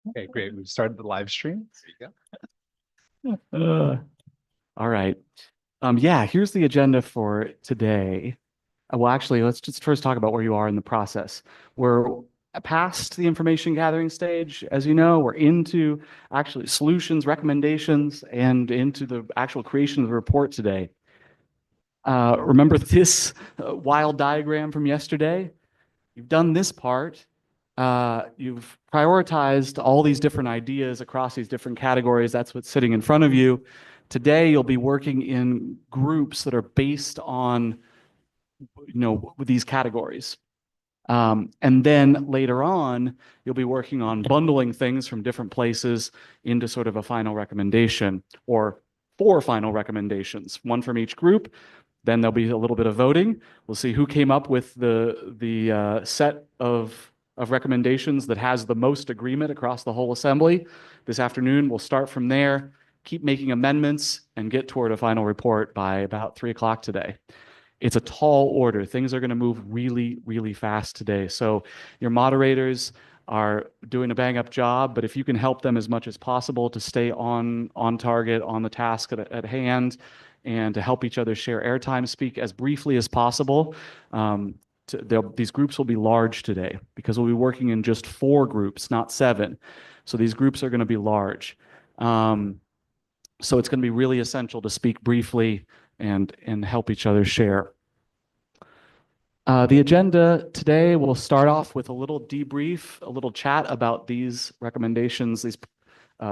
Okay, great. We've started the live stream. There you go. All right. Yeah, here's the agenda for today. Well, actually, let's just first talk about where you are in the process. We're past the information gathering stage. As you know, we're into actually solutions, recommendations, and into the actual creation of the report today. Remember this wild diagram from yesterday? You've done this part. You've prioritized all these different ideas across these different categories. That's what's sitting in front of you. Today, you'll be working in groups that are based on, these categories. And then later on, you'll be working on bundling things from different places into sort of a final recommendation or four final recommendations, one from each group. Then there'll be a little bit of voting. We'll see who came up with the set of recommendations that has the most agreement across the whole assembly. This afternoon, we'll start from there, keep making amendments, and get toward a final report by about 3 o'clock today. It's a tall order. Things are going to move really, really fast today. So your moderators are doing a bang up job, but if you can help them as much as possible to stay on target, on the task at hand, and to help each other share airtime, speak as briefly as possible. These groups will be large today because we'll be working in just 4 groups, not 7. So these groups are going to be large. So it's going to be really essential to speak briefly and help each other share. The agenda today will start off with a little debrief, a little chat about these recommendations,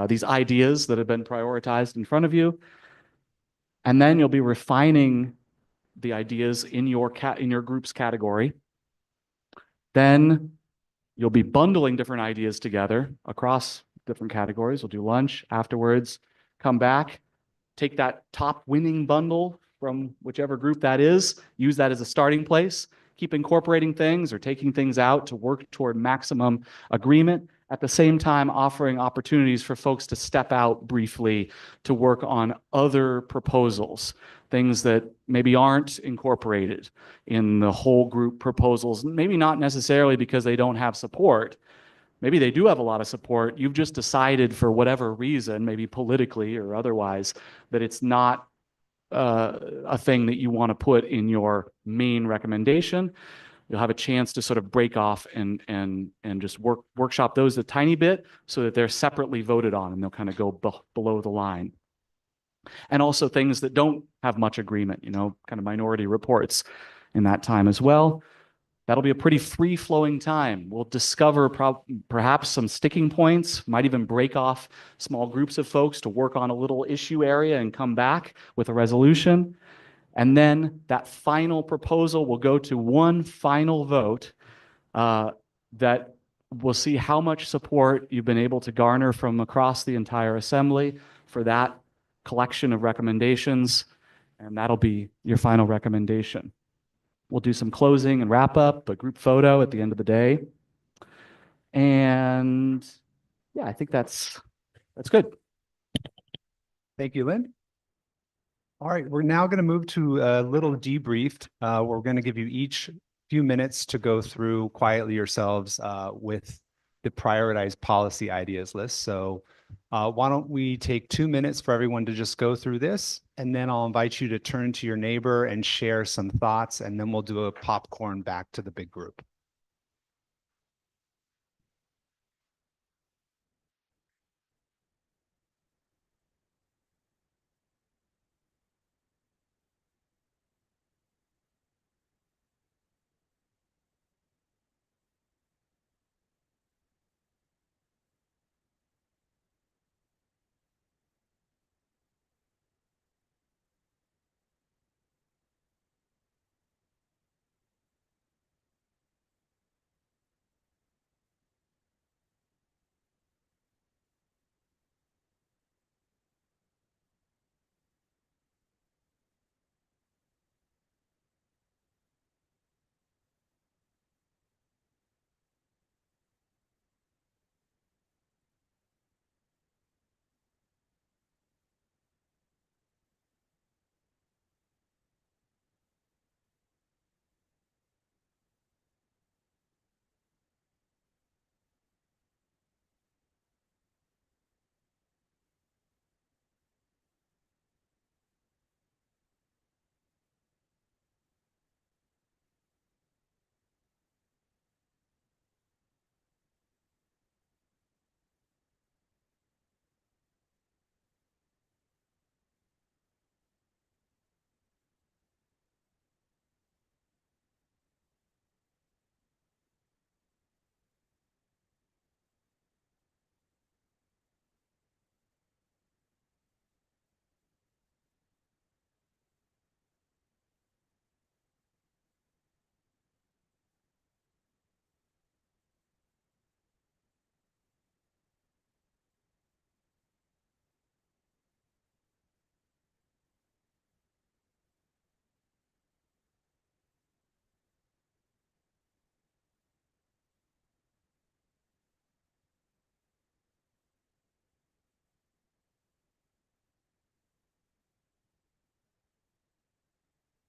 these ideas that have been prioritized in front of you. And then you'll be refining the ideas in your group's category. Then you'll be bundling different ideas together across different categories. We'll do lunch afterwards, come back, take that top winning bundle from whichever group that is, use that as a starting place, keep incorporating things or taking things out to work toward maximum agreement. At the same time, offering opportunities for folks to step out briefly to work on other proposals, things that maybe aren't incorporated in the whole group proposals, maybe not necessarily because they don't have support. Maybe they do have a lot of support. You've just decided for whatever reason, maybe politically or otherwise, that it's not a thing that you want to put in your main recommendation. You'll have a chance to sort of break off and just workshop those a tiny bit so that they're separately voted on and they'll kind of go below the line. And also things that don't have much agreement, kind of minority reports in that time as well. That'll be a pretty free-flowing time. We'll discover perhaps some sticking points, might even break off small groups of folks to work on a little issue area and come back with a resolution. And then that final proposal will go to one final vote that will see how much support you've been able to garner from across the entire assembly for that collection of recommendations. And that'll be your final recommendation. We'll do some closing and wrap up, a group photo at the end of the day. And yeah, I think that's good. Thank you, Lynn. All right, we're now going to move to a little debrief. We're going to give you each few minutes to go through quietly yourselves with the prioritized policy ideas list. So why don't we take 2 minutes for everyone to just go through this, and then I'll invite you to turn to your neighbor and share some thoughts, and then we'll do a popcorn back to the big group.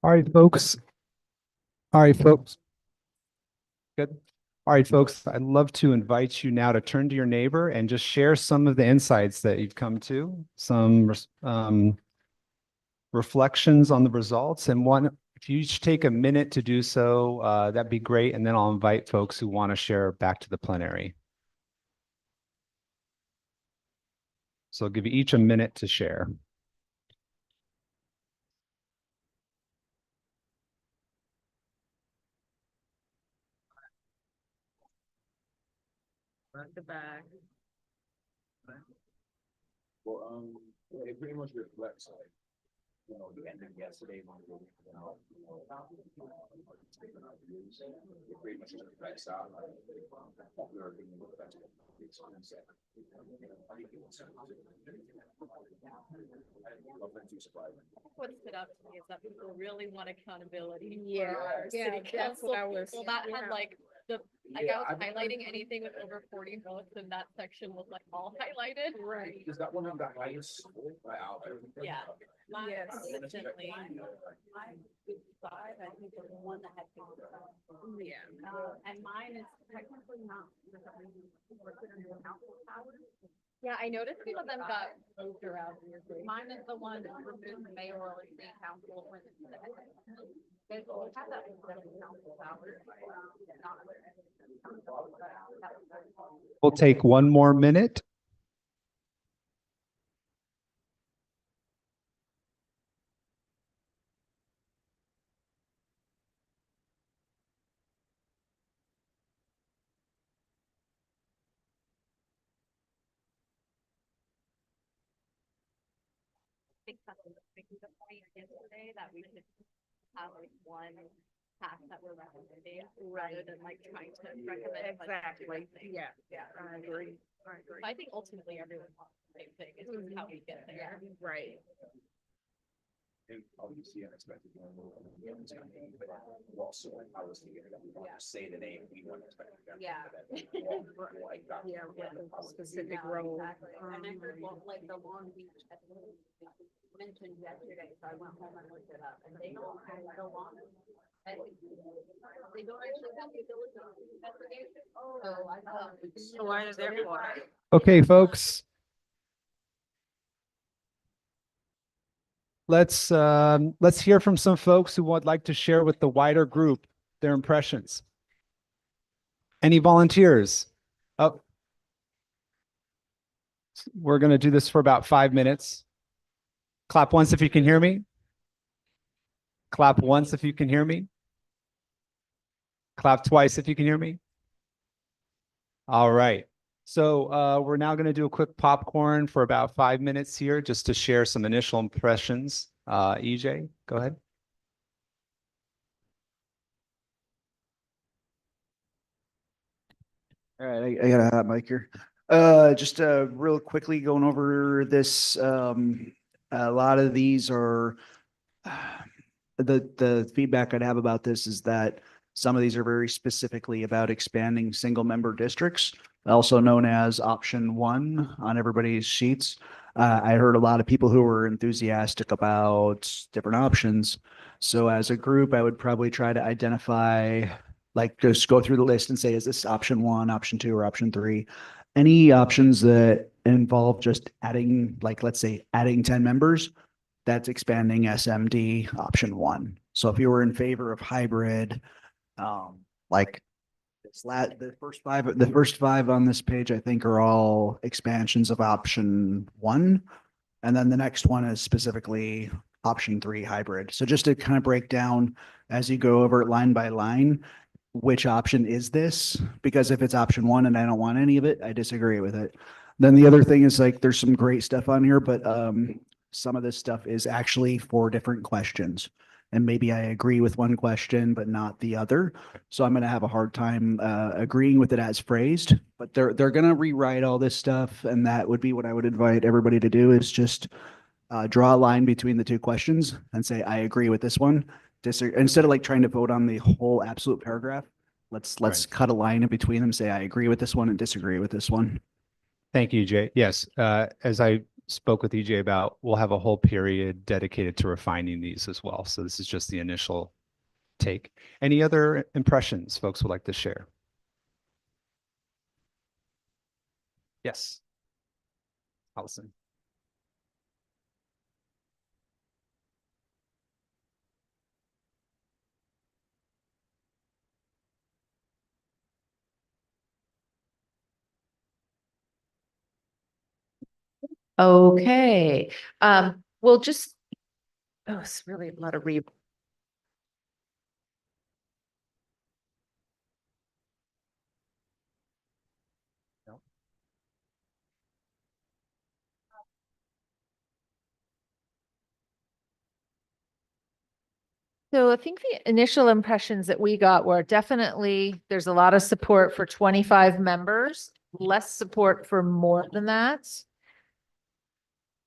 All right, folks. All right, folks. Good. All right, folks, I'd love to invite you now to turn to your neighbor and just share some of the insights that you've come to, some reflections on the results. And one, if you each take a minute to do so, that'd be great. And then I'll invite folks who want to share back to the plenary. So I'll give you each a minute to share. Front to back. Well, it pretty much reflects like, the end of yesterday. It pretty much reflects that. What stood out to me is that people really want accountability. Yeah, for our yeah, city that's what council I was- people that had yeah. like I Yeah, was I- highlighting anything with over 40 votes and that section was like all highlighted. Right. Does that one have that highest? Yeah. Mine Yes. consistently. Five, I think there's one that had. Yeah. And mine is technically not. Yeah, I noticed some of them got moved around weirdly. Mine is the one that removed the mayoral and state council when it's. They always have that. We'll take one more minute. I think that's making the point yesterday that we should have like one path that we're recommending rather than like trying to recommend. a bunch of different Exactly. things. Yeah, I agree. I agree. I think ultimately everyone wants the same thing. It's just how we get there. Right. And obviously unexpected. Also, I was thinking that we want to say the name, we want to. Yeah. Like that. Yeah, with a specific No, role. exactly. And I heard like the Long Beach mentioned yesterday, so I went home and looked it up and they don't have the long. They don't actually have the ability to do investigation. So I thought. So why is there one? Okay, folks. Let's hear from some folks who would like to share with the wider group their impressions. Any volunteers? Oh, we're going to do this for about 5 minutes. Clap once if you can hear me. Clap once if you can hear me. Clap twice if you can hear me. All right. So we're now going to do a quick popcorn for about 5 minutes here just to share some initial impressions. EJ, go ahead. All right, I got a hot mic here. Just real quickly going over this. A lot of these are the feedback I'd have about this is that some of these are very specifically about expanding single member districts, also known as option one on everybody's sheets. I heard a lot of people who were enthusiastic about different options. So as a group, I would probably try to identify, like just go through the list and say, is this option one, option two, or option three? Any options that involve just adding, like, let's say adding 10 members, that's expanding SMD option one. So if you were in favor of hybrid, like the first five on this page, I think are all expansions of option one. And then the next one is specifically option three hybrid. So just to kind of break down as you go over it line by line, which option is this? Because if it's option one and I don't want any of it, I disagree with it. Then the other thing is like, there's some great stuff on here, but some of this stuff is actually 4 different questions. And maybe I agree with one question, but not the other. So I'm going to have a hard time agreeing with it as phrased, but they're going to rewrite all this stuff. And that would be what I would invite everybody to do is just draw a line between the 2 questions and say, I agree with this one. Instead of like trying to vote on the whole absolute paragraph, let's Right. cut a line in between them, say, I agree with this one and disagree with this one. Thank you, Jay. Yes, as I spoke with EJ about, we'll have a whole period dedicated to refining these as well. So this is just the initial take. Any other impressions folks would like to share? Yes. Allison. Okay, we'll just, oh, it's really a lot of read. So I think the initial impressions that we got were definitely, there's a lot of support for 25 members, less support for more than that.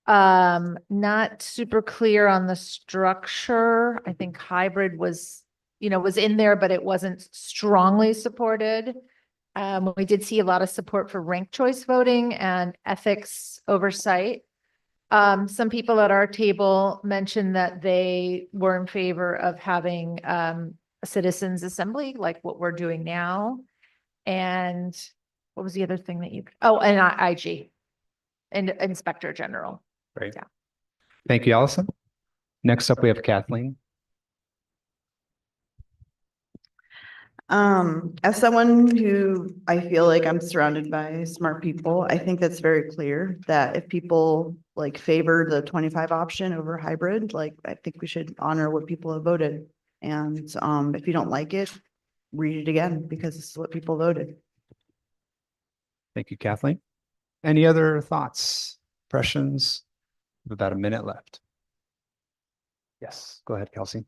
Not super clear on the structure. I think hybrid was, was in there, but it wasn't strongly supported. We did see a lot of support for ranked choice voting and ethics oversight. Some people at our table mentioned that they were in favor of having a citizens assembly, like what we're doing now. And what was the other thing that and IG and Inspector General. Great. Yeah. Thank you, Allison. Next up, we have Kathleen. As someone who I feel like I'm surrounded by smart people, I think that's very clear that if people like favor the 25 option over hybrid, like I think we should honor what people have voted. And if you don't like it, read it again because this is what people voted. Thank you, Kathleen. Any other thoughts, impressions? We have about a minute left. Yes, go ahead, Kelsey.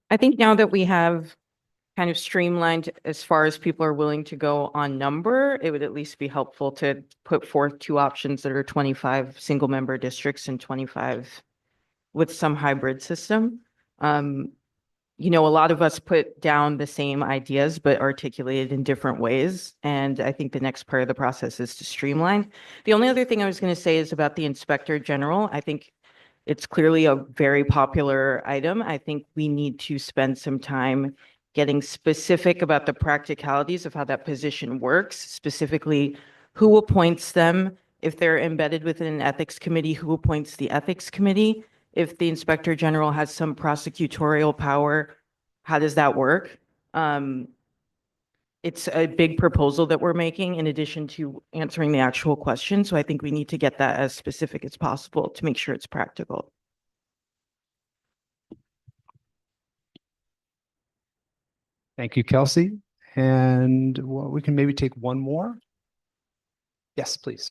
I think now that we have kind of streamlined as far as people are willing to go on number, it would at least be helpful to put forth two options that are 25 single member districts and 25 with some hybrid system. A lot of us put down the same ideas, but articulated in different ways. And I think the next part of the process is to streamline. The only other thing I was going to say is about the Inspector General. I think it's clearly a very popular item. I think we need to spend some time getting specific about the practicalities of how that position works, specifically who appoints them, if they're embedded within an ethics committee, who appoints the ethics committee, if the Inspector General has some prosecutorial power, how does that work? It's a big proposal that we're making in addition to answering the actual question. So I think we need to get that as specific as possible to make sure it's practical. Thank you, Kelsey. And we can maybe take one more. Yes, please.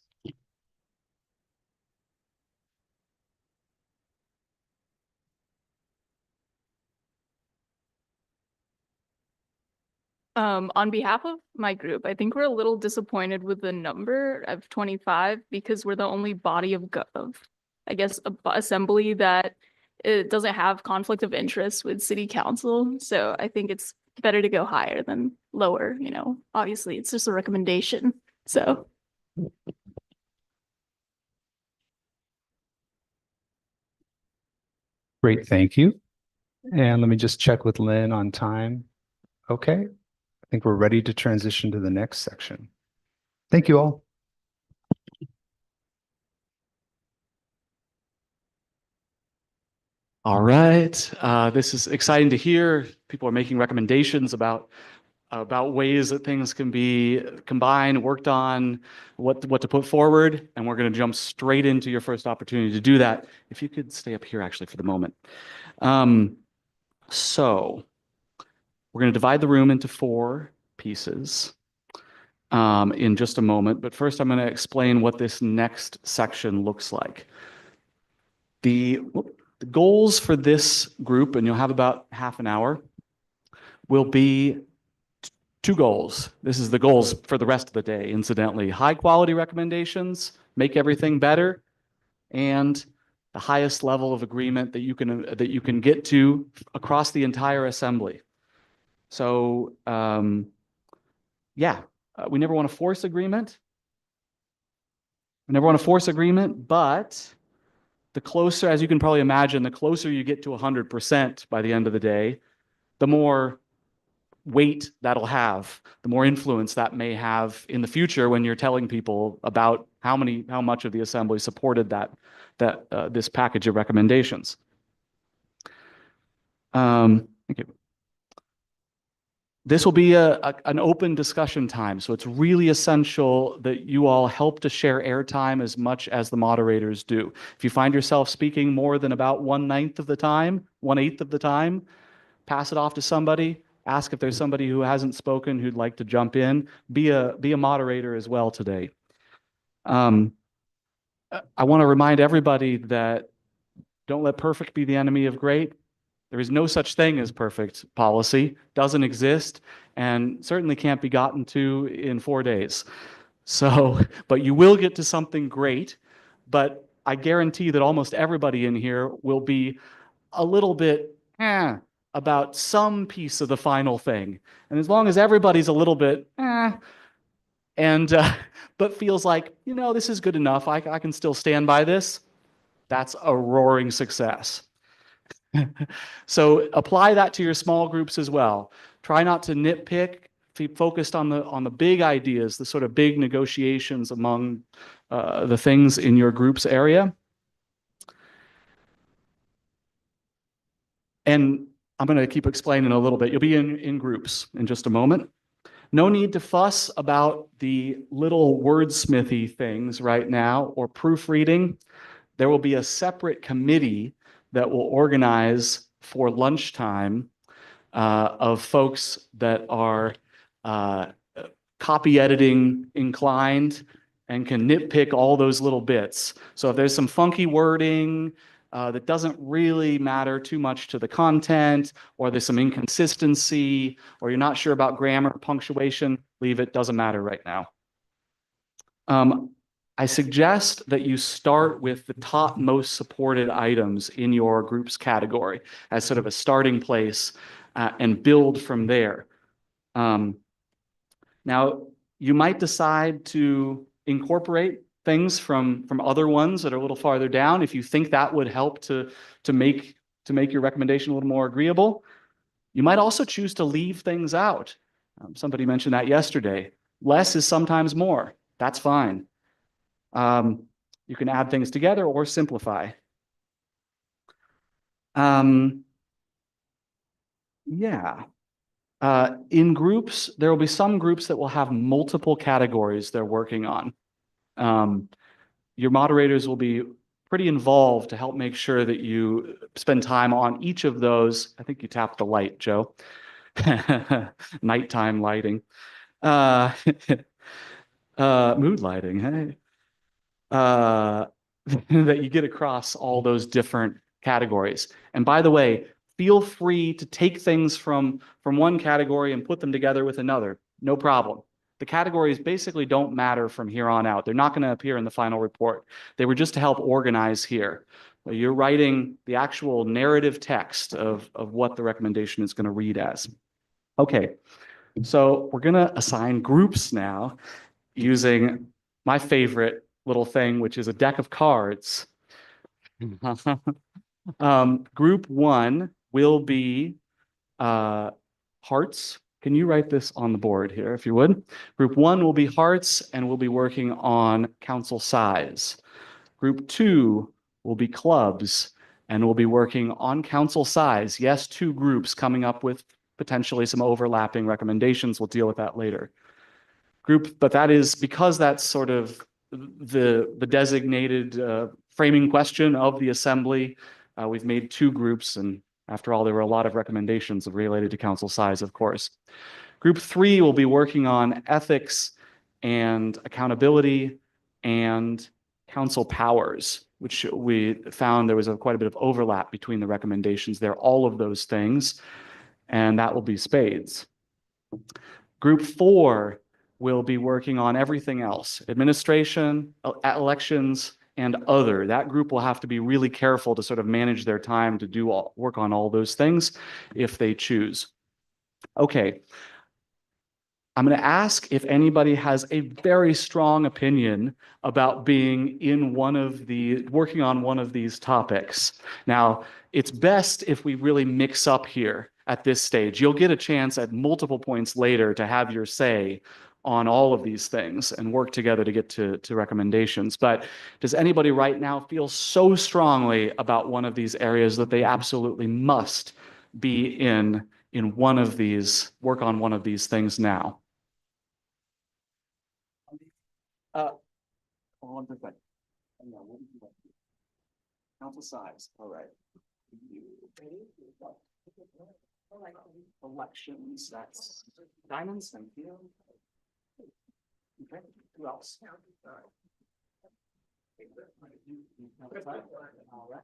On behalf of my group, I think we're a little disappointed with the number of 25 because we're the only body of I guess, assembly that it doesn't have conflict of interest with city council. So I think it's better to go higher than lower, obviously it's just a recommendation. So. Great, thank you. And let me just check with Lynn on time. Okay, I think we're ready to transition to the next section. Thank you all. All right, this is exciting to hear. People are making recommendations about ways that things can be combined, worked on, what to put forward, and we're going to jump straight into your first opportunity to do that. If you could stay up here actually for the moment. So we're going to divide the room into 4 pieces in just a moment, but first I'm going to explain what this next section looks like. The goals for this group, and you'll have about half an hour, will be 2 goals. This is the goals for the rest of the day, incidentally. High quality recommendations, make everything better, and the highest level of agreement that you can get to across the entire assembly. So We never want to force agreement. We never want to force agreement, but the closer, as you can probably imagine, the closer you get to 100% by the end of the day, the more weight that'll have, the more influence that may have in the future when you're telling people about how much of the assembly supported this package of recommendations. Thank you. This will be an open discussion time, so it's really essential that you all help to share airtime as much as the moderators do. If you find yourself speaking more than about 1/9 of the time, 1/8 of the time, pass it off to somebody. Ask if there's somebody who hasn't spoken who'd like to jump in. Be a moderator as well today. I want to remind everybody that don't let perfect be the enemy of great. There is no such thing as perfect policy, doesn't exist, and certainly can't be gotten to in 4 days. So, but you will get to something great, but I guarantee that almost everybody in here will be a little bit about some piece of the final thing. And as long as everybody's a little bit but feels like, this is good enough, I can still stand by this, that's a roaring success. So apply that to your small groups as well. Try not to nitpick. Be focused on the big ideas, the sort of big negotiations among the things in your group's area. And I'm going to keep explaining a little bit. You'll be in groups in just a moment. No need to fuss about the little wordsmithy things right now or proofreading. There will be a separate committee that will organize for lunchtime of folks that are copy editing inclined and can nitpick all those little bits. So if there's some funky wording that doesn't really matter too much to the content, or there's some inconsistency, or you're not sure about grammar, punctuation, leave it, doesn't matter right now. I suggest that you start with the top most supported items in your group's category as sort of a starting place and build from there. Now, you might decide to incorporate things from other ones that are a little farther down if you think that would help to make your recommendation a little more agreeable. You might also choose to leave things out. Somebody mentioned that yesterday. Less is sometimes more. That's fine. You can add things together or simplify. In groups, there will be some groups that will have multiple categories they're working on. Your moderators will be pretty involved to help make sure that you spend time on each of those. I think you tapped the light, Joe. Nighttime lighting. Mood lighting, hey. That you get across all those different categories. And by the way, feel free to take things from one category and put them together with another. No problem. The categories basically don't matter from here on out. They're not going to appear in the final report. They were just to help organize here. You're writing the actual narrative text of what the recommendation is going to read as. Okay, so we're going to assign groups now using my favorite little thing, which is a deck of cards. Group 1 will be hearts. Can you write this on the board here, if you would? Group 1 will be hearts, and we'll be working on council size. Group 2 will be clubs, and we'll be working on council size. Yes, 2 groups coming up with potentially some overlapping recommendations. We'll deal with that later. But that is because that's sort of the designated framing question of the assembly. We've made 2 groups, and after all, there were a lot of recommendations related to council size, of course. Group 3 will be working on ethics and accountability and council powers, which we found there was quite a bit of overlap between the recommendations there, all of those things, and that will be spades. Group 4 will be working on everything else, administration, elections, and other. That group will have to be really careful to sort of manage their time to work on all those things if they choose. Okay. I'm going to ask if anybody has a very strong opinion about being in working on one of these topics. Now, it's best if we really mix up here at this stage. You'll get a chance at multiple points later to have your say on all of these things and work together to get to recommendations. But does anybody right now feel so strongly about one of these areas that they absolutely must be in one of these, work on one of these things now? On the right. Council size, all right. Elections, that's diamonds, thank you. Okay, who else? All right.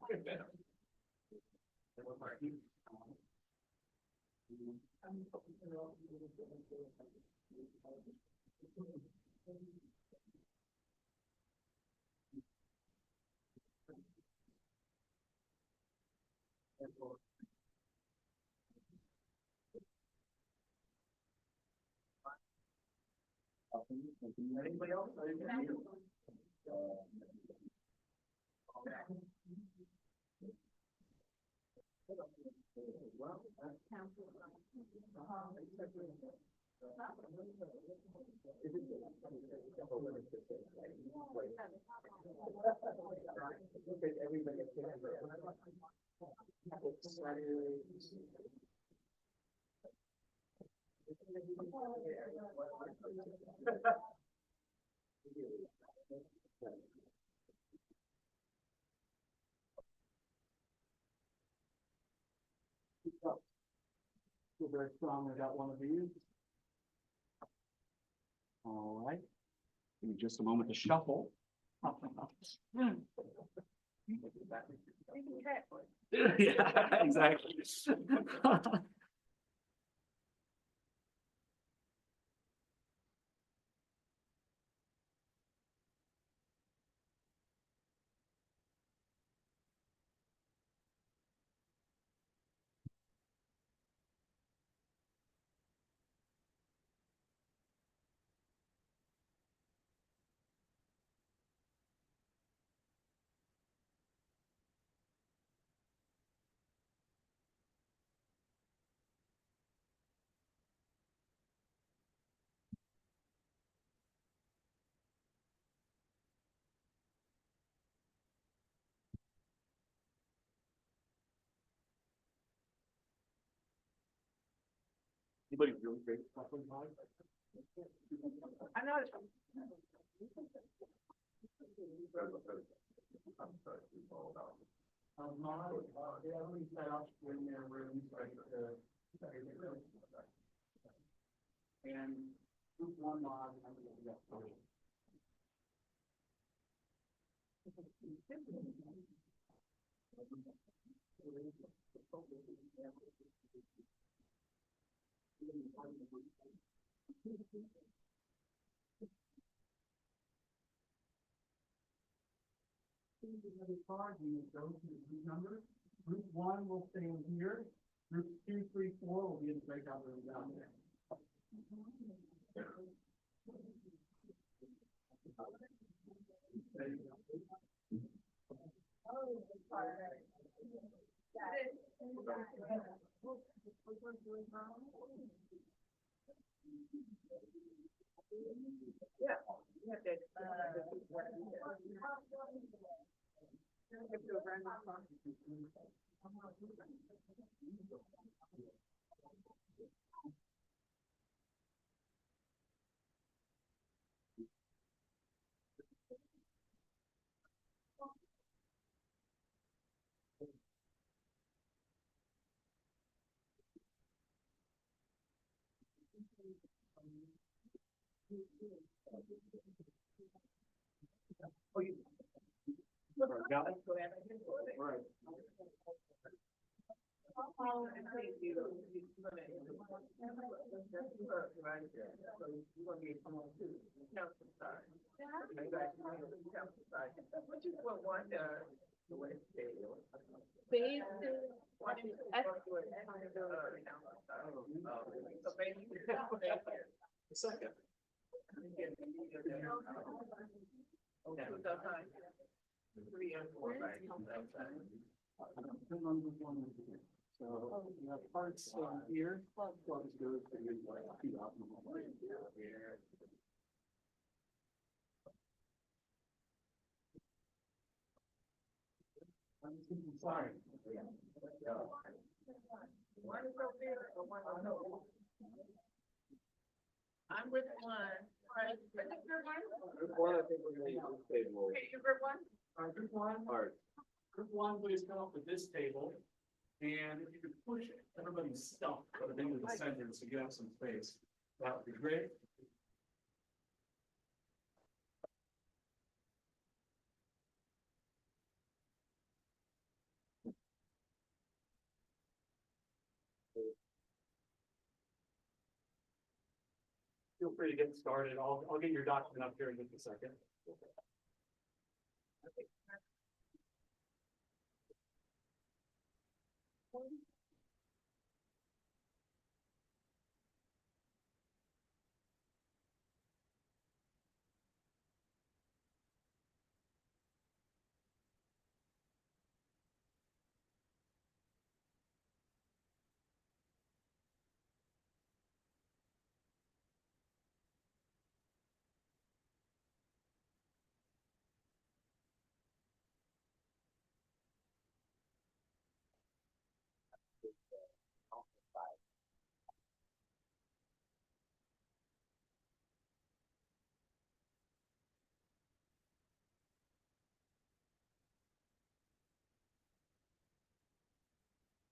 Anybody else? Feel very strongly about one of these. All right. Give me just a moment to shuffle. Yeah, exactly. Anybody really great at stuff like that? I'm not. They only set up in their rooms like and group one log. Group one will stay in here. Group 2, 3, 4 will be in the breakout room down there. Got it? Right. Second. So you have parts here. Sorry. I'm with one. Group one, I think we're gonna use this table. Okay, you group one? Group one. Art. Group one, please come up with this table. And if you could push everybody's stuff, put it into the center so you have some space, that would be great. Feel free to get started. I'll get your document up here in just a second.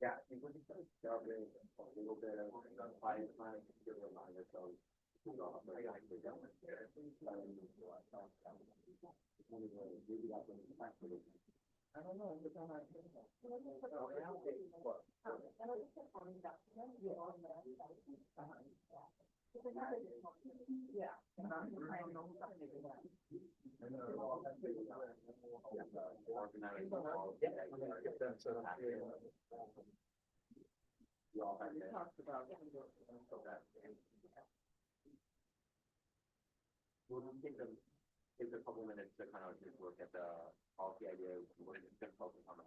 Yeah, I think we can start with a little bit of five time to give a reminder, so. I don't know. We'll take a couple minutes to kind of just look at the policy ideas, we're just gonna focus on the.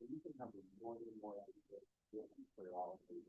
You can have more and more ideas for all of you.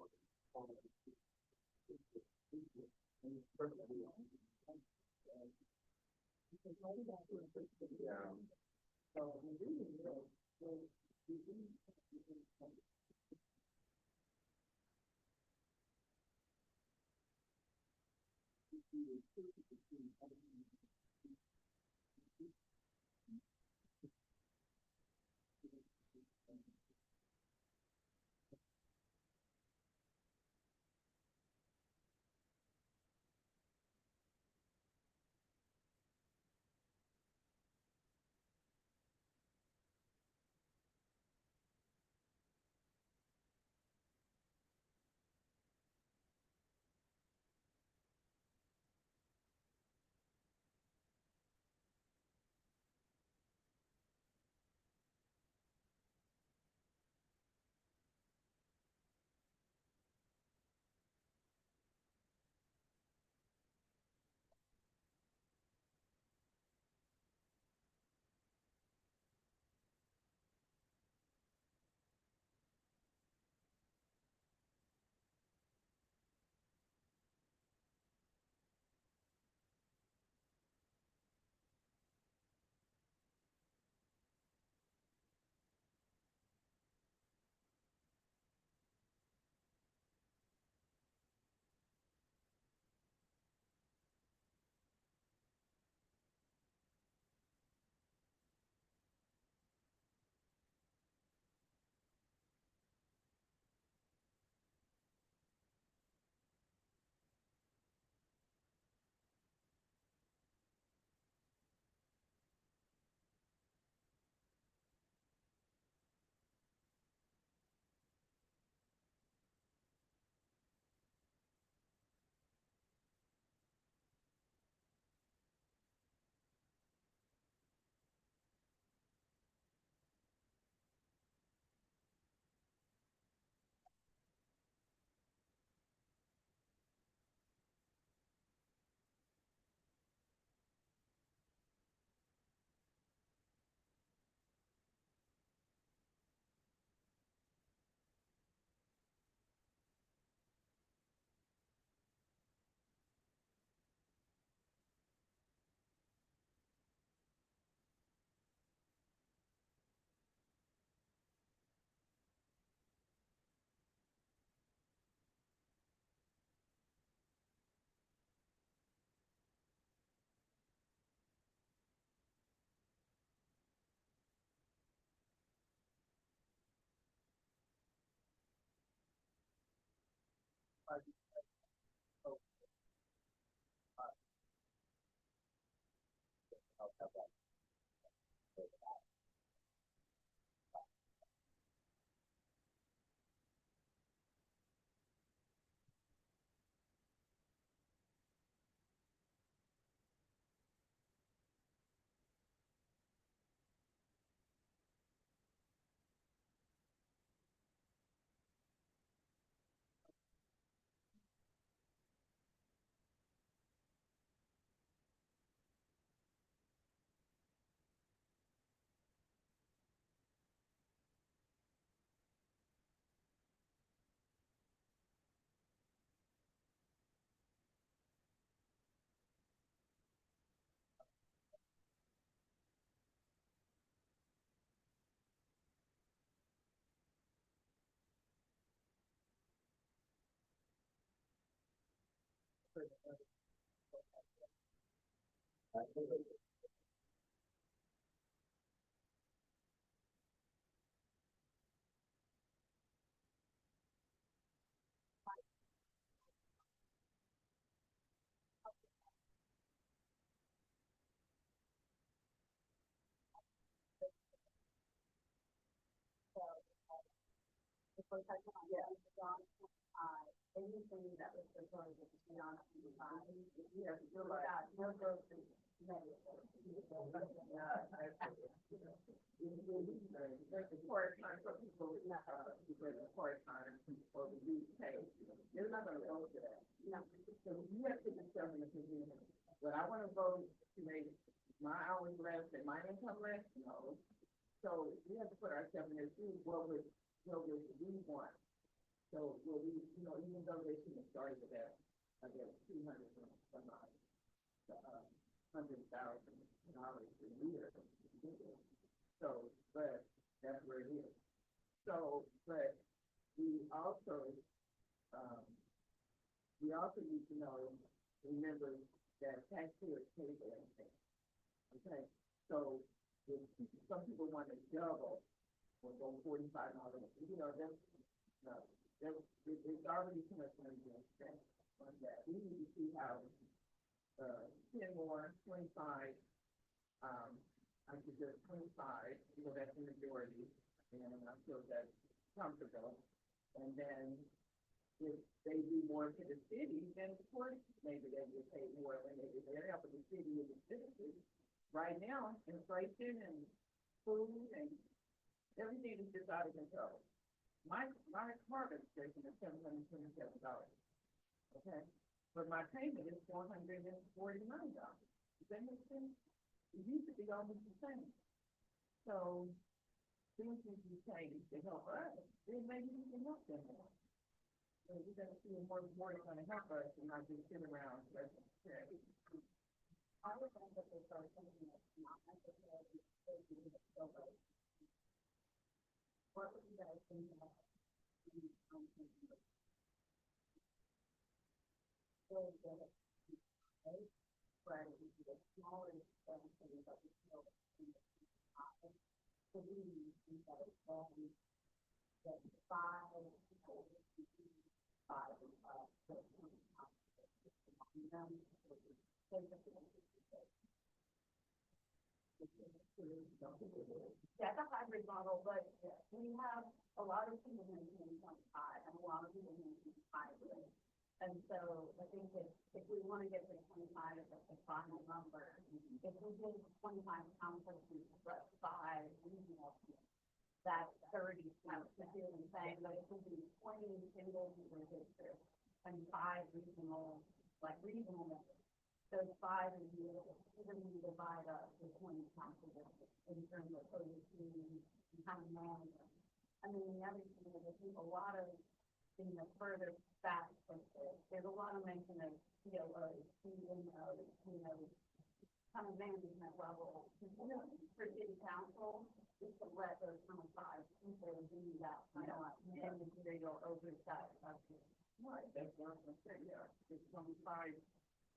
Anything that was proposed to be on the side, you're right, no growth is negative. Part time for people, part time or we pay, they're not gonna go to that. So you have to put yourself in a position, but I wanna vote to make my hours less and my income less, no. So we have to put ourselves in their shoes, what would we want? So, will we, even though they should have started with that, I guess, 200 some odd, $100,000 a year. So, but that's where it is. So, but we also need to remember that taxpayers pay for everything. Okay, so if some people want to double or go $45, that's, no. It's already too much money being spent on that. We need to see how 10 more, 25, I suggest 25, that's the majority, and I feel that's comfortable. And then if they do more to the city, then of course, maybe they will pay more when they're helping the city and the citizens. Right now, inflation and food and everything is just out of control. My car registration is $727, okay? But my payment is $449. Does that make sense? It used to be almost the same. So things need to be changed to help us. Then maybe we can help them more. So we're gonna see more is gonna help us and not just sit around. I would think that there's something that's not necessarily what would you guys think about? That's a hybrid model, but we have a lot of people maintaining 25 and a lot of people maintaining hybrid. And so I think if we want to get to 25 as a final number, if we did 25 conferences, but 5 regional, that's 30 counts, you see what I'm saying? But if we do 20 single user districts and 5 regional, like regional members, those 5 is evenly divide up the 20 council districts in terms of overseeing and kind of managing. I mean, the other thing is there's a lot of, further back, there's a lot of mention of COOs, CNOs, kind of management level, for city council, just to let those kind of 5 people do that kind of managerial oversight. Right, that's what I'm going to say, yeah. It's 25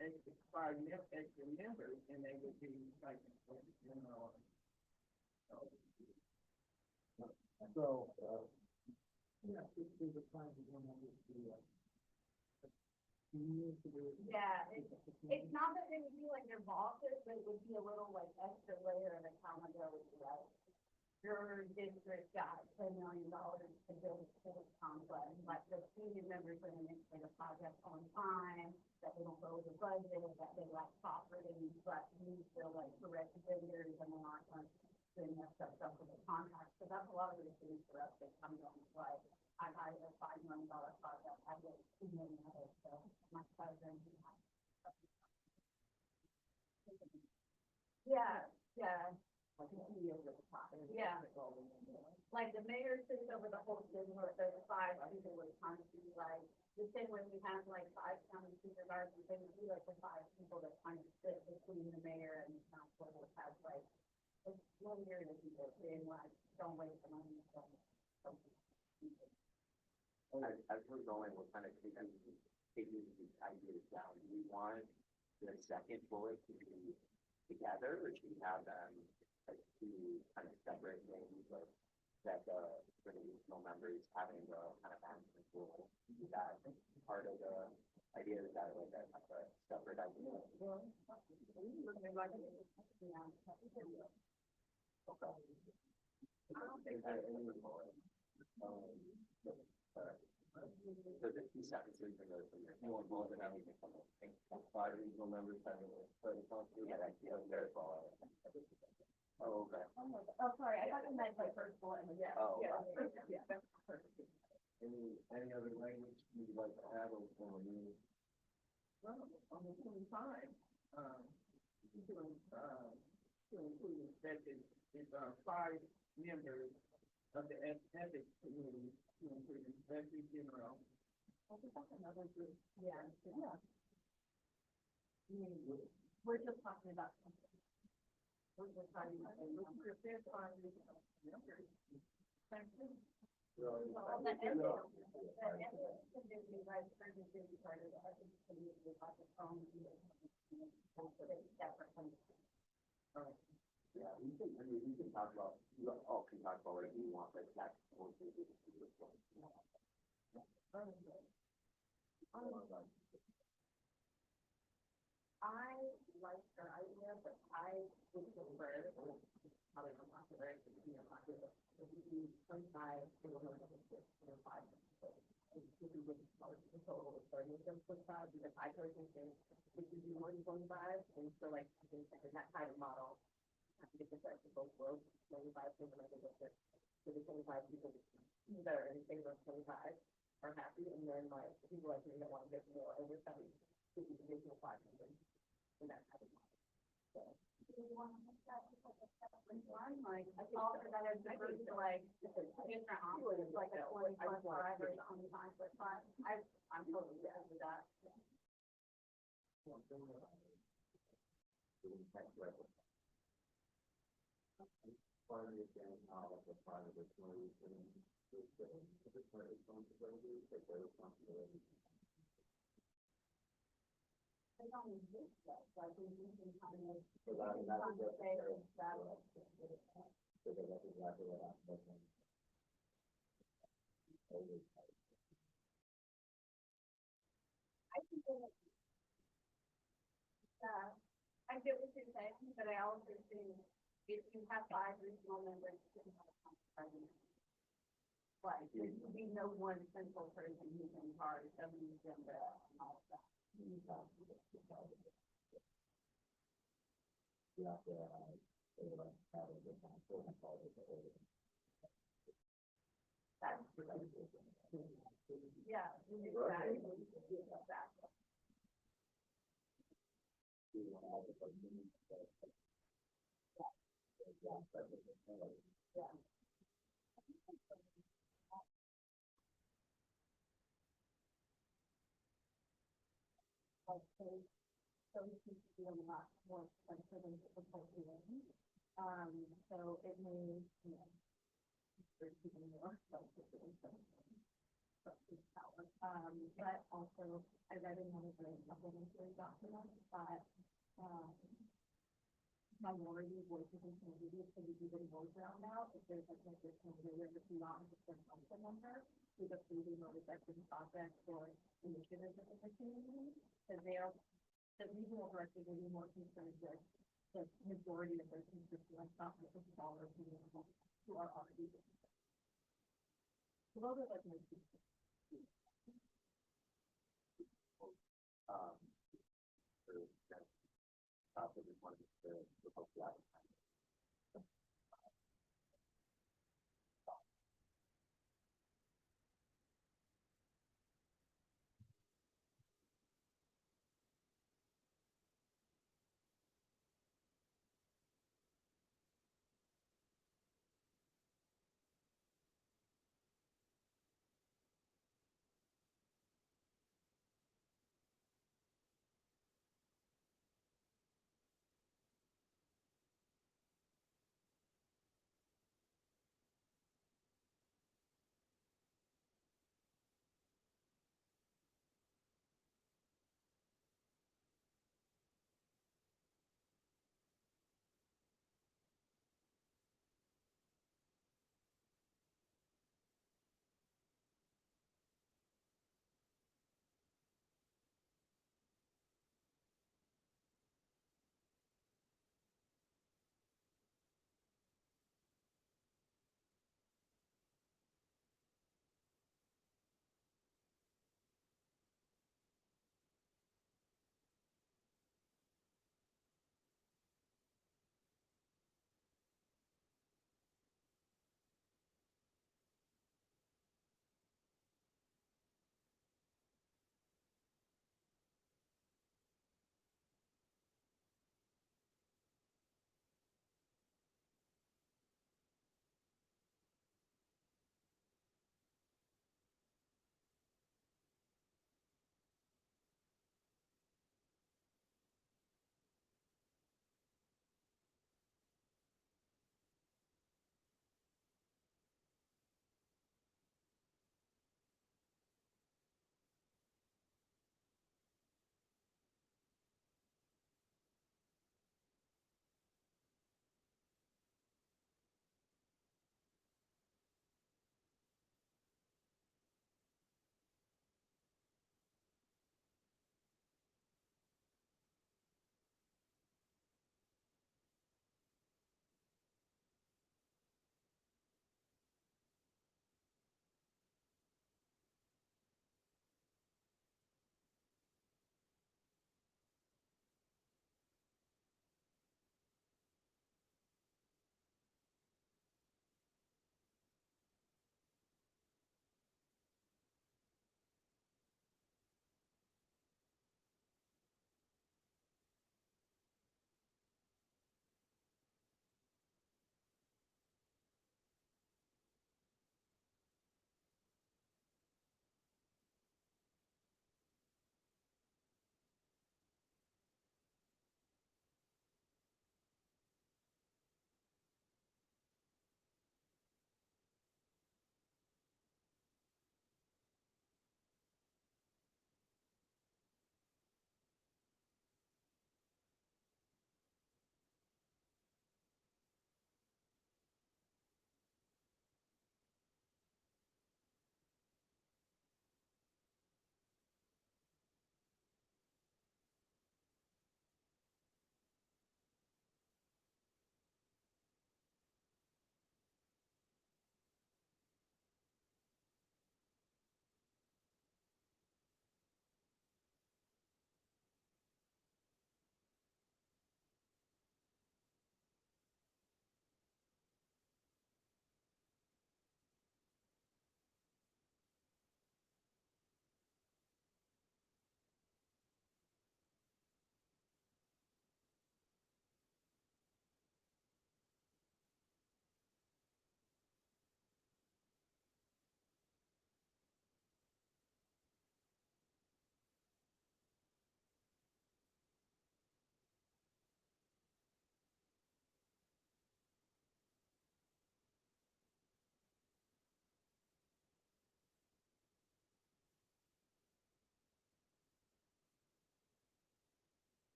extra members, and they would be like, so, yeah, there's a plan to go on with the, Yeah, it's not that they would be like their bosses, but it would be a little like extra layer of accountability, right? Your district got $10 million to build a civic complex, like the senior members are gonna make the project on time, that they don't go over budget, that they lack property, but you feel like correct vendors and they're not going to bring that stuff with the contract. So that's a lot of the things for us that come down, like, I hired a $5 million project, I get $2 million of it, so my cousin. Yeah, yeah. Yeah. Like the mayor sits over the whole city, or there's 5 people with kind of be like, the same way we have like 5 county supervisors, they would be like the 5 people that kind of sit between the mayor and the council, that has like, it's one year that people saying like, don't waste the money. As we're going, we're kind of taking these ideas down. Do we want the second bullet to be together, or should we have them like two kind of separate things, like that for the regional members having the kind of management role? Is that part of the idea? Is that like a separate idea? I don't think that so the 2 sentences are more involved than anything. 5 regional members having a yeah, that feels very far. Oh, okay. Oh, sorry, I thought you meant like first bullet. Yeah. Oh, Yeah. right. Yeah. Any other language you'd like to add or you? Well, on the 25, to include that it's 5 members of the ethics committee, to include Inspector General. I think that's another group. Yeah. Yeah. We're just talking about something. We're just talking about. If there's 5 members. Thank you. Yeah, we can talk about, you all can talk about whatever you want, but that's what we do. I like her idea, but I would prefer, probably not popular, to be a popular, to be 25, to 5. If you would the total of 30 of them 25, because I personally think if you do more than 25, and so like, in that kind of model, I think it's like both worlds, 25 people make a difference. So the 25 people that are in favor of 25 are happy, and then like people like me that want to get more oversight, to the additional 500 in that kind of model. So. Do you want to make that like a separate line? Like, I thought that as opposed to like different options, like a 25 or 25 for 5. I'm totally down with that. They don't exist yet, so I think we can kind of. So that's exactly what I'm looking. I think that, I get what you're saying, but I also think if you have 5 regional members, you can have a president. Like, there should be no one central person who's in charge of the agenda and all of that. Yeah, exactly. Yeah. So it seems to be a lot more expensive than the population. So it may, you know, there's even more expensive than power. But also I read another great supplementary document that minority voices and communities can be even more drowned out if there's like an additional layer that's not just a council member. to the approving or rejecting process for initiatives in the community. Because they are, the regional directors will be more concerned with the majority of their constituents, not with the smaller communities who are already. So those are like my two. Um, for that topic, we wanted to help you out.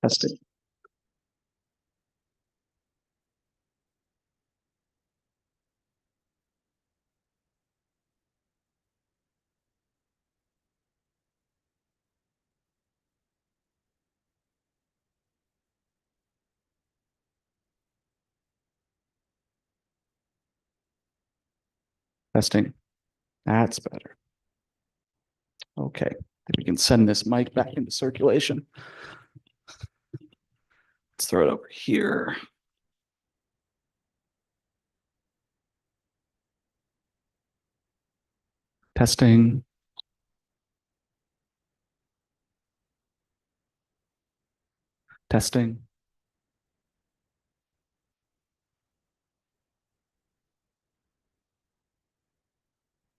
Testing. Testing. That's better. Okay, then we can send this mic back into circulation. Let's throw it over here. Testing. Testing.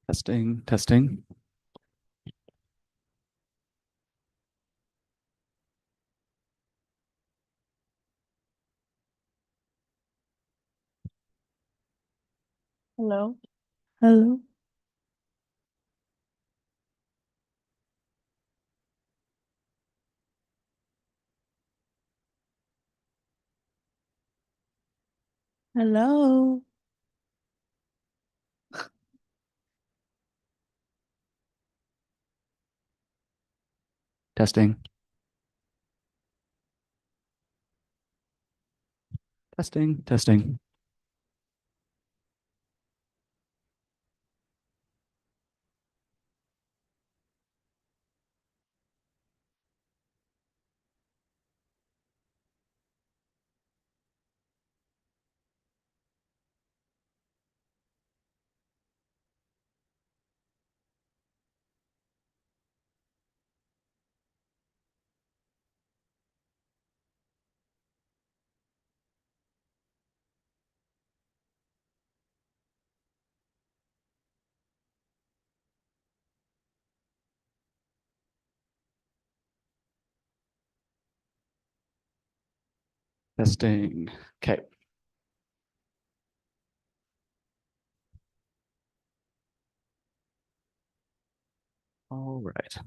Testing, testing. Hello? Hello? Hello? Testing. Testing, testing. Testing. Okay. All right.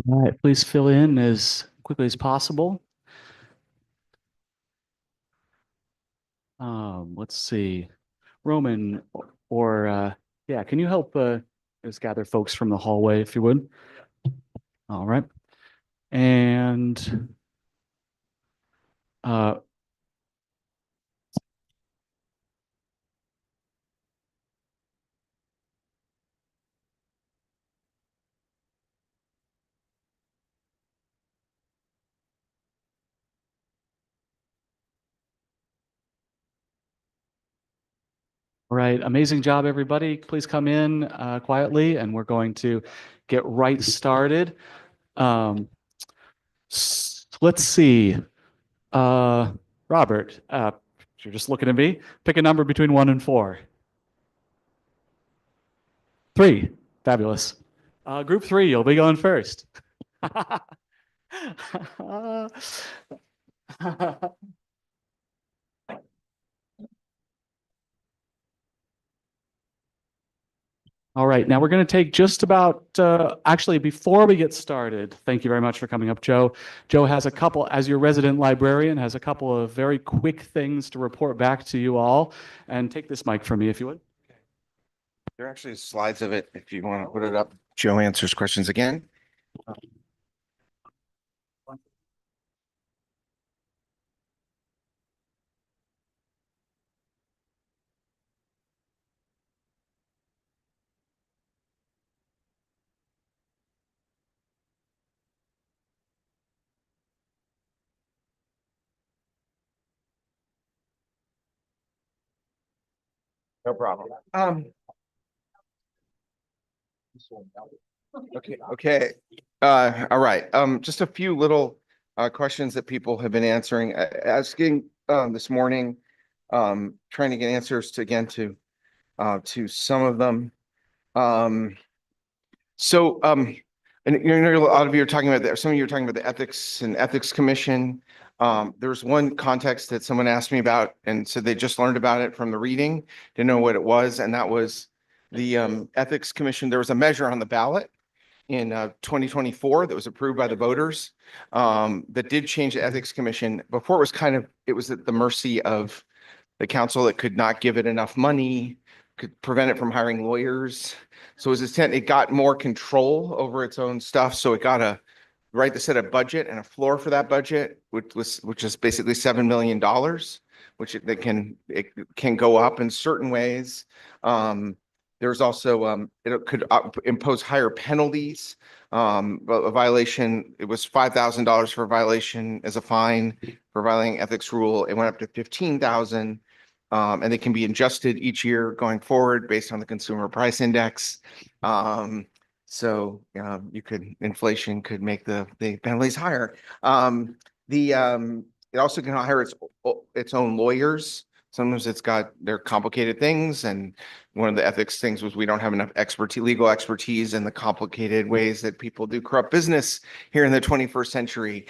All right, please fill in as quickly as possible. Let's see. Roman yeah, can you help just gather folks from the hallway if you would? All right. And uh all right, amazing job, everybody. Please come in quietly and we're going to get right started. Let's see. Robert, you're just looking at me. Pick a number between 1 and 4. 3. Fabulous. Group 3, you'll be going first. All right, now we're going to take just about, actually, before we get started, thank you very much for coming up, Joe. Joe has a couple, as your resident librarian, has a couple of very quick things to report back to you all. And take this mic from me, if you would. There are actually slides of it if you want to put it up. Joe answers questions again. No problem. Okay. All right. Just a few little questions that people have been asking this morning. trying to get answers to, again, to some of them. So, and a lot of you are talking about some of you are talking about the Ethics Commission. There was one context that someone asked me about and said they just learned about it from the reading, didn't know what it was, and that was the Ethics Commission. There was a measure on the ballot in 2024 that was approved by the voters that did change the Ethics Commission. Before it was at the mercy of the council that could not give it enough money, could prevent it from hiring lawyers. So it got more control over its own stuff. So it got to set a budget and a floor for that budget, which is basically $7 million, which it can go up in certain ways. There's also it could impose higher penalties. But a violation, it was $5,000 for a violation as a fine for violating ethics rule. It went up to 15,000. And they can be adjusted each year going forward based on the consumer price index. Inflation could make the penalties higher. It also can hire its own lawyers. Sometimes they're complicated things. And one of the ethics things was we don't have enough legal expertise in the complicated ways that people do corrupt business here in the 21st century.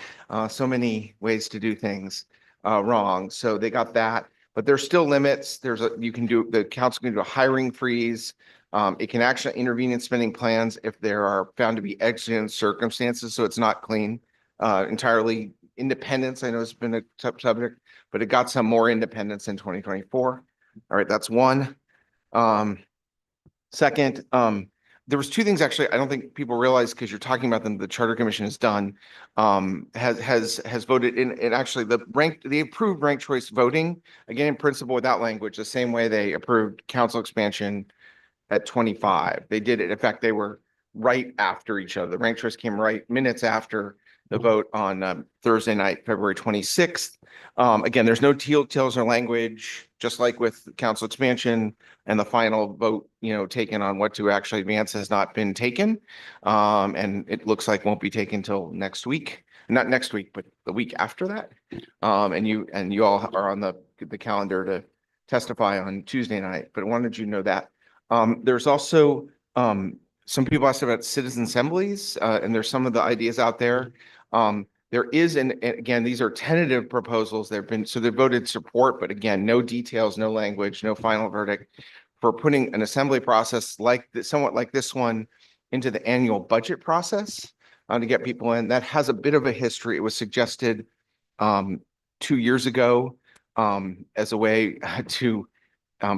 So many ways to do things wrong. So they got that. But there's still limits. The council can do a hiring freeze. It can actually intervene in spending plans if there are found to be exigent circumstances. So it's not clean, entirely independence. I know it's been a tough subject, but it got some more independence in 2024. All right, that's one. Second, there was two things actually I don't think people realize because you're talking about them. The Charter Commission has done has voted in, and actually they approved ranked choice voting again in principle without language, the same way they approved council expansion at 25. They did it. In fact, they were right after each other. The ranked choice came right minutes after the vote on Thursday night, February 26th. Again, there's no details or language, just like with council expansion, and the final vote, taken on what to actually advance has not been taken. And it looks like won't be taken till next week. Not next week, but the week after that. And you all are on the calendar to testify on Tuesday night, but I wanted you to know that. There's also some people asked about citizen assemblies, and there's some of the ideas out there. There is, and again, these are tentative proposals. They've voted support, but again, no details, no language, no final verdict for putting an assembly process somewhat like this one into the annual budget process to get people in. That has a bit of a history. It was suggested 2 years ago as a way to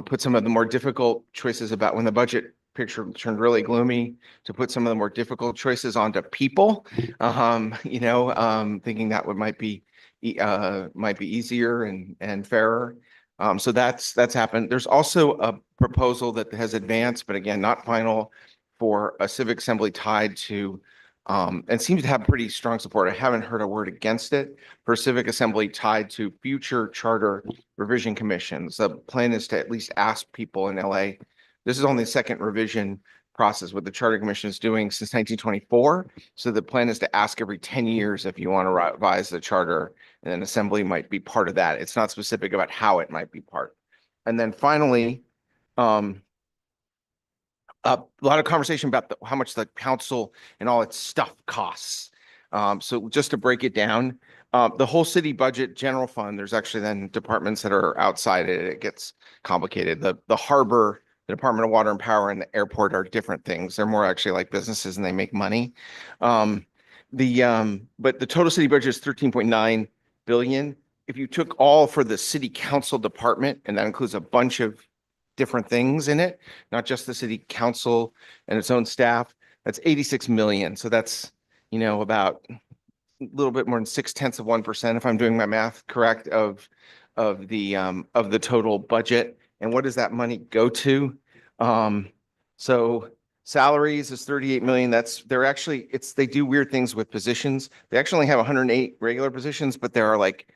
put some of the more difficult choices about when the budget picture turned really gloomy, to put some of the more difficult choices onto people, thinking that might be easier and fairer. So that's happened. There's also a proposal that has advanced, but again, not final, for a civic assembly tied to and seems to have pretty strong support. I haven't heard a word against it, for civic assembly tied to future charter revision commissions. The plan is to at least ask people in LA. This is only the second revision process what the Charter Commission is doing since 1924. So the plan is to ask every 10 years if you want to revise the charter, and then assembly might be part of that. It's not specific about how it might be part. And then finally, a lot of conversation about how much the council and all its stuff costs. So just to break it down, the whole city budget general fund, there's actually then departments that are outside it. It gets complicated. The harbor, the Department of Water and Power, and the airport are different things. They're more actually like businesses and they make money. But the total city budget is 13.9 billion. If you took all for the city council department, and that includes a bunch of different things in it, not just the city council and its own staff, that's 86 million. So that's, about a little bit more than 0.6%, if I'm doing my math correct, of the total budget. And what does that money go to? So salaries is 38 million. They do weird things with positions. They actually only have 108 regular positions, but there are like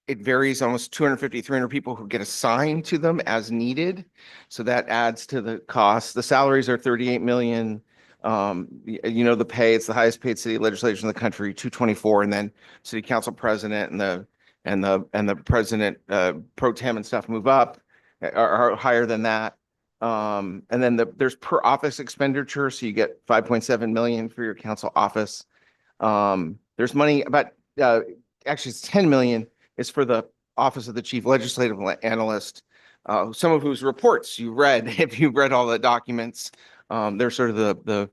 it varies, almost 250, 300 people who get assigned to them as needed. So that adds to the cost. The salaries are 38 million. The pay, it's the highest paid city legislature in the country, 224, and then city council president and the president, pro tem and stuff move up, are higher than that. And then there's per office expenditure, so you get 5.7 million for your council office. There's money about, actually it's 10 million is for the Office of the Chief Legislative Analyst, some of whose reports you read, if you read all the documents. They're sort of the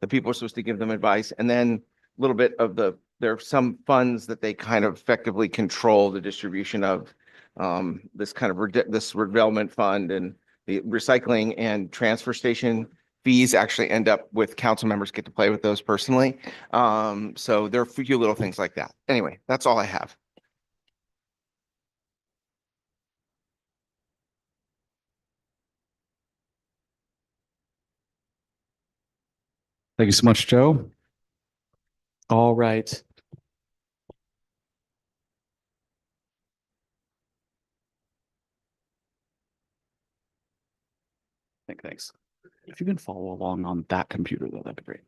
people are supposed to give them advice. And then a little bit of there are some funds that they kind of effectively control the distribution of, this kind of this redevelopment fund, and the recycling and transfer station fees actually end up with council members get to play with those personally. So there are a few little things like that. Anyway, that's all I have. Thank you so much, Joe. All right. Thanks. If you can follow along on that computer, though, that'd be great.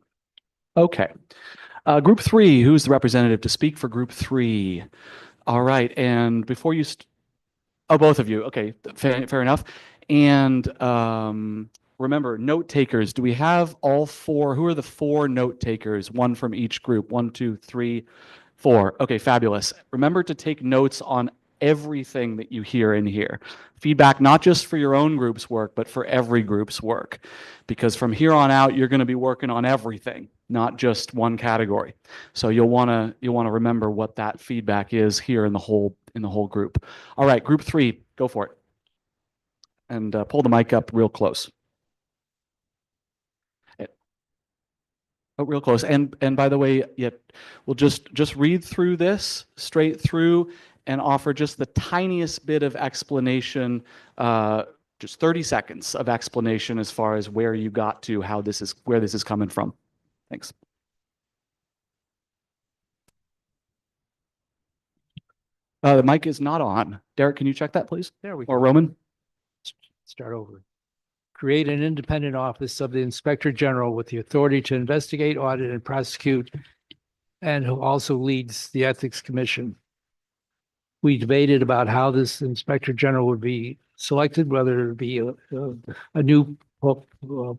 Okay. Group 3, who's the representative to speak for Group 3? All right. And before you, oh, both of you. Okay, fair enough. And remember, note takers. Do we have all 4? Who are the 4 note takers? 1 from each group. 1, 2, 3, 4. Okay, fabulous. Remember to take notes on everything that you hear in here. Feedback not just for your own group's work, but for every group's work. Because from here on out, you're going to be working on everything, not just one category. So you'll want to remember what that feedback is here in the whole group. All right, Group 3, go for it. And pull the mic up real close. Oh, real close. And by the way, yeah, we'll just read through this straight through and offer just the tiniest bit of explanation, just 30 seconds of explanation as far as where you got to, where this is coming from. Thanks. The mic is not on. Derek, can you check that, please? There we Or go. Roman? Start over. Create an independent office of the Inspector General with the authority to investigate, audit, and prosecute, and who also leads the Ethics Commission. We debated about how this Inspector General would be selected, whether it be a new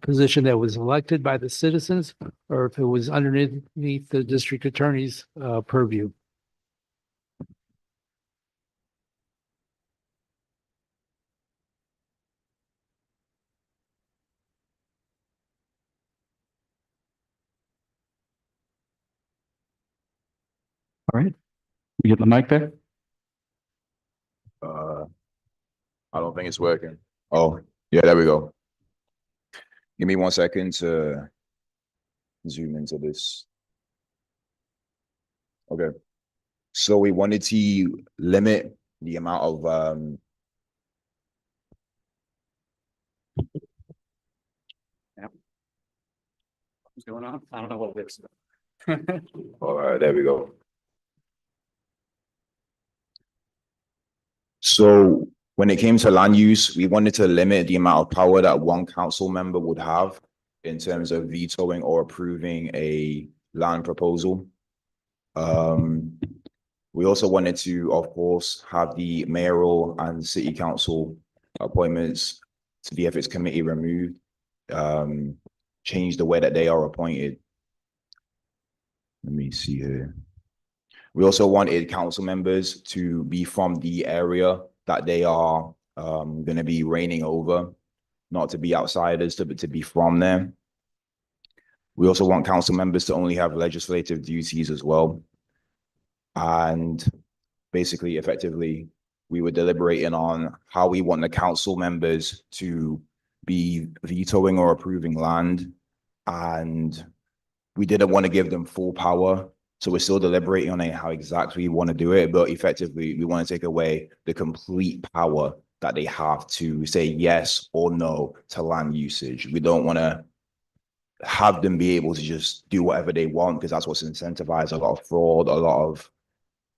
position that was elected by the citizens, or if it was underneath the district attorney's purview. All right. We get the mic there? I don't think it's working. Oh, yeah, there we go. Give me 1 second to zoom into this. Okay. So we wanted to limit the amount of What's going on? I don't know what it is. all right, there we go. So when it came to land use, we wanted to limit the amount of power that one council member would have in terms of vetoing or approving a land proposal. We also wanted to, of course, have the mayoral and city council appointments to the ethics committee removed, change the way that they are appointed. Let me see here. We also wanted council members to be from the area that they are going to be reigning over, not to be outsiders, but to be from there. We also want council members to only have legislative duties as well. And basically, effectively, we were deliberating on how we want the council members to be vetoing or approving land. And we didn't want to give them full power. So we're still deliberating on how exactly we want to do it, but effectively we want to take away the complete power that they have to say yes or no to land usage. We don't want to have them be able to just do whatever they want, because that's what's incentivized a lot of fraud, a lot of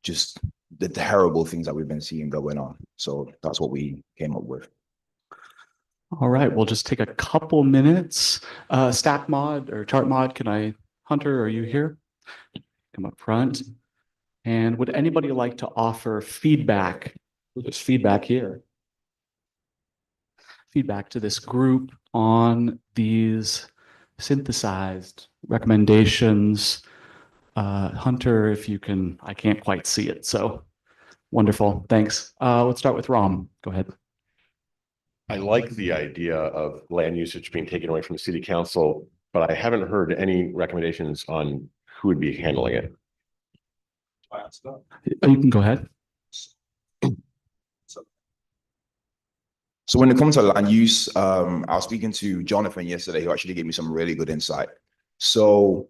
just the terrible things that we've been seeing going on. So that's what we came up with. All right, we'll just take a couple minutes. Stack mod or chart mod, Hunter, are you here? Come up front. And would anybody like to offer feedback? There's feedback here. Feedback to this group on these synthesized recommendations. Hunter, if you can, I can't quite see it, so wonderful, thanks. Let's start with Ram, go ahead. I like the idea of land usage being taken away from the city council, but I haven't heard any recommendations on who would be handling it. You can go ahead. So when it comes to land use, I was speaking to Jonathan yesterday, who actually gave me some really good insight. So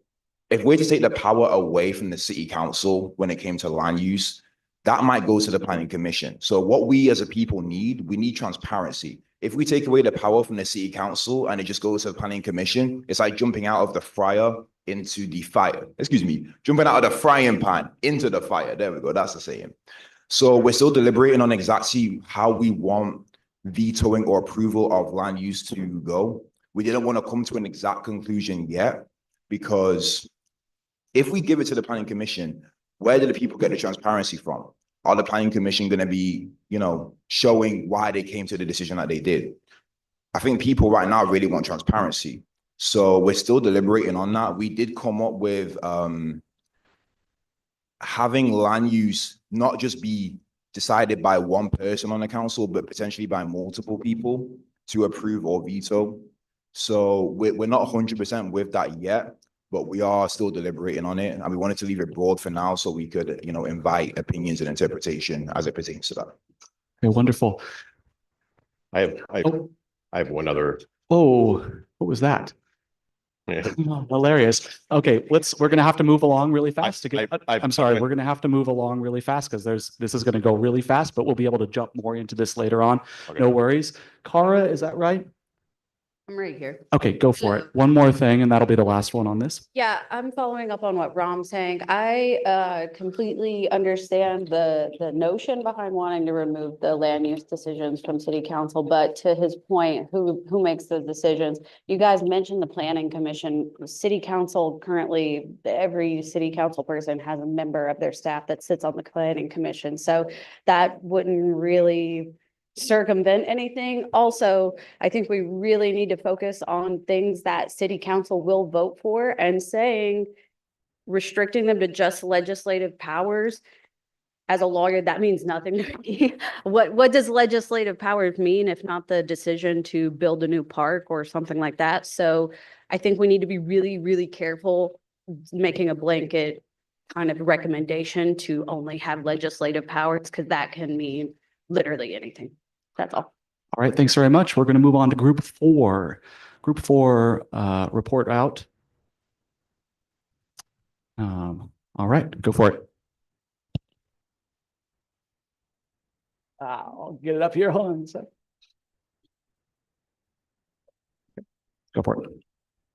if we're to take the power away from the city council when it came to land use, that might go to the planning commission. So what we as a people need, we need transparency. If we take away the power from the city council and it just goes to the planning commission, it's like jumping out of the fryer into the fire. Excuse me, jumping out of the frying pan into the fire. There we go, that's the saying. So we're still deliberating on exactly how we want vetoing or approval of land use to go. We didn't want to come to an exact conclusion yet, because if we give it to the planning commission, where do the people get the transparency from? Are the planning commission going to be, showing why they came to the decision that they did? I think people right now really want transparency. So we're still deliberating on that. We did come up with having land use not just be decided by one person on the council, but potentially by multiple people to approve or veto. So we're not 100% with that yet, but we are still deliberating on it. And we wanted to leave it broad for now so we could, invite opinions and interpretation as it pertains to that. Okay, wonderful. I have one other. Oh, what was that? Yeah. Hilarious. Okay, we're gonna have to move along really fast to get. I'm sorry, I've- we're gonna have to move along really fast because this is gonna go really fast, but we'll be able to jump more into this later on. Okay. No worries. Cara, is that right? I'm right here. Okay, go for it. One more thing, and that'll be the last one on this. Yeah, I'm following up on what Rom's saying. I completely understand the notion behind wanting to remove the land use decisions from city council, but to his point, who makes the decisions? You guys mentioned the planning commission. City council currently, every city council person has a member of their staff that sits on the planning commission. So that wouldn't really circumvent anything. Also, I think we really need to focus on things that city council will vote for, and saying restricting them to just legislative powers. As a lawyer, that means nothing to me. What does legislative powers mean if not the decision to build a new park or something like that? So I think we need to be really, really careful making a blanket kind of recommendation to only have legislative powers, because that can mean literally anything. That's all. All right, thanks very much. We're going to move on to group 4. Group 4, report out. All right, go for it. I'll get it up here. Hold on a sec. Go for it.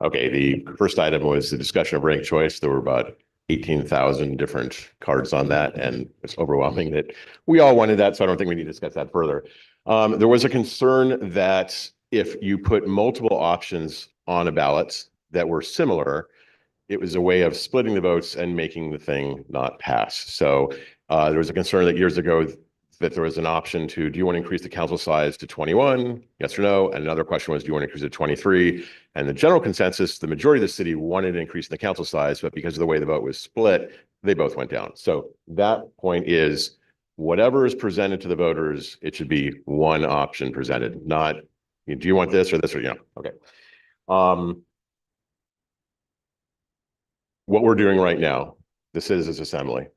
Okay, the first item was the discussion of ranked choice. There were about 18,000 different cards on that, and it's overwhelming that we all wanted that, so I don't think we need to discuss that further. There was a concern that if you put multiple options on a ballot that were similar, it was a way of splitting the votes and making the thing not pass. So there was a concern that years ago that there was an option to, do you want to increase the council size to 21? Yes or no? And another question was, do you want to increase it to 23? And the general consensus, the majority of the city wanted to increase the council size, but because of the way the vote was split, they both went down. So that point is, whatever is presented to the voters, it should be one option presented, not, do you want this or this or, okay. What we're doing right now, the Citizens Assembly,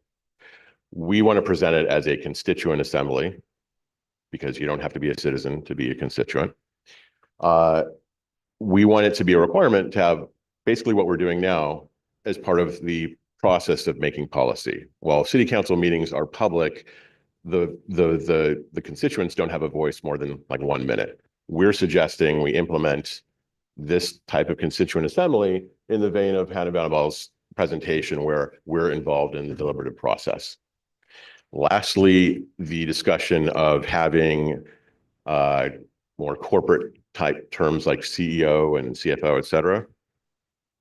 we want to present it as a constituent assembly, because you don't have to be a citizen to be a constituent. We want it to be a requirement to have basically what we're doing now as part of the process of making policy. While city council meetings are public, the constituents don't have a voice more than like 1 minute. We're suggesting we implement this type of constituent assembly in the vein of Hannah Vanderbilt's presentation, where we're involved in the deliberative process. Lastly, the discussion of having more corporate type terms like CEO and CFO, et cetera.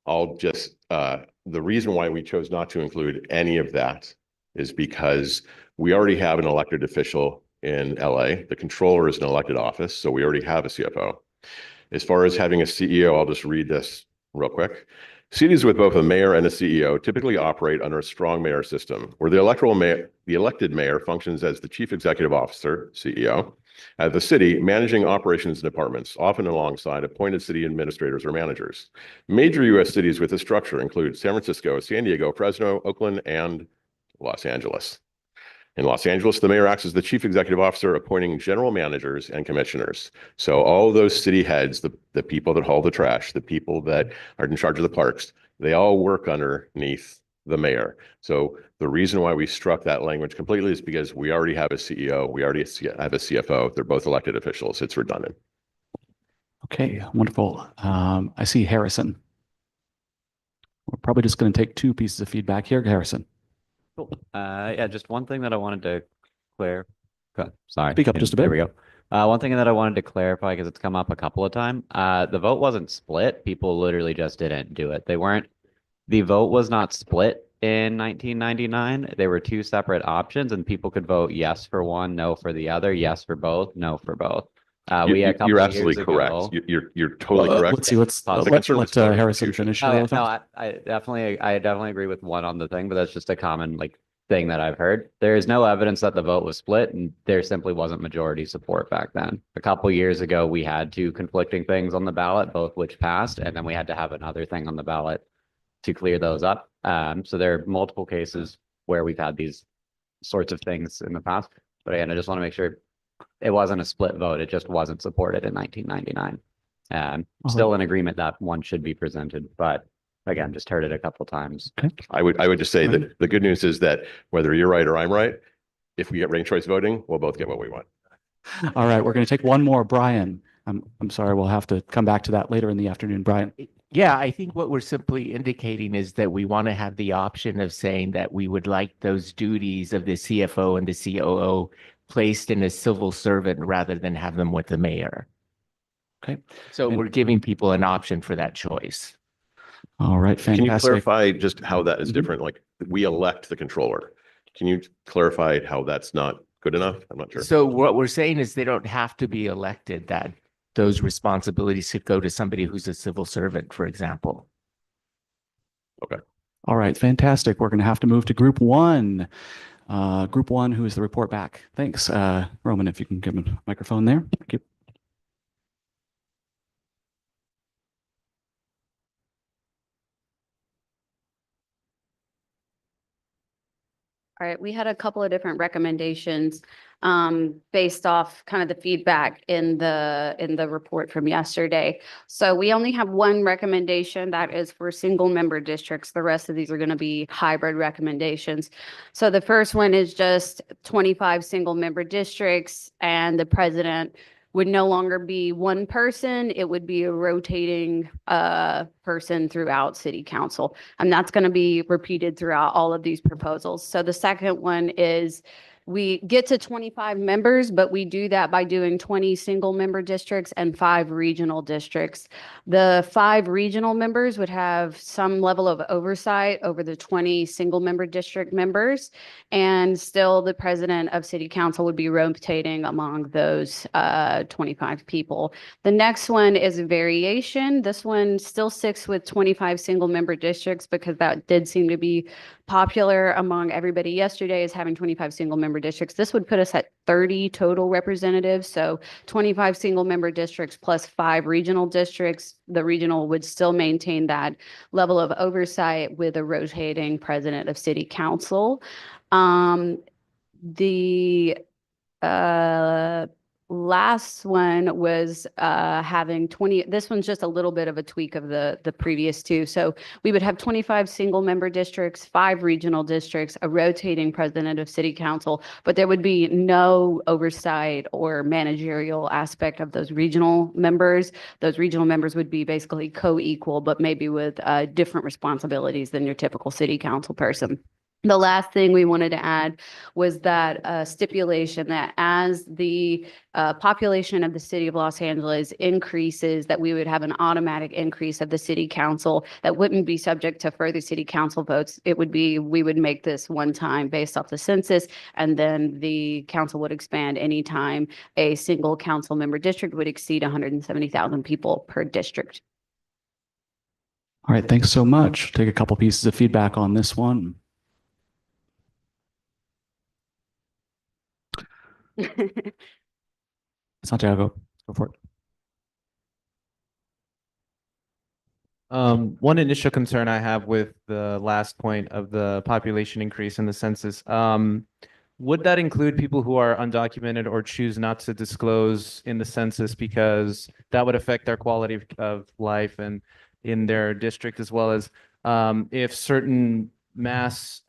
I'll just, the reason why we chose not to include any of that is because we already have an elected official in LA. The controller is an elected office, so we already have a CFO. As far as having a CEO, I'll just read this real quick. Cities with both a mayor and a CEO typically operate under a strong mayor system, where the elected mayor functions as the chief executive officer, CEO, at the city, managing operations departments, often alongside appointed city administrators or managers. Major U.S. cities with this structure include San Francisco, San Diego, Fresno, Oakland, and Los Angeles. In Los Angeles, the mayor acts as the chief executive officer, appointing general managers and commissioners. So all those city heads, the people that haul the trash, the people that are in charge of the parks, they all work underneath the mayor. So the reason why we struck that language completely is because we already have a CEO, we already have a CFO. They're both elected officials. It's redundant. Okay, wonderful. I see Harrison. We're probably just going to take two pieces of feedback here. Harrison. Cool. Yeah, just one thing that I wanted to clear. Sorry. Speak up just a bit. There we go. One thing that I wanted to clarify, because it's come up a couple of times. The vote wasn't split. People literally just didn't do it. The vote was not split in 1999. There were two separate options, and people could vote yes for one, no for the other, yes for both, no for both. You're absolutely correct. You're totally correct. Let's see. Let Harrison finish. Oh, yeah, no, I definitely agree with one on the thing, but that's just a common thing that I've heard. There is no evidence that the vote was split, and there simply wasn't majority support back then. A couple years ago, we had two conflicting things on the ballot, both which passed, and then we had to have another thing on the ballot to clear those up. So there are multiple cases where we've had these sorts of things in the past. But again, I just want to make sure it wasn't a split vote. It just wasn't supported in 1999. Still in agreement that one should be presented, but again, just heard it a couple times. Okay. I would just say that the good news is that whether you're right or I'm right, if we get ranked choice voting, we'll both get what we want. All right, we're going to take one more. Brian, I'm sorry, we'll have to come back to that later in the afternoon. Brian. Yeah, I think what we're simply indicating is that we want to have the option of saying that we would like those duties of the CFO and the COO placed in a civil servant rather than have them with the mayor. Okay. So we're giving people an option for that choice. All right, fantastic. Can you clarify just how that is different? Like, we elect the controller. Can you clarify how that's not good enough? I'm not sure. So what we're saying is they don't have to be elected, that those responsibilities could go to somebody who's a civil servant, for example. Okay. All right, fantastic. We're going to have to move to group one. Group one, who is the report back? Thanks. Roman, if you can give him a microphone there. Thank you. All right, we had a couple of different recommendations based off kind of the feedback in the report from yesterday. So we only have one recommendation that is for single member districts. The rest of these are going to be hybrid recommendations. So the first one is just 25 single member districts, and the president would no longer be one person. It would be a rotating person throughout city council. And that's going to be repeated throughout all of these proposals. So the second one is we get to 25 members, but we do that by doing 20 single member districts and 5 regional districts. The 5 regional members would have some level of oversight over the 20 single member district members, and still the president of city council would be rotating among those 25 people. The next one is a variation. This one still sticks with 25 single member districts because that did seem to be popular among everybody yesterday, is having 25 single member districts. This would put us at 30 total representatives. So 25 single member districts plus 5 regional districts. The regional would still maintain that level of oversight with a rotating president of city council. The last one was having 20, this one's just a little bit of a tweak of the previous two. So we would have 25 single member districts, 5 regional districts, a rotating president of city council, but there would be no oversight or managerial aspect of those regional members. Those regional members would be basically co-equal, but maybe with different responsibilities than your typical city council person. The last thing we wanted to add was that stipulation that as the population of the city of Los Angeles increases, that we would have an automatic increase of the city council that wouldn't be subject to further city council votes. It would be, we would make this one time based off the census, and then the council would expand anytime a single council member district would exceed 170,000 people per district. All right, thanks so much. Take a couple pieces of feedback on this one. Santiago, go for it. One initial concern I have with the last point of the population increase in the census, would that include people who are undocumented or choose not to disclose in the census, because that would affect their quality of life and in their district, as well as if certain mass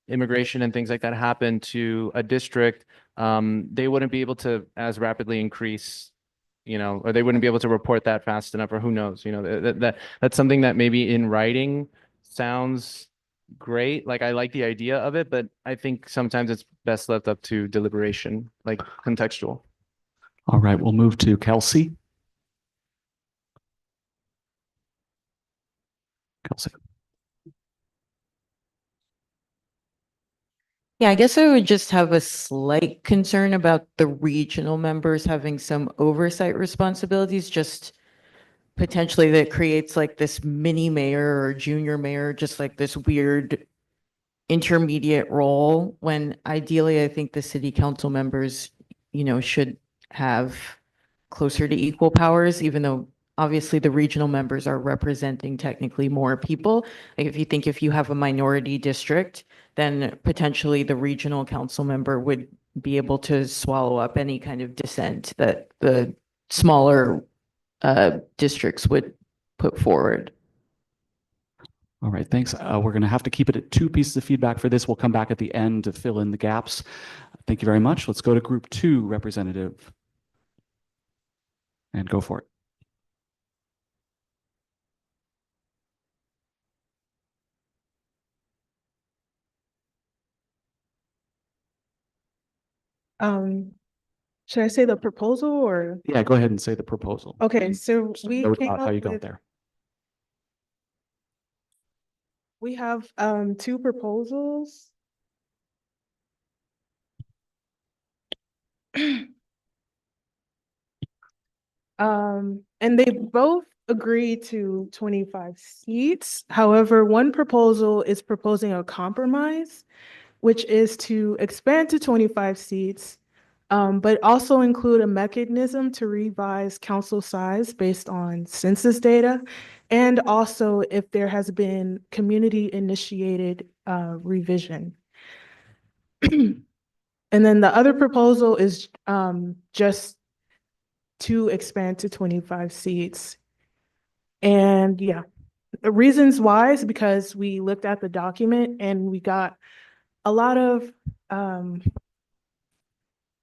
immigration and things like that happen to a district, they wouldn't be able to as rapidly increase, or they wouldn't be able to report that fast enough, or who knows, that's something that maybe in writing sounds great. Like, I like the idea of it, but I think sometimes it's best left up to deliberation, like contextual. All right, we'll move to Kelsey. Kelsey. Yeah, I guess I would just have a slight concern about the regional members having some oversight responsibilities, just potentially that creates like this mini mayor or junior mayor, just like this weird intermediate role, when ideally I think the city council members, should have closer to equal powers, even though obviously the regional members are representing technically more people. Like, if you have a minority district, then potentially the regional council member would be able to swallow up any kind of dissent that the smaller districts would put forward. All right, thanks. We're going to have to keep it at 2 pieces of feedback for this. We'll come back at the end to fill in the gaps. Thank you very much. Let's go to group 2 representative. And go for it. Should I say the proposal or? Yeah, go ahead and say the proposal. Okay, so we Note came about how up you got with, there. we have 2 proposals. And they both agree to 25 seats. However, one proposal is proposing a compromise, which is to expand to 25 seats, but also include a mechanism to revise council size based on census data, and also if there has been community-initiated revision. And then the other proposal is just to expand to 25 seats. And yeah, the reasons why is because we looked at the document and we got a lot of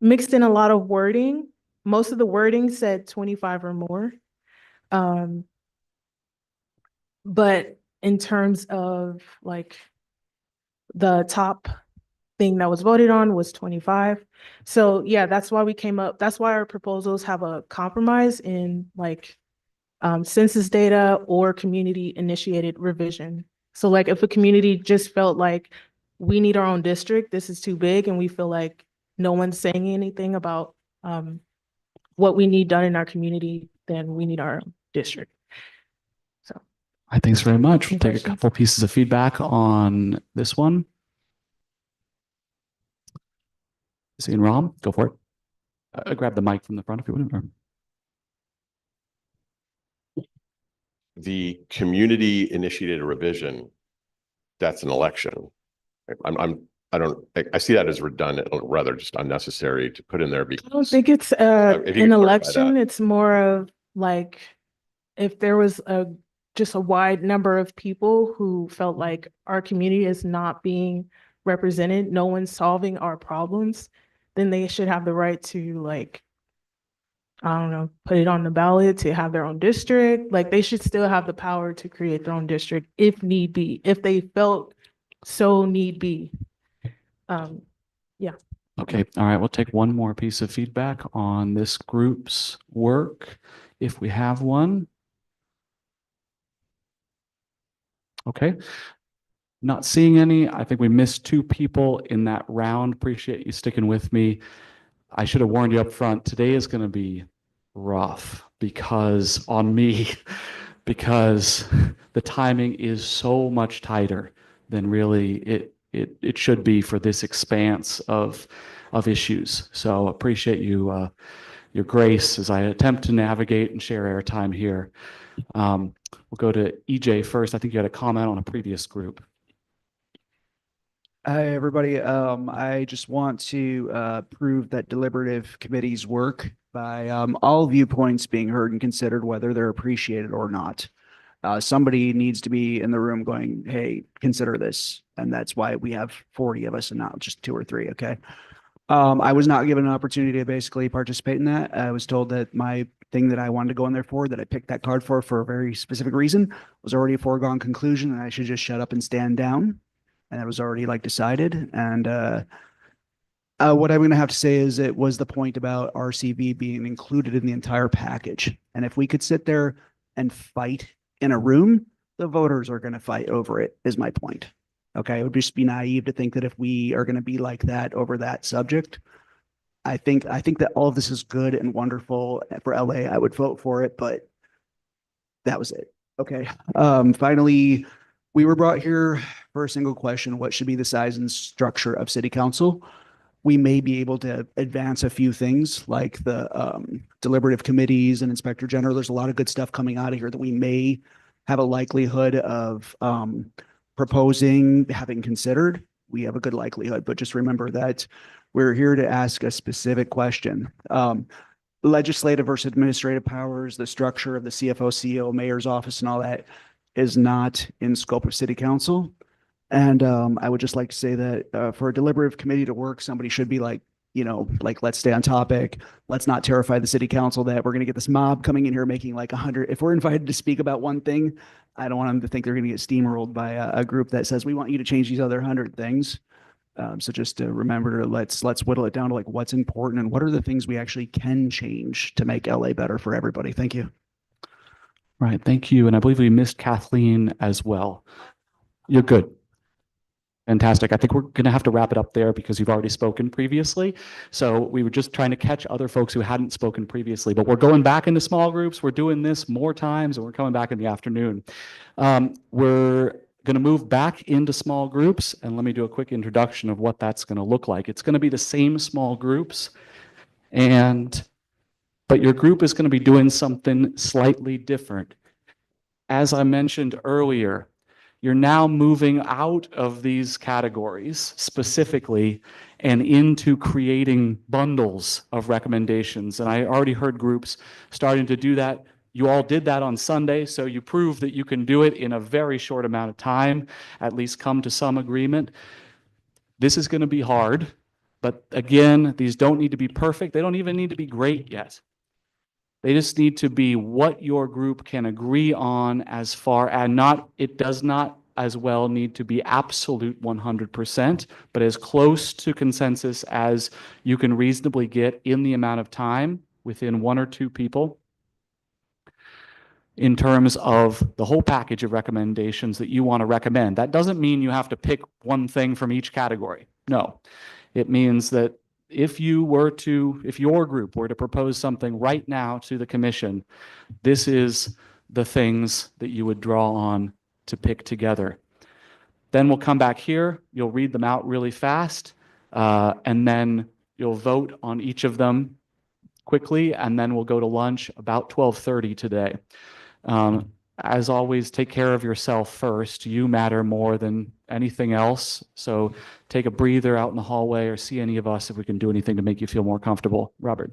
mixed in a lot of wording. Most of the wording said 25 or more. But in terms of like the top thing that was voted on was 25. So yeah, that's why we came up. That's why our proposals have a compromise in like census data or community initiated revision. So like if a community just felt like we need our own district, this is too big, and we feel like no one's saying anything about what we need done in our community, then we need our own district. So. All right, thanks very much. We'll take a couple pieces of feedback on this one. Seeing Ram, go for it. Grab the mic from the front if you would. The community initiated a revision, that's an election. I see that as redundant, or rather just unnecessary to put in there. Because I don't think it's an election. It's more of like if there was just a wide number of people who felt like our community is not being represented, no one's solving our problems, then they should have the right to like, I don't know, put it on the ballot to have their own district. Like they should still have the power to create their own district if need be, if they felt so need be. Yeah. Okay, all right, we'll take one more piece of feedback on this group's work, if we have one. Okay. Not seeing any. I think we missed two people in that round. Appreciate you sticking with me. I should have warned you up front. Today is going to be rough because on me, because the timing is so much tighter than really it should be for this expanse of issues. So appreciate you your grace as I attempt to navigate and share airtime here. We'll go to EJ first. I think you had a comment on a previous group. Hi, everybody. I just want to prove that deliberative committees work by all viewpoints being heard and considered, whether they're appreciated or not. Somebody needs to be in the room going, hey, consider this. And that's why we have 40 of us and not just 2 or 3, okay? I was not given an opportunity to basically participate in that. I was told that my thing that I wanted to go in there for, that I picked that card for a very specific reason, was already a foregone conclusion, and I should just shut up and stand down. And that was already like decided. And what I'm going to have to say is it was the point about RCV being included in the entire package. And if we could sit there and fight in a room, the voters are going to fight over it, is my point. Okay, it would just be naive to think that if we are going to be like that over that subject, I think that all of this is good and wonderful for LA. I would vote for it, but that was it. Okay. Finally, we were brought here for a single question: what should be the size and structure of city council? We may be able to advance a few things like the deliberative committees and inspector general. There's a lot of good stuff coming out of here that we may have a likelihood of proposing, having considered. We have a good likelihood, but just remember that we're here to ask a specific question. Legislative versus administrative powers, the structure of the CFO, CEO, mayor's office, and all that is not in scope of city council. And I would just like to say that for a deliberative committee to work, somebody should be like, let's stay on topic. Let's not terrify the city council that we're going to get this mob coming in here making like 100. If we're invited to speak about one thing, I don't want them to think they're going to get steamrolled by a group that says, we want you to change these other 100 things. So just to remember, let's whittle it down to like what's important and what are the things we actually can change to make LA better for everybody. Thank you. Right, thank you. And I believe we missed Kathleen as well. You're good. Fantastic. I think we're going to have to wrap it up there because you've already spoken previously. So we were just trying to catch other folks who hadn't spoken previously, but we're going back into small groups. We're doing this more times and we're coming back in the afternoon. We're going to move back into small groups, and let me do a quick introduction of what that's going to look like. It's going to be the same small groups, but your group is going to be doing something slightly different. As I mentioned earlier, you're now moving out of these categories specifically and into creating bundles of recommendations. And I already heard groups starting to do that. You all did that on Sunday, so you proved that you can do it in a very short amount of time, at least come to some agreement. This is going to be hard, but again, these don't need to be perfect. They don't even need to be great yet. They just need to be what your group can agree on as far and it does not as well need to be absolute 100%, but as close to consensus as you can reasonably get in the amount of time within 1 or 2 people in terms of the whole package of recommendations that you want to recommend. That doesn't mean you have to pick one thing from each category. No, it means that if your group were to propose something right now to the commission, this is the things that you would draw on to pick together. Then we'll come back here, you'll read them out really fast, and then you'll vote on each of them quickly, and then we'll go to lunch about 12:30 today. As always, take care of yourself first. You matter more than anything else. So take a breather out in the hallway or see any of us if we can do anything to make you feel more comfortable. Robert.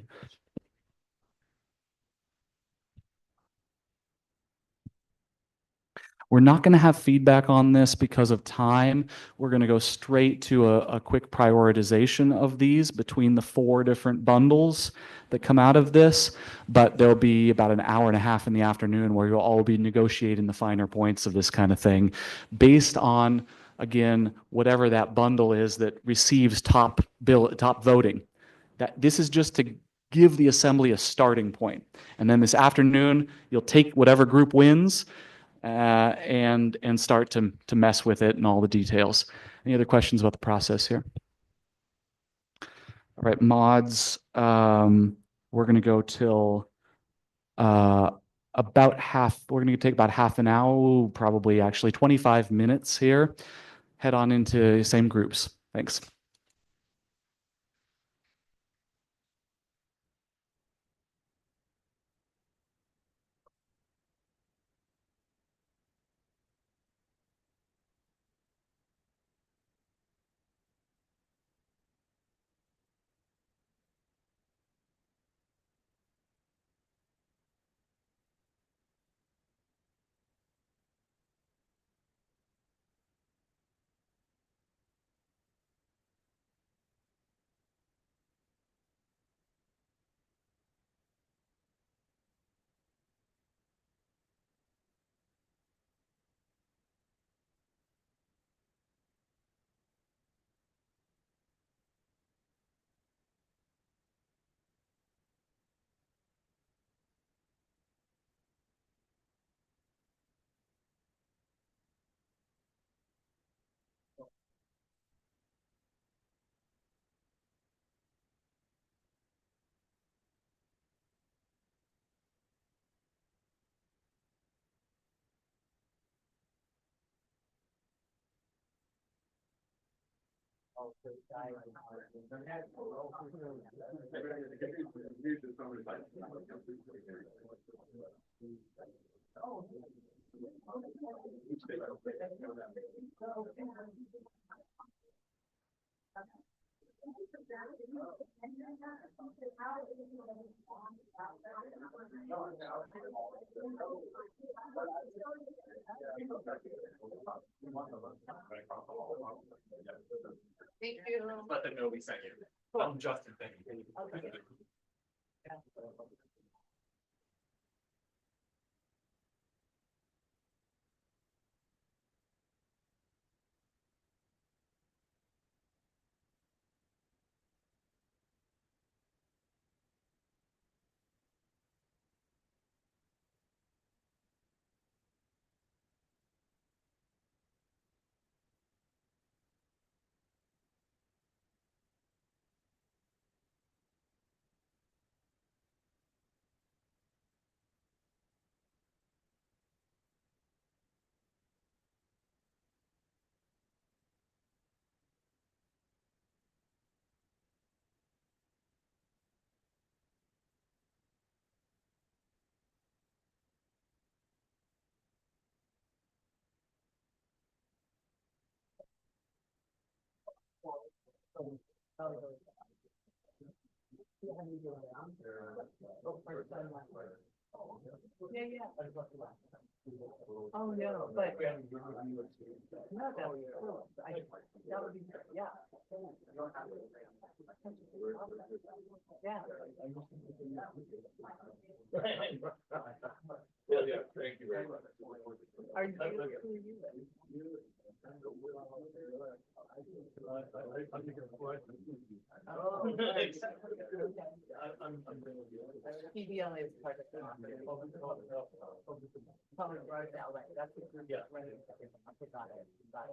We're not going to have feedback on this because of time. We're going to go straight to a quick prioritization of these between the 4 different bundles that come out of this, but there'll be about an hour and a half in the afternoon where you'll all be negotiating the finer points of this kind of thing based on again, whatever that bundle is that receives top voting. That this is just to give the assembly a starting point. And then this afternoon, you'll take whatever group wins and start to mess with it and all the details. Any other questions about the process here? All right, mods, we're going to go till we're going to take about half an hour, probably actually 25 minutes here. Head on into same groups. Thanks. Thank you. Let them know we sent you. I'm Justin. Thank you. Yeah, yeah. Oh, no, but. No, that would be cool. That would be, yeah. Yeah. Yeah, thank you very much. Are you? Who are you with? PBL is part of the. Public Road Outlet, that's a group. Yeah. I forgot it. Got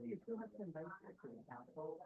You still have to invite her to the council.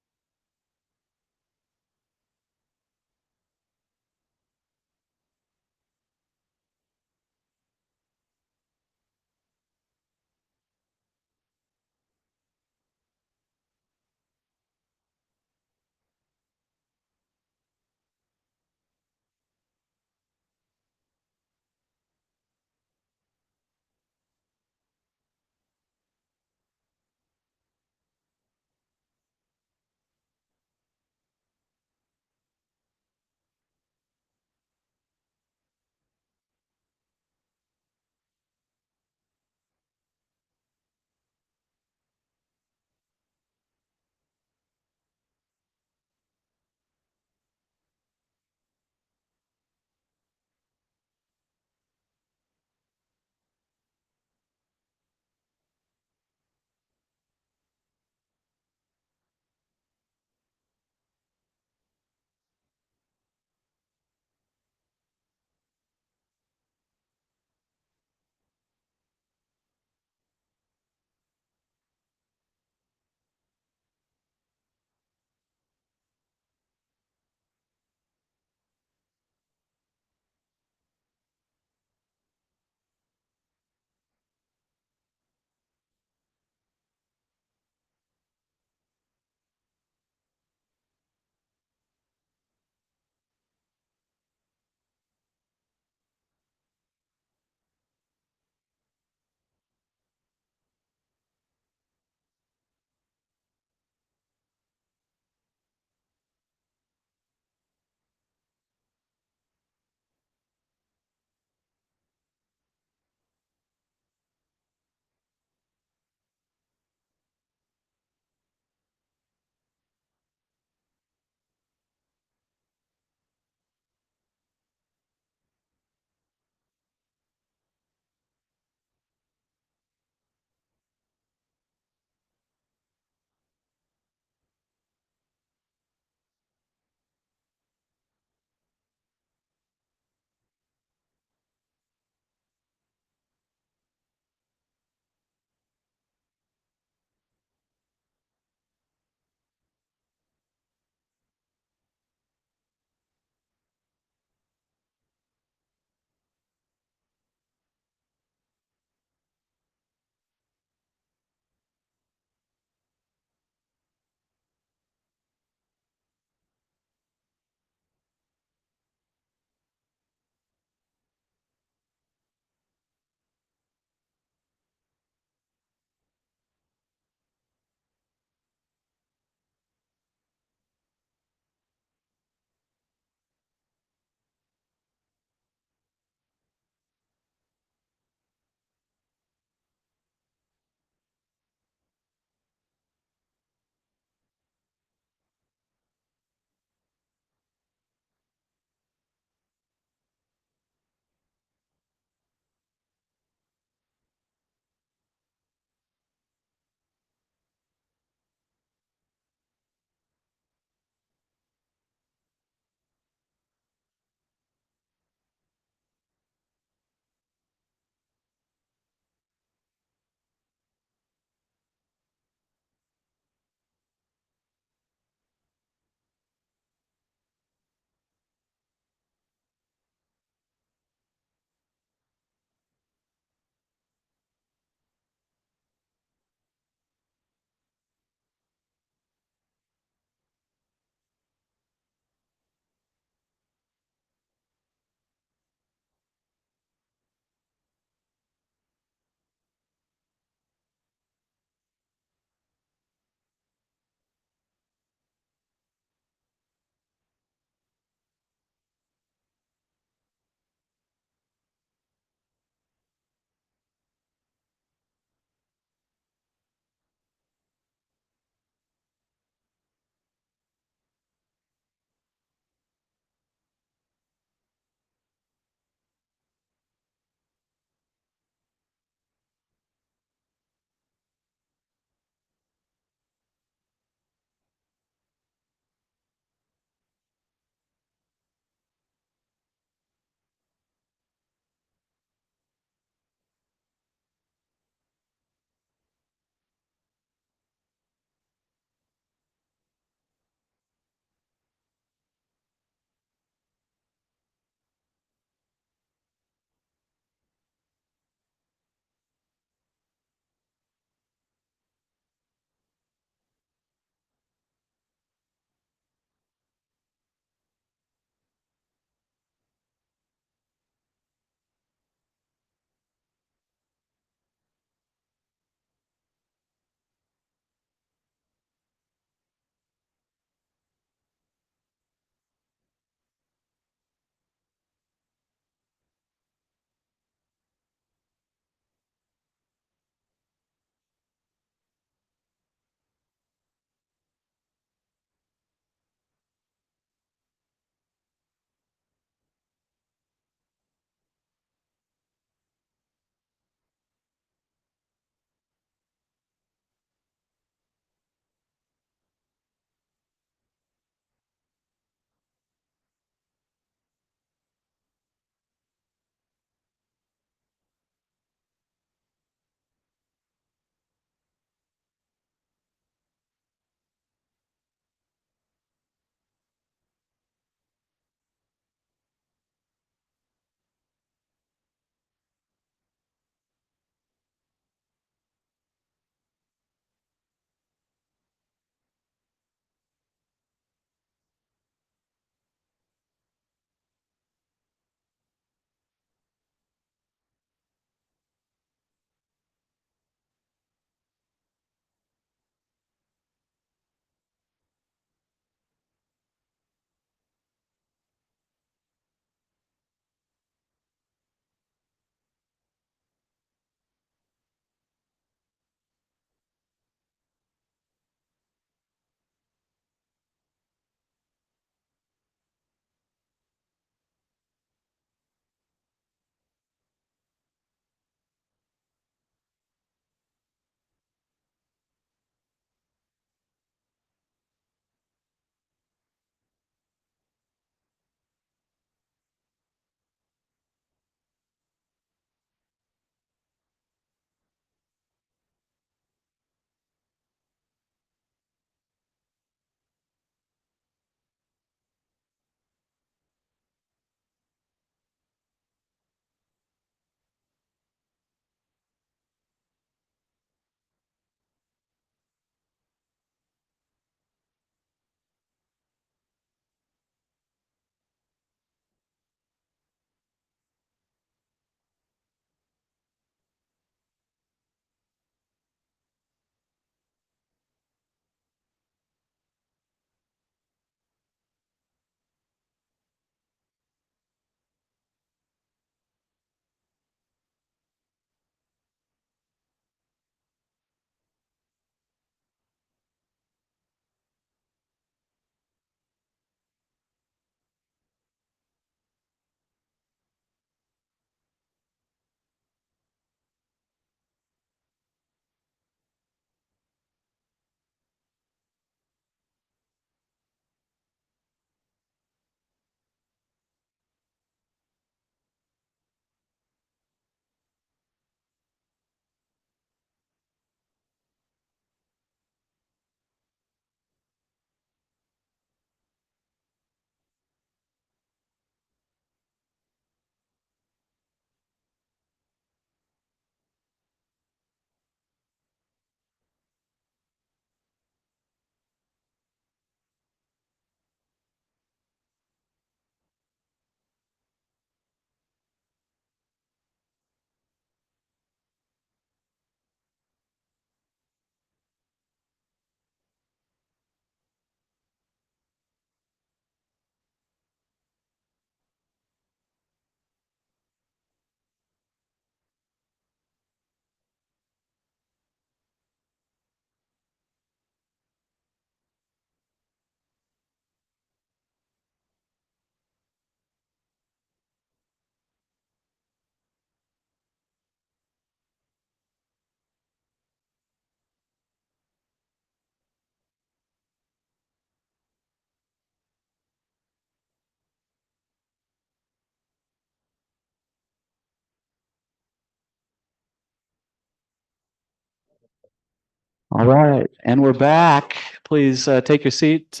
All right, and we're back. Please take your seat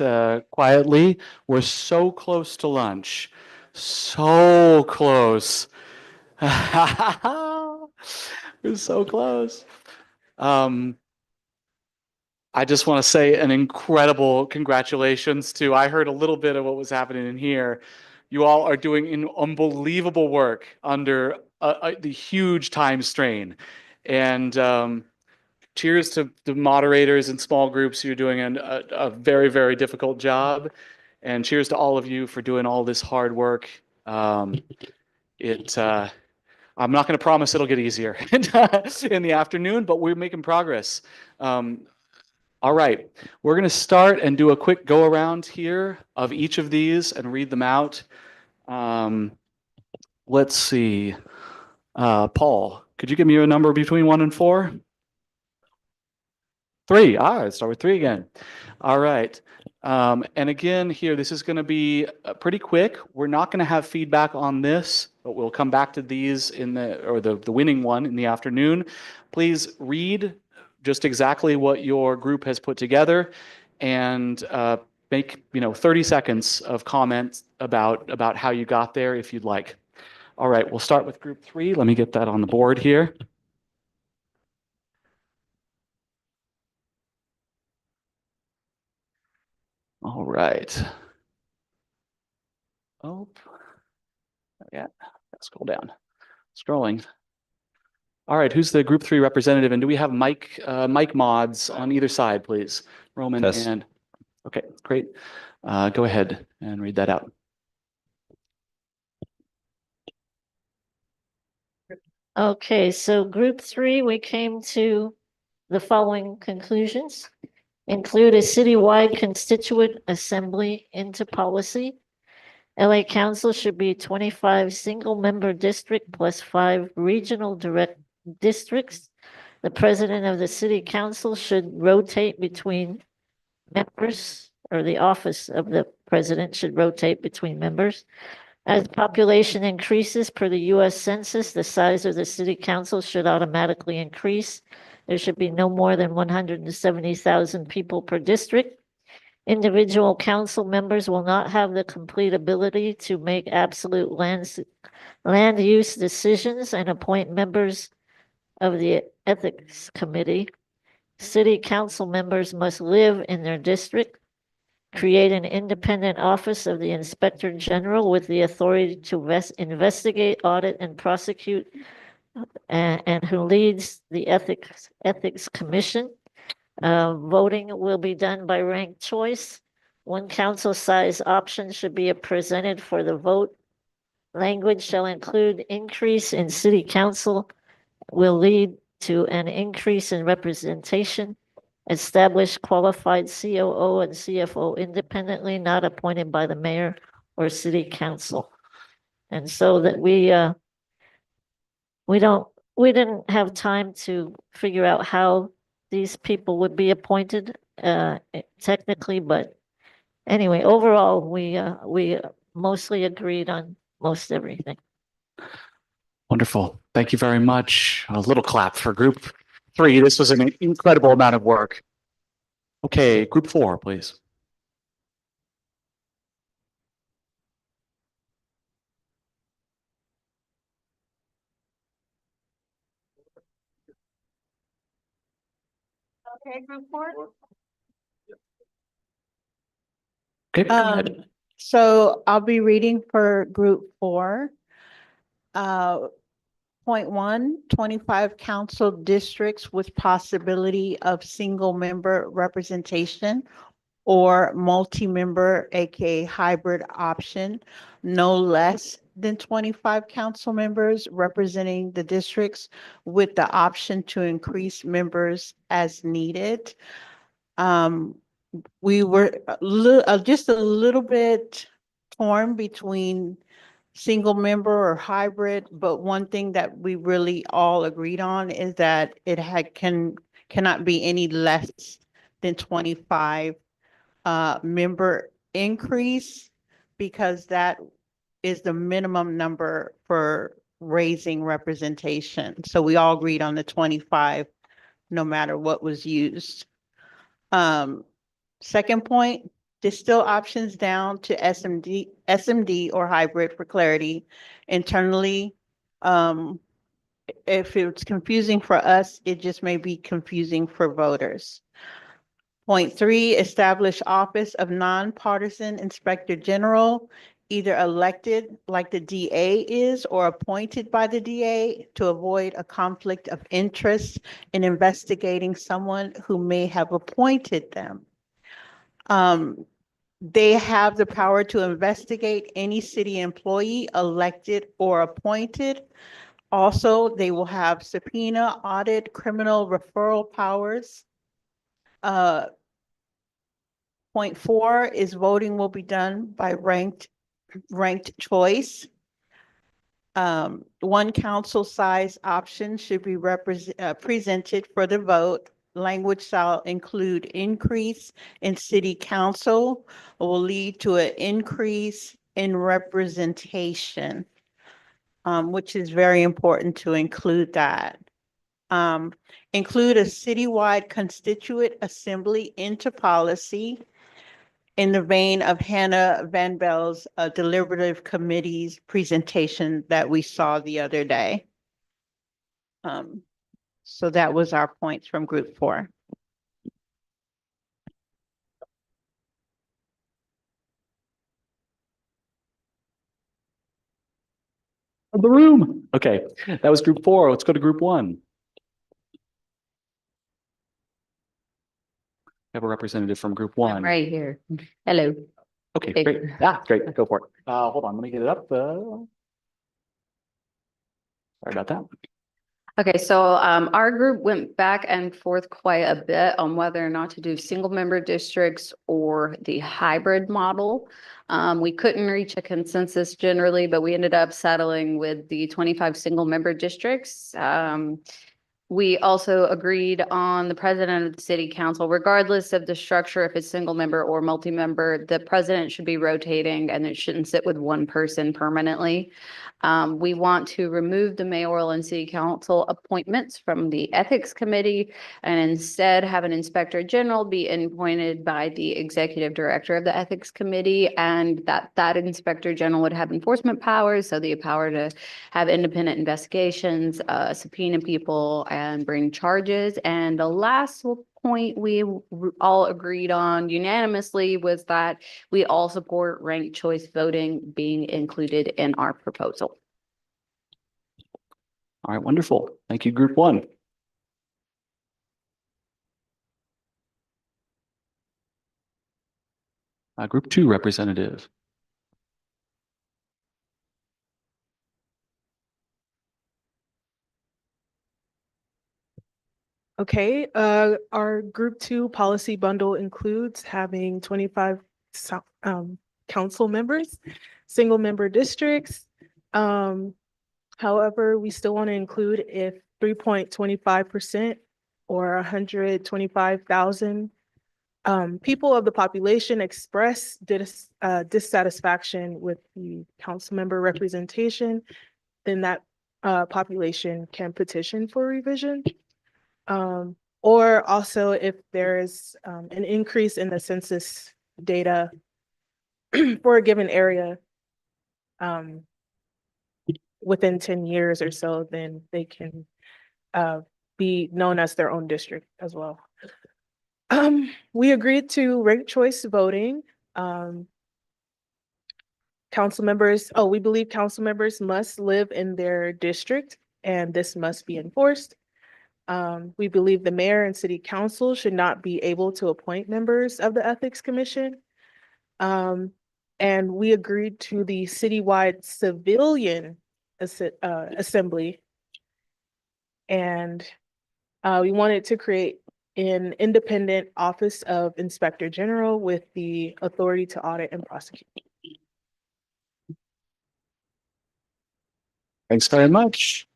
quietly. We're so close to lunch. So close. We're so close. I just want to say an incredible congratulations to, I heard a little bit of what was happening in here. You all are doing an unbelievable work under the huge time strain. And cheers to the moderators and small groups. You're doing a very, very difficult job. And cheers to all of you for doing all this hard work. I'm not going to promise it'll get easier in the afternoon, but we're making progress. All right, we're going to start and do a quick go around here of each of these and read them out. Let's see. Paul, could you give me a number between 1 and 4? 3. Let's start with 3 again. All right. And again, here, this is going to be pretty quick. We're not going to have feedback on this, but we'll come back to these in the winning one in the afternoon. Please read just exactly what your group has put together and make 30 seconds of comments about how you got there if you'd like. All right, we'll start with group 3. Let me get that on the board here. All right. Oh, yeah, scroll down. Scrolling. All right, who's the group 3 representative? And do we have mic mods on either side, please? Roman Yes. and, okay, great. Go ahead and read that out. Okay, so group 3, we came to the following conclusions. Include a citywide constituent assembly into policy. LA Council should be 25 single-member district plus 5 regional direct districts. The president of the city council should rotate between members, or the office of the president should rotate between members. As population increases per the US Census, the size of the city council should automatically increase. There should be no more than 170,000 people per district. Individual council members will not have the complete ability to make absolute land use decisions and appoint members of the Ethics Committee. City council members must live in their district. Create an independent office of the Inspector General with the authority to investigate, audit, and prosecute, and who leads the Ethics Commission. Voting will be done by ranked choice. One council size option should be presented for the vote. Language shall include increase in city council will lead to an increase in representation. Establish qualified COO and CFO independently, not appointed by the mayor or city council. And so that we didn't have time to figure out how these people would be appointed technically, but anyway, overall, we mostly agreed on most everything. Wonderful. Thank you very much. A little clap for group 3. This was an incredible amount of work. Okay, group 4, please. Okay, group 4? Okay, go ahead. So I'll be reading for group 4. Point 1, 25 council districts with possibility of single member representation or multi-member, aka hybrid option, no less than 25 council members representing the districts with the option to increase members as needed. We were just a little bit torn between single member or hybrid, but one thing that we really all agreed on is that it cannot be any less than 25 member increase, because that is the minimum number for raising representation. So we all agreed on the 25 no matter what was used. Second point, distill options down to SMD or hybrid for clarity internally. If it's confusing for us, it just may be confusing for voters. Point three, establish office of nonpartisan inspector general, either elected like the DA is or appointed by the DA to avoid a conflict of interest in investigating someone who may have appointed them. They have the power to investigate any city employee elected or appointed. Also, they will have subpoena, audit, criminal referral powers. Point four is voting will be done by ranked choice. One council size option should be presented for the vote. Language shall include increase in city council will lead to an increase in representation, which is very important to include that. Include a citywide constituent assembly into policy in the vein of Hannah Van Bell's deliberative committee's presentation that we saw the other day. So that was our points from group 4. The room. Okay, that was group 4. Let's go to group 1. We have a representative from group 1. Right here. Hello. Okay, Hey. great. Great. Go for it. Hold on, let me get it up. Sorry about that. Okay, so our group went back and forth quite a bit on whether or not to do single member districts or the hybrid model. We couldn't reach a consensus generally, but we ended up settling with the 25 single member districts. We also agreed on the president of the city council, regardless of the structure, if it's single member or multi-member, the president should be rotating and it shouldn't sit with one person permanently. We want to remove the mayoral and city council appointments from the ethics committee and instead have an inspector general be appointed by the executive director of the ethics committee, and that inspector general would have enforcement powers, so the power to have independent investigations, subpoena people and bring charges. And the last point we all agreed on unanimously was that we all support ranked choice voting being included in our proposal. All right, wonderful. Thank you, group 1. Group 2 representative. Okay, our group 2 policy bundle includes having 25 council members, single member districts. However, we still want to include if 3.25% or 125,000 people of the population express dissatisfaction with the council member representation, then that population can petition for revision. Or also if there is an increase in the census data for a given area within 10 years or so, then they can be known as their own district as well. We agreed to ranked choice voting. We believe council members must live in their district, and this must be enforced. We believe the mayor and city council should not be able to appoint members of the ethics commission. And we agreed to the citywide civilian assembly. And we wanted to create an independent office of inspector general with the authority to audit and prosecute. Thanks very much.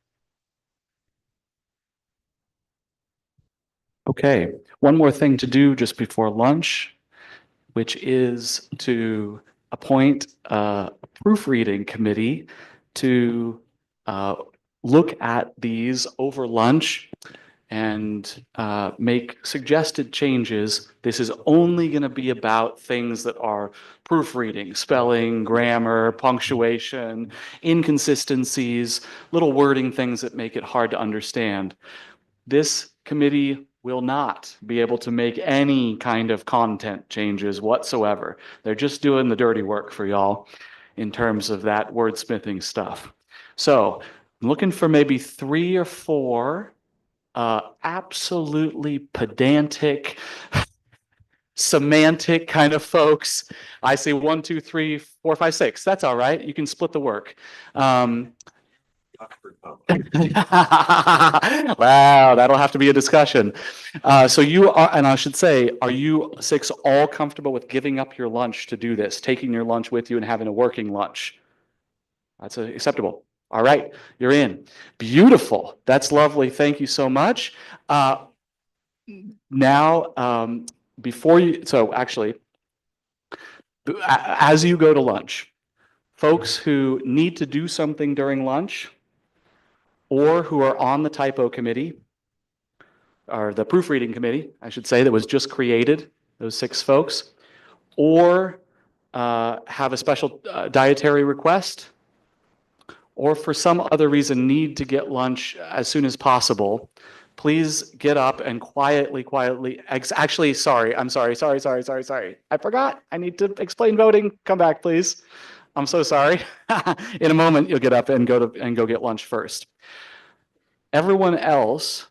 Okay, one more thing to do just before lunch, which is to appoint a proofreading committee to look at these over lunch and make suggested changes. This is only going to be about things that are proofreading, spelling, grammar, punctuation, inconsistencies, little wording things that make it hard to understand. This committee will not be able to make any kind of content changes whatsoever. They're just doing the dirty work for y'all in terms of that wordsmithing stuff. So I'm looking for maybe 3 or 4 absolutely pedantic, semantic kind of folks. I say 1, 2, 3, 4, 5, 6. That's all right. You can split the work. Wow, that'll have to be a discussion. So you are, and I should say, are you 6 all comfortable with giving up your lunch to do this, taking your lunch with you and having a working lunch? That's acceptable. All right, you're in. Beautiful. That's lovely. Thank you so much. Now, before you, so actually, as you go to lunch, folks who need to do something during lunch or who are on the typo committee, or the proofreading committee, I should say, that was just created, those 6 folks, or have a special dietary request, or for some other reason need to get lunch as soon as possible, please get up and quietly, actually, sorry, I'm sorry. I forgot. I need to explain voting. Come back, please. I'm so sorry. In a moment, you'll get up and go get lunch first. Everyone else,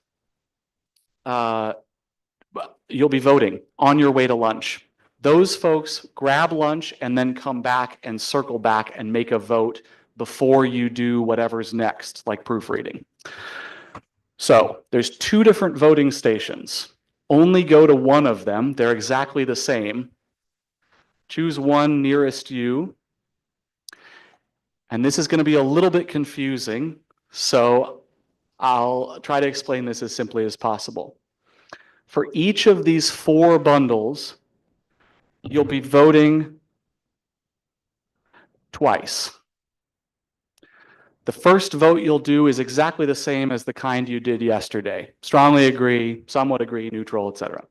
you'll be voting on your way to lunch. Those folks grab lunch and then come back and circle back and make a vote before you do whatever's next, like proofreading. So there's 2 different voting stations. Only go to one of them. They're exactly the same. Choose one nearest you. And this is going to be a little bit confusing, so I'll try to explain this as simply as possible. For each of these 4 bundles, you'll be voting twice. The first vote you'll do is exactly the same as the kind you did yesterday. Strongly agree, somewhat agree, neutral, etc.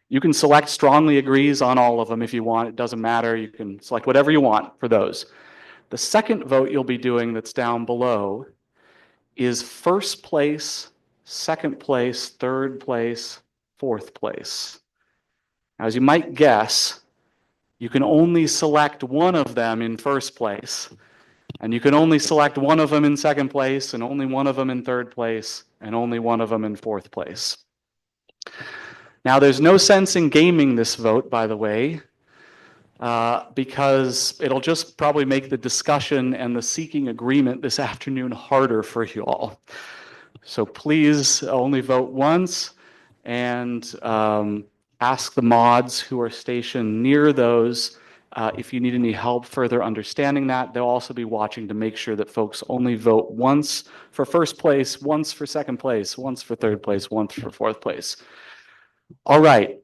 You can select strongly agrees on all of them if you want. It doesn't matter. You can select whatever you want for those. The second vote you'll be doing that's down below is first place, second place, third place, fourth place. Now, as you might guess, you can only select one of them in first place, and you can only select one of them in second place, and only one of them in third place, and only one of them in fourth place. Now, there's no sense in gaming this vote, by the way, because it'll just probably make the discussion and the seeking agreement this afternoon harder for you all. So please only vote once, and ask the mods who are stationed near those if you need any help further understanding that. They'll also be watching to make sure that folks only vote once for first place, once for second place, once for third place, once for fourth place. All right.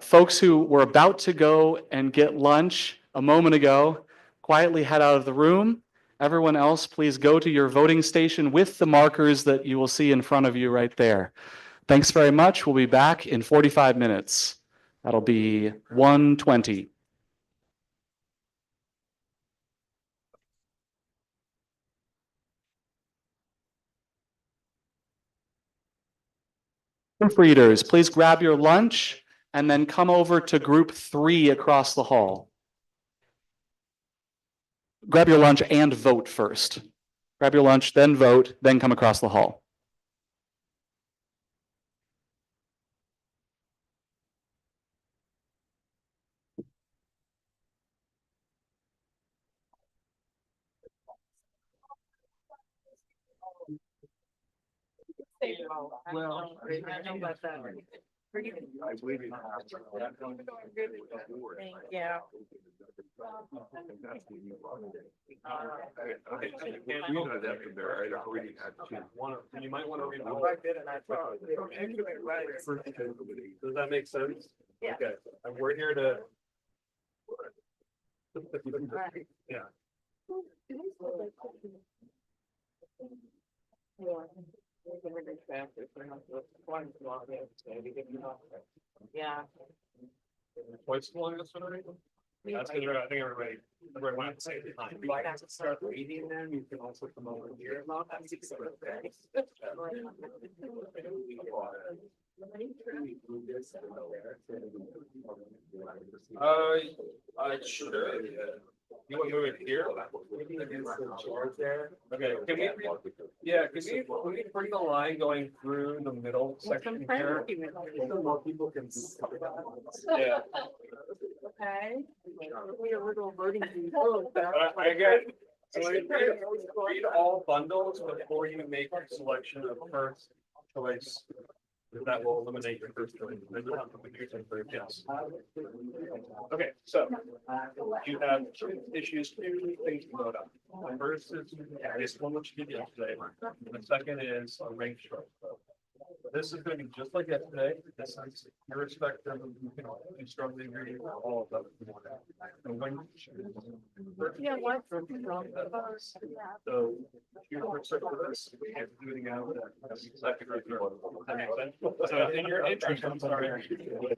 Folks who were about to go and get lunch a moment ago, quietly head out of the room. Everyone else, please go to your voting station with the markers that you will see in front of you right there. Thanks very much. We'll be back in 45 minutes. That'll be 1:20. Proofreaders, please grab your lunch and then come over to group 3 across the hall. Grab your lunch and vote first. Grab your lunch, then vote, then come across the hall. Well, Yeah. You might want to read. Does that make sense? Yeah. Okay, and we're here to. Yeah. Yeah. What's going on? That's good. I think everybody wanted to say the time. You might have to start reading them, you can also come over here. I should. You want to move it here? Okay, can we, yeah, can we bring the line going through the middle section here? So more people can. Yeah. Okay. We are little voting. I get, so read all bundles before you make your selection of first choice. That will eliminate your first choice. Then you have to make your third guess. Okay, so you have two issues, two things to vote on. The first is this one, which you did yesterday. And the second is a ranked choice vote. This is going to be just like yesterday. This is irrespective of, you can strongly agree with all of them. And when you choose. Yeah, what? So you're respect for this, we have to do it again. That makes sense. So in your interest, I'm sorry, you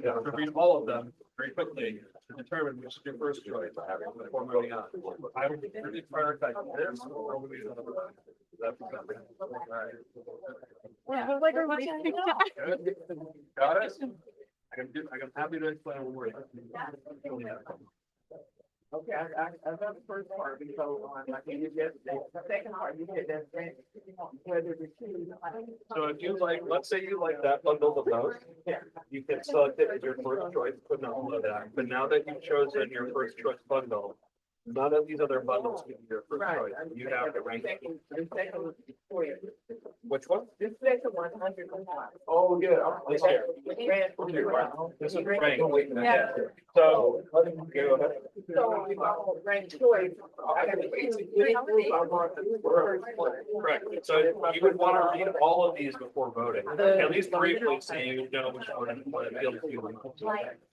have to read all of them very quickly to determine which is your first choice before moving on. I would really prioritize this or would be another one. That's exactly. All right. Yeah, like a Got it? I'm happy to explain what we're. Okay, I got the first part, so I think you get the second part, you get that. Whether the two. So if you like, let's say you like that bundle the most, you can select it as your first choice, but not below that. But now that you've chosen your first choice bundle, none of these other bundles can be your first choice. You have to rank. The second for you. Which one? This second one, 100. Oh, yeah. This here. This is rank. Yeah. So, go ahead. So if I want rank choice, I got to basically. Correct. So you would want to read all of these before voting, at least briefly, so you know which one appeals to you.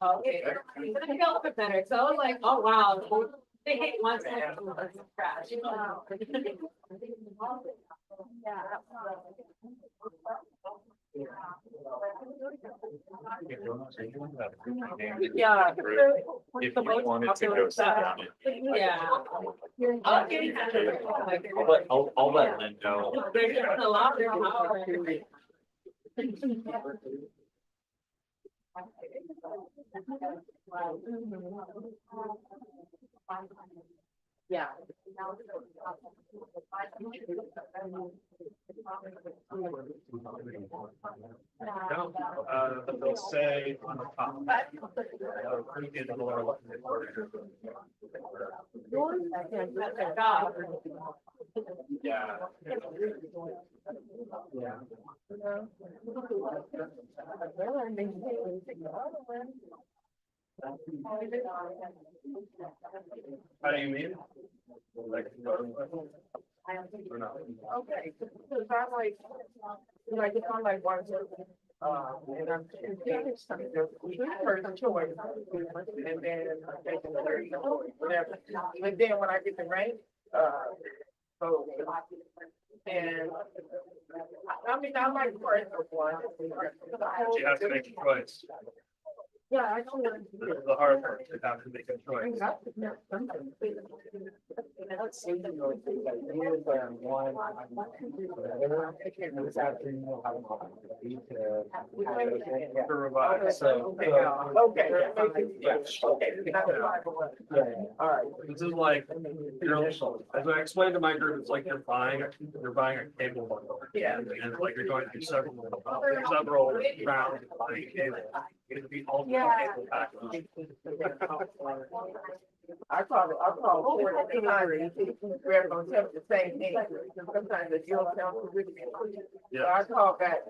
Okay. But I feel a little bit better. So I was like, oh, wow. They hate one second. Crash. Yeah. If you wanted to go sit down. Yeah. I'll let Lynn know. There's a lot of. Yeah. They'll say on the top. In the lower left. Yeah. How do you mean? Like, or not? Okay, so I'm like, it's on like one. And I'm choosing something, person choice. And then I'm taking the third, whatever. And then when I get the rank, so. And I mean, I like first one. You have to make a choice. Yeah, I know. The hard part is have to make a choice. Let's see. To revise, so. Okay. All right. This is like, as I explained to my group, it's like you're buying a cable bundle. Yeah. And like you're going through several rounds of buying cable. It'd be all. I call for the time, we're gonna tell the same thing, sometimes the you'll tell me with me. So I call back.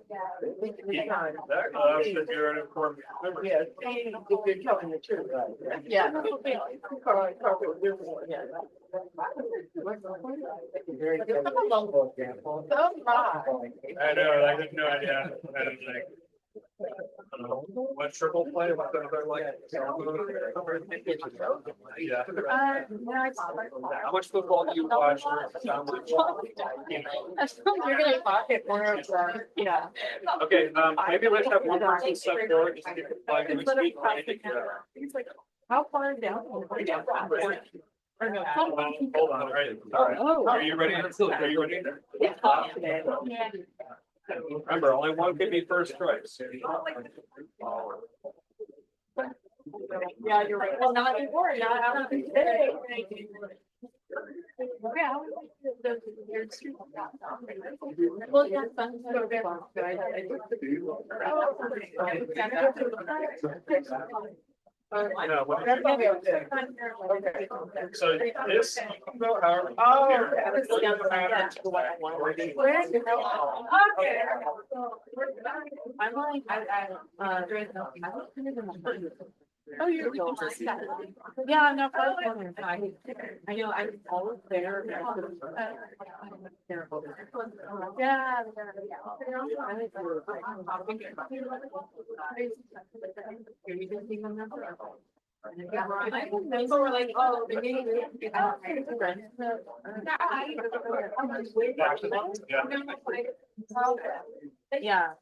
If you're an important member. Yeah, if you're telling the truth. Yeah. Call for a different one, yeah. I know, I have no idea. I don't think. What triple play, what other like? Yeah. How much football do you watch? You're gonna pocket more of the, yeah. Okay, maybe let's have one person step forward, just give it 5 minutes. He's like, how far down? Hold on, all right, all right. Are you ready? Are you ready? Remember, only one can be first choice. Yeah, you're right. Well, not anymore, not today. Well, yeah, fun. No, what- So this, however. I'm like, oh, you're. Yeah, no, I know, I'm always there. Yeah. So we're like, oh, the game. Yeah.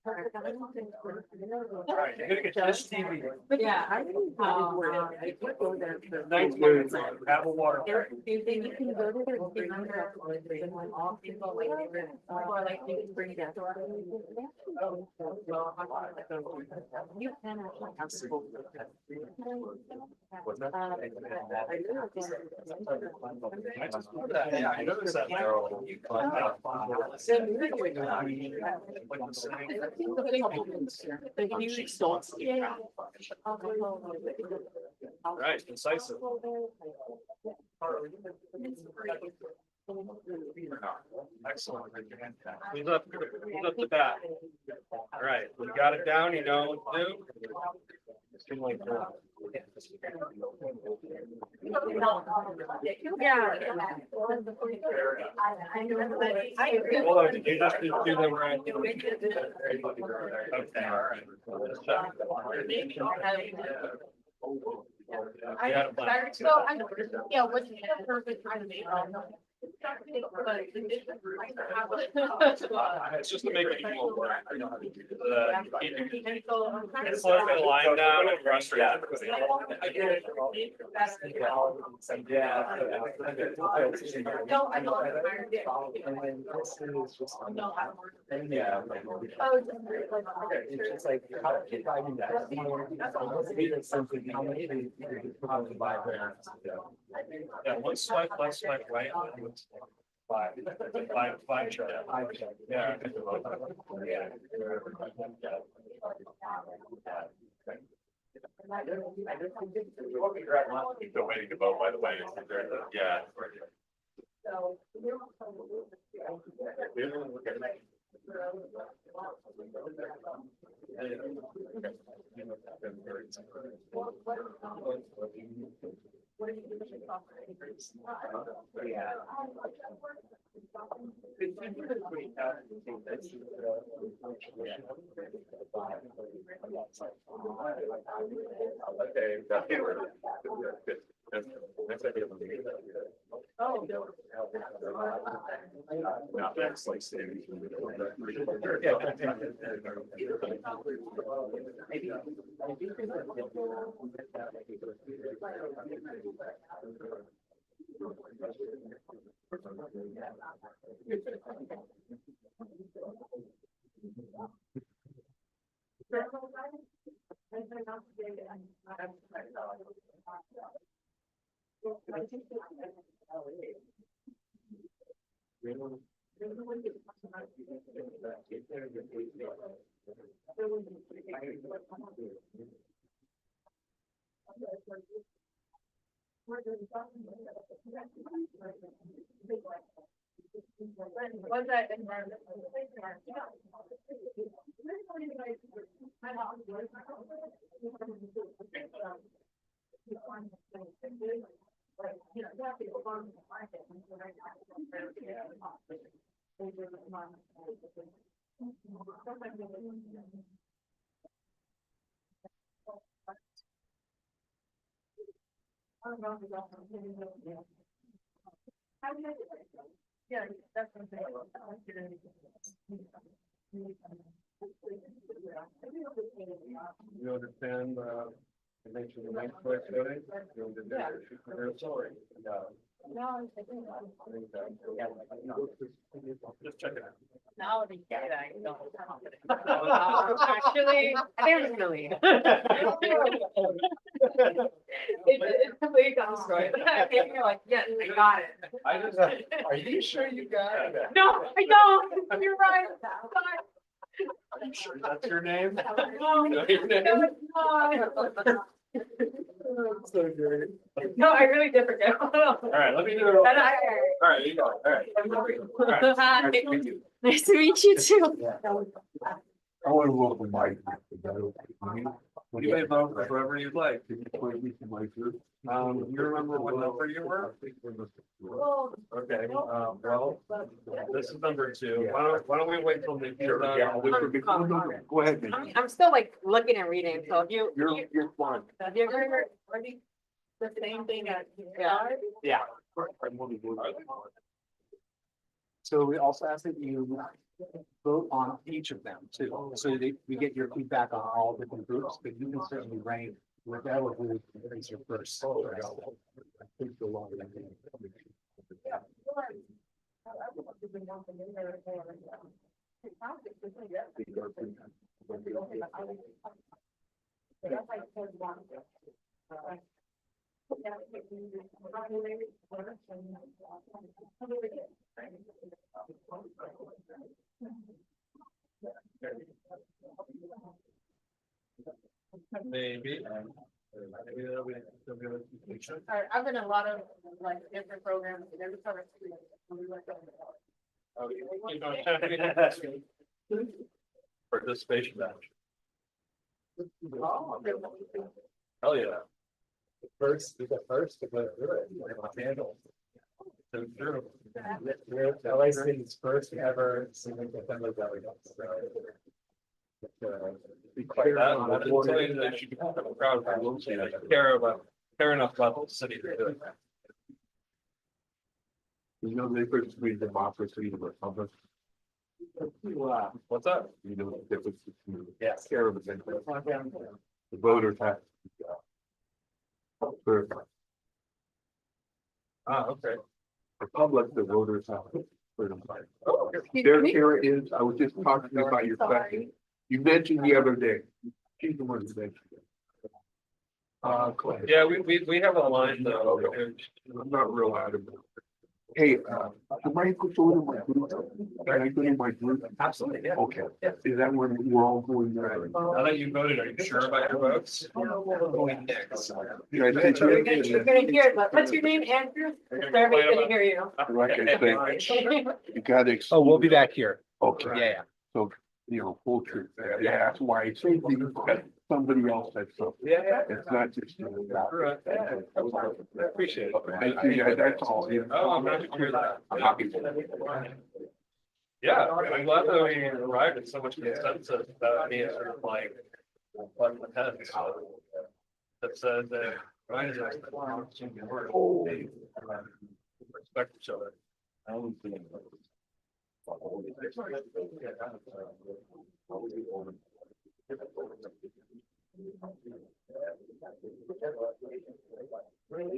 Alright, you're gonna get this TV. Yeah. I didn't know. I could go there. Nice move, have a water. You can go to their team member, and when all people like, or like you can bring it down. You can actually have school. Yeah, I noticed that. Right, incisive. Excellent. Who's up to bat? All right, we got it down, you know what to do. Hold on, did you just do them right? Okay, all right. Yeah, what's the perfect time to make? It's just to make it equal. It's like a line down and rush. Yeah. No, I don't. Yeah. It's just like, how can I do that? Yeah, one swipe left, swipe right. Five, check. Yeah. Still waiting to vote, by the way. Yeah. Okay. That's like saving. Was that environmental? Yeah, that's something. You understand, the nature of the next question? You understand? Sorry. No, Just check it out. now they get it, I don't. Actually, I think it was really. It's completely destroyed. You're like, yeah, I got it. I just, are you sure you got it? No, I don't. You're right. Are you sure that's your name? No, You know your name? no, it's not. So great. No, I really did forget. All right, let me do it. All right, you go. All right. All right. Hi. Nice to meet you. Nice to meet you too. I want to look at my. You may vote for whoever you'd like. You remember what number you were? Okay, well, this is number 2. Why don't we wait till Nick is done? Go ahead, Nick. I'm still like looking and reading, so if you. You're fine. Have you ever heard the same thing as? Yeah. So we also ask that you vote on each of them too, so that we get your feedback on all different groups, but you can certainly rank whatever group is your first. Maybe. Alright, I've been in a lot of like different programs and every time I see it, I'm like, Participation match. Hell yeah. First, the first to go through it. Handle. So true. LAC's first ever Civic Assembly delegate. I didn't tell you that you should be proud of that. Care enough about the city to do it. You know, the difference between democracy and republic. What's up? You know, the difference between. Yes. Care of the interest. The voters have. Certified. Okay. Republic, the voters have. Certified. Oh, Their care is, I was just talking about your question. You mentioned the other day. She's the one who mentioned it. Clay. Yeah, we have a line though. I'm not real adamant. Hey, am I go to my group? Can I go to my group? Absolutely, yeah. Okay, is that when we're all going there? Now that you voted, are you sure about your votes? Going next. You're You're gonna hear it, but what's your name, Andrew? Everybody's gonna hear you. Like I say, you gotta. Oh, we'll be back here. Okay. Yeah. So, you know, full truth. Yeah, that's why I say things that somebody else said something. Yeah. It's not just. I appreciate it. Thank you, yeah, that's all. Yeah. Oh, I'm happy to hear that. I'm happy. Yeah, I'm glad that we arrived at so much consensus that me sort of like. Button the head. That says that. Right. Respect each other.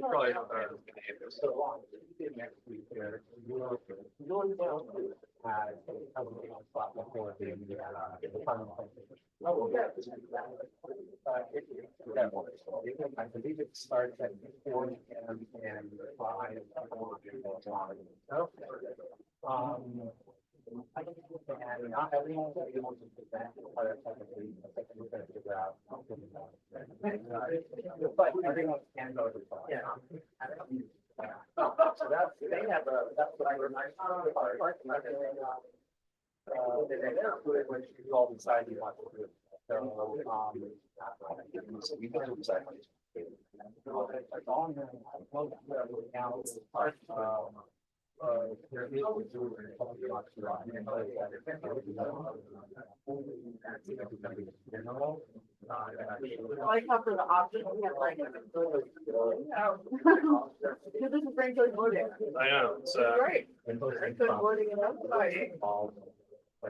Probably not our neighbors. I believe it starts at 4 p.m. and 5. And not everyone will be able to present part of technically, we're going to figure out. But everyone can go to. Yeah. So that's, they have that's what I remind. Which you all decide you want to do. So, we can decide. I like how for the option, we have like. This is very good voting. I know, it's, Great. Very good voting and everybody.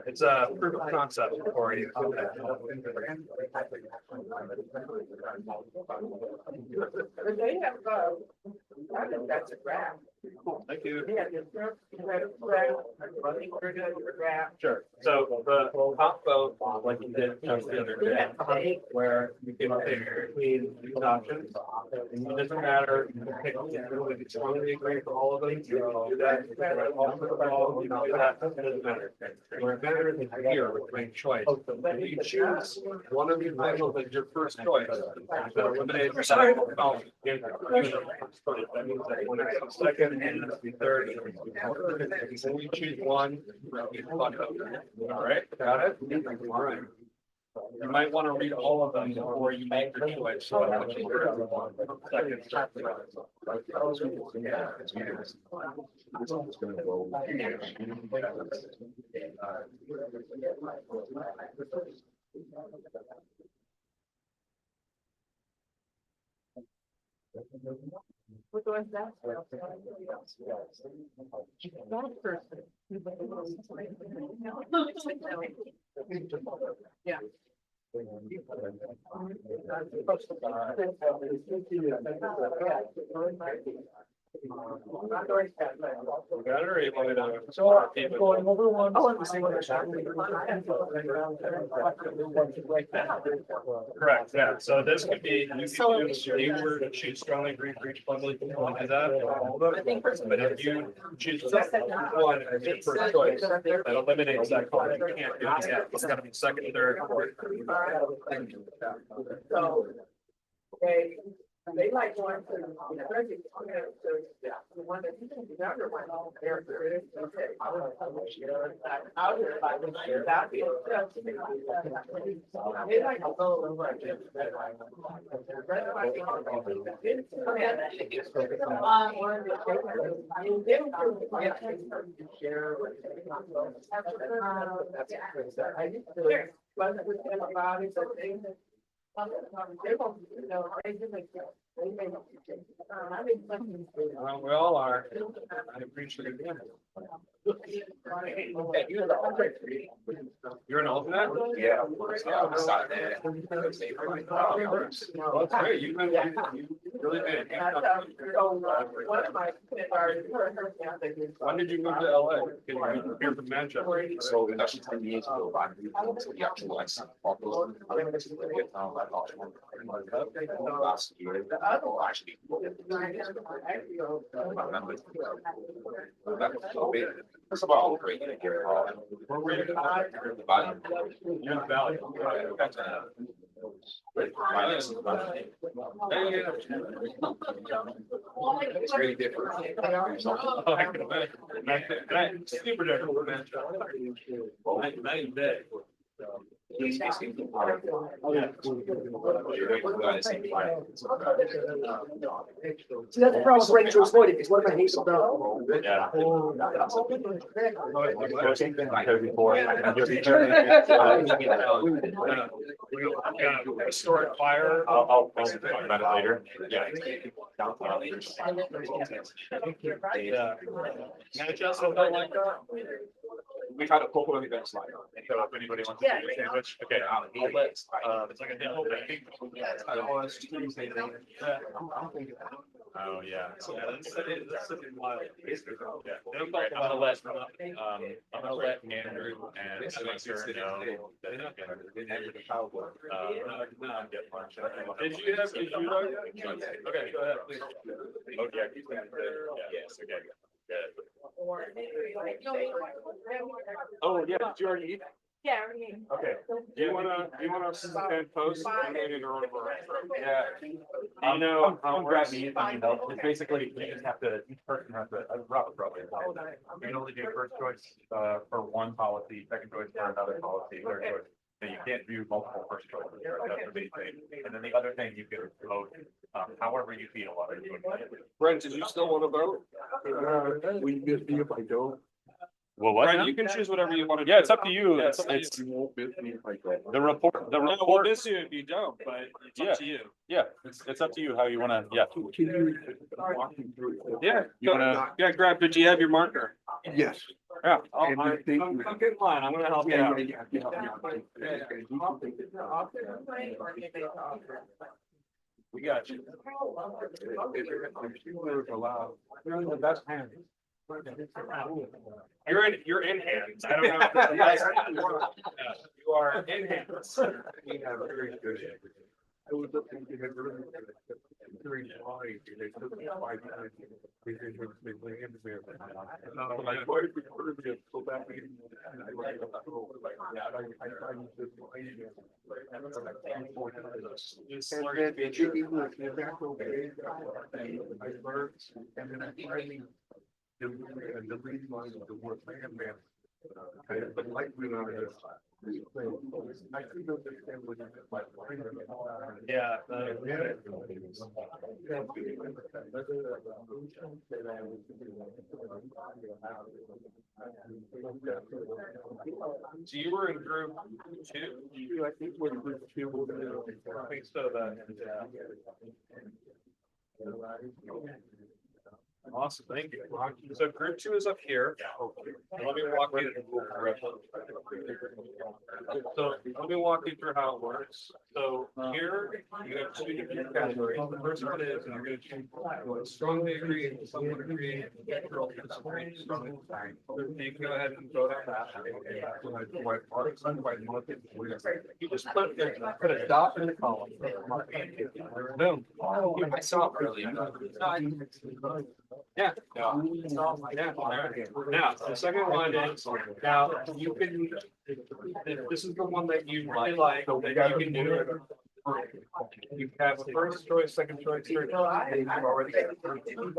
it's a proof of concept for you. But they have, I think that's a graph. Thank you. Yeah, we're good for graph. Sure. So the top vote, like you did just the other day, where you can pick between these options. And it doesn't matter, you can pick, if you strongly agree for all of them, you can do that. If you also for all of them, you can do that. It doesn't matter. Where it matters is here with rank choice. If you choose one of these labels as your first choice, that eliminates your second. That means that when it's the second and it's the third. When you choose one, you fuck up. All right, got it? All right. You might want to read all of them before you make your choice. So I want you What was that? That person. Yeah. got it, or you want me to? Going over one. Correct, yeah, so this could be, you could choose, you were to choose strongly agree for each bundle, you can only do that. But if you choose one as your first choice, that eliminates that color, you can't do it again, it's gotta be second, third, fourth. So, okay, they like going to, the one that, the other one, there, okay. Out here, like, that is. They like to go over. We all are. I appreciate it. You're an alternate? Yeah. Oh, that's great. You've been, you really been. When did you move to LA? Can you move here from Manchester? So it was actually 10 years ago, I moved to the actual like last year. Actually, that's about great. Where were you? The Valley. You're in the Valley. It's really different. Oh, I can imagine. Super different from Manchester. Night and day. See, that's the problem with rank choice voting, is what if I hate something? Historic fire. I'll about it later. Yeah. Manchester don't like that. We've had a couple of events like that. So if anybody wants to do a sandwich, okay, I'll let, it's like a demo thing. Oh, yeah. That's wild. Yeah. I'm gonna let, Andrew and Spencer know. That no, I'm getting lunch. Did you have, did you know? Okay, go ahead, please. Oh, yeah. Yes, okay. Good. Oh, yeah, did you already eat? Yeah. Okay, do you wanna send post? Yeah. I know, I'm grabbing it, I mean, it's basically, you just have to, each person has to, Robert probably. You can only do first choice, for one policy, second choice for another policy, third choice. And you can't do multiple first choices. That's the big thing. And then the other thing, you can vote however you feel. Brent, did you still want to vote? Will you miss me if I don't? Well, what? You can choose whatever you want to do. Yeah, it's up to you. It's You won't miss me if I don't. the report, we'll miss you if you don't, but it's up to you. Yeah, it's up to you how you wanna, yeah. Can you walk me through it? Yeah, You wanna? yeah, grab, did you have your marker? Yes. Yeah. And the thing- I'm getting mine, I'm gonna help you out. We got you. You're in the best hands. You're in hands. I don't know. You are in hands. I was looking to have really during July, they took me 5 times. They did what they went in there. Like, why did we put it so back in? And I like, oh, like, yeah, I find this. And then they took me with the back over there. I learned, and then I finally the lead line of the word man. But like we know this. I think understand what you meant by. Yeah. So you were in group 2? I think we're group 2. I think so, Awesome, thank you. So group 2 is up here. Let me walk you through. So let me walk you through how it works. So here you have 2 different categories. The first one is you're going to choose strongly agree and somewhat agree. You can go ahead and vote on that. You just put a dot in the column. Boom. I saw it earlier. Yeah. Yeah. Now, the second one is, now you can, this is the one that you really like, that you can do. You have a first choice, second choice, third choice. And you've already got a first choice.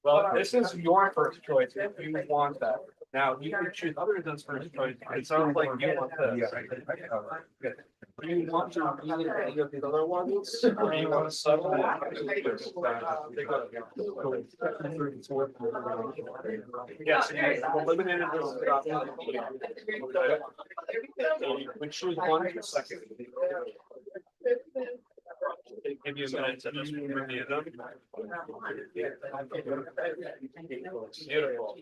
Well, this is your first choice if you want that. Now, you can choose other than first choice. It sounds like you want this. Do you want to read any of these other ones? Or do you want to settle? Yes, you eliminated this. So you would choose one for second. Give you a minute to just review them. Beautiful.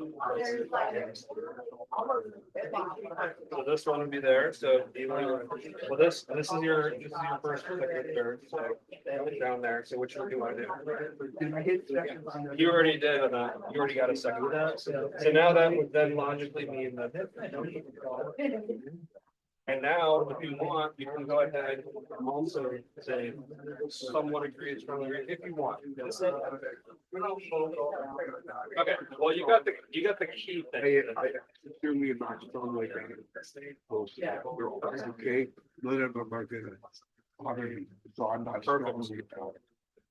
So this one would be there, so well, this is your first, second, third, so down there, so which one do you want to do? You already did, you already got a second. So now that would then logically mean that. And now, if you want, you can go ahead and also say, someone agrees, strongly agree, if you want. Okay, well, you got the key thing. Hear me about strongly. Okay, none of them are gonna. So I'm not. Perfect.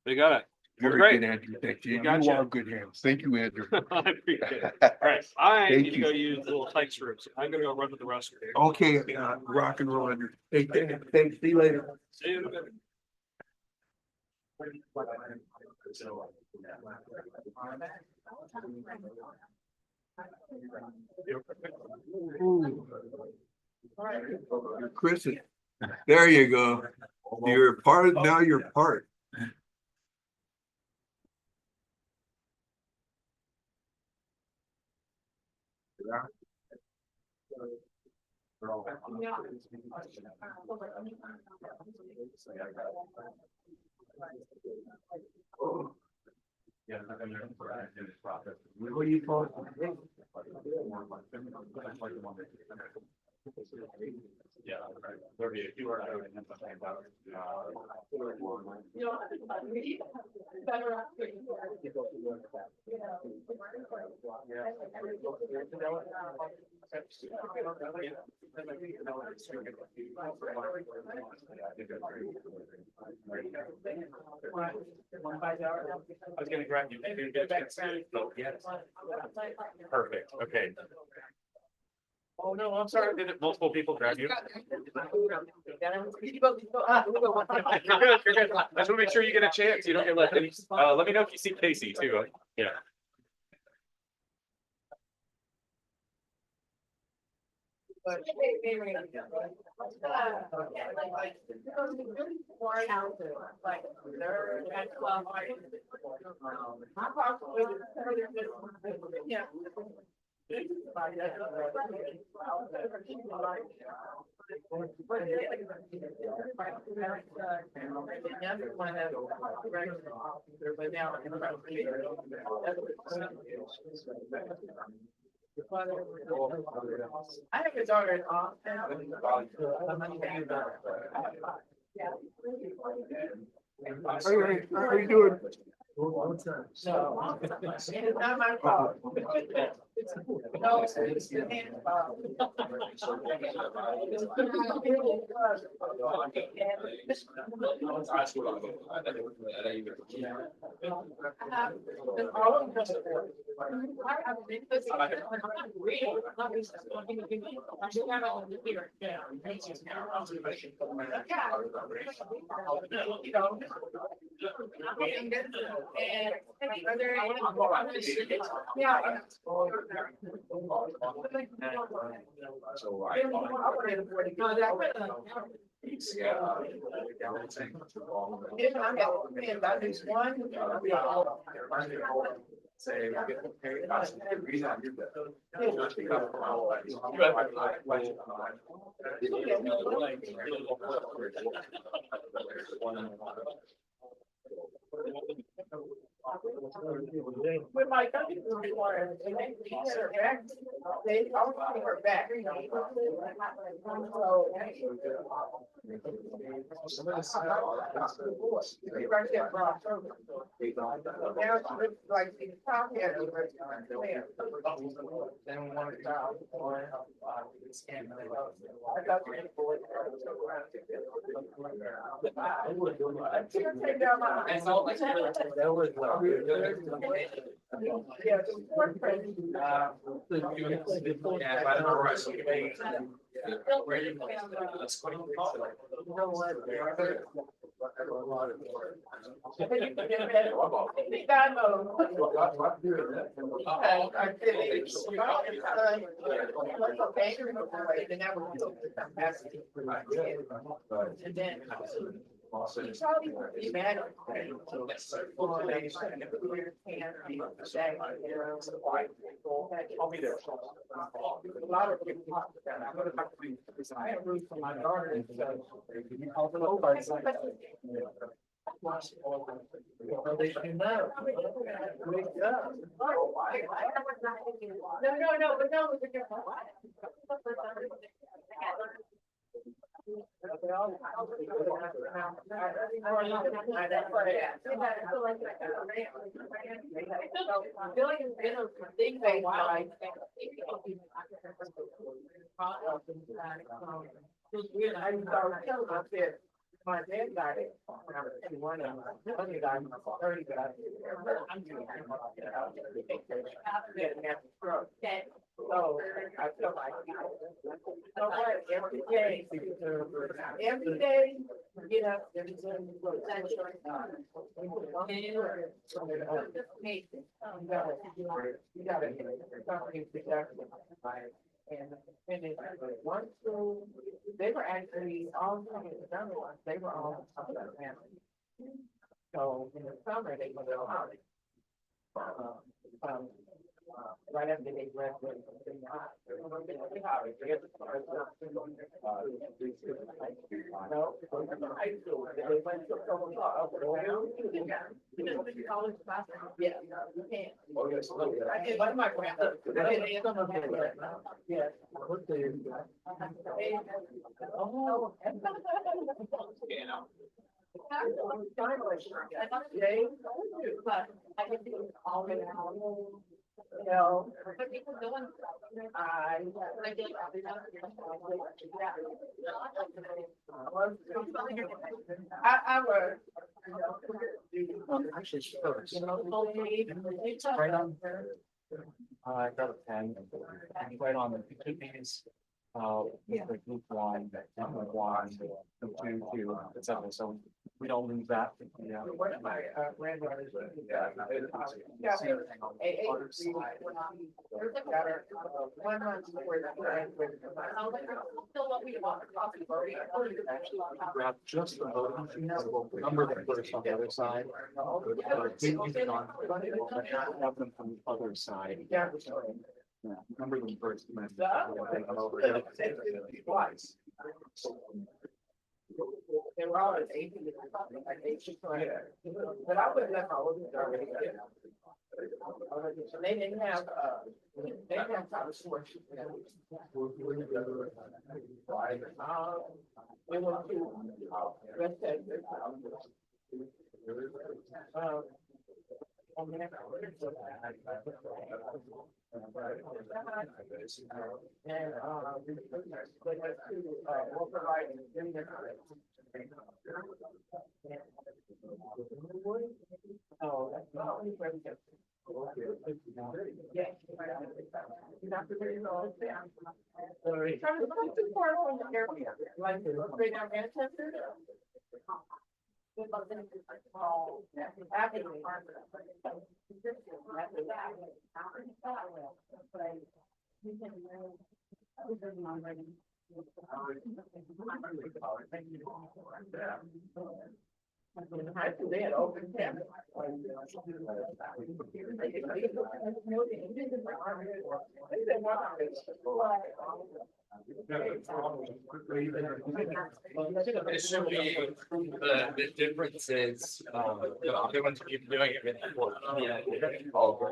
We got it. Very Great. good, Andrew. Thank you. You You gotcha. are good hands. Thank you, Andrew. I appreciate it. All right, I Thank need to you. go use the little tight screws. I'm gonna go run to the restroom. Okay, rock and roll, Andrew. Hey, thanks. See you later. See you in a minute. Chris, there you go. You're part, now you're part. Yeah. Yeah, right. There'll be a QR code and something about. I was gonna grab you. Perfect, okay. Oh, no, I'm sorry. Did multiple people grab you? You're good, you're good. I just want to make sure you get a chance. You don't get left any. Let me know if you see Casey too. Yeah. Yeah. I have a daughter in Austin. How you doing? No, it's not my fault. No, it's the man's fault. With my country before, and they had her back, they always had her back. Right there, bro. Now she looks like she's probably at the restaurant there. I thought you were bored. I can't take down my. Yeah, the fourth president. I'll be there. A lot of people talk to that. I'm gonna talk to you. I have room for my daughter. And so you call them over. It's like, they should know. Wake up. My dad died when I was 21 and my brother died when I was 30, but I'm doing so I feel like, you know what, every day, you know, there's and one school, they were actually all coming to the other ones, they were all of their family. So in the summer, they would go out. Right after they graduated from senior high. No, high school, they went to yeah, you can't. One of my grandparents, yes. Oh. No. I was. Actually, right on there. I got a pen, right on the two things, with group one, group one, group two, et cetera, so we don't lose that. Yeah. One of my granddaughters. One month before that. Grab just the voting machines, number the first on the other side. Have them from the other side. Yeah. Yeah, number them first. And then take them over. They were all at 18. But I would let my oldest daughter. So they didn't have, they didn't have time to switch. We went to, West Texas. And, oh, that's not only where we get. Yeah. You have to really know. Sorry. Trying to look too far from the area. Like, right down Manchester. They had open camp. Assuming the difference is, they want to keep doing it. Yeah.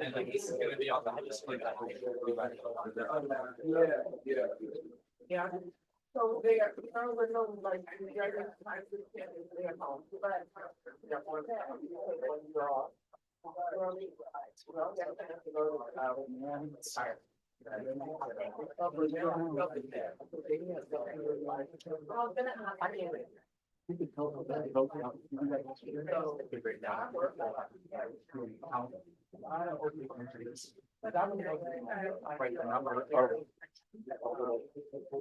And like this is gonna be on the display. Yeah. So they are, we're no like, they are home, but.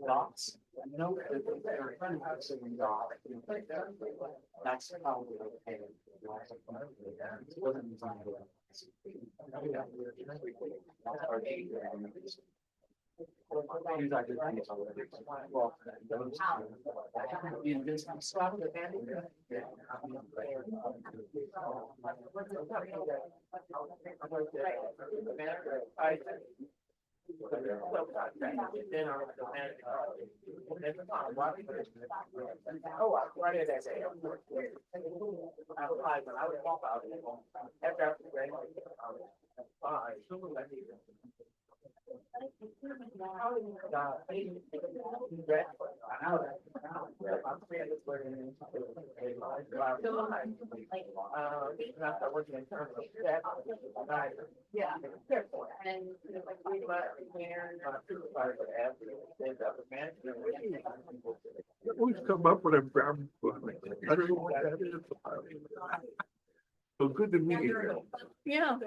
Dots. No. That's how we pay. It wasn't designed to last. These are good things already. Well, those- Oh, I did that day. I applied, but I would walk out. After I graduated, fine. Yeah. Always come up with a brown book. I don't know what that is. So good to meet you. Yeah.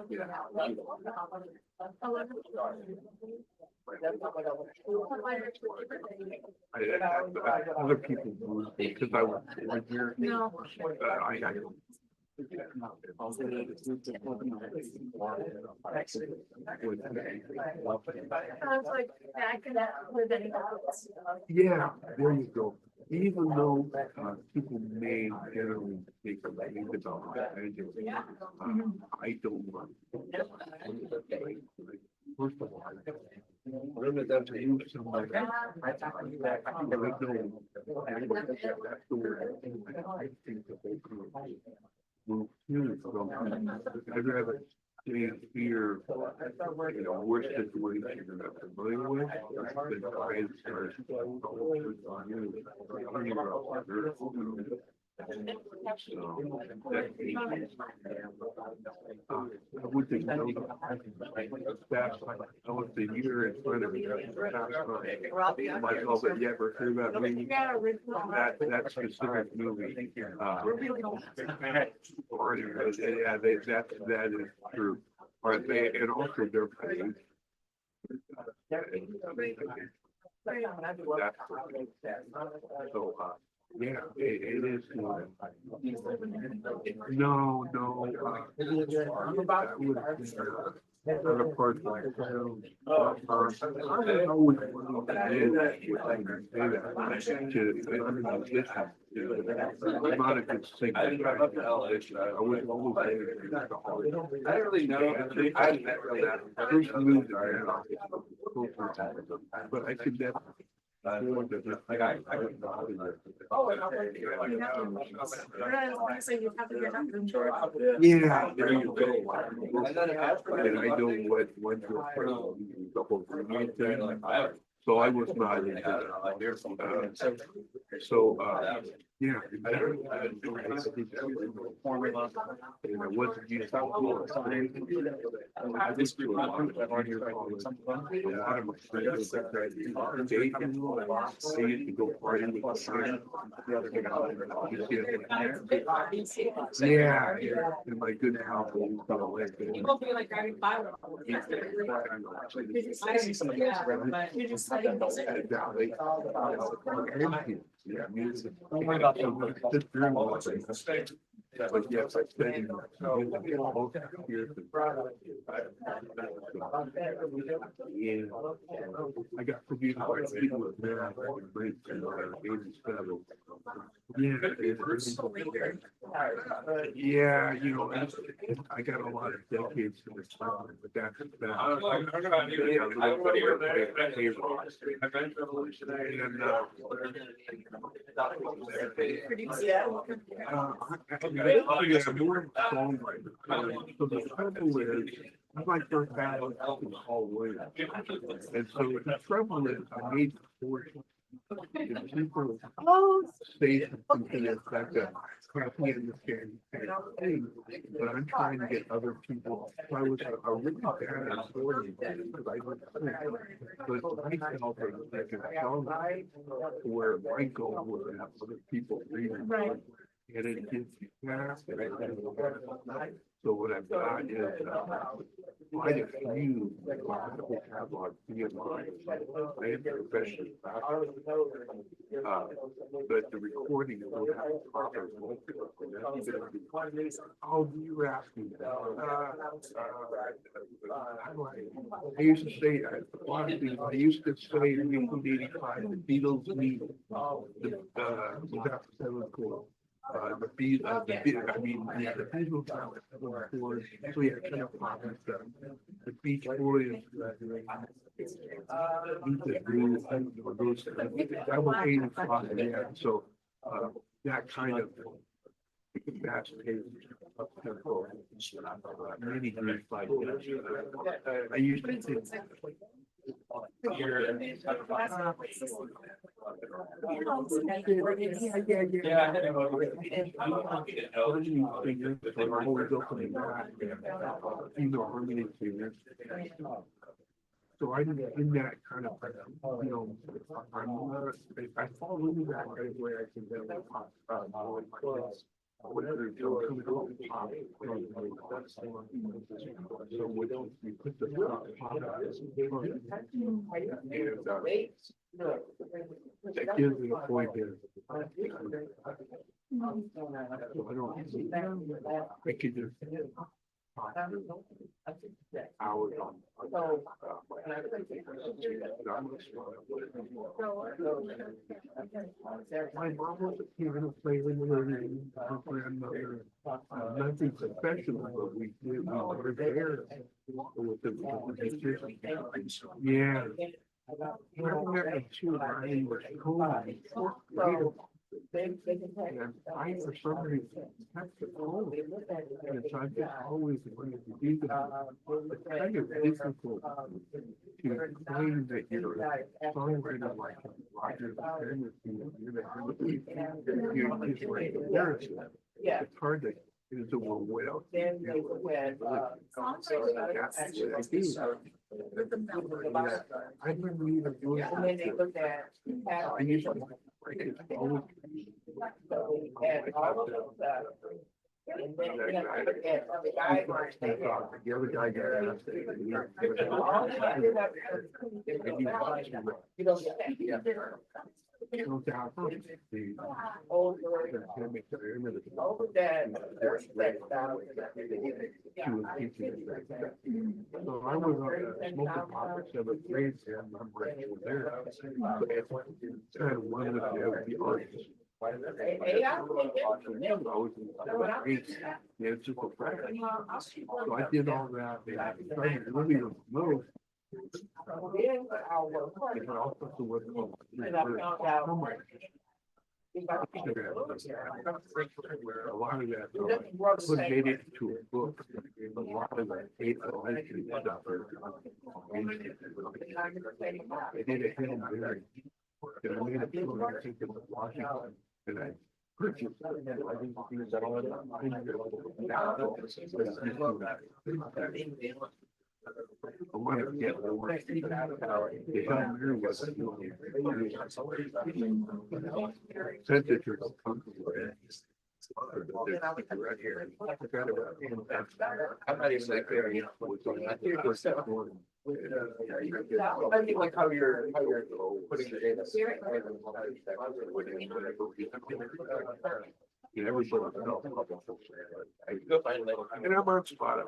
Other people moved because I was born here. No. I don't. Sounds like I could live in. Yeah, there you go. Even though people may generally think about I don't want. First of all, limit that to use some like. I think that move from, I'd rather stay here, worse situation than I'm familiar with, than try and start. I would think so. Fast, I was the year in front of me. Myself, you ever heard about me? That specific movie. Or, yeah, that is true. Or they, and also they're paid. So, yeah, it is. No, no. That would other parts like town. I always wanted to I'm not a good singer. I was always. I don't really know. I first moved around. But I could never. Yeah, there you go. And I know what you're. So I was not into that. Yeah. And I wasn't used to I just do a lot of my friends that see it to go party with yeah, and my good health. People feel like driving by. Yeah, music. Don't worry about that. But yes, I spent I got produced by people with man great yeah, you know, I got a lot of decades in this time, but that's so the trouble is, I like their battle in the hallway. And so the trouble is, I made the fortune. If people say something to the effect of, I understand, but I'm trying to get other people. So I was a really bad story because I was, but I felt like a song where my goal was to have other people reading. And it gives you that. So what I've got is quite a few have on BMI. I am professional. But the recording will have proper. Oh, you were asking that. I used to say, I used to say in 1985, the Beatles need the seven chord. The Beatles so yeah, kind of the Beach Boys, that was 85, yeah, so that kind of fast pace up tempo, many groups like that. I used to think. So I'm in that kind of, you know, I fall into that right away. I can then whatever so when you put the that gives me a point there. I could just hours on. My mom was a piano player in her grandmother, nothing professional, but we were there with the yeah. I remember too, I was home. And I, for some reason, kept it home. And so I just always wanted to do that. It's kind of difficult to claim that you're a songwriter like Roger you're just like embarrassed. It's hard to, it's a well. I remember even doing I used to The other guy got asked. So I was smoking pot for 7th grade, and I'm right there. But it's kind of one of the artists. So I did all that. And I started really remote. A lot of that was made it into a book. A lot of that stuff. I did a Hail Mary. And I made a film, I think it was Washington, and I purchased. I didn't use that all the I want to get more. The Hail Mary was senators come to it. I'm not even like there, you know, I think it was that one. I think like how you're putting the data. And everybody else. And I'm on spot.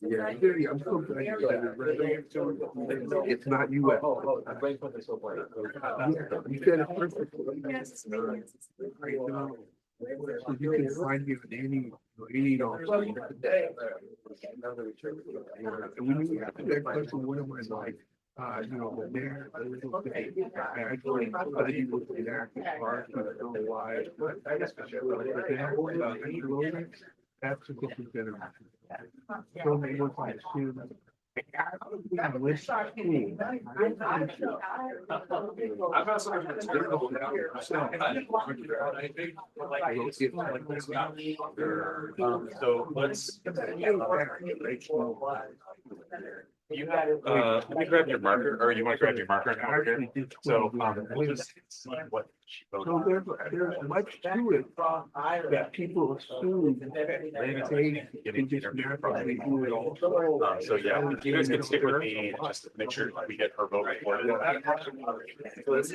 Yeah, I'm so glad you said it. It's not you at all. You said it perfectly. So you can find me with any dollars. And when you ask that question, what am I like? You know, there, I joined other people in there, hard to know why. That's a different generation. So many ones I assume. I'm not so let's. You have, let me grab your marker, or you want to grab your marker? So, we'll just see what she voted. So there's much to it that people assume they can just naturally do it all. So yeah, you guys can stick with me just to make sure we get her vote recorded. Is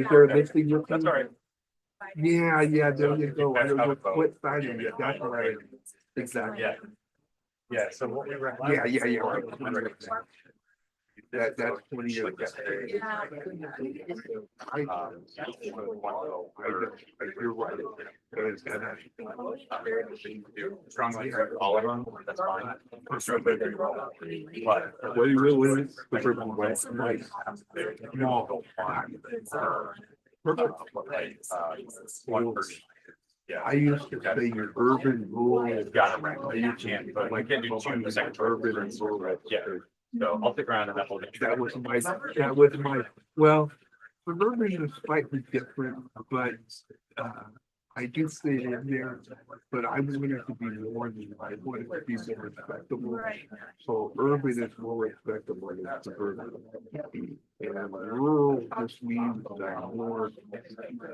there a listing? That's all right. Yeah, there you go. I don't know what side of it, that's right. Exactly. Yeah, so what we recommend. Yeah. That's 20 years. You're right. Strongly all of them, that's fine. But what you really yeah, I used to say your urban rural. Got it right. You can't, but we can do two second urban and rural. Yeah. So I'll stick around and that was my, well, suburban is slightly different, but I do say it in there, but I wanted it to be more than, I wanted it to be more respectable. So urban is more respectable than suburban. And rural just means more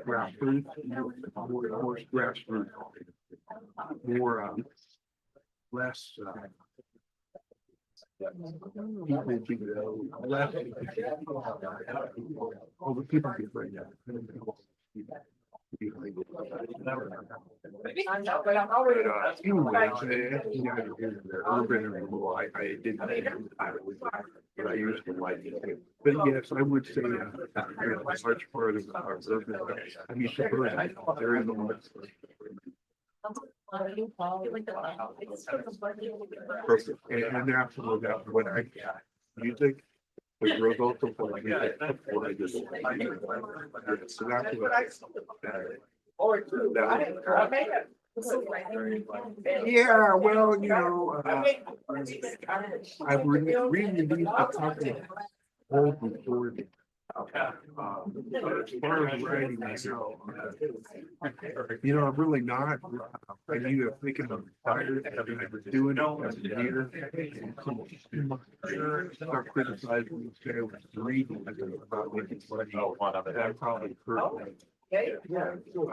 grassroots, more grassroots, more less people less. All the people get right now. Urban and rural, I didn't, but I used to like it. But yes, I would say a large part of our urban, I mean, suburban, there is a lot. Perfect. And after that, when I music. With results of what I did. So that's what yeah, well, you know, I've reading these old before. As far as writing myself, I'm really not. I need to think of fire. I've been doing it as a year. Start criticizing the guy was reading about making money. That probably hurt me. I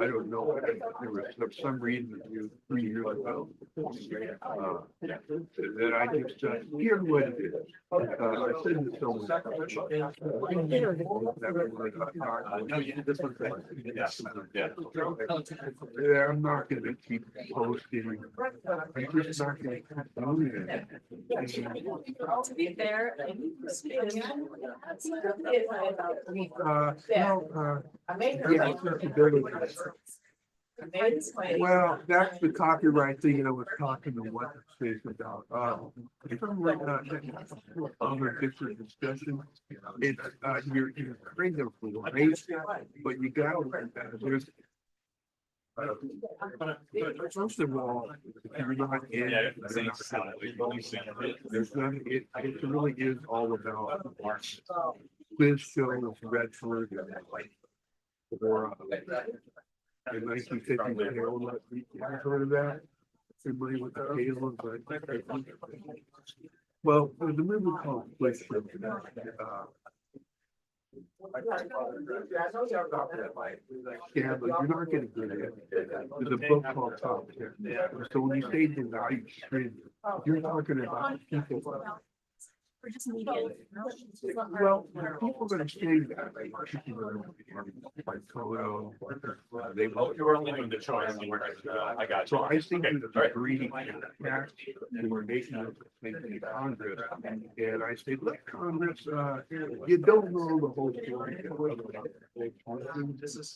don't know. There was some reason that you 3 years ago. That I just, here's what it is. I said this so much. Yeah, I'm not gonna keep posting. I'm just not gonna keep doing it. To be fair, Well, that's the copyright thing that I was talking to what space about. If I'm like, other different discussion, it's, you're kind of late, but you gotta, there's. First of all, if you're not in, there's none, it really is all about quiz shows, Redford, or in 1950, I've heard of that. Everybody with the Halo, but well, there's a movie called Quiz Show. Yeah, but you're not getting good at it. There's a book called Top 10. So when you say devalue stream, you're talking about people. Well, people are gonna say that. Like Toto, they You were leaving the choice. I got you. So I think that reading that, and we're making a thing in Congress, and I say, look, Congress, you don't know the whole story.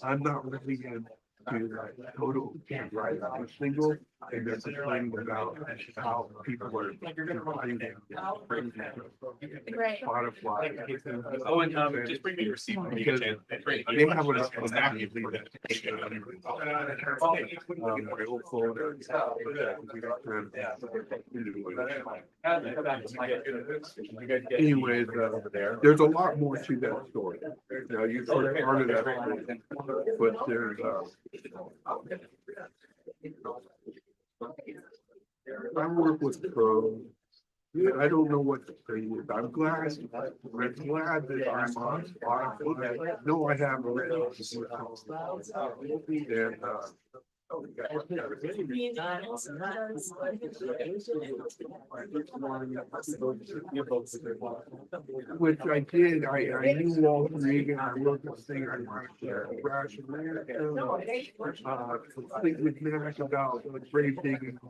I'm not really in Toto can't write a single, and they're complaining about how people are providing Spotify. Oh, and just bring me your receipt when you get a chance. They have my old phone. Anyways, there's a lot more to that story. Now, you've heard part of that, but there's, I work with pros. I don't know what to say. I'm glad that I'm on Spotify. No, I haven't read it. Which I did, I knew Walter Reagan, I wrote this thing, I wanted to ration complete with Nash about grave digging,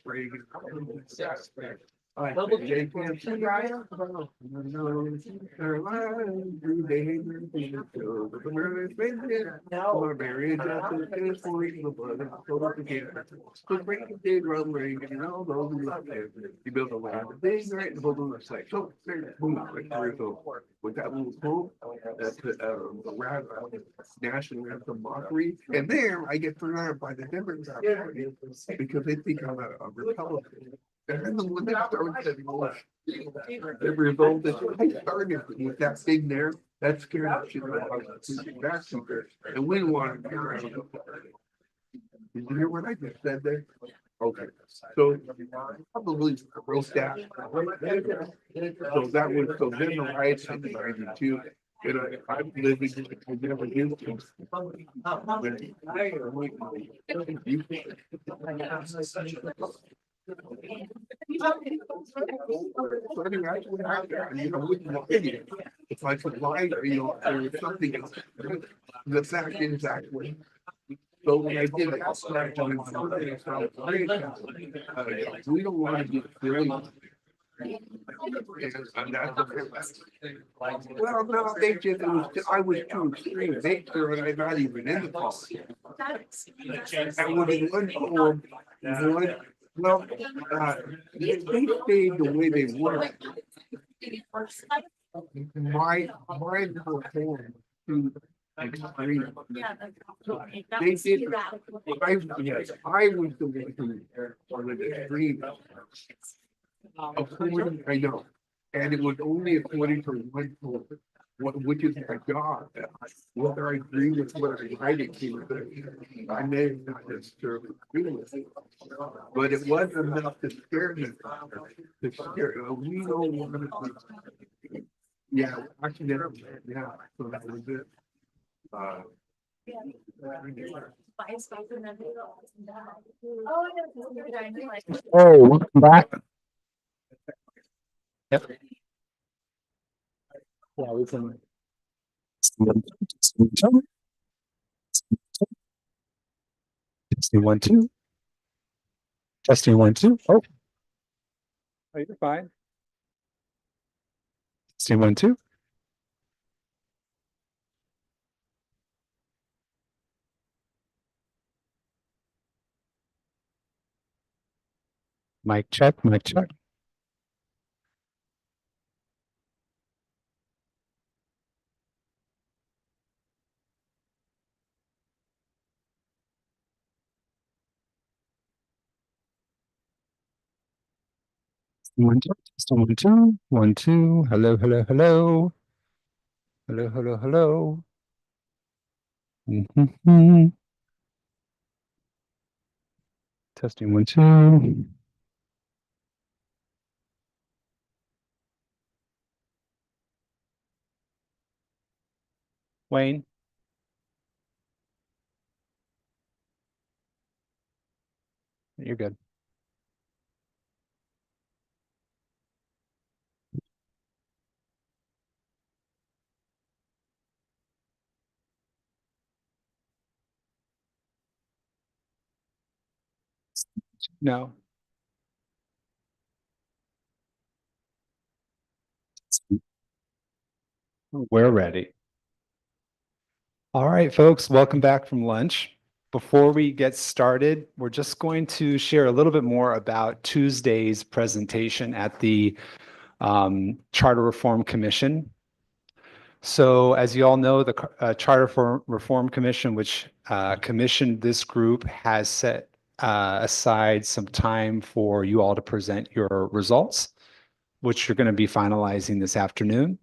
Reagan. I they can't see right about you build a land, they right and hold on the site. So there's boom, like with that little poem, that's the rap national anthem mockery. And there I get thrown out by the Democrats because they think I'm a Republican. And then the one that started the result is I started with that thing there. That scared the shit out of us. And we want to get around. Did you hear what I just said there? Okay, so probably wrote that. So that was, so then the riots in 92. And I'm living, I never used to. If I could lie, there was something else. The fact is actually. So when I did it, we don't want to be really. Well, no, they just, I was too extreme. They threw it, I'm not even in the politics. And when it went for well, they stayed the way they were. My performed to extreme. They did. I was the one who on the extreme. According, I know, and it was only according to one poll. which is my job. Whether I agree with what I writing to, I may not necessarily agree with it. But it wasn't enough to scare me. To scare, we don't want to. Yeah, actually, yeah, so that was it. Oh, welcome back. Yep. Yeah, we can. Testing 1, 2. Testing 1, 2. Oh, you're fine. Testing 1, 2. Mic check, mic check. One, two, testing 1, 2. 1, 2. Hello, hello, hello. Hello, hello, hello. Mm-hmm. Testing 1, 2. Wayne. You're good. No. We're ready. All right, folks, welcome back from lunch. Before we get started, we're just going to share a little bit more about Tuesday's presentation at the Charter Reform Commission. So as you all know, the Charter Reform Commission, which commissioned this group, has set aside some time for you all to present your results, which you're going to be finalizing this afternoon.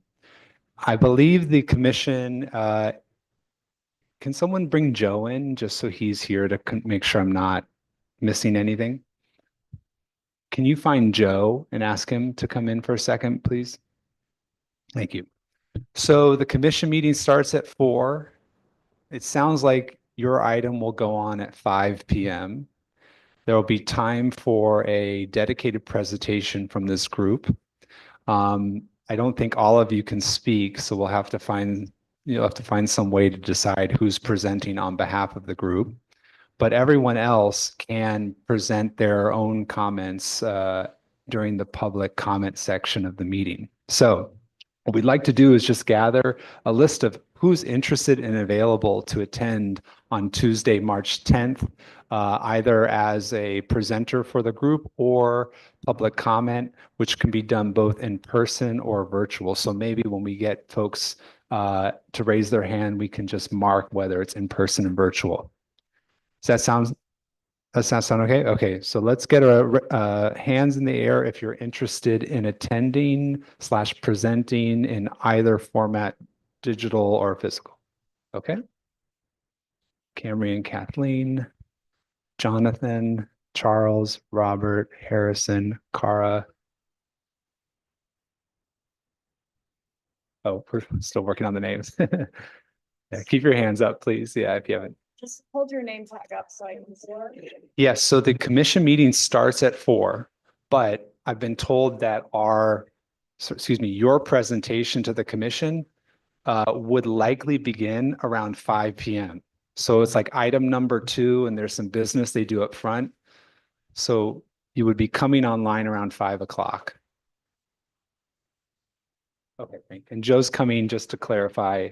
I believe the commission, can someone bring Joe in just so he's here to make sure I'm not missing anything? Can you find Joe and ask him to come in for a second, please? Thank you. So the commission meeting starts at 4. It sounds like your item will go on at 5 p.m. There will be time for a dedicated presentation from this group. I don't think all of you can speak, so you'll have to find some way to decide who's presenting on behalf of the group. But everyone else can present their own comments during the public comment section of the meeting. So what we'd like to do is just gather a list of who's interested and available to attend on Tuesday, March 10th, either as a presenter for the group or public comment, which can be done both in person or virtual. So maybe when we get folks to raise their hand, we can just mark whether it's in person and virtual. Does that sound okay? Okay, so let's get hands in the air if you're interested in attending / presenting in either format, digital or physical. Okay. Camry and Kathleen, Jonathan, Charles, Robert, Harrison, Cara. Oh, we're still working on the names. Yeah, keep your hands up, please. Yeah, if you haven't. Just hold your name tag up so I can see it. Yes, so the commission meeting starts at 4, but I've been told that your presentation to the commission would likely begin around 5 p.m. So it's like item number 2, and there's some business they do up front. So you would be coming online around 5 o'clock. Okay, great. And Joe's coming just to clarify.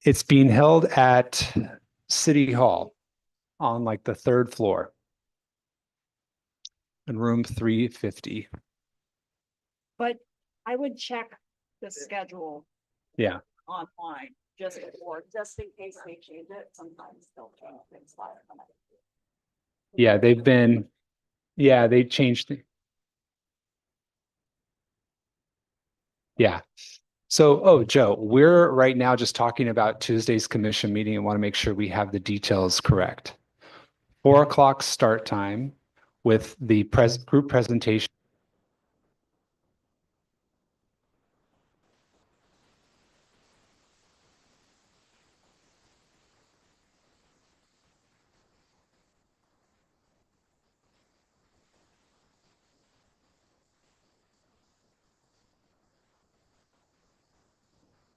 It's being held at City Hall on like the 3rd floor in room 350. But I would check the schedule Yeah. online just in case they change it. Sometimes they'll change things live. Yeah, they changed. Yeah. So, oh, Joe, we're right now just talking about Tuesday's commission meeting and want to make sure we have the details correct. 4 o'clock start time with the group presentation.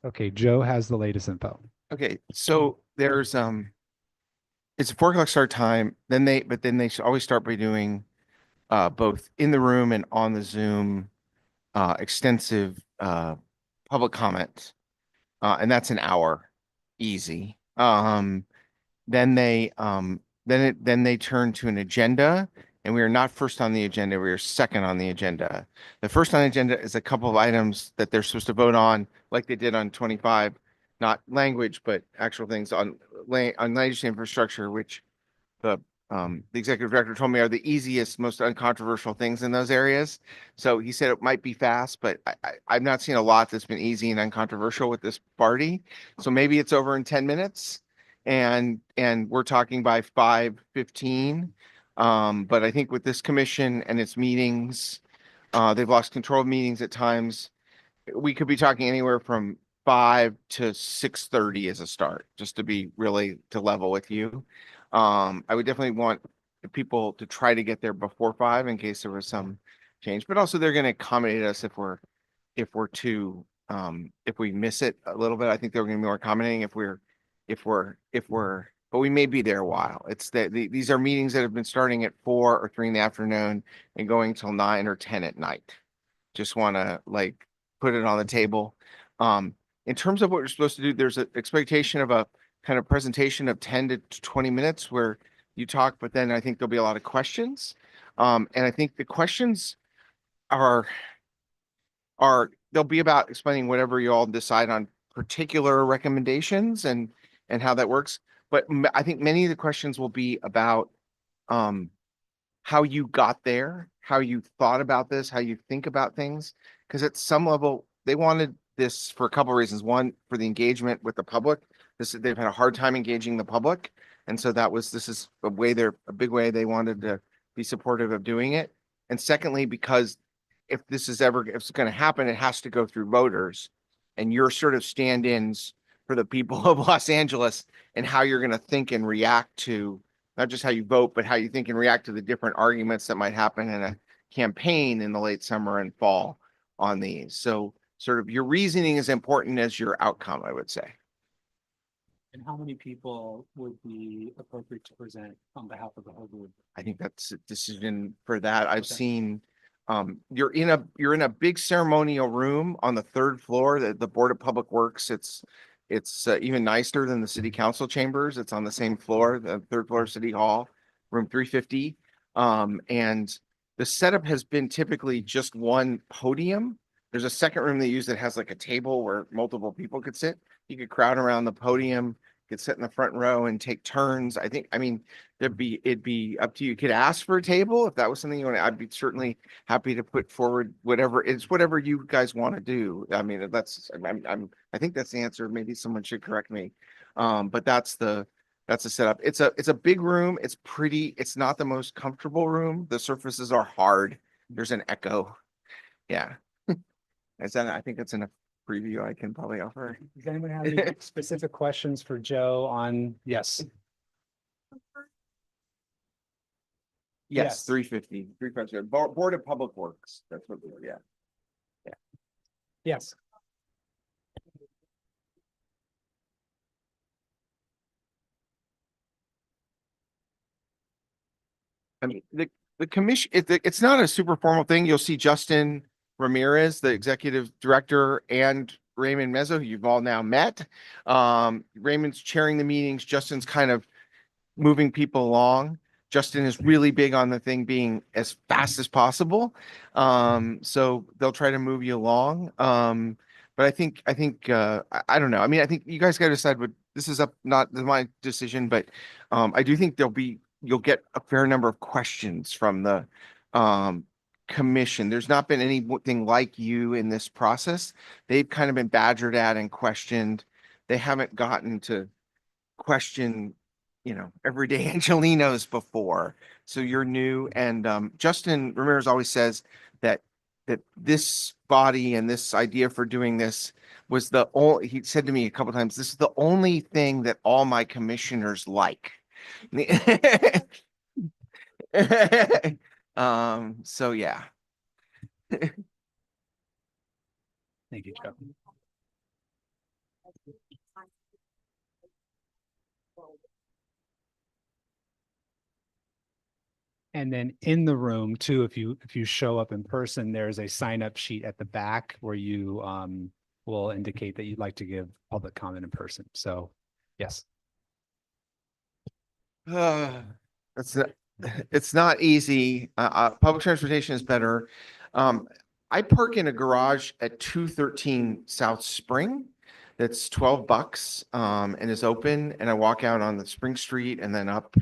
Okay, Joe has the latest info. Okay, so there's it's a 4 o'clock start time. But then they should always start by doing both in the room and on the Zoom extensive public comment. And that's an hour, easy. Then they turn to an agenda, and we are not first on the agenda, we are second on the agenda. The first on the agenda is a couple of items that they're supposed to vote on, like they did on 25, not language, but actual things on land use infrastructure, which the executive director told me are the easiest, most uncontroversial things in those areas. So he said it might be fast, but I've not seen a lot that's been easy and uncontroversial with this party. So maybe it's over in 10 minutes and we're talking by 5:15. But I think with this commission and its meetings, they've lost control of meetings at times. We could be talking anywhere from 5 to 6:30 as a start, just to be really to level with you. I would definitely want people to try to get there before 5 in case there was some change, but also they're going to accommodate us if we miss it a little bit. I think they're going to be more accommodating but we may be there a while. It's these are meetings that have been starting at 4 or 3 in the afternoon and going till 9 or 10 at night. Just want to like put it on the table. In terms of what we're supposed to do, there's an expectation of a kind of presentation of 10 to 20 minutes where you talk, but then I think there'll be a lot of questions. And I think the questions are they'll be about explaining whatever you all decide on particular recommendations and how that works. But I think many of the questions will be about how you got there, how you thought about this, how you think about things. Because at some level, they wanted this for a couple of reasons. One, for the engagement with the public. They've had a hard time engaging the public. And so this is a big way they wanted to be supportive of doing it. And secondly, because if it's going to happen, it has to go through voters. And you're sort of stand-ins for the people of Los Angeles and how you're going to think and react to not just how you vote, but how you think and react to the different arguments that might happen in a campaign in the late summer and fall on these. So sort of your reasoning is important as your outcome, I would say. And how many people would be appropriate to present on behalf of the whole group? I think that's a decision for that. I've seen you're in a big ceremonial room on the 3rd floor, the Board of Public Works. It's even nicer than the city council chambers. It's on the same floor, the 3rd floor of City Hall, room 350. And the setup has been typically just one podium. There's a second room they use that has like a table where multiple people could sit. You could crowd around the podium, could sit in the front row and take turns. It'd be up to you. You could ask for a table if that was something you want. I'd be certainly happy to put forward whatever you guys want to do. I mean, I think that's the answer. Maybe someone should correct me. But that's the setup. It's a big room. It's pretty. It's not the most comfortable room. The surfaces are hard. There's an echo. Yeah. I think that's enough preview I can probably offer. Does anyone have any specific questions for Joe on, yes? Yes, 350, Board of Public Works. That's what we were, yeah. Yes. I mean, the commission, it's not a super formal thing. You'll see Justin Ramirez, the executive director, and Raymond Mezzo, who you've all now met. Raymond's chairing the meetings. Justin's kind of moving people along. Justin is really big on the thing being as fast as possible. So they'll try to move you along. But I think I don't know. I mean, I think you guys got to decide what this is not my decision, but I do think you'll get a fair number of questions from the commission. There's not been anything like you in this process. They've kind of been badgered at and questioned. They haven't gotten to question, everyday Angelinos before. So you're new. And Justin Ramirez always says that this body and this idea for doing this was he said to me a couple times, this is the only thing that all my commissioners like. So yeah. Thank you, Joe. And then in the room too, if you show up in person, there's a sign up sheet at the back where you will indicate that you'd like to give public comment in person. So yes. It's not easy. Public transportation is better. I park in a garage at 213 South Spring. That's $12, and is open, and I walk out on the Spring Street and then up.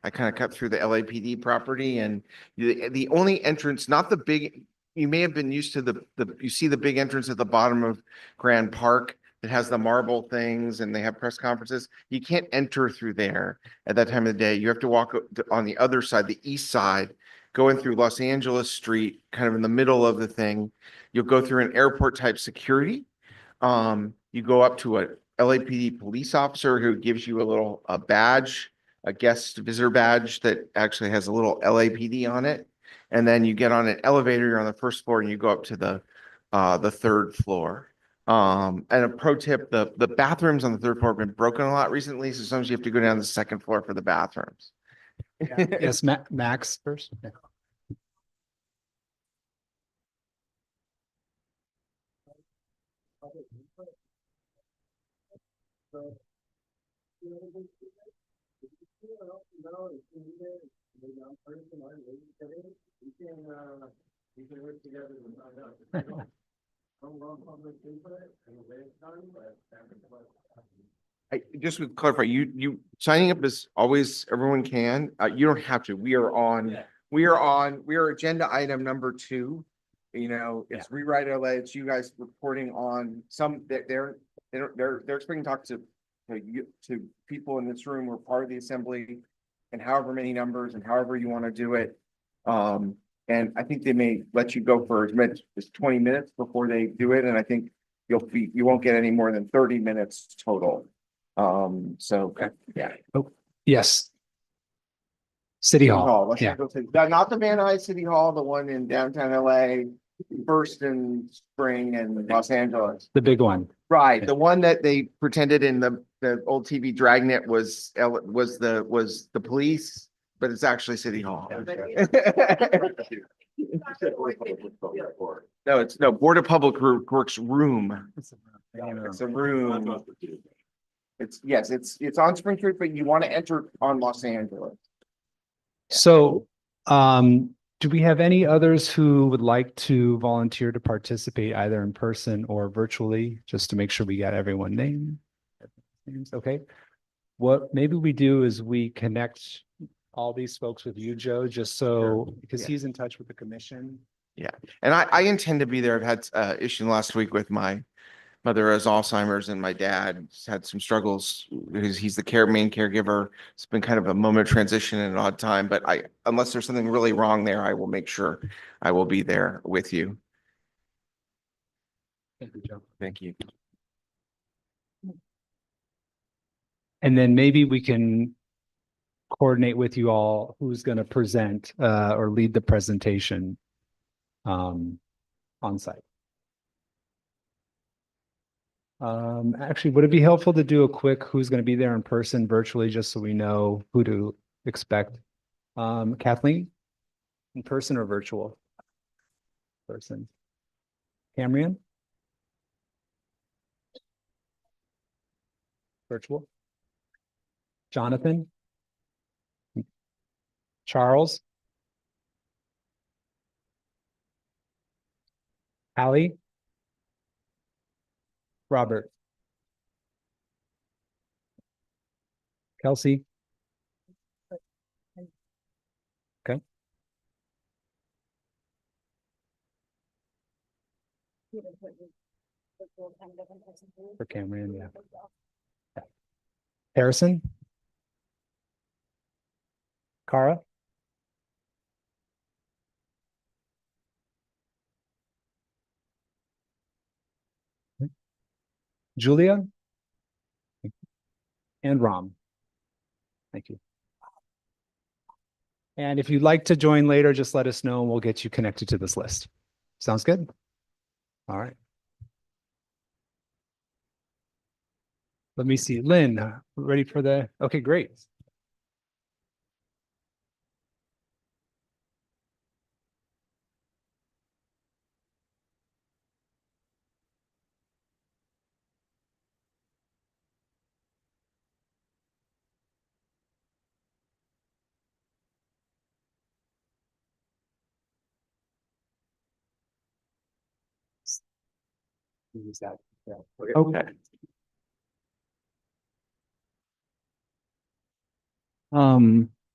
I kind of cut through the LAPD property, and the only entrance, not the big, you may have been used to you see the big entrance at the bottom of Grand Park that has the marble things and they have press conferences. You can't enter through there at that time of the day. You have to walk on the other side, the east side, going through Los Angeles Street, kind of in the middle of the thing. You'll go through an airport type security. You go up to a LAPD police officer who gives you a badge, a guest visitor badge that actually has a little LAPD on it. And then you get on an elevator, you're on the first floor, and you go up to the third floor. And a pro tip, the bathrooms on the third floor have been broken a lot recently, so sometimes you have to go down to the second floor for the bathrooms. Yes, Max first. Yeah. Just to clarify, you signing up is always, everyone can, you don't have to. We are agenda item number 2. It's rewrite LA, it's you guys reporting on they're expecting to talk to people in this room who are part of the assembly, and however many numbers and however you want to do it. And I think they may let you go for as much as 20 minutes before they do it. And I think you won't get any more than 30 minutes total. So yeah. Oh, yes. City Hall. Let's Yeah. go to not the Van Nuys City Hall, the one in downtown LA, First and Spring and Los Angeles. The big one. Right, the one that they pretended in the old TV Dragnet was the police, but it's actually City Hall. No, it's Board of Public Works room. It's a room. It's on Spring Street, but you want to enter on Los Angeles. So, do we have any others who would like to volunteer to participate either in person or virtually, just to make sure we got everyone named? Okay. What maybe we do is we connect all these folks with you, Joe, just so, because he's in touch with the commission. Yeah, and I intend to be there. I've had issue last week with my mother has Alzheimer's, and my dad had some struggles because he's the main caregiver. It's been kind of a moment of transition and an odd time, but unless there's something really wrong there, I will make sure I will be there with you. Thank you, Joe. Thank you. And then maybe we can coordinate with you all who's going to present or lead the presentation on site. Actually, would it be helpful to do a quick who's going to be there in person virtually, just so we know who to expect? Kathleen, in person or virtual? Person. Camrian? Virtual. Jonathan? Charles? Allie? Robert? Kelsey? Okay. For Cameron, yeah. Yeah. Harrison? Cara? Julia? And Ram. Thank you. And if you'd like to join later, just let us know and we'll get you connected to this list. Sounds good? All right. Let me see. Lynn, ready for the, okay, great. Use that. Yeah. Okay.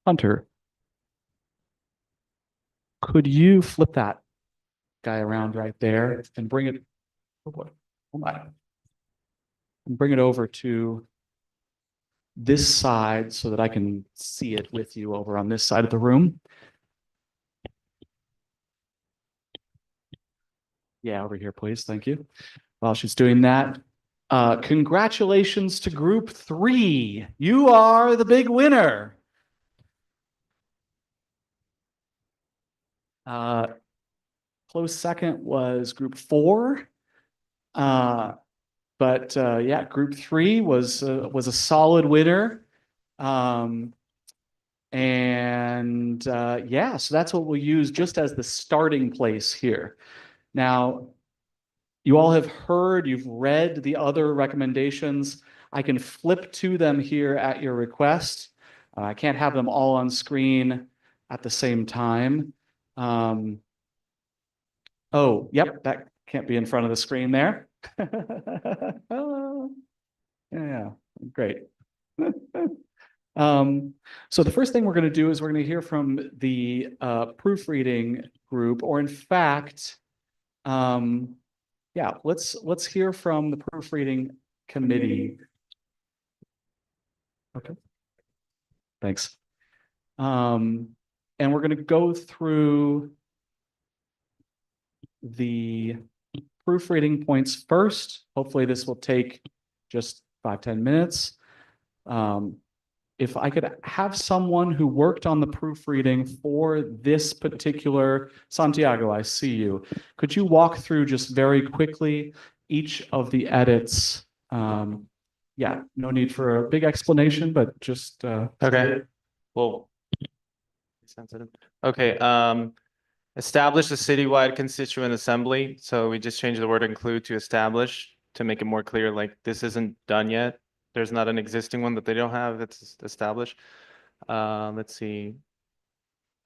Hunter, could you flip that guy around right there and bring it, oh boy, oh my. And bring it over to this side so that I can see it with you over on this side of the room. Yeah, over here, please. Thank you. While she's doing that, congratulations to group 3. You are the big winner. Close second was group 4. Yeah, group 3 was a solid winner. Yeah, so that's what we'll use just as the starting place here. Now, you all have heard, you've read the other recommendations. I can flip to them here at your request. I can't have them all on screen at the same time. Oh, yep, that can't be in front of the screen there. Yeah, great. So the first thing we're going to do is we're going to hear from the proofreading group, or in fact, yeah, let's hear from the proofreading committee. Okay. Thanks. And we're going to go through the proofreading points first. Hopefully this will take just 5-10 minutes. If I could have someone who worked on the proofreading for this particular, Santiago, I see you. Could you walk through just very quickly each of the edits? Yeah, no need for a big explanation, but just Okay. Well, sensitive. Okay. Establish a citywide constituent assembly. So we just changed the word include to establish to make it more clear, like this isn't done yet. There's not an existing one that they don't have. It's established. Let's see.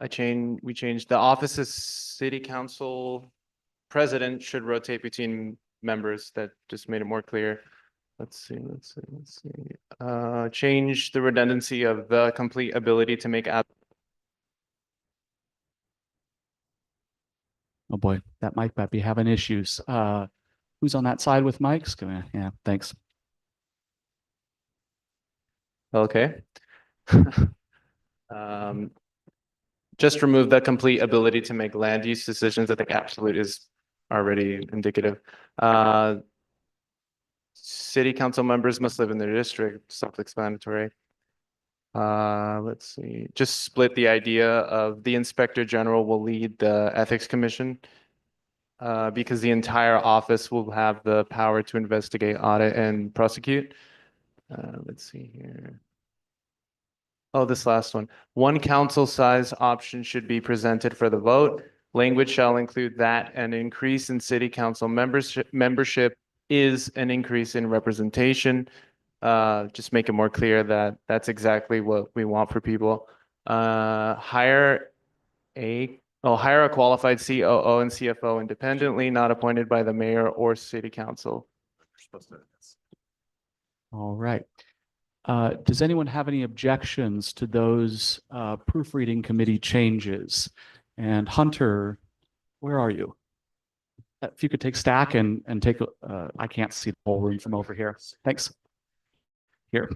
We changed the office's city council president should rotate between members. That just made it more clear. Let's see. Change the redundancy of the complete ability to make app. oh boy, that mic might be having issues. Who's on that side with mics? Yeah, thanks. Okay. Just remove the complete ability to make land use decisions. I think absolute is already indicative. City council members must live in their district, self-explanatory. Let's see, just split the idea of the inspector general will lead the ethics commission. Because the entire office will have the power to investigate, audit, and prosecute. Let's see here. Oh, this last one. One council size option should be presented for the vote. Language shall include that an increase in city council membership is an increase in representation. Just make it more clear that that's exactly what we want for people. Hire a qualified COO and CFO independently, not appointed by the mayor or city council. All right. Does anyone have any objections to those proofreading committee changes? And Hunter, where are you? if you could take stack and take, I can't see the whole room from over here. Thanks. Here.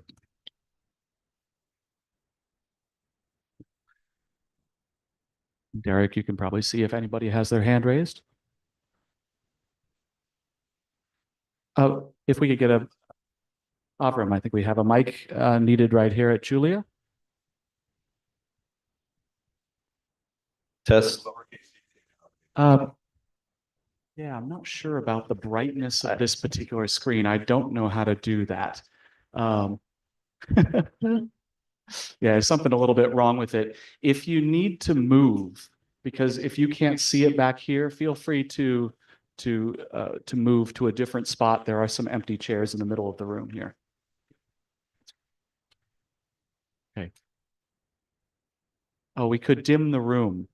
Derek, you can probably see if anybody has their hand raised. If we could get a Avram, I think we have a mic needed right here at Julia. Test. Yeah, I'm not sure about the brightness of this particular screen. I don't know how to do that. Yeah, there's something a little bit wrong with it. If you need to move, because if you can't see it back here, feel free to move to a different spot. There are some empty chairs in the middle of the room here. Okay. Oh, we could dim the room.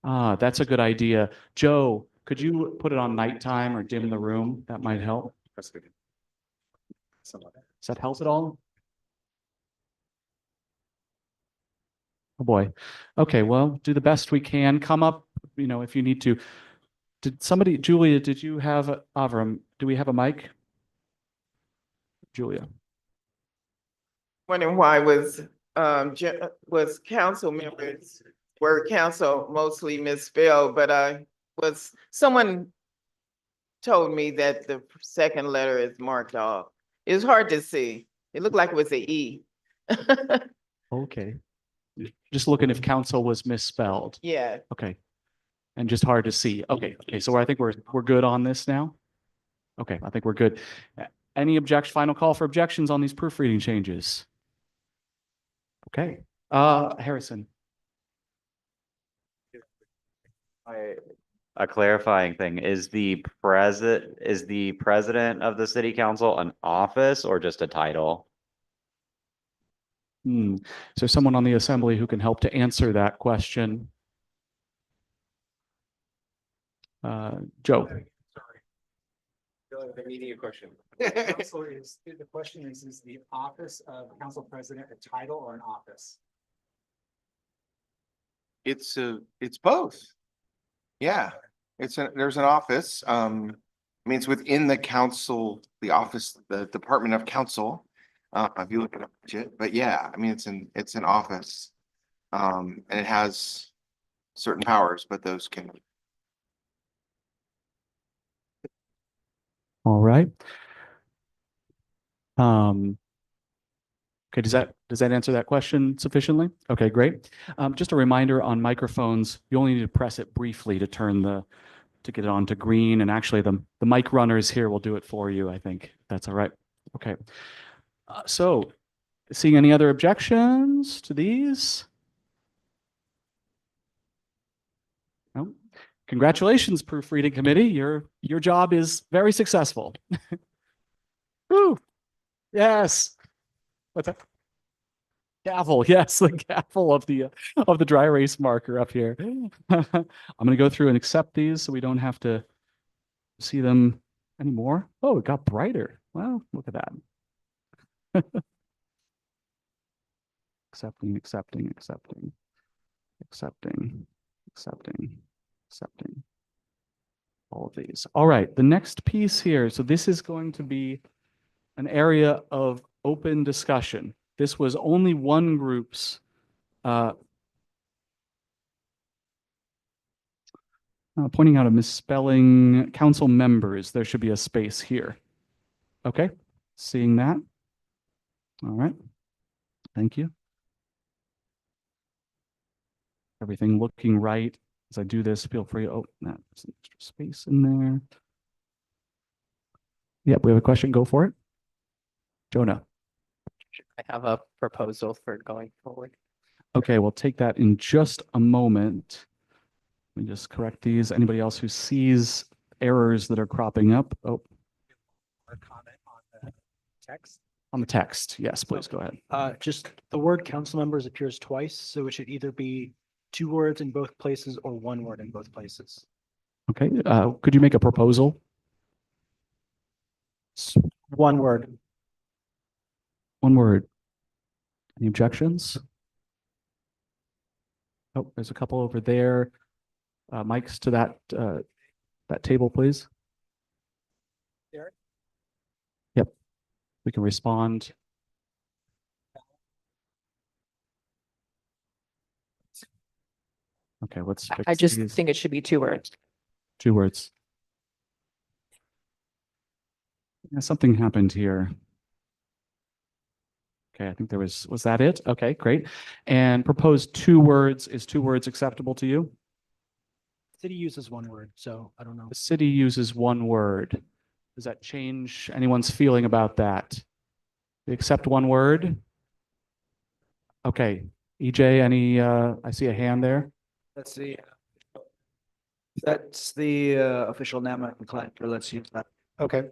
Ah, that's a good idea. Joe, could you put it on nighttime or dim the room? That might help. Does that help at all? Oh boy. Okay, well, do the best we can. Come up, if you need to. Did somebody, Julia, did you have Avram? Do we have a mic? Julia. Wondering why was council members, word council mostly misspelled, but someone told me that the second letter is marked off. It was hard to see. It looked like it was a E. Okay. Just looking if council was misspelled. Yeah. Okay. And just hard to see. Okay. So I think we're good on this now. Okay. I think we're good. Any final call for objections on these proofreading changes? Okay. Harrison. A clarifying thing, is the president of the city council an office or just a title? Is there someone on the assembly who can help to answer that question? Joe. The media question. The question is the office of council president a title or an office? It's both. Yeah, there's an office. I mean, it's within the council, the office, the Department of Council. If you look at it, but yeah, I mean, it's an office. And it has certain powers, but those can. All right. Okay, does that answer that question sufficiently? Okay, great. Just a reminder on microphones, you only need to press it briefly to get it on to green, and actually the mic runners here will do it for you, I think. That's all right. Okay. So seeing any other objections to these? No. Congratulations, proofreading committee. Your job is very successful. Woo! Yes. What's that? Gavel, yes, the gavel of the dry erase marker up here. I'm going to go through and accept these so we don't have to see them anymore. Oh, it got brighter. Well, look at that. Accepting, accepting, accepting, accepting, accepting, accepting. All of these. All right, the next piece here. So this is going to be an area of open discussion. This was only one group's pointing out a misspelling. Council members, there should be a space here. Okay, seeing that. All right, thank you. Everything looking right. As I do this, feel free. Oh, there's some extra space in there. Yep, we have a question. Go for it. Jonah. I have a proposal for going forward. Okay, we'll take that in just a moment. Let me just correct these. Anybody else who sees errors that are cropping up? Oh. Or comment on the text? On the text. Yes, please go ahead. Just the word council members appears twice, so it should either be 2 words in both places or 1 word in both places. Okay, could you make a proposal? 1 word. 1 word. Any objections? Oh, there's a couple over there. Mics to that that table, please? Derek? Yep. We can respond. Okay, let's I fix just these. think it should be 2 words. 2 words. Yeah, something happened here. Okay, I think there was that it? Okay, great. And proposed 2 words, is 2 words acceptable to you? City uses 1 word, so I don't know. The city uses 1 word. Does that change anyone's feeling about that? We accept 1 word? Okay, EJ, I see a hand there. That's the official nomenclature. Let's use that. Okay.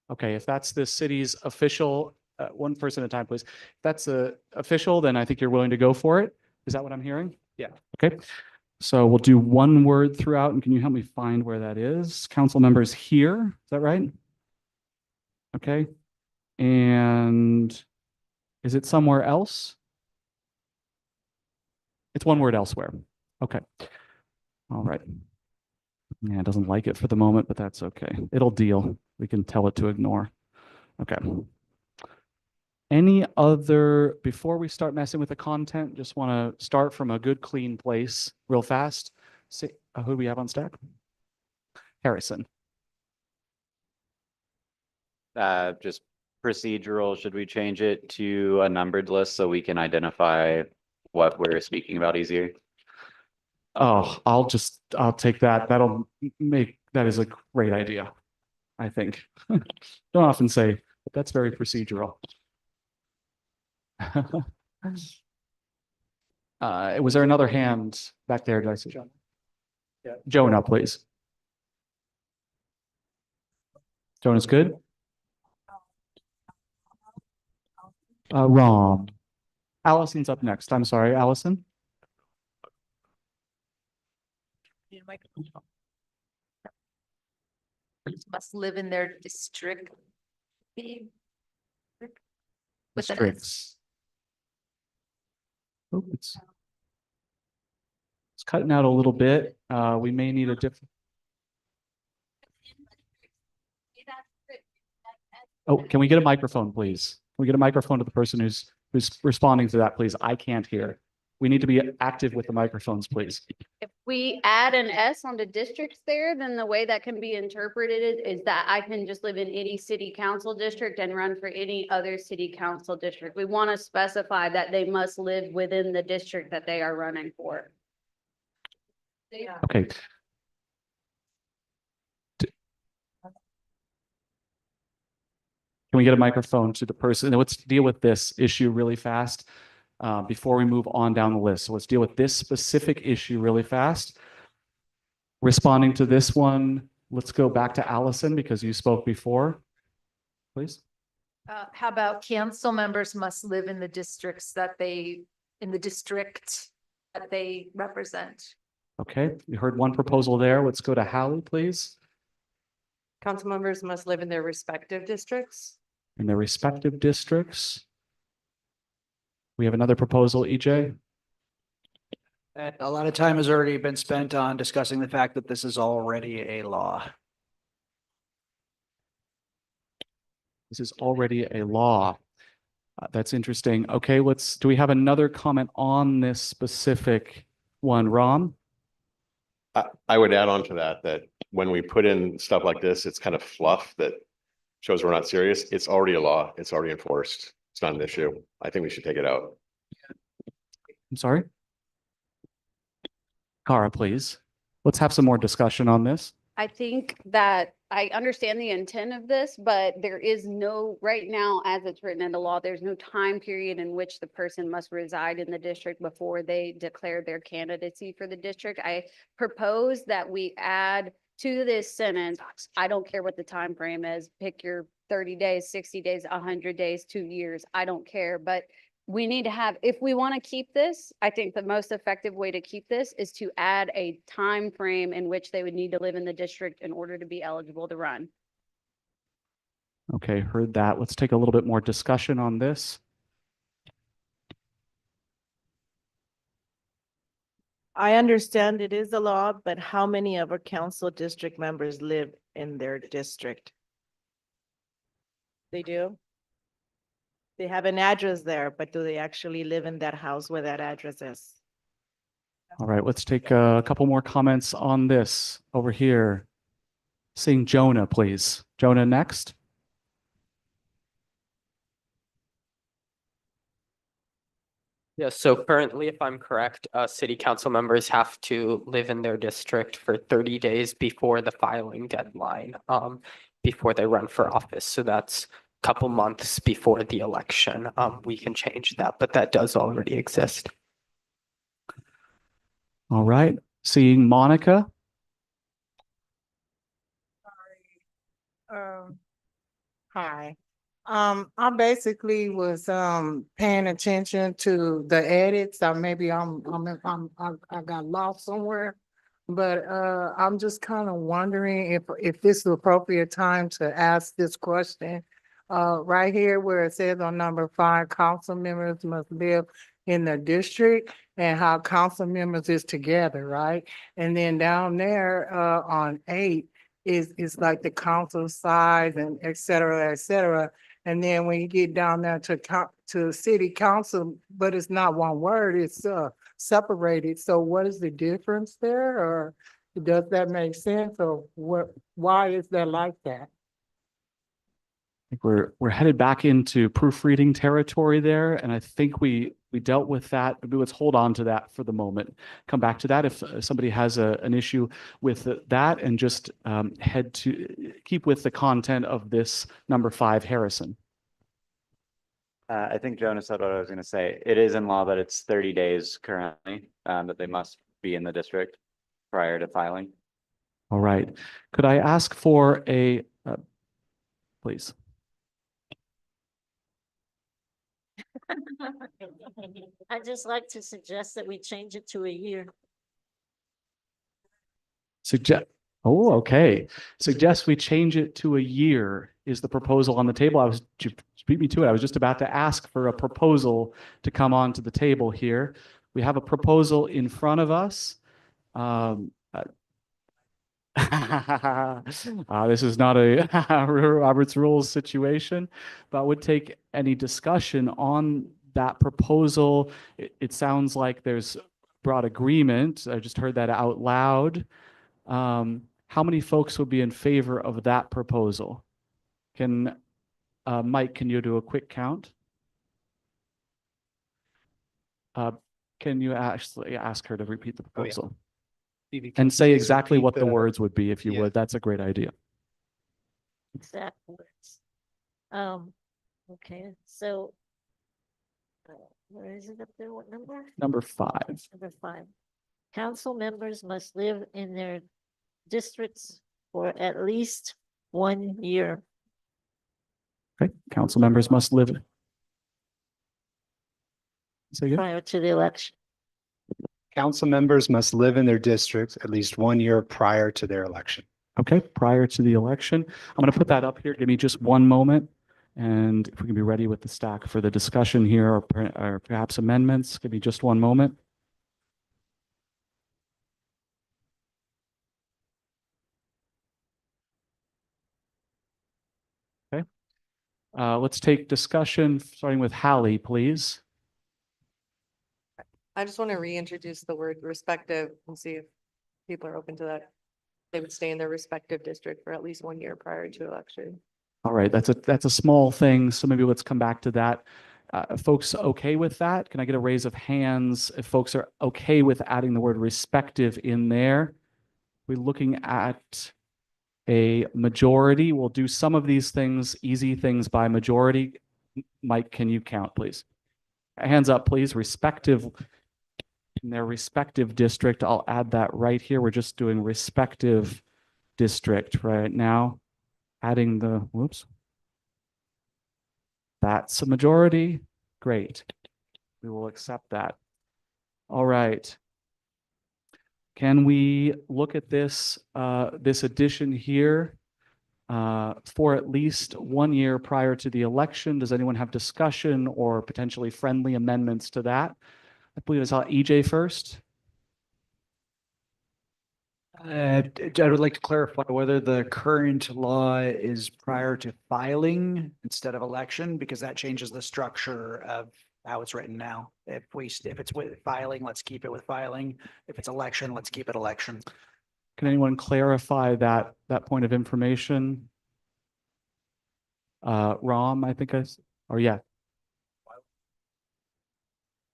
Okay, if that's the city's official, 1 person at a time, please. If that's the official, then I think you're willing to go for it. Is that what I'm hearing? Yeah. Okay. So we'll do 1 word throughout, and can you help me find where that is? Council members here, is that right? Okay. And is it somewhere else? It's 1 word elsewhere. Okay. All right. Yeah, it doesn't like it for the moment, but that's okay. It'll deal. We can tell it to ignore. Okay. Any other, before we start messing with the content, just want to start from a good, clean place real fast. See, who do we have on stack? Harrison. Just procedural, should we change it to a numbered list so we can identify what we're speaking about easier? Oh, I'll take that. That is a great idea, I think. Don't often say, but that's very procedural. Was there another hand back there? Did I see? Yeah. Jonah, please. Jonah's good? Rom. Allison's up next. I'm sorry, Allison. Must live in their district. With an S. Districts. Oh, it's cutting out a little bit. We may need a different. Oh, can we get a microphone, please? Can we get a microphone to the person who's responding to that, please? I can't hear. We need to be active with the microphones, please. If we add an S onto districts there, then the way that can be interpreted is that I can just live in any city council district and run for any other city council district. We want to specify that they must live within the district that they are running for. Okay. Can we get a microphone to the person? Let's deal with this issue really fast before we move on down the list. So let's deal with this specific issue really fast. Responding to this one, let's go back to Allison because you spoke before, please. How about council members must live in the districts that in the district that they represent? Okay, we heard 1 proposal there. Let's go to Hallie, please. Council members must live in their respective districts. In their respective districts. We have another proposal, EJ. And a lot of time has already been spent on discussing the fact that this is already a law. This is already a law. That's interesting. Okay, do we have another comment on this specific one, Ron? I would add on to that when we put in stuff like this, it's kind of fluff that shows we're not serious. It's already a law. It's already enforced. It's not an issue. I think we should take it out. I'm sorry. Cara, please. Let's have some more discussion on this. I think that I understand the intent of this, but there is right now, as it's written in the law, there's no time period in which the person must reside in the district before they declare their candidacy for the district. I propose that we add to this sentence, I don't care what the time frame is, pick your 30 days, 60 days, 100 days, 2 years, I don't care, but we need to have, if we want to keep this, I think the most effective way to keep this is to add a time frame in which they would need to live in the district in order to be eligible to run. Okay, heard that. Let's take a little bit more discussion on this. I understand it is a law, but how many of our council district members live in their district? They do? They have an address there, but do they actually live in that house where that address is? All right, let's take a couple more comments on this over here. Seeing Jonah, please. Jonah next. Yeah, so currently, if I'm correct, city council members have to live in their district for 30 days before the filing deadline, before they run for office. So that's a couple months before the election. We can change that, but that does already exist. All right, seeing Monica. Hi. I basically was paying attention to the edits. Maybe I got lost somewhere. But I'm just kind of wondering if this is the appropriate time to ask this question. Right here where it says on number 5, council members must live in the district, and how council members is together, right? And then down there on 8 is like the council size and et cetera, et cetera. And then when you get down there to city council, but it's not one word, it's separated. So what is the difference there, or does that make sense, or why is that like that? I think we're headed back into proofreading territory there, and I think we dealt with that. Maybe let's hold on to that for the moment. Come back to that if somebody has an issue with that, and just keep with the content of this number 5, Harrison. I think Jonah said what I was going to say. It is in law that it's 30 days currently, that they must be in the district prior to filing. All right. Could I ask for a, please? I'd just like to suggest that we change it to a year. Oh, okay. Suggest we change it to a year is the proposal on the table. You beat me to it. I was just about to ask for a proposal to come onto the table here. We have a proposal in front of us. This is not a Robert's Rules situation, but would take any discussion on that proposal. It sounds like there's broad agreement. I just heard that out loud. How many folks would be in favor of that proposal? Mike, can you do a quick count? Can you actually ask her to repeat the proposal? And say exactly what the words would be if you would. That's a great idea. Exact words. Okay, so where is it up there? What number? Number 5. Number 5. Council members must live in their districts for at least 1 year. Okay, council members must live. Say again? Prior to the election. Council members must live in their districts at least 1 year prior to their election. Okay, prior to the election. I'm going to put that up here. Give me just one moment. And if we can be ready with the stack for the discussion here, or perhaps amendments, give me just one moment. Okay. Let's take discussion, starting with Hallie, please. I just want to reintroduce the word respective and see if people are open to that. They would stay in their respective district for at least 1 year prior to election. All right, that's a small thing, so maybe let's come back to that. Folks okay with that? Can I get a raise of hands if folks are okay with adding the word respective in there? We're looking at a majority. We'll do some of these things, easy things by majority. Mike, can you count, please? Hands up, please. Respective, in their respective district. I'll add that right here. We're just doing respective district right now. Adding the, whoops. That's a majority. Great. We will accept that. All right. Can we look at this, this addition here for at least 1 year prior to the election? Does anyone have discussion or potentially friendly amendments to that? I believe I saw EJ first. I would like to clarify whether the current law is prior to filing instead of election, because that changes the structure of how it's written now. If it's with filing, let's keep it with filing. If it's election, let's keep it election. Can anyone clarify that point of information? Rom, I think or yeah,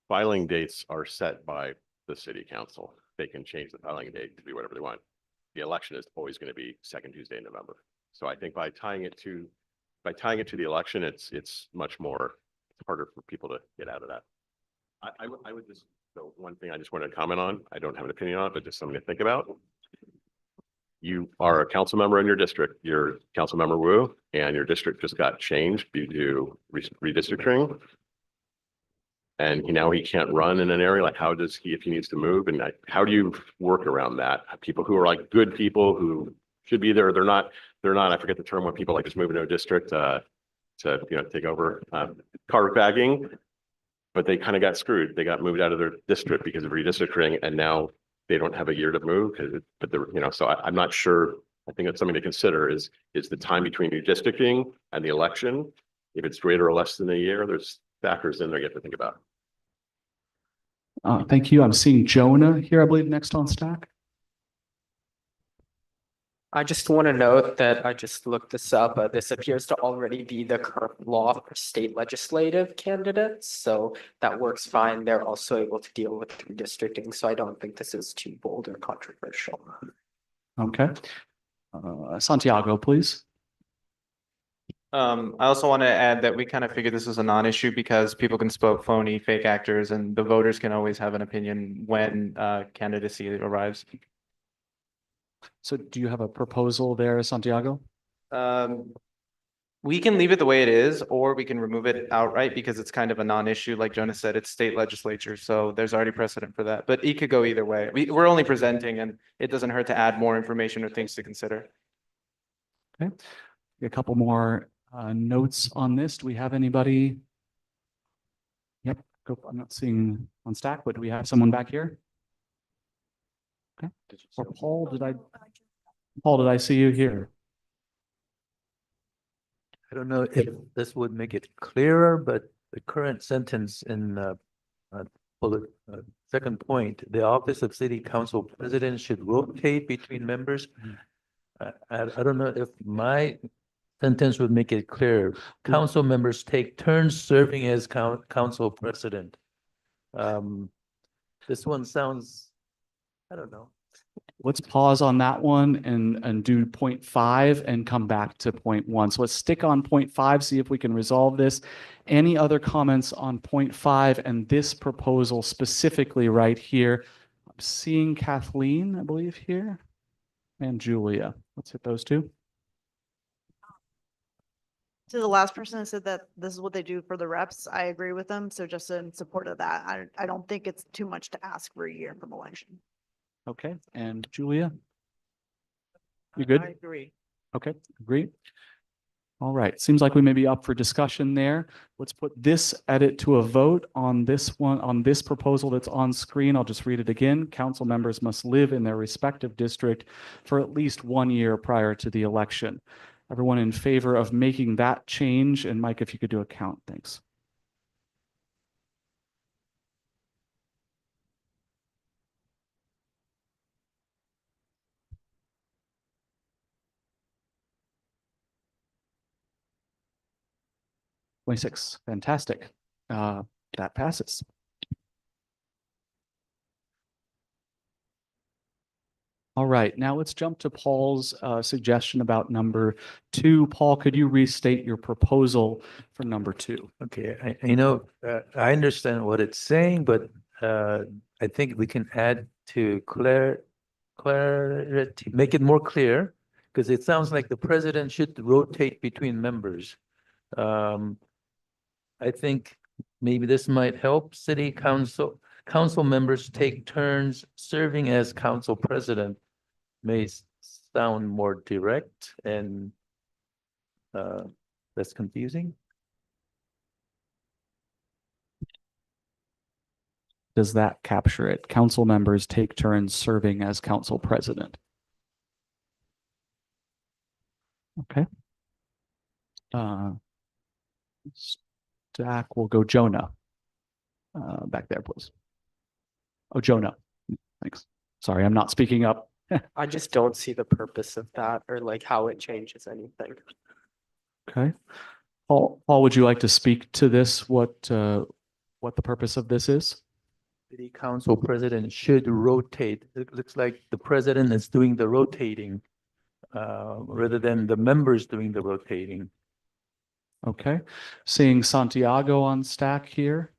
Filing dates are set by the city council. They can change the filing date to be whatever they want. The election is always going to be second Tuesday in November. So I think by tying it to the election, it's much more harder for people to get out of that. I would just, so one thing I just wanted to comment on, I don't have an opinion on it, but just something to think about. You are a council member in your district, you're council member Wu, and your district just got changed due to redistricting. And now he can't run in an area. Like, how does he, if he needs to move, and how do you work around that? People who are like good people who should be there, they're not, I forget the term when people like just move into a district, to, take over, carpetbagging. But they kind of got screwed. They got moved out of their district because of redistricting, and now they don't have a year to move. But they're, so I'm not sure. I think that's something to consider is the time between redistricting and the election. If it's greater or less than a year, there's factors in there you have to think about. thank you. I'm seeing Jonah here, I believe, next on stack. I just want to note that I just looked this up. This appears to already be the current law for state legislative candidates, so that works fine. They're also able to deal with redistricting, so I don't think this is too bold or controversial. Okay. Santiago, please. I also want to add that we kind of figured this was a non-issue because people can spoke phony, fake actors, and the voters can always have an opinion when candidacy arrives. So do you have a proposal there, Santiago? We can leave it the way it is, or we can remove it outright because it's kind of a non-issue. Like Jonas said, it's state legislature, so there's already precedent for that. But it could go either way. We're only presenting, and it doesn't hurt to add more information or things to consider. Okay. A couple more notes on this. Do we have anybody? Yep. I'm not seeing on stack, but do we have someone back here? Okay. Or Paul, did I see you here? I don't know if this would make it clearer, but the current sentence in bullet second point, the office of city council president should rotate between members. I don't know if my sentence would make it clear. Council members take turns serving as council president. This one sounds, I don't know. Let's pause on that one and do 0.5 and come back to 0.1. So let's stick on 0.5, see if we can resolve this. Any other comments on 0.5 and this proposal specifically right here? I'm seeing Kathleen, I believe, here, and Julia. Let's hit those two. To the last person that said that this is what they do for the reps, I agree with them. So just in support of that, I don't think it's too much to ask for a year from election. Okay, and Julia? You good? I agree. Okay, agree. All right, seems like we may be up for discussion there. Let's put this edit to a vote on this one, on this proposal that's on screen. I'll just read it again. Council members must live in their respective district for at least 1 year prior to the election. Everyone in favor of making that change? And Mike, if you could do a count, thanks. $26, fantastic. That passes. All right, now let's jump to Paul's suggestion about number 2. Paul, could you restate your proposal for number 2? Okay, I understand what it's saying, but I think we can add to clarity, make it more clear, because it sounds like the president should rotate between members. I think maybe this might help city council members take turns serving as council president. May sound more direct and less confusing. Does that capture it? Council members take turns serving as council president. Okay. Stack will go Jonah. Back there, please. Oh, Jonah. Thanks. Sorry, I'm not speaking up. I just don't see the purpose of that or like how it changes anything. Okay. Paul, would you like to speak to this? What the purpose of this is? City council president should rotate. It looks like the president is doing the rotating, rather than the members doing the rotating. Okay. Seeing Santiago on stack here.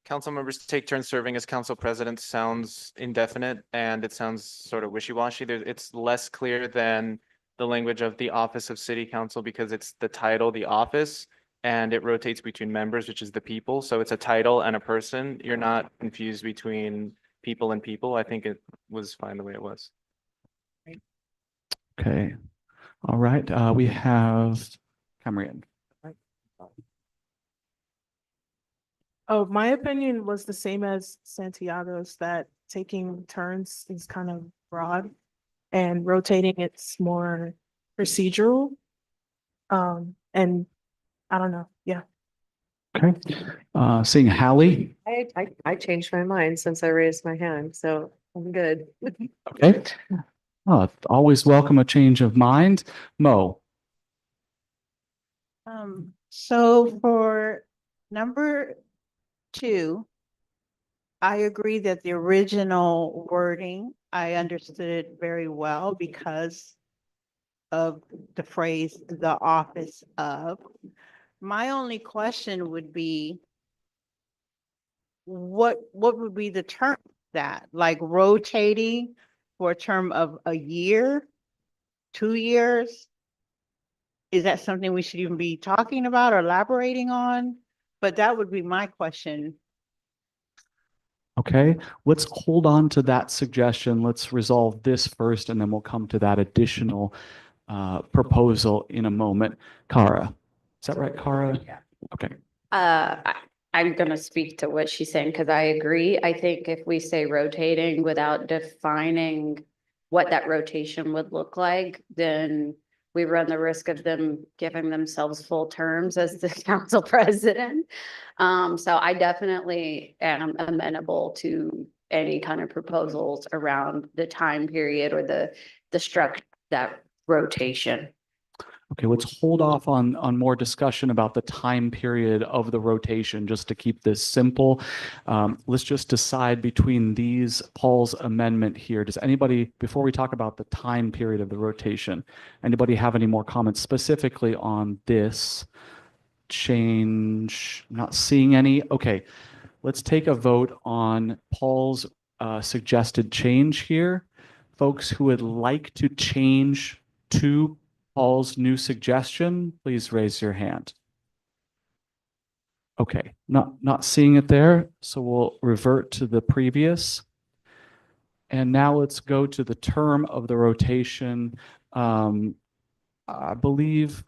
Council members take turns serving as council president sounds indefinite and it sounds sort of wishy-washy. It's less clear than the language of the office of city council because it's the title, the office, and it rotates between members, which is the people. So it's a title and a person. You're not confused between people and people. I think it was fine the way it was. Okay. All right. We have Cameron. Oh, my opinion was the same as Santiago's, that taking turns is kind of broad and rotating it's more procedural. And I don't know, yeah. Okay. Seeing Hallie. I changed my mind since I raised my hand, so I'm good. Okay. Always welcome a change of mind. Mo. So for number 2, I agree that the original wording, I understood it very well because of the phrase, the office of. My only question would be, what would be the term of that? Like rotating for a term of a year, 2 years? Is that something we should even be talking about or elaborating on? But that would be my question. Okay, let's hold on to that suggestion. Let's resolve this first, and then we'll come to that additional proposal in a moment. Kara, is that right, Kara? Yeah. Okay. I'm gonna speak to what she's saying because I agree. I think if we say rotating without defining what that rotation would look like, then we run the risk of them giving themselves full terms as the council president. So I definitely am amenable to any kind of proposals around the time period or the structure, that rotation. Okay, let's hold off on more discussion about the time period of the rotation, just to keep this simple. Let's just decide between these, Paul's amendment here. Does anybody, before we talk about the time period of the rotation, anybody have any more comments specifically on this change? I'm not seeing any. Okay, let's take a vote on Paul's suggested change here. Folks who would like to change to Paul's new suggestion, please raise your hand. Okay, not seeing it there, so we'll revert to the previous. And now let's go to the term of the rotation. I believe,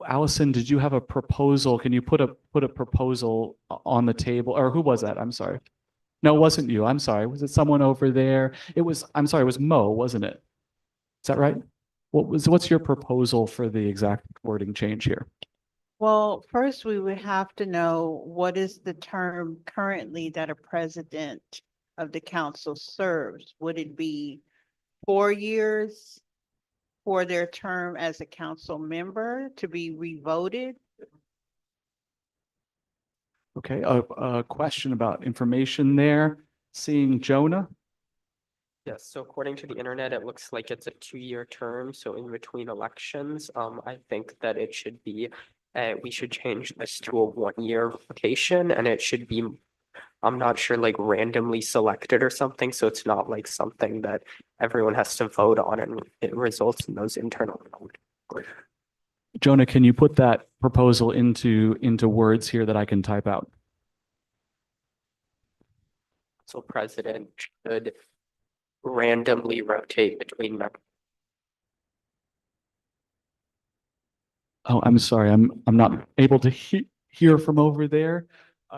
Allison, did you have a proposal? Can you put a proposal on the table? Or who was that? I'm sorry. No, it wasn't you. I'm sorry. Was it someone over there? I'm sorry, it was Mo, wasn't it? Is that right? What's your proposal for the exact wording change here? Well, first we would have to know what is the term currently that a president of the council serves? Would it be 4 years for their term as a council member to be revoted? Okay, a question about information there. Seeing Jonah. Yes, so according to the internet, it looks like it's a 2-year term, so in between elections, I think that it should be, we should change this to a 1-year rotation, and it should be, I'm not sure, like randomly selected or something, so it's not like something that everyone has to vote on and it results in those internal votes. Jonah, can you put that proposal into words here that I can type out? So president should randomly rotate between members. Oh, I'm sorry. I'm not able to hear from over there.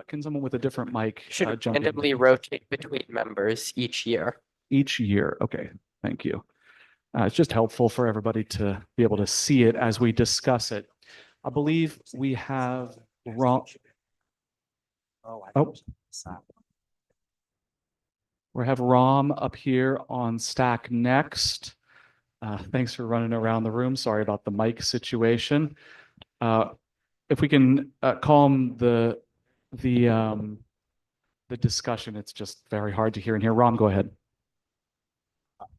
Can someone with a different mic Should jump in? randomly rotate between members each year. Each year. Okay, thank you. It's just helpful for everybody to be able to see it as we discuss it. I believe we have Rom. Oh. We have Rom up here on stack next. Thanks for running around the room. Sorry about the mic situation. If we can calm the discussion, it's just very hard to hear in here. Rom, go ahead.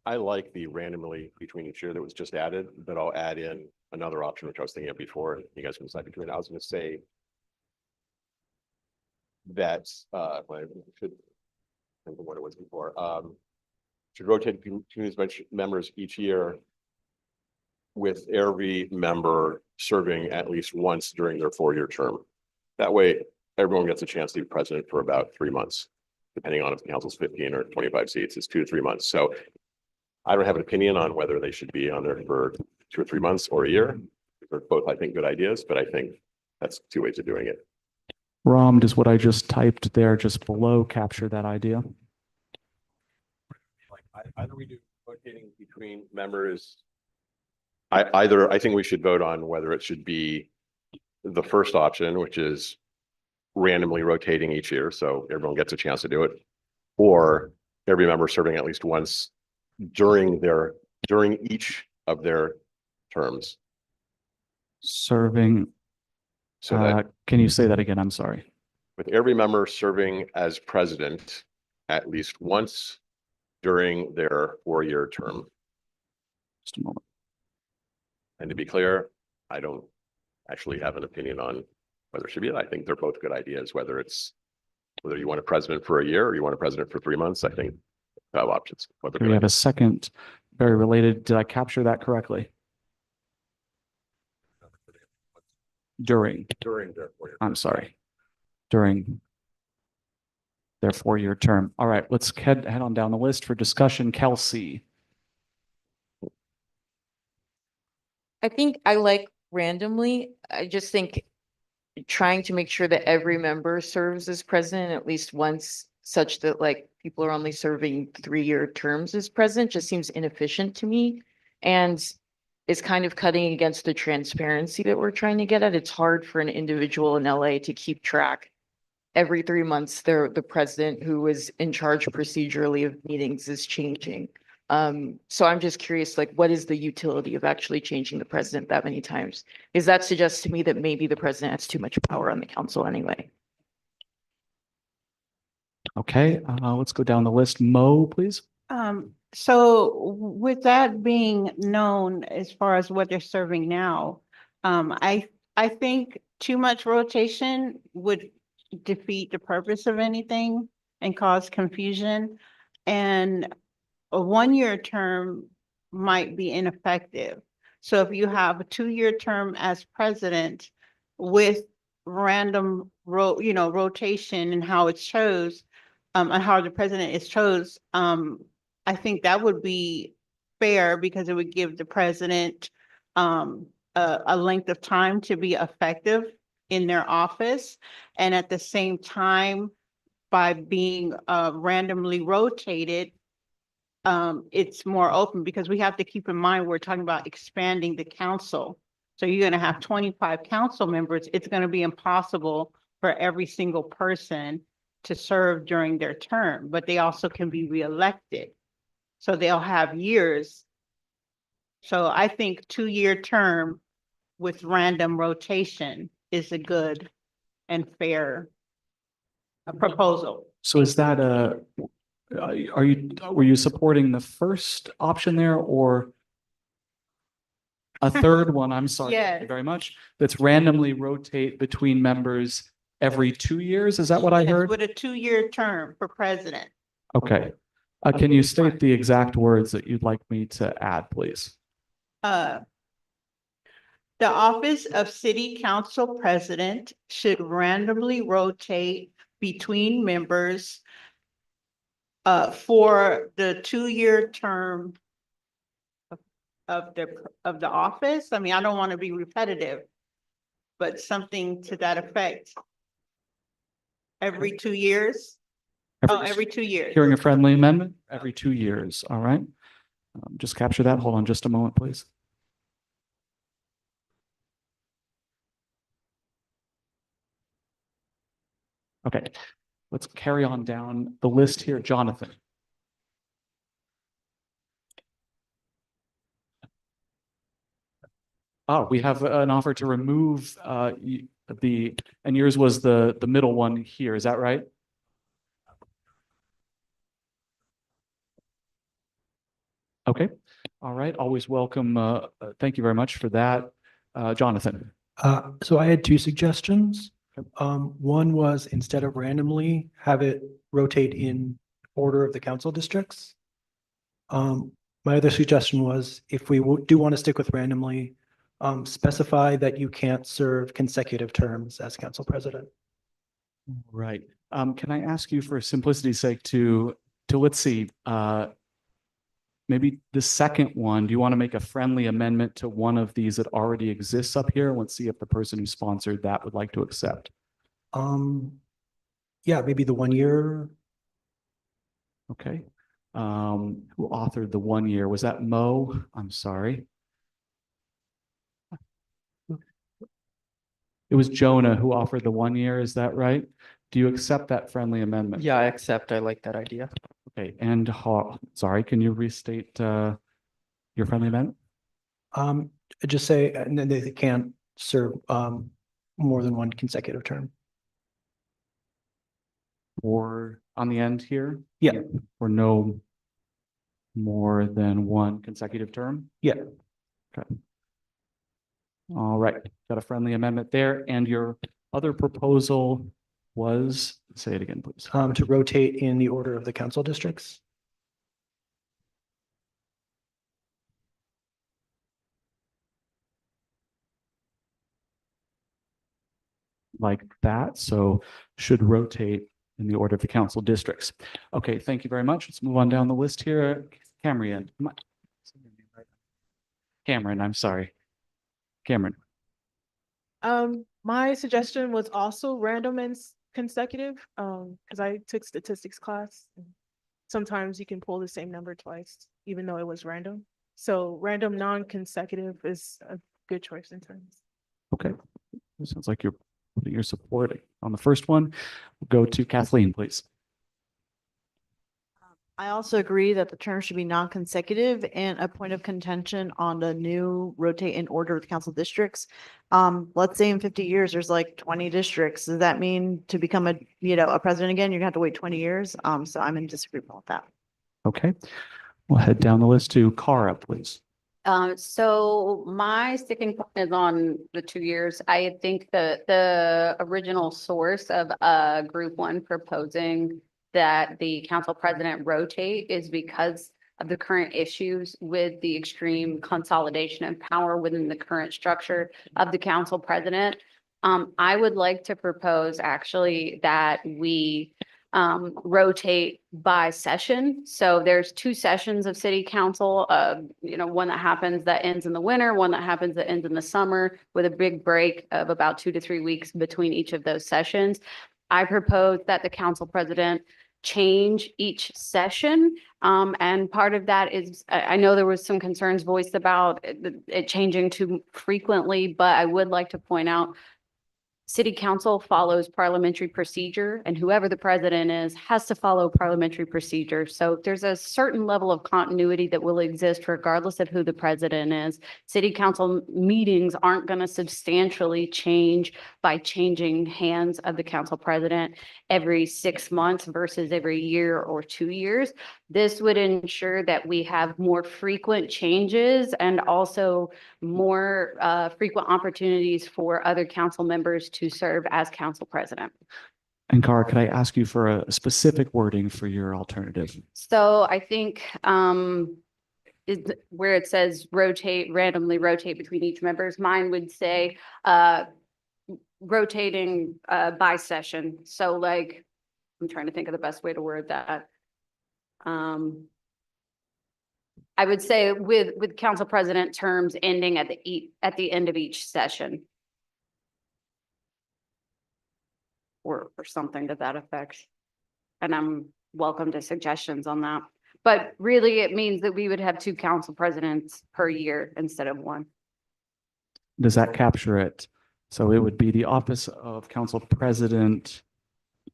I like the randomly between each year that was just added, but I'll add in another option, which I was thinking of before. You guys can decide between it. I was going to say that I should think of what it was before. Should rotate between these members each year, with every member serving at least once during their 4-year term. That way, everyone gets a chance to be president for about 3 months, depending on if the council's 15 or 25 seats. It's 2 to 3 months. So I don't have an opinion on whether they should be on there for 2 or 3 months or a year. They're both, I think, good ideas, but I think that's 2 ways of doing it. Rom, does what I just typed there just below capture that idea? Either we do rotating between members. I think we should vote on whether it should be the first option, which is randomly rotating each year, so everyone gets a chance to do it, or every member serving at least once during each of their terms. Serving. So that can you say that again? I'm sorry. with every member serving as president at least once during their 4-year term. Just a moment. And to be clear, I don't actually have an opinion on whether it should be. I think they're both good ideas, whether you want a president for a year or you want a president for 3 months. I think you have options. We have a second very related. Did I capture that correctly? During their 4-year. I'm sorry. During their 4-year term. All right, let's head on down the list for discussion. Kelsey. I think I like randomly. I just think trying to make sure that every member serves as president at least once, such that like people are only serving 3-year terms as president, just seems inefficient to me. And is kind of cutting against the transparency that we're trying to get at. It's hard for an individual in LA to keep track. Every 3 months, the president who is in charge procedurally of meetings is changing. So I'm just curious, like, what is the utility of actually changing the president that many times? Because that suggests to me that maybe the president has too much power on the council anyway. Okay, let's go down the list. Mo, please. So with that being known as far as what they're serving now, I think too much rotation would defeat the purpose of anything and cause confusion. And a 1-year term might be ineffective. So if you have a 2-year term as president with random rotation and how it's chose, and how the president is chose, I think that would be fair because it would give the president a length of time to be effective in their office. And at the same time, by being randomly rotated, it's more open because we have to keep in mind, we're talking about expanding the council. So you're going to have 25 council members. It's going to be impossible for every single person to serve during their term, but they also can be reelected. So they'll have years. So I think 2-year term with random rotation is a good and fair proposal. So is that were you supporting the first option there or a third one? I'm sorry. Yes. Thank you very much. That's randomly rotate between members every 2 years. Is that what I Yes, heard? with a 2-year term for president. Okay. Can you state the exact words that you'd like me to add, please? The office of city council president should randomly rotate between members for the 2-year term of the office. I mean, I don't want to be repetitive, but something to that effect. Every 2 years? Every 2 years. Hearing a friendly amendment every 2 years. All right. Just capture that. Hold on just a moment, please. Okay, let's carry on down the list here. Jonathan. Oh, we have an offer to remove and yours was the middle one here. Is that right? Okay, all right. Always welcome. Thank you very much for that. Jonathan. So I had two suggestions. One was instead of randomly, have it rotate in order of the council districts. My other suggestion was if we do want to stick with randomly, specify that you can't serve consecutive terms as council president. Right. Can I ask you for simplicity's sake to let's see, maybe the second one, do you want to make a friendly amendment to one of these that already exists up here? Let's see if the person who sponsored that would like to accept. Yeah, maybe the 1 year. Okay. Who authored the 1 year? Was that Mo? I'm sorry. It was Jonah who offered the 1 year. Is that right? Do you accept that friendly amendment? Yeah, I accept. I like that idea. Okay. And sorry, can you restate your friendly amendment? Just say, and then they can't serve more than one consecutive term. Or on the end here? Yeah. Or no more than one consecutive term? Yeah. Okay. All right, got a friendly amendment there. And your other proposal was, say it again, please. To rotate in the order of the council districts. Like that. So should rotate in the order of the council districts. Okay, thank you very much. Let's move on down the list here. Cameron. Cameron, I'm sorry. Cameron. My suggestion was also random and consecutive, because I took statistics class. Sometimes you can pull the same number twice, even though it was random. So random non-consecutive is a good choice in terms. Okay. It sounds like you're putting your support on the first one. We'll go to Kathleen, please. I also agree that the term should be non-consecutive, and a point of contention on the new rotate in order with council districts. Let's say in 50 years, there's like 20 districts. Does that mean to become a president again, you're gonna have to wait 20 years? So I'm in disagreement with that. Okay. We'll head down the list to Cara, please. So my sticking point is on the 2 years. I think the original source of group one proposing that the council president rotate is because of the current issues with the extreme consolidation of power within the current structure of the council president. I would like to propose actually that we rotate by session. So there's 2 sessions of city council, one that happens that ends in the winter, one that happens that ends in the summer, with a big break of about 2 to 3 weeks between each of those sessions. I propose that the council president change each session. And part of that is, I know there was some concerns voiced about it changing too frequently, but I would like to point out city council follows parliamentary procedure, and whoever the president is has to follow parliamentary procedure. So there's a certain level of continuity that will exist regardless of who the president is. City council meetings aren't going to substantially change by changing hands of the council president every 6 months versus every year or 2 years. This would ensure that we have more frequent changes and also more frequent opportunities for other council members to serve as council president. And Cara, could I ask you for a specific wording for your alternative? So I think is where it says randomly rotate between each members, mine would say rotating by session. So like, I'm trying to think of the best way to word that. I would say with council president terms ending at the end of each session. Or something to that effect. And I'm welcome to suggestions on that. But really, it means that we would have 2 council presidents per year instead of 1. Does that capture it? So it would be the office of council president.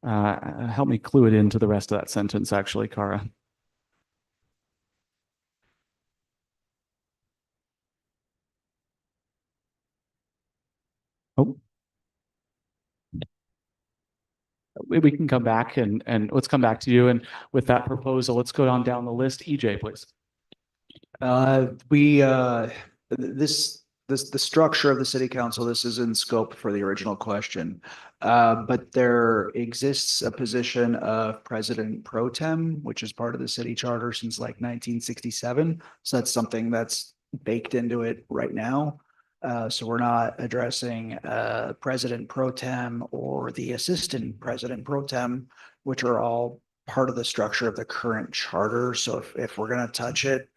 Help me clue it into the rest of that sentence, actually, Cara. Oh. We can come back and let's come back to you. And with that proposal, let's go down the list. EJ, please. The structure of the city council, this is in scope for the original question. But there exists a position of president pro tem, which is part of the city charter since like 1967. So that's something that's baked into it right now. So we're not addressing president pro tem or the assistant president pro tem, which are all part of the structure of the current charter. So if we're going to touch it,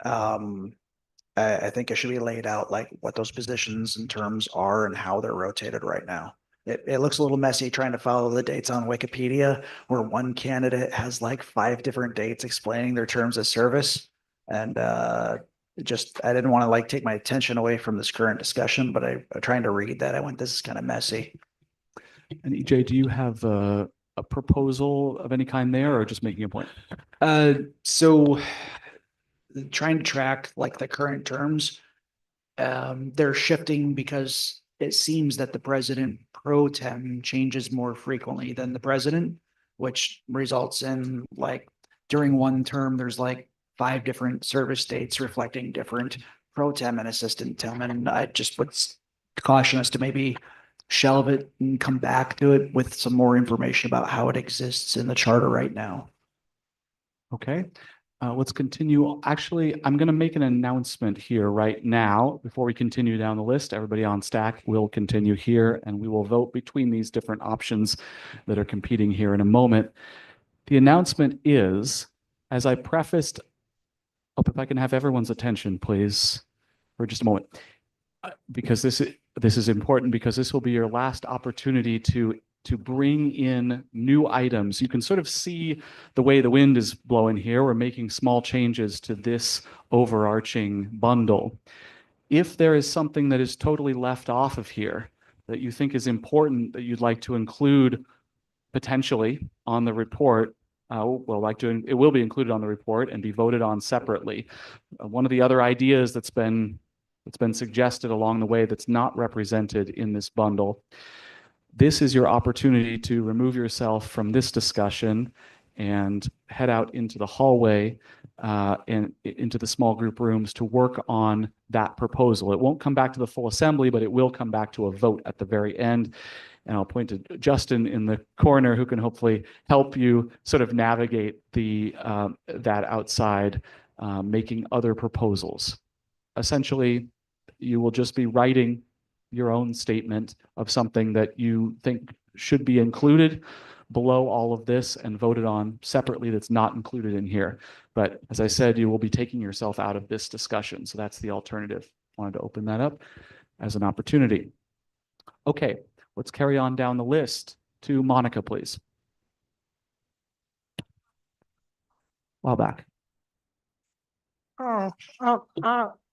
I think it should be laid out like what those positions and terms are and how they're rotated right now. It looks a little messy trying to follow the dates on Wikipedia, where one candidate has like 5 different dates explaining their terms of service. And I didn't want to like take my attention away from this current discussion, but I trying to read that, I went, this is kind of messy. And EJ, do you have a proposal of any kind there, or just making a point? So trying to track like the current terms, they're shifting because it seems that the president pro tem changes more frequently than the president, which results in like during one term, there's like 5 different service dates reflecting different pro tem and assistant tem. And I just would caution us to maybe shelve it and come back to it with some more information about how it exists in the charter right now. Okay. Let's continue. Actually, I'm going to make an announcement here right now before we continue down the list. Everybody on stack will continue here and we will vote between these different options that are competing here in a moment. The announcement is, as I prefaced, if I can have everyone's attention, please, for just a moment, because this is important, because this will be your last opportunity to bring in new items. You can sort of see the way the wind is blowing here. We're making small changes to this overarching bundle. If there is something that is totally left off of here that you think is important that you'd like to include potentially on the report, it will be included on the report and be voted on separately. One of the other ideas that's been suggested along the way that's not represented in this bundle, this is your opportunity to remove yourself from this discussion and head out into the hallway and into the small group rooms to work on that proposal. It won't come back to the full assembly, but it will come back to a vote at the very end. And I'll point to Justin in the corner, who can hopefully help you sort of navigate that outside, making other proposals. Essentially, you will just be writing your own statement of something that you think should be included below all of this and voted on separately that's not included in here. But as I said, you will be taking yourself out of this discussion. So that's the alternative. Wanted to open that up as an opportunity. Okay, let's carry on down the list to Monica, please. While back. Oh,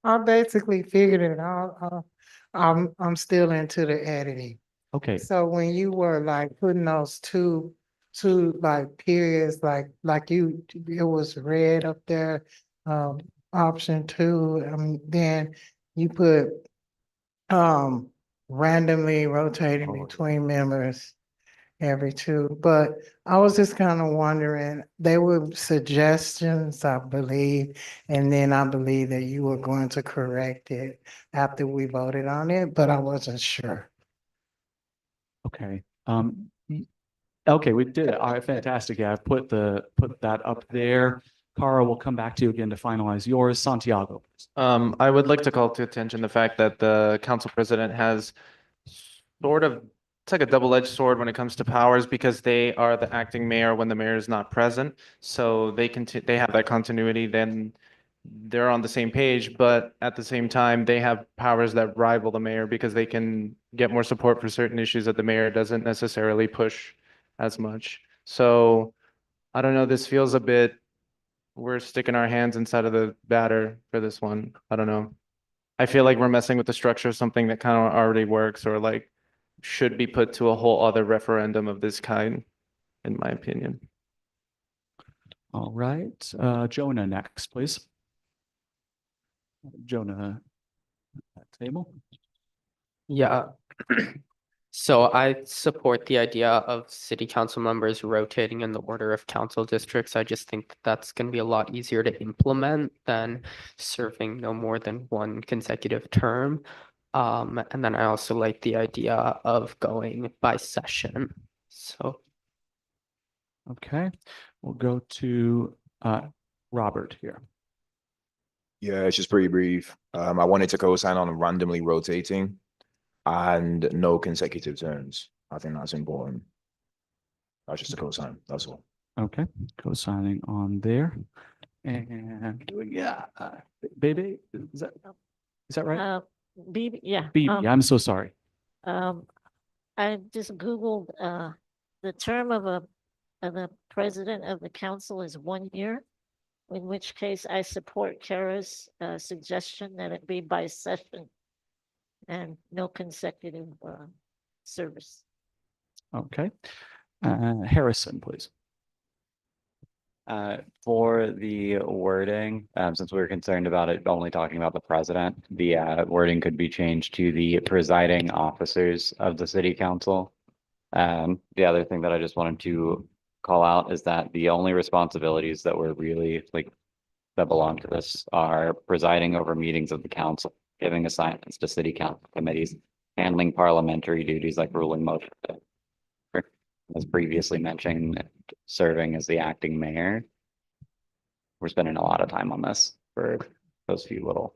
I basically figured it out. I'm still into the editing. Okay. So when you were like putting those two like periods, like it was red up there, option 2, then you put randomly rotating between members every 2. But I was just kind of wondering, they were suggestions, I believe, and then I believe that you were going to correct it after we voted on it, but I wasn't sure. Okay. Okay, we did it. All right, fantastic. Yeah, I've put that up there. Cara, will come back to you again to finalize yours. Santiago. I would like to call to attention the fact that the council president has it's like a double-edged sword when it comes to powers, because they are the acting mayor when the mayor is not present. So they have that continuity, then they're on the same page, but at the same time, they have powers that rival the mayor because they can get more support for certain issues that the mayor doesn't necessarily push as much. So I don't know, this feels a bit we're sticking our hands inside of the batter for this one. I don't know. I feel like we're messing with the structure of something that kind of already works or like should be put to a whole other referendum of this kind, in my opinion. All right, Jonah next, please. Jonah, at table. Yeah. So I support the idea of city council members rotating in the order of council districts. I just think that's going to be a lot easier to implement than serving no more than one consecutive term. And then I also like the idea of going by session. So Okay, we'll go to Robert here. Yeah, it's just pretty brief. I wanted to co-sign on randomly rotating and no consecutive terms. I think that's important. That's just a co-sign, that's all. Okay, co-signing on there. And yeah, Baby, is that right? BB, yeah. BB, I'm so sorry. I just Googled, the term of the president of the council is 1 year, in which case I support Kara's, suggestion that it be by session and no consecutive, service. Okay, Harrison, please. For the wording, since we were concerned about it only talking about the president, the wording could be changed to the presiding officers of the city council. The other thing that I just wanted to call out is that the only responsibilities that were really like that belong to this are presiding over meetings of the council, giving assignments to city council committees, handling parliamentary duties like ruling motions. As previously mentioned, serving as the acting mayor. We're spending a lot of time on this for those few little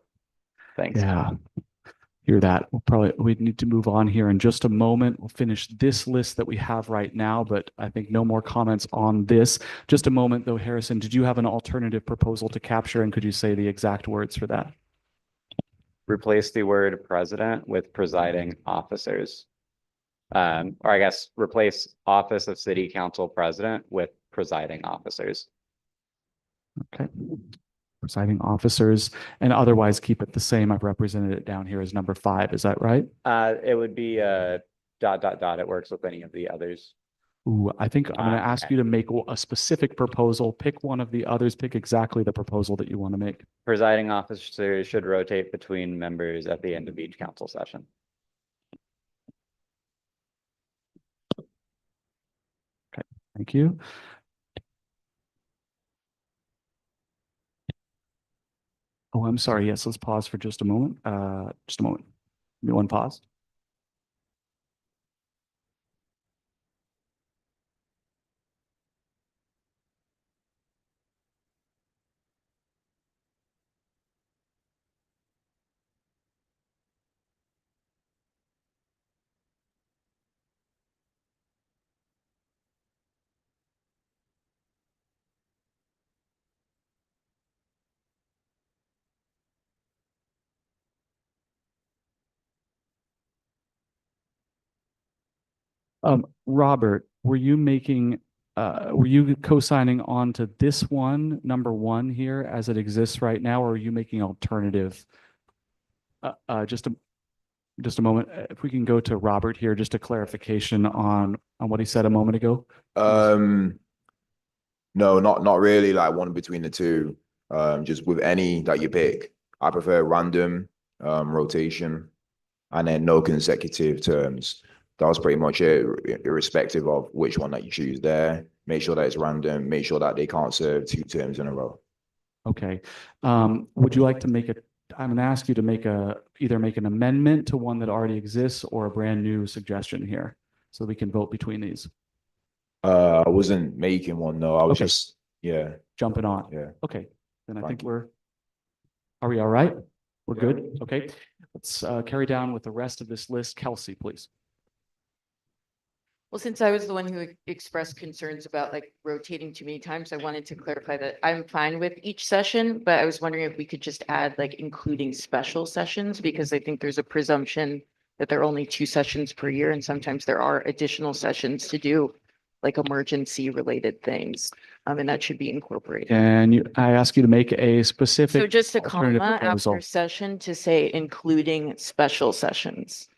things. Yeah, hear that. We need to move on here in just a moment. We'll finish this list that we have right now, but I think no more comments on this. Just a moment though, Harrison, did you have an alternative proposal to capture and could you say the exact words for that? Replace the word president with presiding officers. Or I guess replace office of city council president with presiding officers. Okay. Presiding officers and otherwise keep it the same. I've represented it down here as number 5. Is that right? It would be dot, dot, dot. It works with any of the others. Ooh, I think I'm going to ask you to make a specific proposal. Pick one of the others. Pick exactly the proposal that you want to make. Presiding officers should rotate between members at the end of each council session. Thank you. Oh, I'm sorry. Yes, let's pause for just a moment. Just a moment. Give me one pause. Robert, were you co-signing on to this one, number 1 here as it exists right now, or are you making alternative? Just a moment. If we can go to Robert here, just a clarification on what he said a moment ago. No, not really like one between the two. Just with any that you pick. I prefer random rotation and then no consecutive terms. That was pretty much it, irrespective of which one that you choose there. Make sure that it's random, make sure that they can't serve 2 terms in a row. Okay. Would you like to make I'm going to ask you to either make an amendment to one that already exists or a brand new suggestion here so we can vote between these. I wasn't making one, no. I was just, yeah. Jumping on. Yeah. Okay. Then I think are we all right? We're good? Okay. Let's carry down with the rest of this list. Kelsey, please. Well, since I was the one who expressed concerns about like rotating too many times, I wanted to clarify that I'm fine with each session, but I was wondering if we could just add like including special sessions, because I think there's a presumption that there are only 2 sessions per year, and sometimes there are additional sessions to do like emergency related things. And that should be incorporated. And I ask you to make a So specific just a alternative comma proposal after session to say including special sessions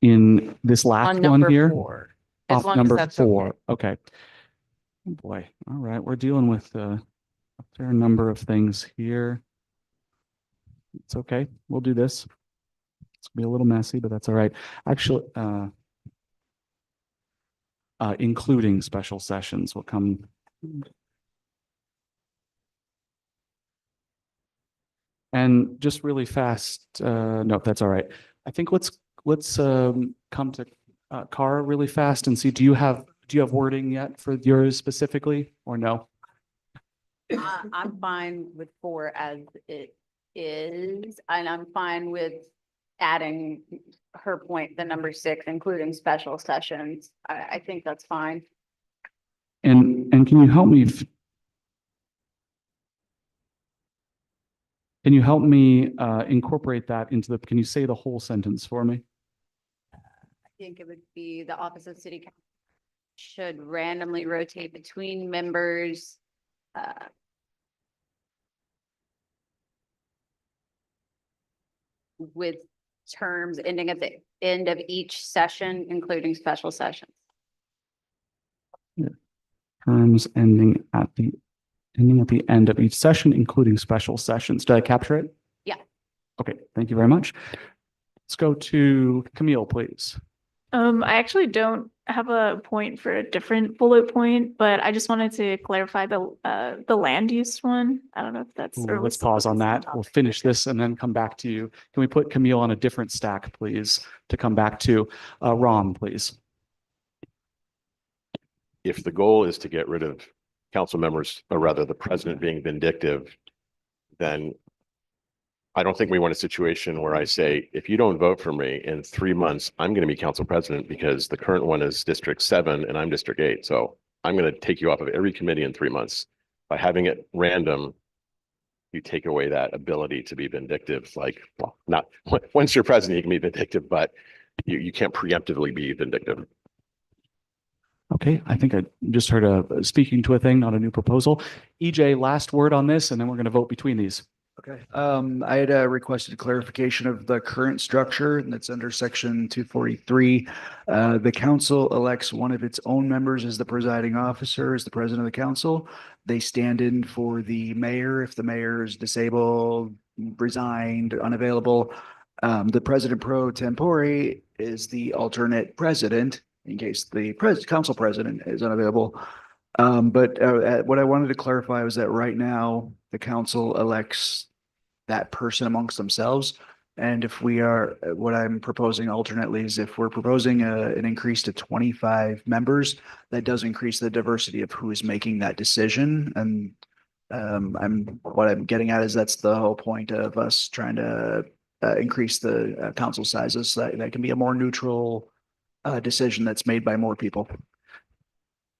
in this last on one number here. 4. As Off long as number that's 4. Okay. Oh boy. All right. We're dealing with a fair number of things here. It's okay. We'll do this. It's gonna be a little messy, but that's all right. Actually, including special sessions will come. And just really fast, no, that's all right. I think let's come to Cara really fast and see, do you have wording yet for yours specifically or no? I'm fine with 4 as it is, and I'm fine with adding her point, the number 6, including special sessions. I think that's fine. And can you help me? Can you help me incorporate that into the, can you say the whole sentence for me? I think it would be the Office of City Council should randomly rotate between members. With terms ending at the end of each session, including special sessions. Terms ending at the end of each session, including special sessions. Did I capture it? Yeah. Okay, thank you very much. Let's go to Camille, please. I actually don't have a point for a different bullet point, but I just wanted to clarify the land use one. I don't know if that's. Ooh, let's pause on that. We'll finish this and then come back to you. Can we put Camille on a different stack, please, to come back to Ron, please? If the goal is to get rid of council members, or rather the president being vindictive, then I don't think we want a situation where I say, if you don't vote for me in 3 months, I'm going to be council president because the current one is District 7 and I'm District 8. So I'm going to take you off of every committee in 3 months. By having it random, you take away that ability to be vindictive. Like, well, not once you're president, you can be vindictive, but you can't preemptively be vindictive. Okay, I think I just heard speaking to a thing, not a new proposal. EJ, last word on this, and then we're going to vote between these. Okay, I had requested clarification of the current structure, and that's under section 243. The council elects one of its own members as the presiding officer, as the president of the council. They stand in for the mayor if the mayor is disabled, resigned, unavailable. The president pro tempore is the alternate president in case the council president is unavailable. But what I wanted to clarify was that right now, the council elects that person amongst themselves. And if we are, what I'm proposing alternately is if we're proposing an increase to 25 members, that does increase the diversity of who is making that decision. And what I'm getting at is that's the whole point of us trying to increase the council sizes so that can be a more neutral decision that's made by more people.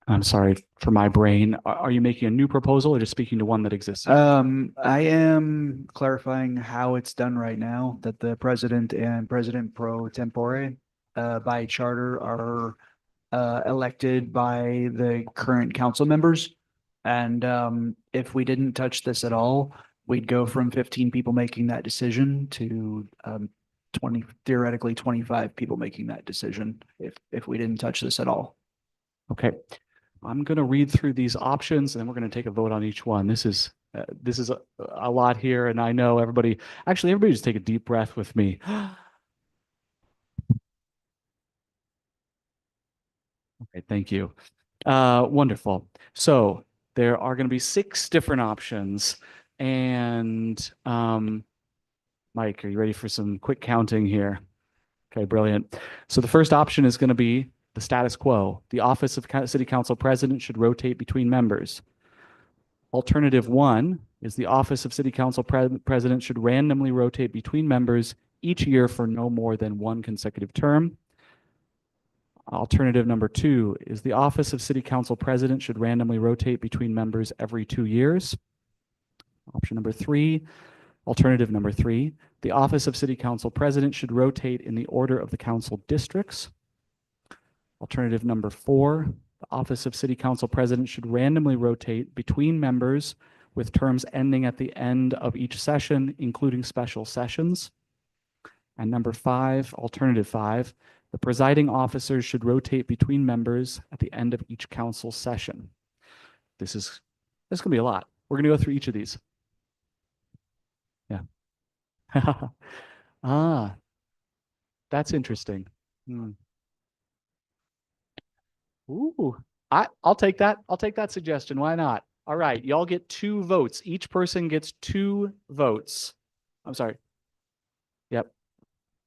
I'm sorry for my brain. Are you making a new proposal or just speaking to one that exists? I am clarifying how it's done right now, that the president and president pro tempore by charter are elected by the current council members. And if we didn't touch this at all, we'd go from 15 people making that decision to theoretically 25 people making that decision if we didn't touch this at all. Okay. I'm going to read through these options and then we're going to take a vote on each one. This is a lot here. And I know everybody just take a deep breath with me. Okay, thank you. Wonderful. So there are going to be 6 different options. And Mike, are you ready for some quick counting here? Okay, brilliant. So the first option is going to be the status quo. The office of city council president should rotate between members. Alternative 1 is the office of city council president should randomly rotate between members each year for no more than 1 consecutive term. Alternative number 2 is the office of city council president should randomly rotate between members every 2 years. Option number 3, alternative number 3, the office of city council president should rotate in the order of the council districts. Alternative number 4, The office of City Council President should randomly rotate between members with terms ending at the end of each session, including special sessions. And number 5, alternative 5, the presiding officers should rotate between members at the end of each council session. This is gonna be a lot. We're gonna go through each of these. Yeah. Ah, that's interesting. Ooh, I'll take that. I'll take that suggestion. Why not? All right, y'all get 2 votes. Each person gets 2 votes. I'm sorry. Yep.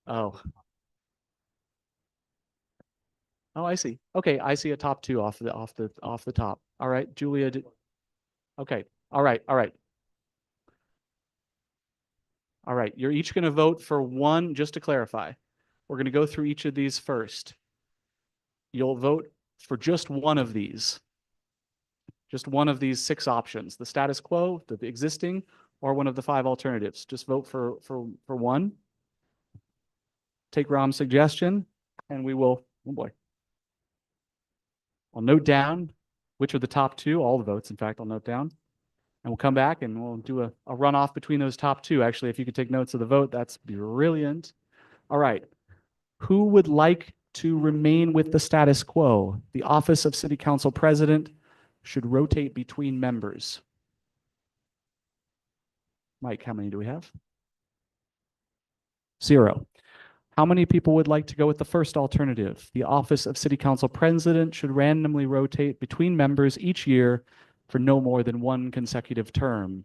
Oh. Oh, I see. Okay, I see a top 2 off the top. All right, Julia. Okay. All right. All right. All right. You're each going to vote for one, just to clarify. We're going to go through each of these first. You'll vote for just one of these. Just one of these 6 options, the status quo, the existing, or one of the 5 alternatives. Just vote for one. Take Ram's suggestion, and we will, oh boy. I'll note down which are the top 2, all the votes, in fact, I'll note down. And we'll come back and we'll do a runoff between those top 2. Actually, if you could take notes of the vote, that's brilliant. All right. Who would like to remain with the status quo? The office of City Council President should rotate between members. Mike, how many do we have? 0. How many people would like to go with the first alternative? The office of City Council President should randomly rotate between members each year for no more than 1 consecutive term.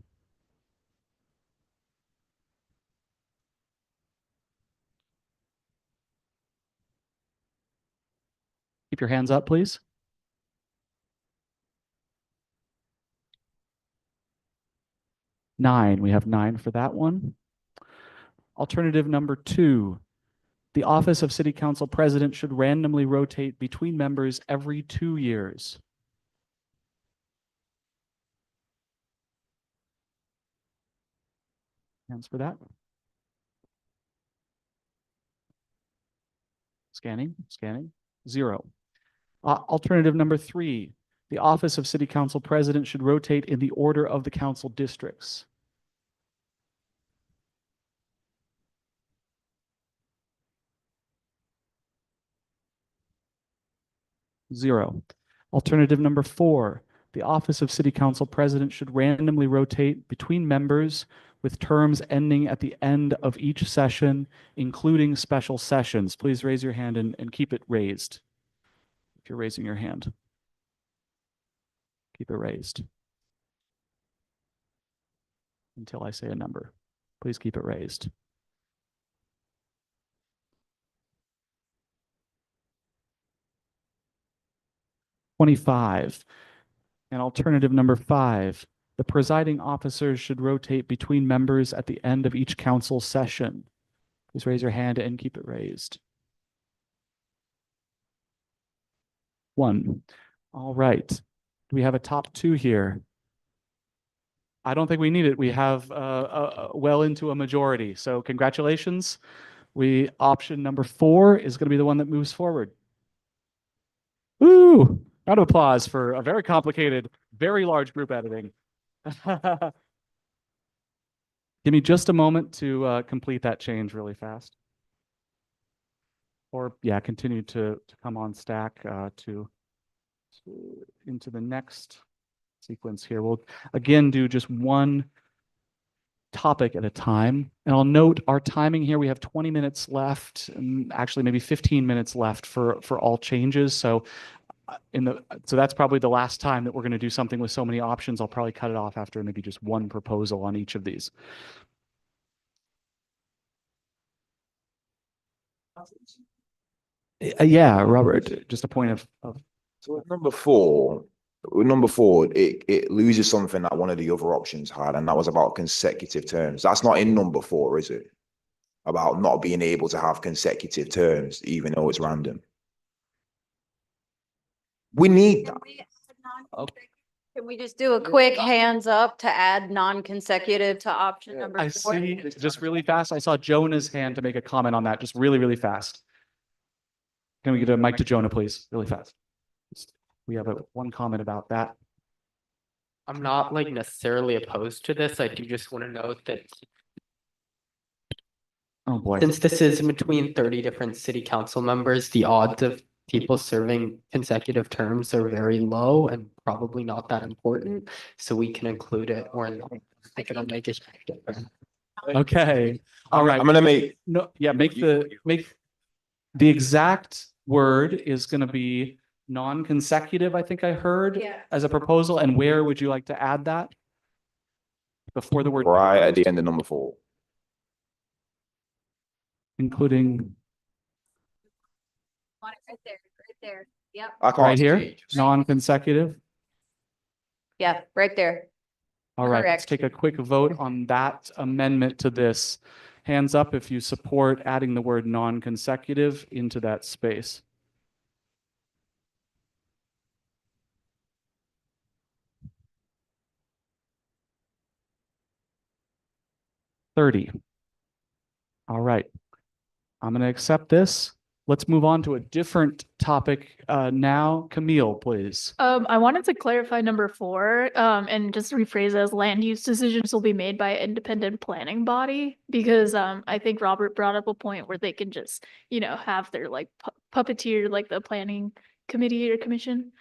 Keep your hands up, please. Nine. We have 9 for that one. Alternative number 2. The office of City Council President should randomly rotate between members every 2 years. Hands for that. Scanning, scanning. 0. Alternative number 3. The office of City Council President should rotate in the order of the council districts. Zero. Alternative number 4. The office of City Council President should randomly rotate between members with terms ending at the end of each session, including special sessions. Please raise your hand and keep it raised. If you're raising your hand, keep it raised until I say a number. Please keep it raised. (25) And alternative number 5. The presiding officers should rotate between members at the end of each council session. Please raise your hand and keep it raised. 1. All right. Do we have a top 2 here? I don't think we need it. We have well into a majority. So congratulations. Option number 4 is going to be the one that moves forward. Woo! Round of applause for a very complicated, very large group editing. Give me just a moment to complete that change really fast. Or yeah, continue to come on stack into the next sequence here. We'll again do just one topic at a time. And I'll note our timing here. We have 20 minutes left, and actually maybe 15 minutes left for all changes. So so that's probably the last time that we're going to do something with so many options. I'll probably cut it off after maybe just one proposal on each of these. Yeah, Robert, just a point of. So with number 4, it loses something that one of the other options had, and that was about consecutive terms. That's not in number 4, is it? About not being able to have consecutive terms, even though it's random. We need that. Can we just do a quick hands up to add non-consecutive to option number 4? I see, just really fast. I saw Jonah's hand to make a comment on that, just really, really fast. Can we get a mic to Jonah, please? Really fast. We have one comment about that. I'm not like necessarily opposed to this. I do just want to note that Oh, boy. since this is in between 30 different city council members, the odds of people serving consecutive terms are very low and probably not that important. So we can include it or not. I think it'll make it different. Okay, all right. I'm gonna make, No, yeah, make the exact word is gonna be non-consecutive, I think I heard. Yeah. As a proposal, and where would you like to add that? Before the word. right at the proposed, end of number 4. including Right there. Yep. I can't right here, see. non-consecutive. Yeah, right there. All right, let's Correct. take a quick vote on that amendment to this. Hands up if you support adding the word non-consecutive into that space. $30. All right. I'm going to accept this. Let's move on to a different topic now. Camille, please. I wanted to clarify number 4, and just rephrase it as land use decisions will be made by an independent planning body, because I think Robert brought up a point where they can just, have their like puppeteer, like the planning committee or commission.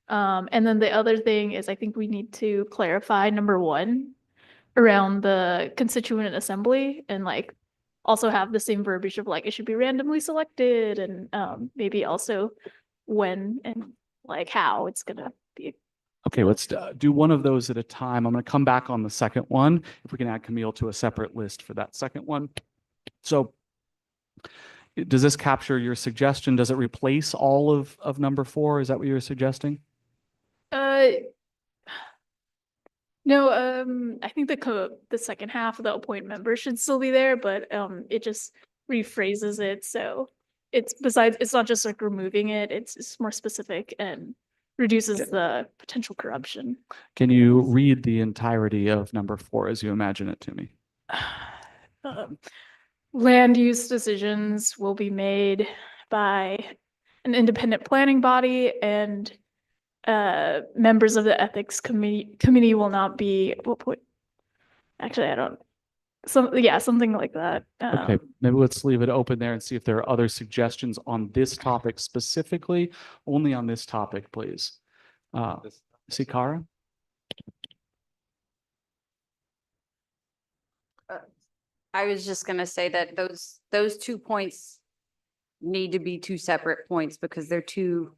And then the other thing is I think we need to clarify number 1 around the constituent assembly, and like also have the same verbiage of like it should be randomly selected, and maybe also when and like how it's gonna be. Okay, let's do one of those at a time. I'm going to come back on the second one. If we can add Camille to a separate list for that second one. So does this capture your suggestion? Does it replace all of number 4? Is that what you're suggesting? No, I think the second half of the appoint member should still be there, but it just rephrases it, so it's not just like removing it, it's more specific and reduces the potential corruption. Can you read the entirety of number 4 as you imagine it to me? Land use decisions will be made by an independent planning body, and members of the ethics committee will not be, actually, I don't, something like that. Okay, maybe let's leave it open there and see if there are other suggestions on this topic specifically, only on this topic, please. Sikara? I was just gonna say that those 2 points need to be 2 separate points, because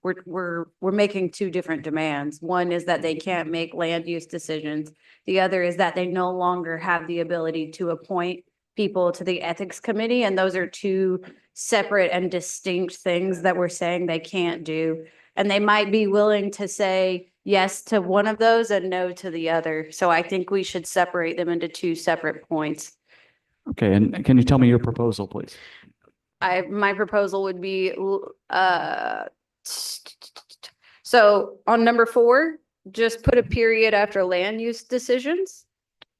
we're making 2 different demands. One is that they can't make land use decisions. The other is that they no longer have the ability to appoint people to the ethics committee. And those are 2 separate and distinct things that we're saying they can't do. And they might be willing to say yes to one of those and no to the other. So I think we should separate them into 2 separate points. Okay, and can you tell me your proposal, please? My proposal would be, so on number 4, just put a period after land use decisions.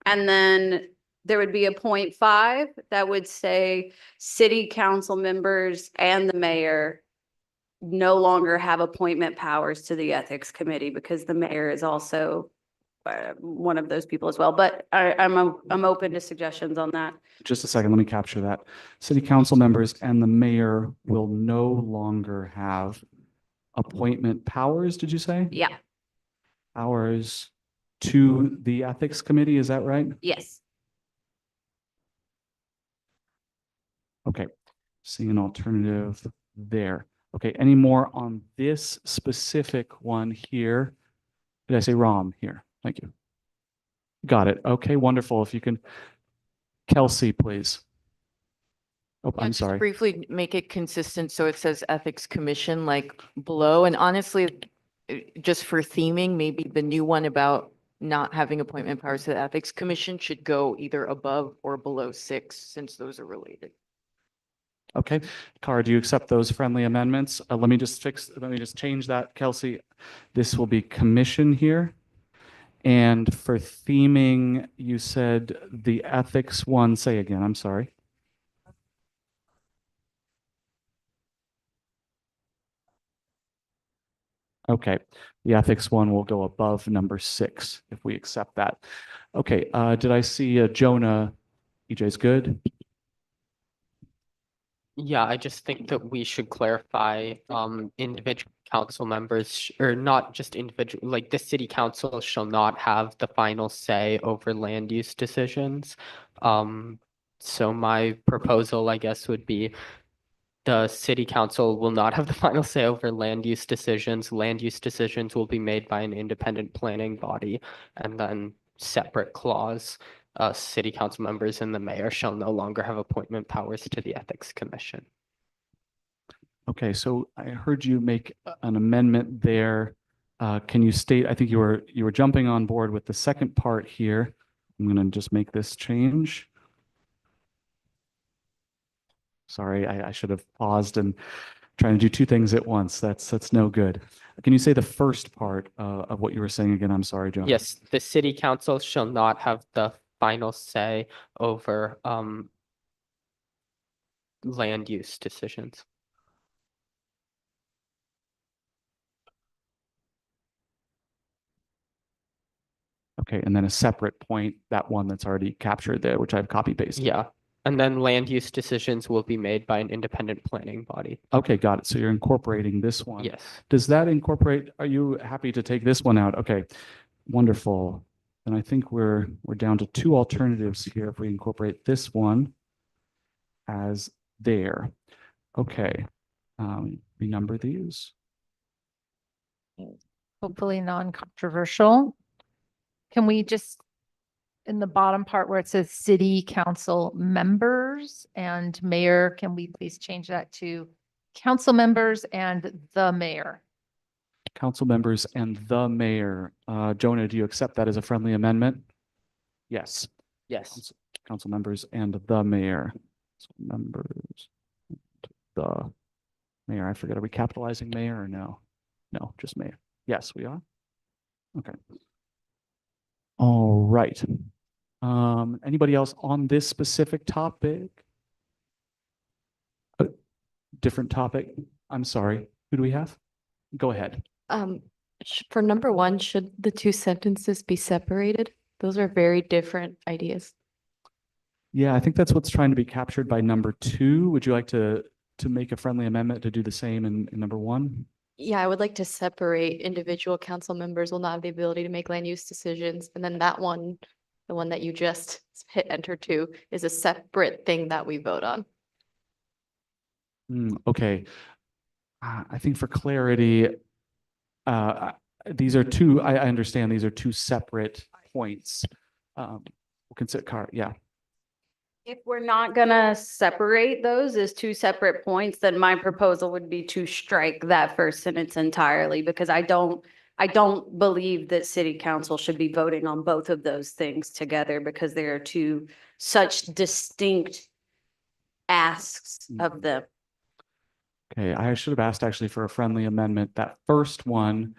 And then there would be a 0.5 that would say city council members and the mayor no longer have appointment powers to the ethics committee, because the mayor is also one of those people as well. But I'm open to suggestions on that. Just a second, let me capture that. City council members and the mayor will no longer have appointment powers, did you say? Yeah. Powers to the ethics committee, is that right? Yes. Okay, seeing an alternative there. Okay, any more on this specific one here? Did I say Ram here? Thank you. Got it. Okay, wonderful. If you can, Kelsey, please. Oh, Yeah, I'm just sorry. briefly make it consistent so it says ethics commission like below. And honestly, just for theming, maybe the new one about not having appointment powers to the ethics commission should go either above or below 6, since those are related. Okay, Cara, do you accept those friendly amendments? Let me just change that, Kelsey. This will be commission here. And for theming, you said the ethics one, say again, I'm sorry. Okay, the ethics one will go above number 6 if we accept that. Okay, did I see Jonah? EJ's good? Yeah, I just think that we should clarify, individual council members, or not just individual, like the city council shall not have the final say over land use decisions. So my proposal, I guess, would be the city council will not have the final say over land use decisions. Land use decisions will be made by an independent planning body, and then separate clause. City council members and the mayor shall no longer have appointment powers to the ethics commission. Okay, so I heard you make an amendment there. Can you state, I think you were jumping on board with the second part here. I'm going to just make this change. Sorry, I should have paused and trying to do two things at once. That's no good. Can you say the first part of what you were saying again? I'm sorry, Joe. Yes, the city council shall not have the final say over land use decisions. Okay, and then a separate point, that one that's already captured there, which I've copy pasted. Yeah, and then land use decisions will be made by an independent planning body. Okay, got it. So you're incorporating this one. Yes. Does that incorporate, are you happy to take this one out? Okay, wonderful. And I think we're down to 2 alternatives here if we incorporate this one as there. Okay, renumber these. Hopefully non-controversial. Can we just, in the bottom part where it says city council members and mayor, can we please change that to council members and the mayor? Council members and the mayor. Jonah, do you accept that as a friendly amendment? Yes. Yes. Council members and the mayor. So members, the mayor. I forget, are we capitalizing mayor or no? No, just mayor. Yes, we are. Okay. All right. Anybody else on this specific topic? A different topic? I'm sorry. Who do we have? Go ahead. For number 1, should the 2 sentences be separated? Those are very different ideas. Yeah, I think that's what's trying to be captured by number 2. Would you like to make a friendly amendment to do the same in number 1? Yeah, I would like to separate individual council members will not have the ability to make land use decisions. And then that one, the one that you just hit enter to, is a separate thing that we vote on. Okay. I think for clarity, these are 2, I understand these are 2 separate points. We'll consider, yeah. If we're not gonna separate those as 2 separate points, then my proposal would be to strike that first sentence entirely, because I don't believe that city council should be voting on both of those things together, because they are 2 such distinct asks of them. Okay, I should have asked actually for a friendly amendment. That first one,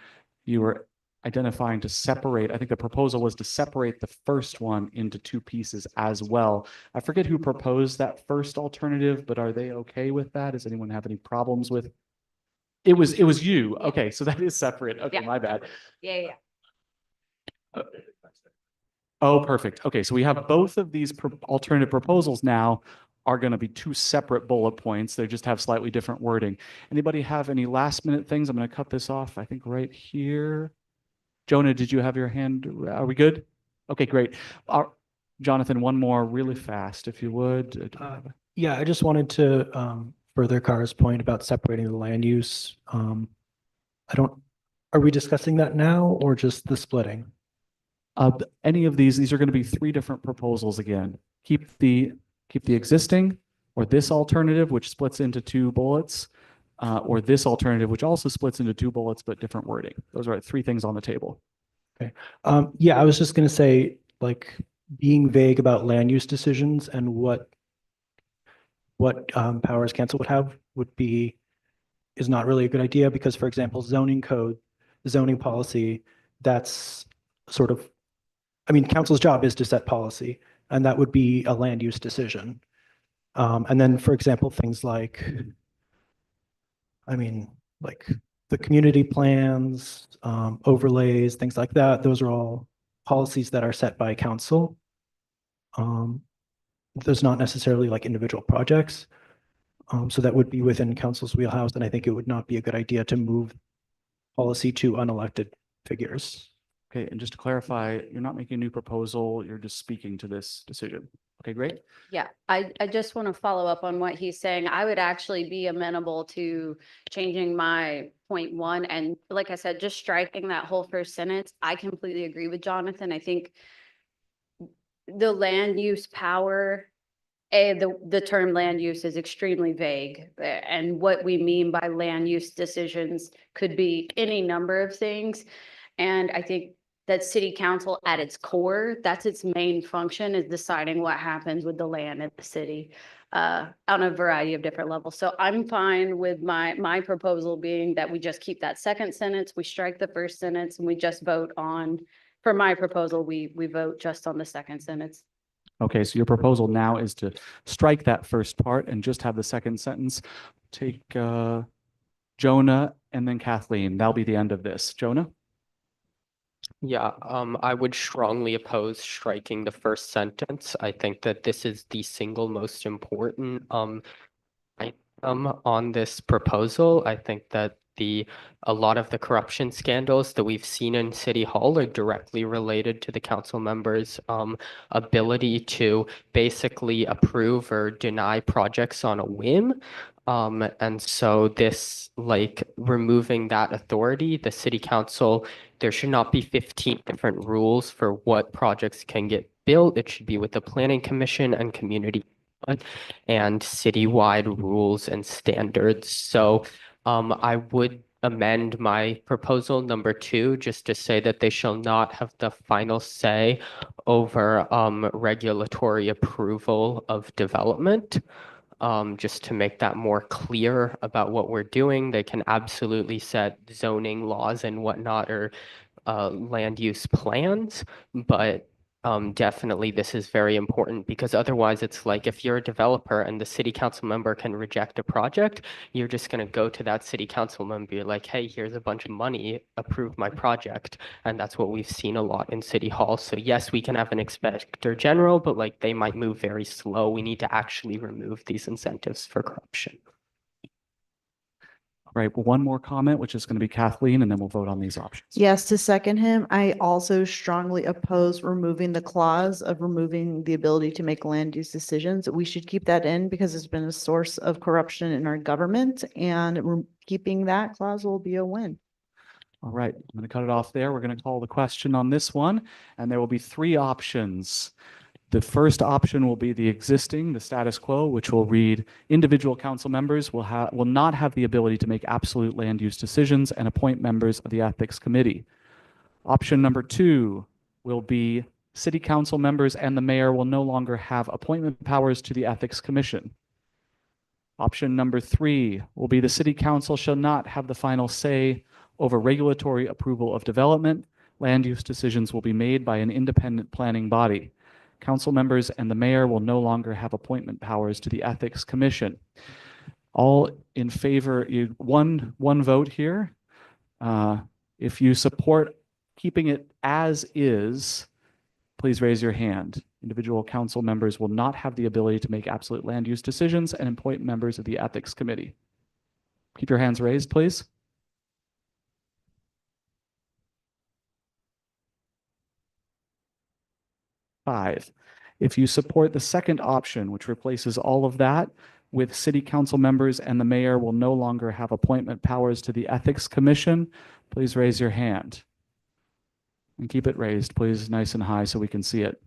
you were identifying to separate. I think the proposal was to separate the first one into 2 pieces as well. I forget who proposed that first alternative, but are they okay with that? Does anyone have any problems with? It was you. Okay, so that is separate. Okay, Yeah. my bad. Yeah. Oh, perfect. Okay, so we have both of these alternative proposals now are going to be 2 separate bullet points. They just have slightly different wording. Anybody have any last minute things? I'm going to cut this off, I think right here. Jonah, did you have your hand? Are we good? Okay, great. Jonathan, one more really fast, if you would. Yeah, I just wanted to further Kara's point about separating the land use. Are we discussing that now or just the splitting? Any of these are going to be 3 different proposals again. Keep the existing, or this alternative, which splits into 2 bullets, or this alternative, which also splits into 2 bullets, but different wording. Those are 3 things on the table. Okay. Yeah, I was just going to say, like, being vague about land use decisions and what powers council would have is not really a good idea, because, for example, zoning code, zoning policy, that's sort of, I mean, council's job is to set policy, and that would be a land use decision. And then, for example, things like, I mean, like the community plans, overlays, things like that, those are all policies that are set by council. Those not necessarily like individual projects. So that would be within council's wheelhouse, and I think it would not be a good idea to move policy to unelected figures. Okay, and just to clarify, you're not making a new proposal, you're just speaking to this decision. Okay, great. Yeah, I just want to follow up on what he's saying. I would actually be amenable to changing my point one. And like I said, just striking that whole first sentence. I completely agree with Jonathan. I think the land use power, the term land use is extremely vague. And what we mean by land use decisions could be any number of things. And I think that city council at its core, that's its main function, is deciding what happens with the land in the city on a variety of different levels. So I'm fine with my proposal being that we just keep that second sentence, we strike the first sentence, and we just vote on, for my proposal, we vote just on the second sentence. Okay, so your proposal now is to strike that first part and just have the second sentence. Take Jonah and then Kathleen. That'll be the end of this. Jonah? Yeah, I would strongly oppose striking the first sentence. I think that this is the single most important item on this proposal. I think that a lot of the corruption scandals that we've seen in City Hall are directly related to the council members' ability to basically approve or deny projects on a whim. And so this, like, removing that authority, the city council, there should not be 15 different rules for what projects can get built. It should be with the planning commission and community and citywide rules and standards. So I would amend my proposal number 2 just to say that they shall not have the final say over regulatory approval of development. Just to make that more clear about what we're doing. They can absolutely set zoning laws and whatnot, or land use plans, but definitely this is very important, because otherwise it's like, if you're a developer and the city council member can reject a project, you're just going to go to that city council member and be like, hey, here's a bunch of money, approve my project. And that's what we've seen a lot in City Hall. So yes, we can have an inspector general, but like, they might move very slow. We need to actually remove these incentives for corruption. All right, one more comment, which is going to be Kathleen, and then we'll vote on these options. Yes, to second him, I also strongly oppose removing the clause of removing the ability to make land use decisions. We should keep that in because it's been a source of corruption in our government, and keeping that clause will be a win. All right, I'm going to cut it off there. We're going to call the question on this one, and there will be 3 options. The first option will be the existing, the status quo, which will read, individual council members will not have the ability to make absolute land use decisions and appoint members of the ethics committee. Option number 2 will be, city council members and the mayor will no longer have appointment powers to the ethics commission. Option number 3 will be, the city council shall not have the final say over regulatory approval of development. Land use decisions will be made by an independent planning body. Council members and the mayor will no longer have appointment powers to the ethics commission. All in favor, one vote here. If you support keeping it as is, please raise your hand. Individual council members will not have the ability to make absolute land use decisions and appoint members of the ethics committee. Keep your hands raised, please. Five. If you support the second option, which replaces all of that with city council members and the mayor will no longer have appointment powers to the ethics commission, please raise your hand. And keep it raised, please, nice and high so we can see it.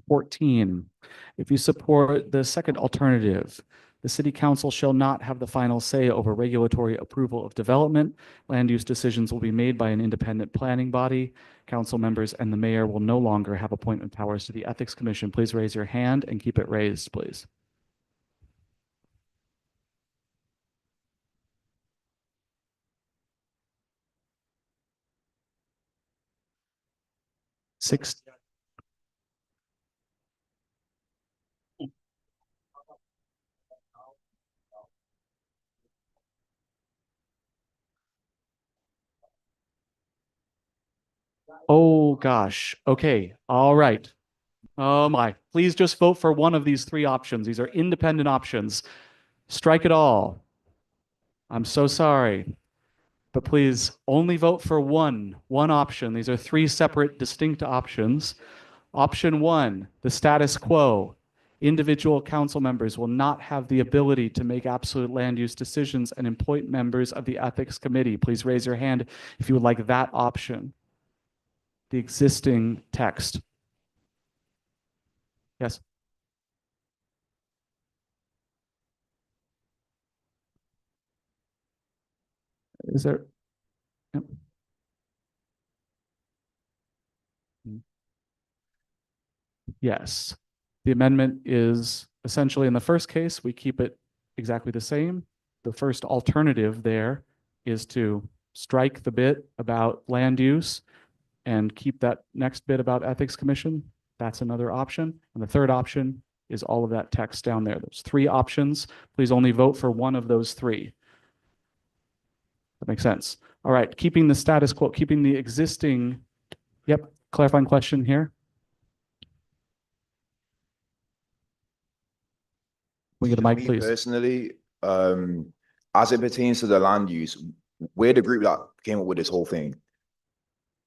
Fourteen. If you support the second alternative, the city council shall not have the final say over regulatory approval of development. Land use decisions will be made by an independent planning body. Council members and the mayor will no longer have appointment powers to the ethics commission. Please raise your hand and keep it raised, please. Six. Oh, gosh. Okay. All right. Oh my, please just vote for one of these three options. These are independent options. Strike it all. I'm so sorry, but please only vote for one option. These are three separate distinct options. Option one, the status quo. Individual council members will not have the ability to make absolute land use decisions and appoint members of the ethics committee. Please raise your hand if you would like that option. The existing text. Yes. Is there? Yep. Yes. The amendment is essentially in the first case, we keep it exactly the same. The first alternative there is to strike the bit about land use and keep that next bit about ethics commission. That's another option. And the third option is all of that text down there. There's three options. Please only vote for one of those three. That makes sense. All right, keeping the status quo, keeping the existing, yep, clarifying question here. We get the mic, Me please. personally, as it pertains to the land use, we're the group that came up with this whole thing.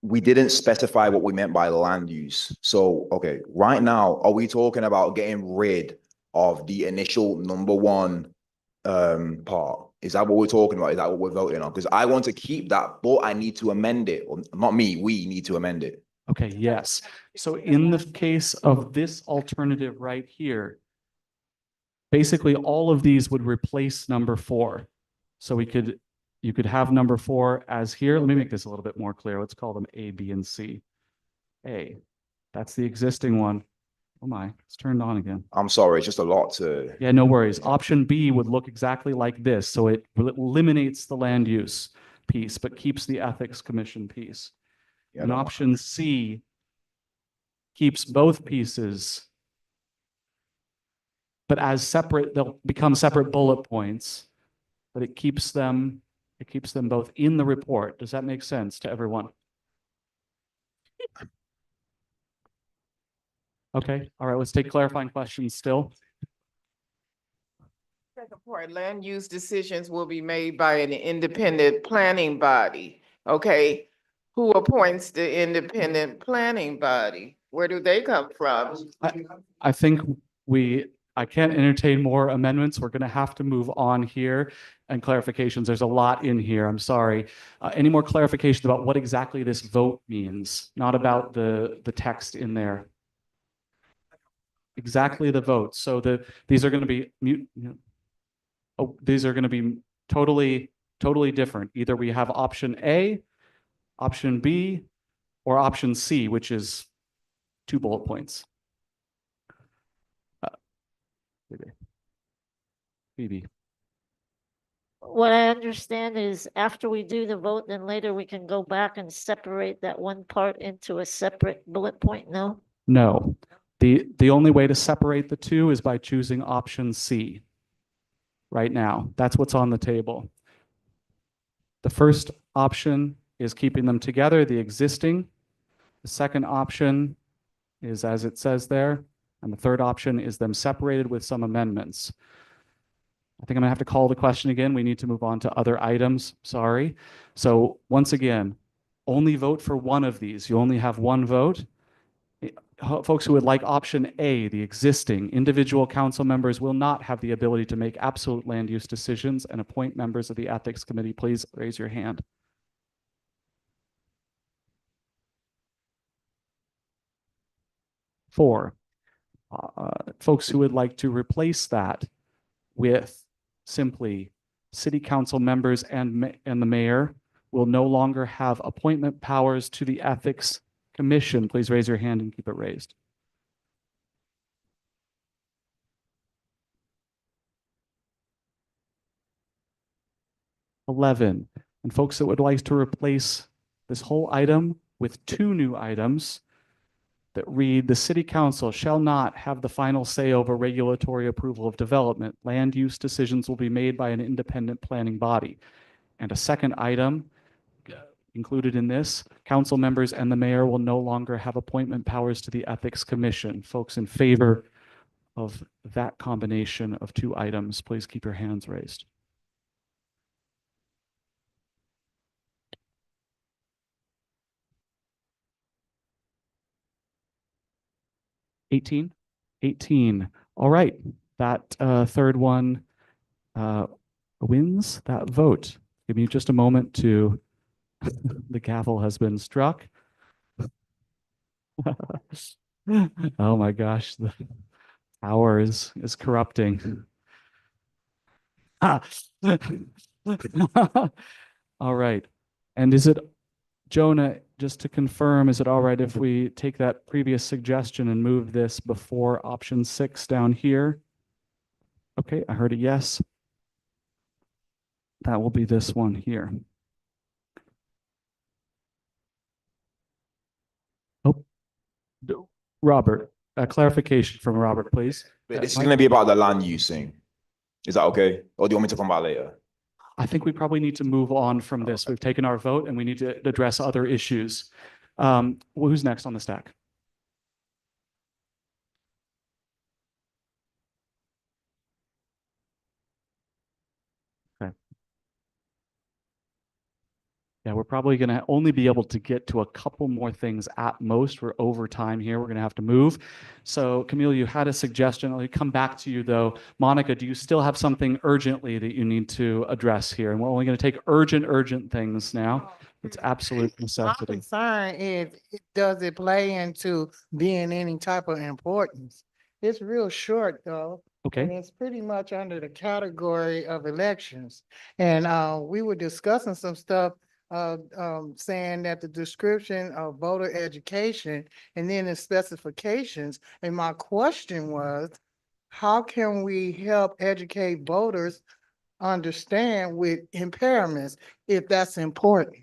We didn't specify what we meant by land use. So, okay, right now, are we talking about getting rid of the initial number one part? Is that what we're talking about? Is that what we're voting on? Because I want to keep that, but I need to amend it. Or not me, we need to amend it. Okay, yes. So in the case of this alternative right here, basically all of these would replace number four. So you could have number four as here. Let me make this a little bit more clear. Let's call them A, B, and C. A, that's the existing one. Oh my, it's turned on again. I'm sorry, it's just a lot to. Yeah, no worries. Option B would look exactly like this. So it eliminates the land use piece, but keeps the ethics commission piece. Yeah, And option C keeps both pieces, but as separate, they'll become separate bullet points, but it keeps them both in the report. Does that make sense to everyone? Okay, all right, let's take clarifying questions still. Second part, land use decisions will be made by an independent planning body. Okay, who appoints the independent planning body? Where do they come from? I think I can't entertain more amendments. We're going to have to move on here and clarifications. There's a lot in here. I'm sorry. Any more clarification about what exactly this vote means, not about the text in there. Exactly the vote. So these are going to be these are going to be totally different. Either we have option A, option B, or option C, which is 2 bullet points. Phoebe. What I understand is after we do the vote, then later we can go back and separate that one part into a separate bullet point, no? No. The only way to separate the two is by choosing option C right now. That's what's on the table. The first option is keeping them together, the existing. The second option is as it says there. And the third option is them separated with some amendments. I think I'm gonna have to call the question again. We need to move on to other items. Sorry. So once again, only vote for one of these. You only have one vote. Folks who would like option A, the existing, individual council members will not have the ability to make absolute land use decisions and appoint members of the ethics committee. Please raise your hand. Four, folks who would like to replace that with simply city council members and the mayor will no longer have appointment powers to the ethics commission. Please raise your hand and keep it raised. $11. And folks that would like to replace this whole item with 2 new items that read, the city council shall not have the final say over regulatory approval of development. Land use decisions will be made by an independent planning body. And a second item, included in this, council members and the mayor will no longer have appointment powers to the Ethics Commission. Folks in favor of that combination of two items, please keep your hands raised. $18. All right, that third one wins that vote. Give me just a moment to, the gavel has been struck. Oh my gosh, the power is corrupting. Ah. All right. And is it, Jonah, just to confirm, is it all right if we take that previous suggestion and move this before option 6 down here? Okay, I heard a yes. That will be this one here. Oh, Robert, a clarification from Robert, please. But this is going to be about the land use thing. Is that okay? Or do you want me to come back later? I think we probably need to move on from this. We've taken our vote and we need to address other issues. Who's next on the stack? Okay. Yeah, we're probably going to only be able to get to a couple more things at most. We're over time here. We're going to have to move. So Camille, you had a suggestion. I'll come back to you though. Monica, do you still have something urgently that you need to address here? And we're only going to take urgent things now. It's absolute My necessity. concern is, does it play into being any type of importance? It's real short though. Okay. And it's pretty much under the category of elections. And we were discussing some stuff saying that the description of voter education and then the specifications. And my question was, how can we help educate voters understand with impairments if that's important?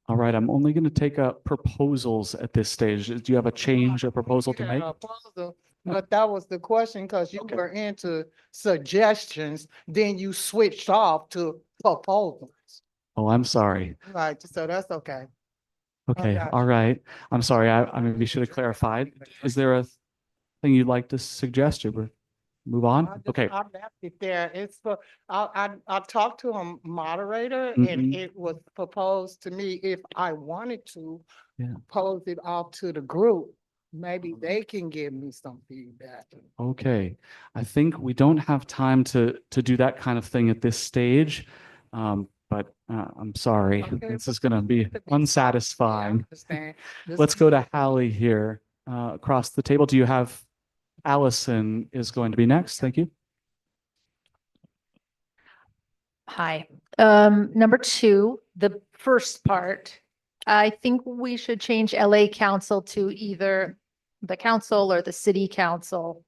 All right, I'm only going to take proposals at this stage. Do you have a change, a proposal to make? Proposal, but that was the question, because you were into suggestions, then you switched off to proposals. Oh, I'm sorry. Right, so that's okay. Okay, got all right. I'm sorry. I maybe should have clarified. Is there a thing you'd like to suggest or move on? Okay. I left it there. It's for, I talked to a moderator Mhm. and it was proposed to me if I wanted to Yeah. pose it off to the group, maybe they can give me some feedback. Okay, I think we don't have time to do that kind of thing at this stage. But I'm sorry, Okay, this is going to be unsatisfying. Understand? Let's go to Hallie here across the table. Do you have, Allison is going to be next. Thank you. Hi. Number 2, the first part, I think we should change LA Council to either the council or the city council,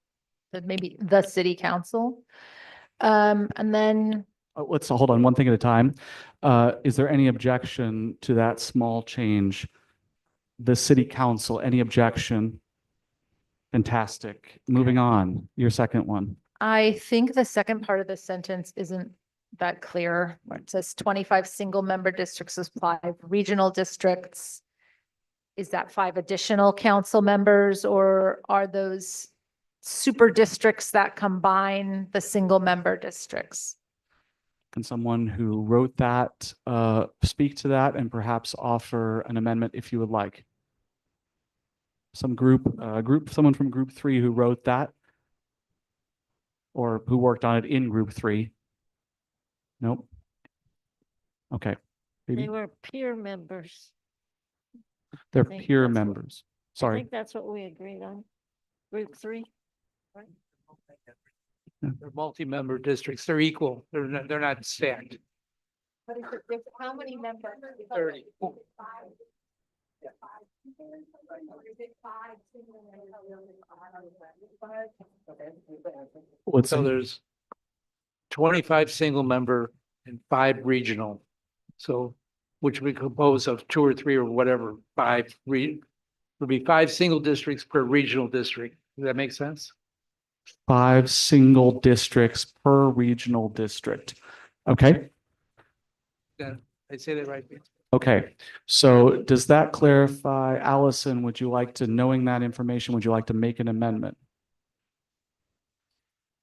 but maybe the city council. And then Let's hold on one thing at a time. Is there any objection to that small change? The city council, any objection? Fantastic. Moving on, your second one. I think the second part of the sentence isn't that clear, where it says 25 single member districts is 5 regional districts. Is that 5 additional council members, or are those super districts that combine the single member districts? Can someone who wrote that speak to that and perhaps offer an amendment if you would like? Someone from group 3 who wrote that or who worked on it in group 3? Nope. Okay. Maybe They were peer members. they're think peer that's what- members. I Sorry. think that's what we agreed on. Group 3. They're multi-member districts. They're equal. They're not stacked. But how many members? 30. What's So that? there's 25 single member and 5 regional. So which we compose of 2 or 3 or whatever, 5 would be 5 single districts per regional district. Does that make sense? 5 single districts per regional district. Okay. Yeah, I say that right. Okay, so does that clarify, Allison, would you like to, knowing that information, would you like to make an amendment?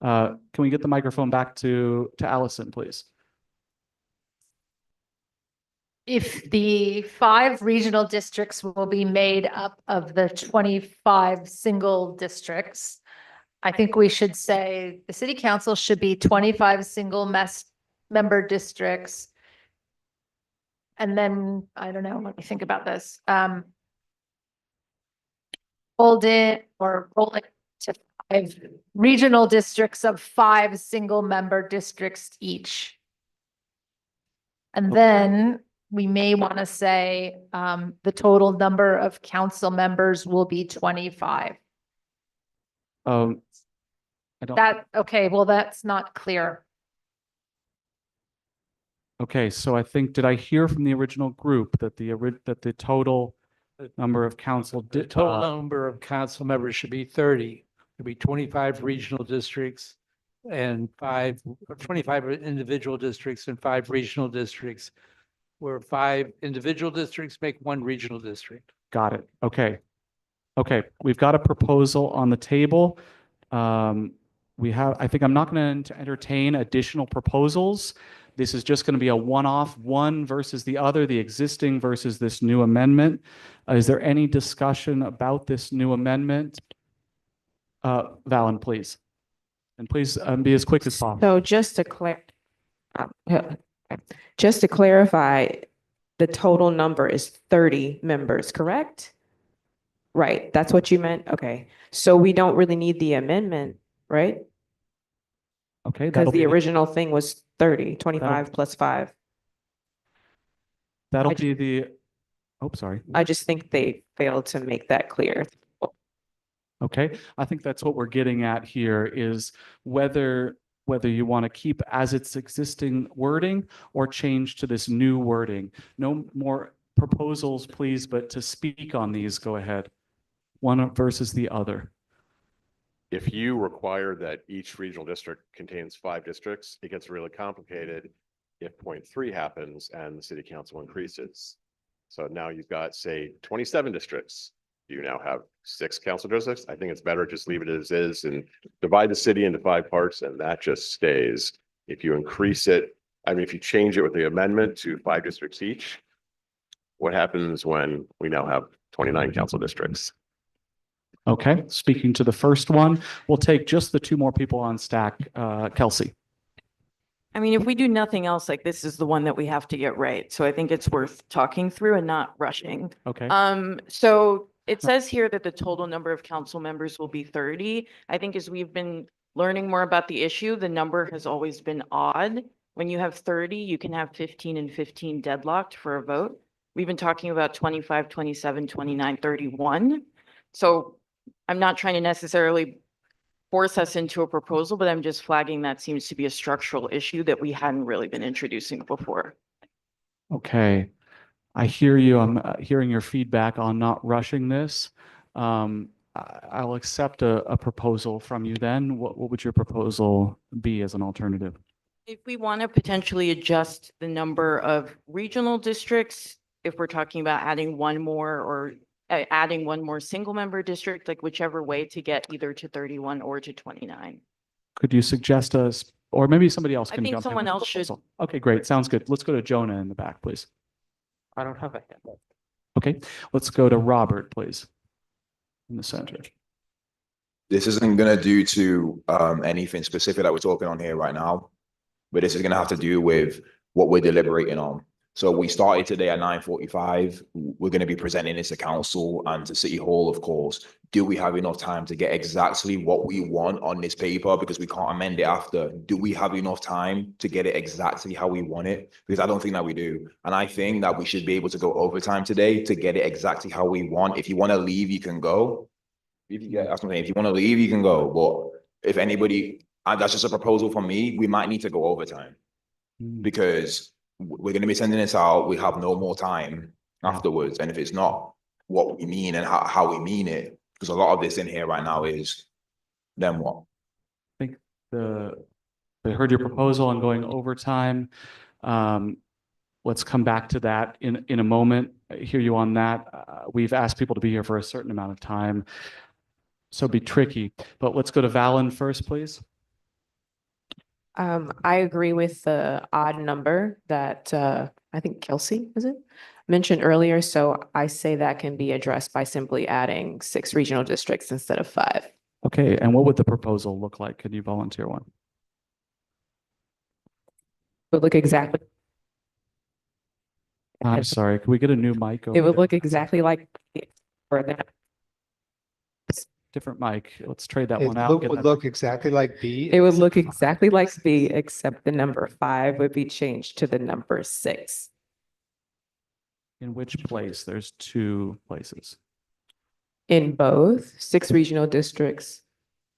Can we get the microphone back to Allison, please? If the 5 regional districts will be made up of the 25 single districts, I think we should say the city council should be 25 member districts. And then, I don't know, let me think about this. Hold it or roll it to 5 regional districts of 5 single member districts each. And then we may want to say the total number of council members will be 25. I don't. Okay, well, that's not clear. Okay, so I think, did I hear from the original group that the total number of The total number of council members should be 30. There'll be 25 regional districts and 25 individual districts and 5 regional districts, where 5 individual districts make 1 regional district. Got it. Okay. Okay, we've got a proposal on the table. I think I'm not going to entertain additional proposals. This is just going to be a one-off, one versus the other, the existing versus this new amendment. Is there any discussion about this new amendment? Valen, please. And please be as quick as possible. So just to clarify, the total number is 30 members, correct? Right, that's what you meant? Okay, so we don't really need the amendment, right? Okay. Because the original thing was 30, 25 plus 5. That'll be the, oh, sorry. I just think they failed to make that clear. Okay, I think that's what we're getting at here is whether you want to keep as its existing wording or change to this new wording. No more proposals, please, but to speak on these, go ahead. One versus the other. If you require that each regional district contains 5 districts, it gets really complicated if 0.3 happens and the city council increases. So now you've got, say, 27 districts. You now have 6 council districts. I think it's better just leave it as is and divide the city into 5 parts, and that just stays. If you increase it, I mean, if you change it with the amendment to 5 districts each, what happens when we now have 29 council districts? Okay, speaking to the first one, we'll take just the 2 more people on stack. Kelsey. I mean, if we do nothing else, like this is the one that we have to get right. So I think it's worth talking through and not rushing. Okay. So it says here that the total number of council members will be 30. I think as we've been learning more about the issue, the number has always been odd. When you have 30, you can have 15 and 15 deadlocked for a vote. We've been talking about 25, 27, 29, 31. So I'm not trying to necessarily force us into a proposal, but I'm just flagging that seems to be a structural issue that we hadn't really been introducing before. Okay. I hear you. I'm hearing your feedback on not rushing this. I'll accept a proposal from you then. What would your proposal be as an alternative? If we want to potentially adjust the number of regional districts, if we're talking about adding one more or adding one more single member district, like whichever way to get either to 31 or to 29. Could you suggest us, or maybe somebody else I can think jump in someone with a else should. proposal. Okay, great. Sounds good. Let's go to Jonah in the back, please. I don't have a hand. Okay, let's go to Robert, please, in the center. This isn't gonna do to anything specific that we're talking on here right now, but this is gonna have to do with what we're deliberating on. So we started today at 9:45. We're going to be presenting this to council and to City Hall, of course. Do we have enough time to get exactly what we want on this paper? Because we can't amend it after. Do we have enough time to get it exactly how we want it? Because I don't think that we do. And I think that we should be able to go overtime today to get it exactly how we want. If you want to leave, you can go. If you get, that's what I'm saying. If you want to leave, you can go. But if anybody, and that's just a proposal from me, we might need to go overtime. Because we're going to be sending this out. We have no more time afterwards. And if it's not what we mean and how we mean it, because a lot of this in here right now is, then what? I think I heard your proposal on going overtime. let's come back to that in a moment. I hear you on that. We've asked people to be here for a certain amount of time. So it'd be tricky, but let's go to Valen first, please. I agree with the odd number that I think Kelsey, is it, mentioned earlier. So I say that can be addressed by simply adding 6 regional districts instead of 5. Okay, and what would the proposal look like? Can you volunteer one? Would look exactly. I'm sorry, can we get a new mic? It over would there? look exactly like for that. Different mic. Let's trade that It one out. Get would that- look exactly like B. It would look exactly like B, except the number 5 would be changed to the number 6. In which place? There's 2 places. In both 6 regional districts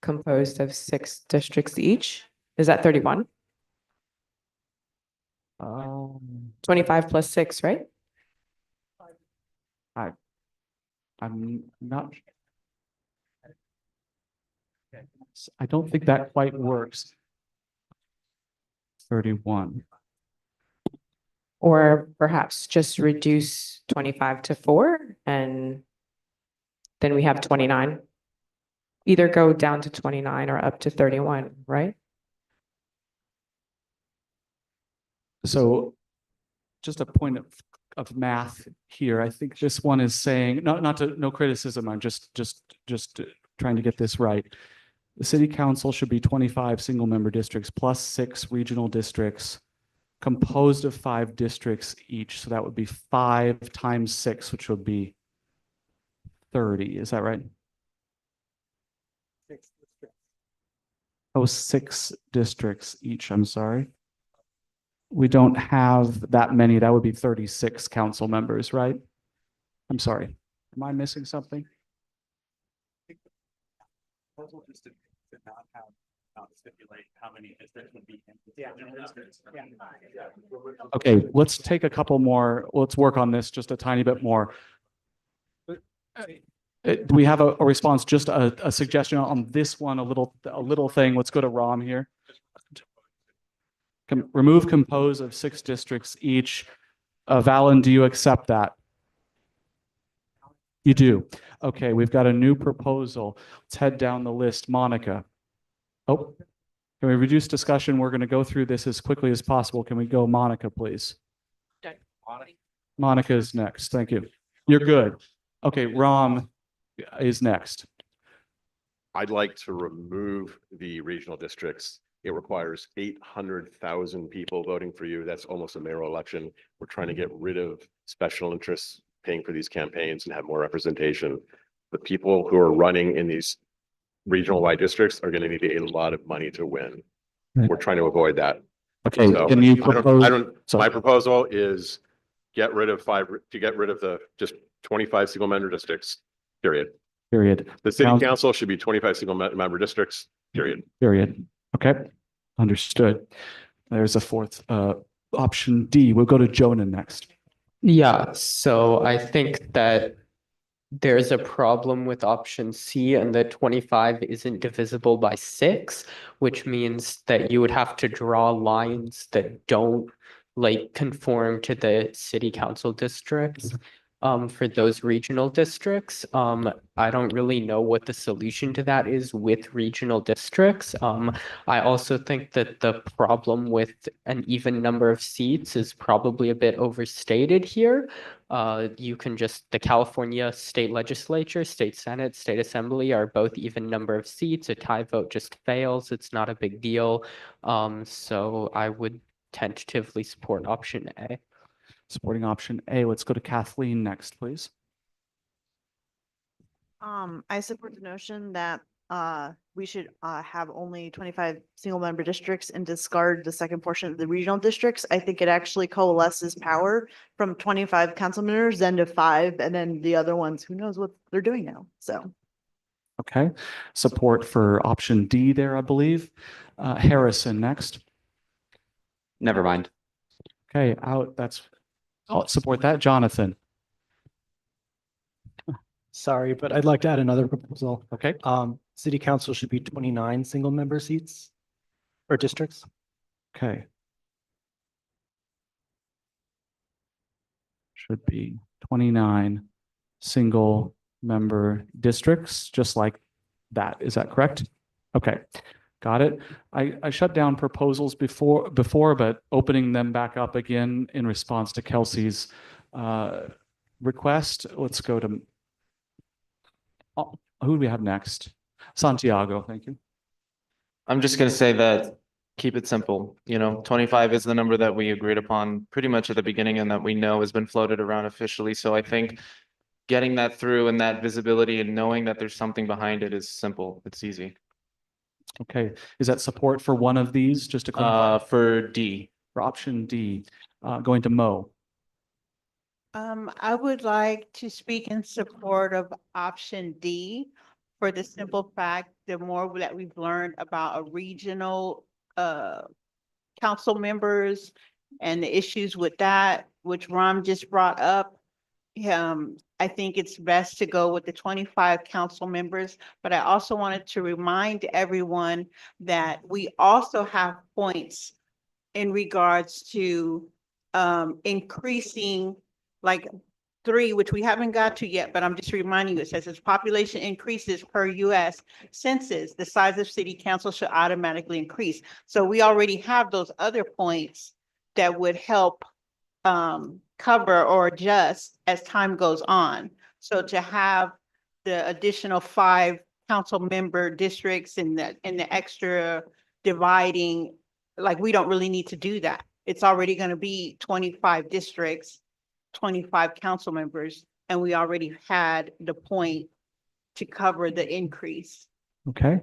composed of 6 districts each. Is that 31? 25 plus 6, right? I'm not. I don't think that quite works. 31. Or perhaps just reduce 25 to 4 and then we have 29. Either go down to 29 or up to 31, right? So just a point of math here. I think this one is saying, no criticism. I'm just trying to get this right. The city council should be 25 single member districts plus 6 regional districts composed of 5 districts each. So that would be 5 times 6, which would be 30. Is that right? 6 districts. Oh, 6 districts each. I'm sorry. We don't have that many. That would be 36 council members, right? I'm sorry. Am I missing something? Okay, let's take a couple more. Let's work on this just a tiny bit more. Do we have a response, just a suggestion on this one, a little thing? Let's go to Ram here. Remove compose of 6 districts each. Valen, do you accept that? You do. Okay, we've got a new proposal. Let's head down the list. Monica. Oh, can we reduce discussion? We're going to go through this as quickly as possible. Can we go Monica, please? Monica is next. Thank you. You're good. Okay, Ram is next. I'd like to remove the regional districts. It requires 800,000 people voting for you. That's almost a mayoral election. We're trying to get rid of special interests paying for these campaigns and have more representation. The people who are running in these regional wide districts are going to need a lot of money to win. We're trying to avoid that. Okay, So can you I propose? don't, my proposal is get rid of the just 25 single member districts, period. Period. The city council should be 25 single member districts, period. Period. Okay, understood. There's a fourth option D. We'll go to Jonah next. Yeah, so I think that there's a problem with option C and that 25 isn't divisible by 6, which means that you would have to draw lines that don't conform to the city council districts. For those regional districts, I don't really know what the solution to that is with regional districts. I also think that the problem with an even number of seats is probably a bit overstated here. The California state legislature, state senate, state assembly are both even number of seats. A tie vote just fails. It's not a big deal. So I would tentatively support option A. Supporting option A. Let's go to Kathleen next, please. I support the notion that we should have only 25 single member districts and discard the second portion of the regional districts. I think it actually coalesces power from 25 council members then to 5, and then the other ones, who knows what they're doing now, so. Okay, support for option D there, I believe. Harrison next. Never mind. Okay, I'll support that. Jonathan. Sorry, but I'd like to add another proposal. Okay. City council should be 29 single member seats or districts. Okay. should be 29 single member districts, just like that. Is that correct? Okay, got it. I shut down proposals before, but opening them back up again in response to Kelsey's request. Let's go to, who do we have next? Santiago, thank you. I'm just gonna say that, keep it simple, 25 is the number that we agreed upon pretty much at the beginning and that we know has been floated around officially. So I think getting that through and that visibility and knowing that there's something behind it is simple. It's easy. Okay, is that support for one of these, just to clarify? For D. For option D, going to Mo. I would like to speak in support of option D for the simple fact, the more that we've learned about a regional council members and the issues with that, which Ron just brought up. I think it's best to go with the 25 council members, but I also wanted to remind everyone that we also have points in regards to increasing, like 3, which we haven't got to yet, but I'm just reminding you, it says as population increases per US census, the size of city council should automatically increase. So we already have those other points that would help cover or adjust as time goes on. So to have the additional 5 council member districts and the extra dividing, like, we don't really need to do that. It's already going to be 25 districts, 25 council members, and we already had the point to cover the increase. Okay.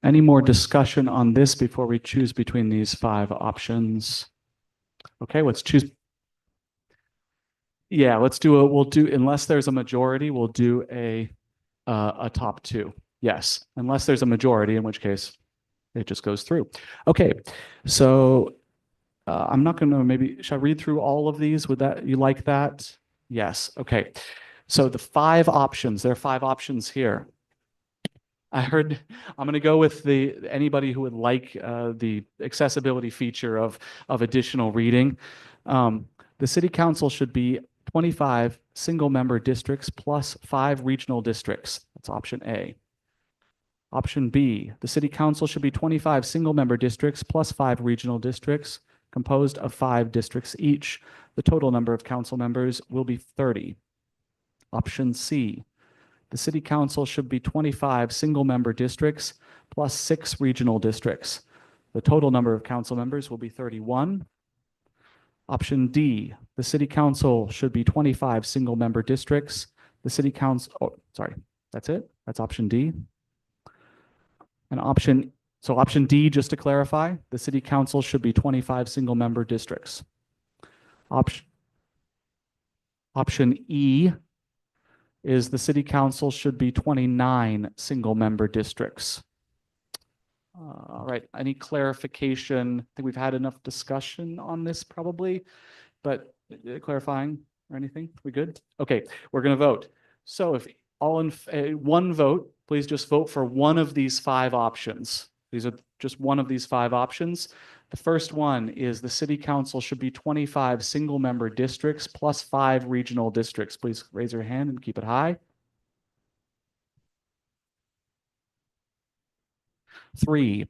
Any more discussion on this before we choose between these 5 options? Okay, let's choose. Yeah, we'll do, unless there's a majority, we'll do a top 2. Yes, unless there's a majority, in which case it just goes through. Okay, so I'm not gonna, maybe, should I read through all of these? Would that, you like that? Yes, okay. So the 5 options, there are 5 options here. I heard, I'm gonna go with anybody who would like the accessibility feature of additional reading. The city council should be 25 single-member districts plus 5 regional districts. That's option A. Option B, the city council should be 25 single-member districts plus 5 regional districts composed of 5 districts each. The total number of council members will be 30. Option C, the city council should be 25 single-member districts plus 6 regional districts. The total number of council members will be 31. Option D, the city council should be 25 single-member districts. The city council, oh, sorry, that's it. That's option D. And option D, just to clarify, the city council should be 25 single-member districts. Option E is the city council should be 29 single-member districts. All right, any clarification? I think we've had enough discussion on this probably, but clarifying or anything? We good? Okay, we're gonna vote. So if all in one vote, please just vote for one of these 5 options. These are just one of these 5 options. The first one is the city council should be 25 single-member districts plus 5 regional districts. Please raise your hand and keep it high. 3,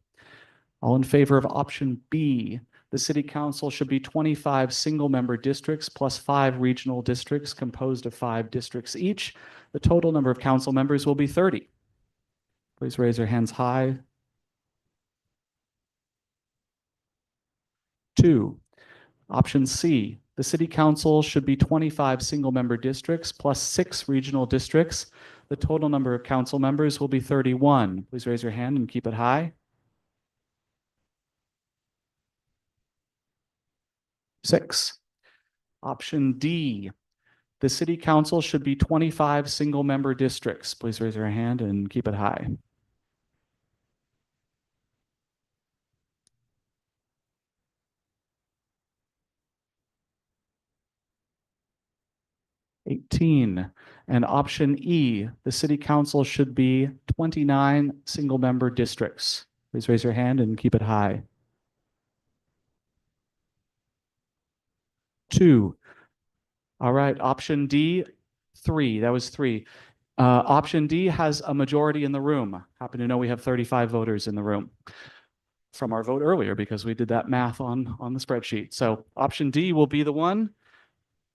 all in favor of option B, the city council should be 25 single-member districts plus 5 regional districts composed of 5 districts each. The total number of council members will be 30. Please raise your hands high. 2, option C, the city council should be 25 single-member districts plus 6 regional districts. The total number of council members will be 31. Please raise your hand and keep it high. 6, option D, the city council should be 25 single-member districts. Please raise your hand and keep it high. 18. And option E, the city council should be 29 single-member districts. Please raise your hand and keep it high. 2, All right, option D, 3. That was 3. Option D has a majority in the room. Happen to know we have 35 voters in the room from our vote earlier because we did that math on the spreadsheet. So option D will be the one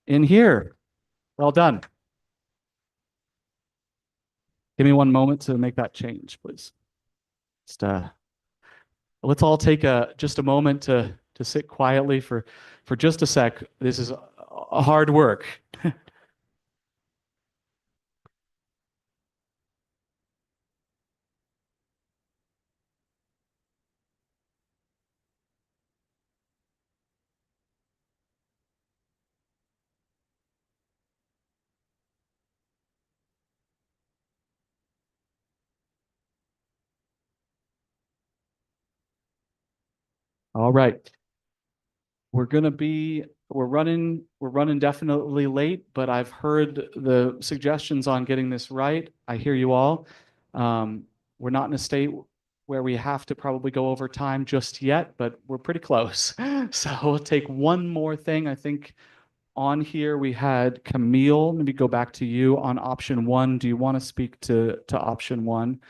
in here. Well done. Give me one moment to make that change, please. Just let's all take just a moment to sit quietly for just a sec. This is a hard work. All right. We're running definitely late, but I've heard the suggestions on getting this right. I hear you all. We're not in a state where we have to probably go over time just yet, but we're pretty close. So we'll take one more thing. I think on here we had Camille. Maybe go back to you on option 1. Do you want to speak to option 1?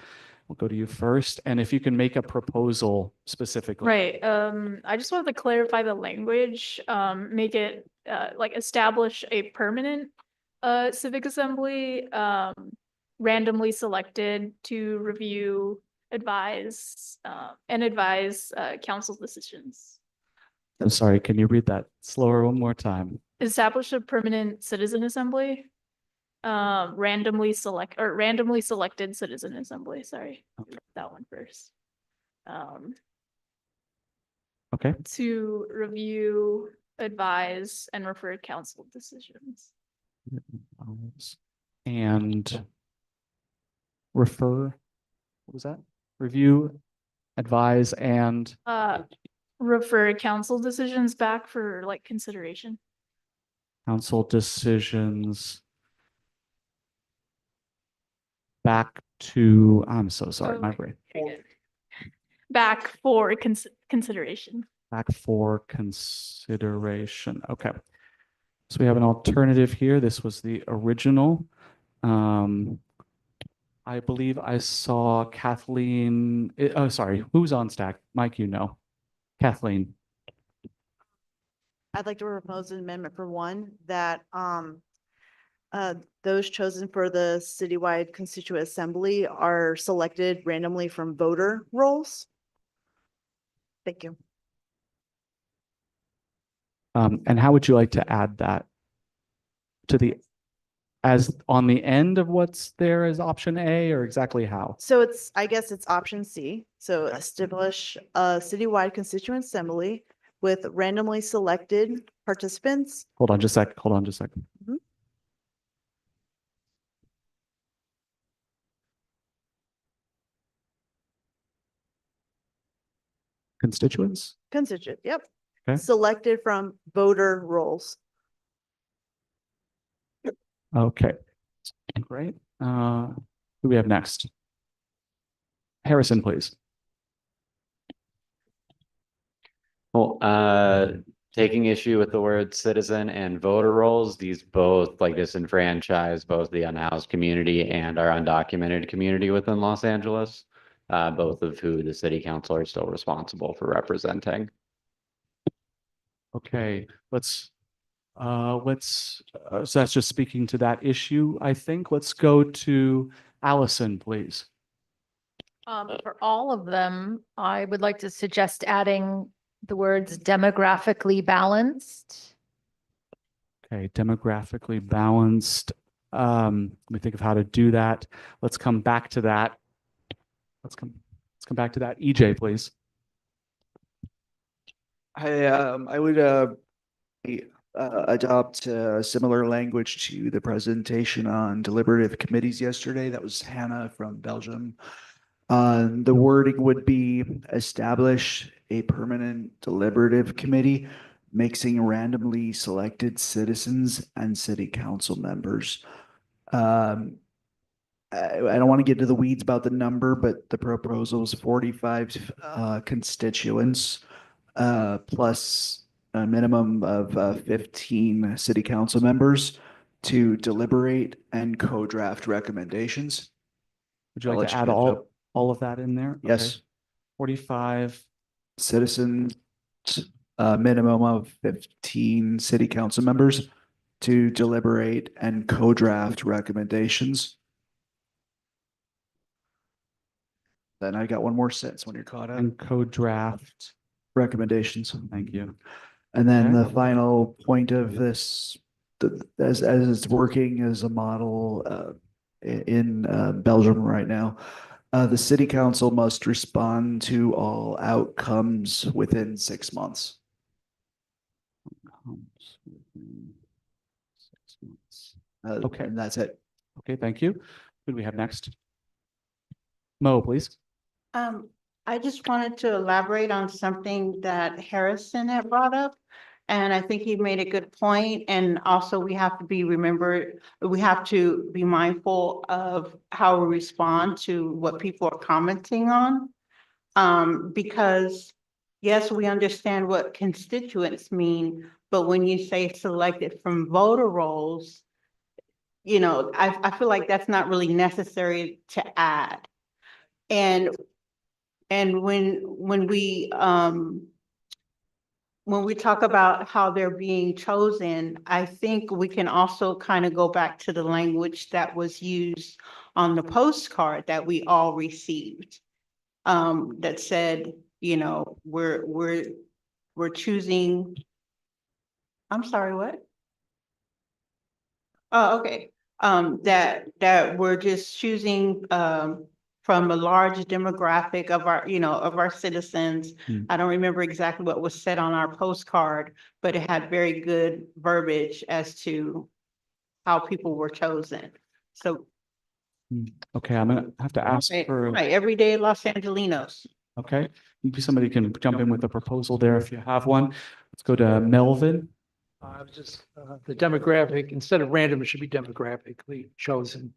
We'll go to you first. And if you can make a proposal specifically. Right, I just wanted to clarify the language, make it, like establish a permanent, civic assembly, randomly selected to review, advise, and advise, council's decisions. I'm sorry, can you read that slower one more time? Establish a permanent citizen assembly, randomly selected citizen assembly, sorry, that one first. Okay. To review, advise, and refer council decisions. And refer, what was that? Review, advise, and Refer council decisions back for like consideration. council decisions back to, I'm so sorry, my brain. Back for consideration. Back for consideration. Okay. So we have an alternative here. This was the original. I believe I saw Kathleen. Oh, sorry. Who's on stack? Mike, you know. Kathleen. I'd like to propose an amendment for 1 that those chosen for the citywide constituent assembly are selected randomly from voter rolls. Thank you. And how would you like to add that to as on the end of what's there as option A, or exactly how? So I guess it's option C. So establish a citywide constituent assembly with randomly selected participants. Hold on just a sec. Hold on just a second. Mhm. Constituents? Constituent, yep. Okay. Selected from voter rolls. Okay. Great. Who do we have next? Harrison, please. Well, taking issue with the word citizen and voter rolls, these both like disenfranchise both the unhoused community and our undocumented community within Los Angeles, both of who the city council are still responsible for representing. Okay, so that's just speaking to that issue, I think. Let's go to Allison, please. For all of them, I would like to suggest adding the words demographically balanced. Okay, demographically balanced. Let me think of how to do that. Let's come back to that. Let's come back to that. EJ, please. I would adopt similar language to the presentation on deliberative committees yesterday. That was Hannah from Belgium. The wording would be establish a permanent deliberative committee mixing randomly selected citizens and city council members. I don't want to get into the weeds about the number, but the proposal is 45 constituents plus a minimum of 15 city council members to deliberate and co-draft recommendations. Would you I'll like let to you add catch up. all of that in there? Okay. Yes. 45. Citizens, a minimum of 15 city council members to deliberate and co-draft recommendations. Then I got one more sentence when you're caught up. And co-draft. Recommendations. Thank you. And then Okay. the final point of this, as it's working as a model in Belgium right now, the city council must respond to all outcomes within 6 months. Okay. And that's it. Okay, thank you. Who do we have next? Mo, please. I just wanted to elaborate on something that Harrison had brought up. And I think he made a good point. And also we have to we have to be mindful of how we respond to what people are commenting on. Because yes, we understand what constituents mean, but when you say selected from voter rolls, you know, I feel like that's not really necessary to add. And when we talk about how they're being chosen, I think we can also kind of go back to the language that was used on the postcard that we all received. That said, you know, we're choosing. I'm sorry, what? Oh, okay. That we're just choosing from a large demographic of our citizens. I don't remember exactly what was said on our postcard, but it had very good verbiage as to how people were chosen. So, Okay, I'm gonna have to ask for, right, everyday Los Angelinos. okay. Maybe somebody can jump in with a proposal there if you have one. Let's go to Melvin. I was just, the demographic, instead of random, it should be demographically chosen.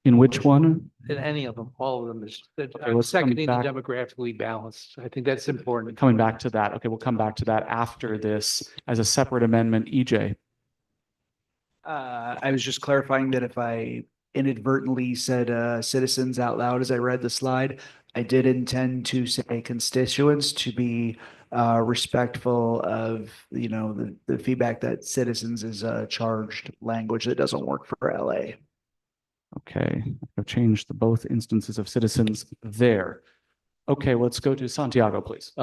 In which one? In any of them, all of them is, let's come seconding the back. demographically balanced. I think that's important. Coming back to that. Okay, we'll come back to that after this as a separate amendment. EJ. I was just clarifying that if I inadvertently said citizens out loud as I read the slide, I did intend to say constituents to be respectful of, you know, the feedback that citizens is a charged language that doesn't work for LA. Okay, I've changed the both instances of citizens there. Okay, let's go to Santiago, please.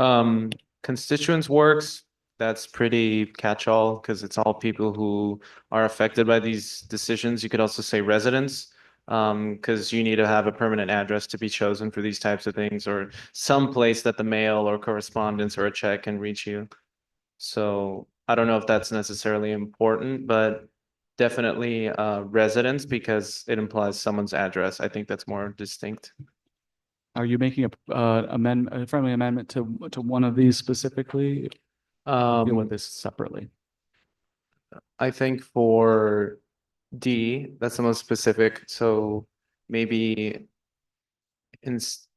Constituents works, that's pretty catch-all because it's all people who are affected by these decisions. You could also say residents, because you need to have a permanent address to be chosen for these types of things, or some place that the mail or correspondence or a check can reach you. So I don't know if that's necessarily important, but definitely residents, because it implies someone's address. I think that's more distinct. Are you making a friendly amendment to one of these specifically? Deal with this separately. I think for D, that's the most specific. So maybe instead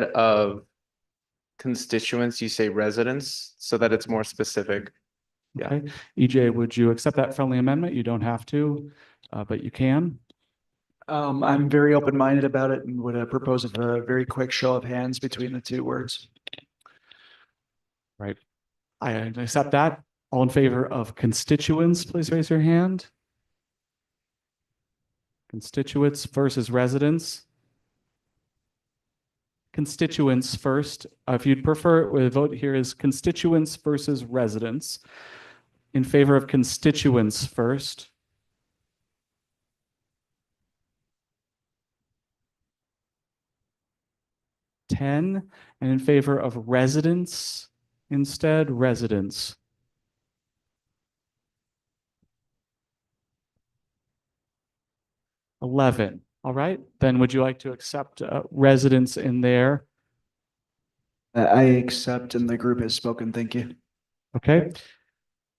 of constituents, you say residents so that it's more specific. Yeah. Okay. EJ, would you accept that friendly amendment? You don't have to, but you can. I'm very open-minded about it and would propose a very quick show of hands between the two words. Right. I accept that. All in favor of constituents, please raise your hand. Constituents versus residents. Constituents first. If you'd prefer, the vote here is constituents versus residents. In favor of constituents first. And in favor of residents instead, residents. $11. All right, then would you like to accept residents in there? I accept, and the group has spoken. Thank you. Okay.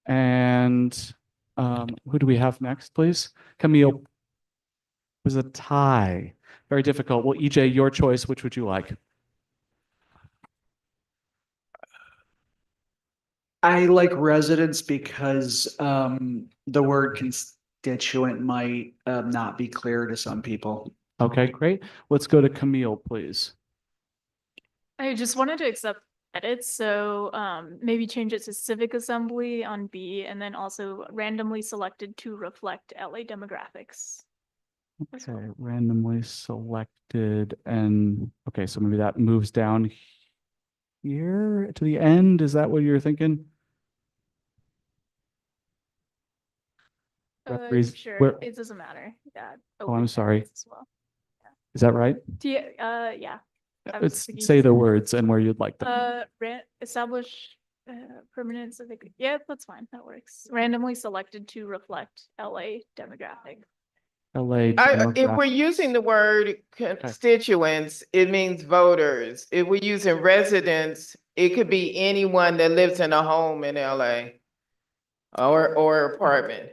And who do we have next, please? Camille. It was a tie. Very difficult. Well, EJ, your choice. Which would you like? I like residents because the word constituent might not be clear to some people. Okay, great. Let's go to Camille, please. I just wanted to accept edits, so maybe change it to civic assembly on B, and then also randomly selected to reflect LA demographics. Okay, randomly selected and, okay, so maybe that moves down here to the end. Is that what you're thinking? Sure, where- it doesn't matter. Yeah. Oh, I'm open sorry. edits as well. Is that right? Yeah. I was Let's thinking say the words and where you'd like them. Establish permanent civic. Yeah, that's fine. That works. Randomly selected to reflect LA demographic. LA If we're demographics. using the word constituents, it means voters. If we're using residents, it could be anyone that lives in a home in LA or apartment.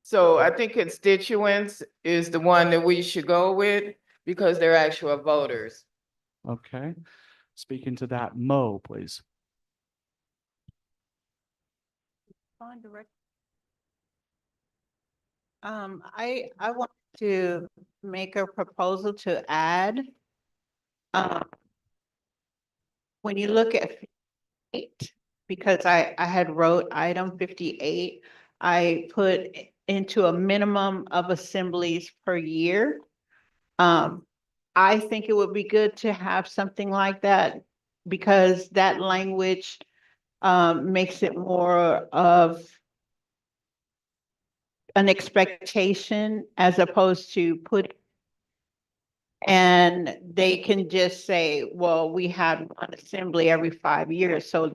So I think constituents is the one that we should go with because they're actual voters. Okay. Speaking to that, Mo, please. I want to make a proposal to add. When you look at 58, because I had wrote item 58, I put into a minimum of assemblies per year. I think it would be good to have something like that because that language makes it more of an expectation as opposed to and they can just say, well, we have one assembly every 5 years, so.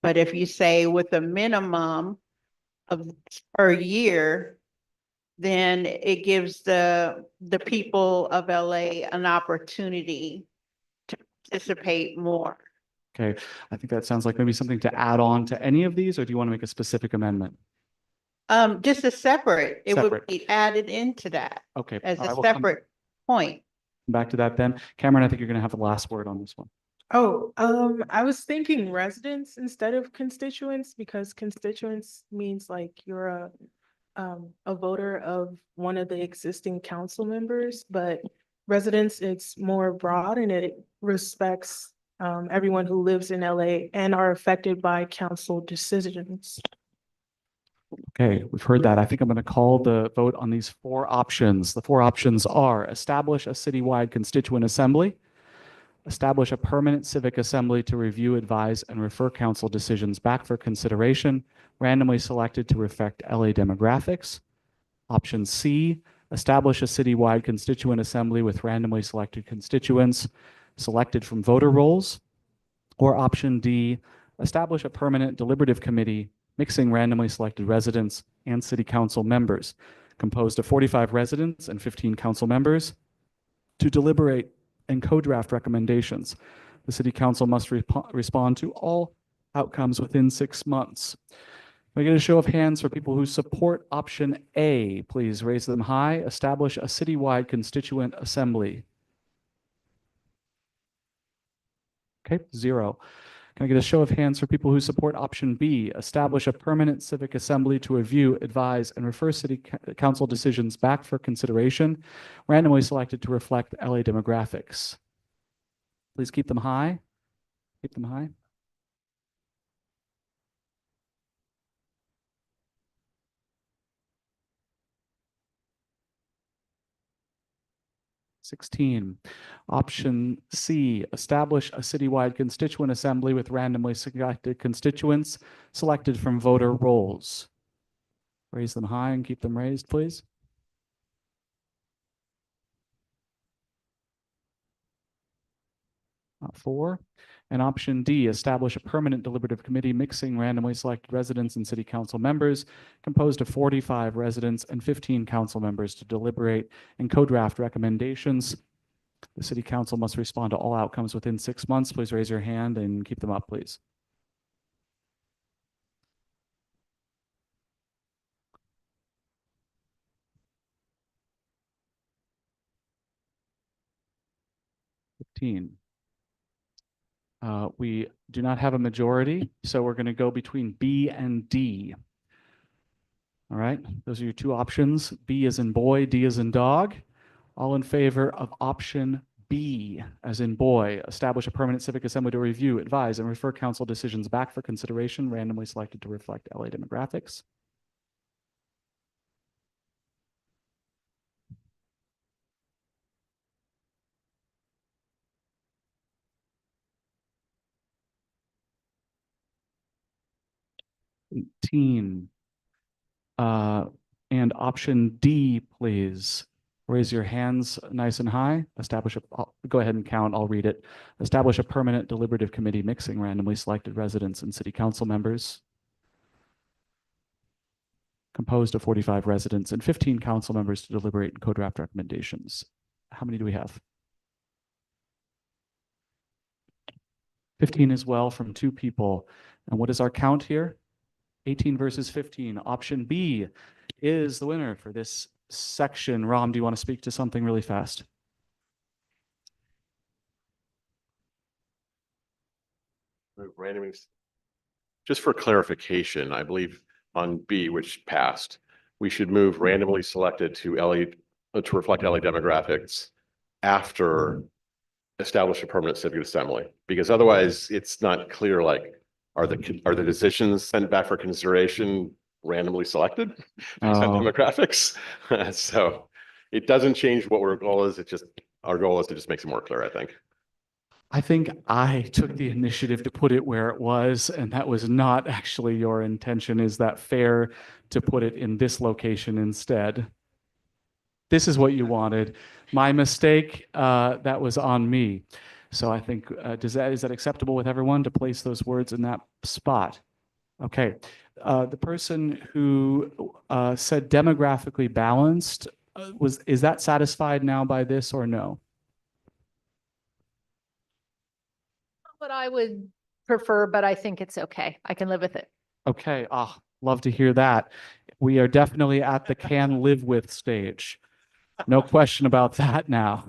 But if you say with a minimum of per year, then it gives the people of LA an opportunity to participate more. Okay, I think that sounds like maybe something to add on to any of these, or do you want to make a specific amendment? Just a separate, it would Separate. be added into that Okay. as all a right, we'll come separate point. back to that then. Cameron, I think you're going to have the last word on this one. Oh, I was thinking residents instead of constituents because constituents means like you're a voter of one of the existing council members, but residents, it's more broad and it respects everyone who lives in LA and are affected by council decisions. Okay, we've heard that. I think I'm going to call the vote on these four options. The four options are establish a citywide constituent assembly, establish a permanent civic assembly to review, advise, and refer council decisions back for consideration, randomly selected to reflect LA demographics. Option C, establish a citywide constituent assembly with randomly selected constituents selected from voter rolls. Or option D, establish a permanent deliberative committee mixing randomly selected residents and city council members, composed of 45 residents and 15 council members, to deliberate and co-draft recommendations. The city council must respond to all outcomes within 6 months. Can I get a show of hands for people who support option A? Please raise them high. Establish a citywide constituent assembly. Okay, 0. Can I get a show of hands for people who support option B? Establish a permanent civic assembly to review, advise, and refer city council decisions back for consideration, randomly selected to reflect LA demographics. Please keep them high. Keep them high. (16) Option C, establish a citywide constituent assembly with randomly selected constituents selected from voter rolls. Raise them high and keep them raised, please. Not 4. And option D, establish a permanent deliberative committee mixing randomly selected residents and city council members, composed of 45 residents and 15 council members to deliberate and co-draft recommendations. The city council must respond to all outcomes within 6 months. Please raise your hand and keep them up, please. (15) We do not have a majority, so we're going to go between B and D. All right, those are your two options. B as in boy, D as in dog. All in favor of option B as in boy, establish a permanent civic assembly to review, advise, and refer council decisions back for consideration, randomly selected to reflect LA demographics. Team. And option D, please. Raise your hands nice and high. Go ahead and count. I'll read it. Establish a permanent deliberative committee mixing randomly selected residents and city council members composed of 45 residents and 15 council members to deliberate and co-draft recommendations. How many do we have? 15 as well from 2 people. And what is our count here? 18 versus 15. Option B is the winner for this section. Ram, do you want to speak to something really fast? Randomly. Just for clarification, I believe on B, which passed, we should move randomly selected to to reflect LA demographics after establish a permanent civic assembly, because otherwise it's not clear, like, are the decisions sent back for consideration randomly selected based on demographics? So it doesn't change what our goal is. Our goal is to just make it more clear, I think. I think I took the initiative to put it where it was, and that was not actually your intention. Is that fair to put it in this location instead? This is what you wanted. My mistake, that was on me. So I think, is that acceptable with everyone to place those words in that spot? Okay. The person who said demographically balanced, is that satisfied now by this or no? What I would prefer, but I think it's okay. I can live with it. Okay. Love to hear that. We are definitely at the can live with stage. No question about that now.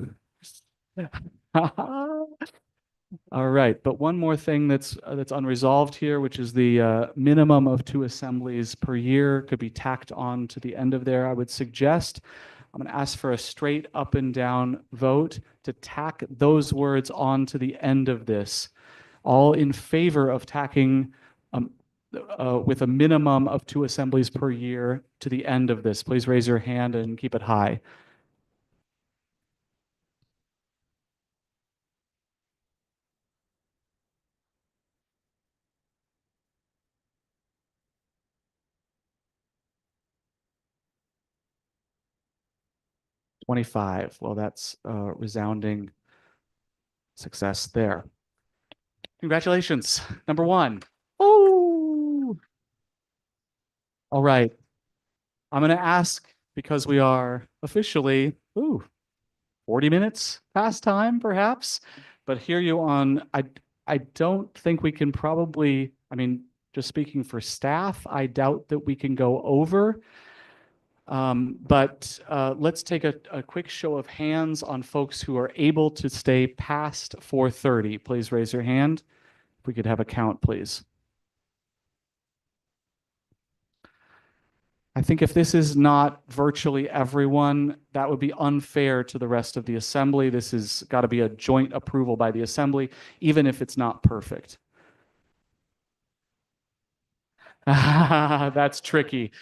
All right, but one more thing that's unresolved here, which is the minimum of 2 assemblies per year could be tacked on to the end of there. I would suggest, I'm going to ask for a straight up and down vote to tack those words on to the end of this. All in favor of tacking with a minimum of 2 assemblies per year to the end of this, please raise your hand and keep it high. $25. Well, that's resounding success there. Congratulations, number 1. Oh, all right. I'm going to ask, because we are officially 40 minutes past time, perhaps. But here you on, I don't think we can probably, I mean, just speaking for staff, I doubt that we can go over. But let's take a quick show of hands on folks who are able to stay past 4:30. Please raise your hand. If we could have a count, please. I think if this is not virtually everyone, that would be unfair to the rest of the assembly. This has got to be a joint approval by the assembly, even if it's not perfect. That's tricky.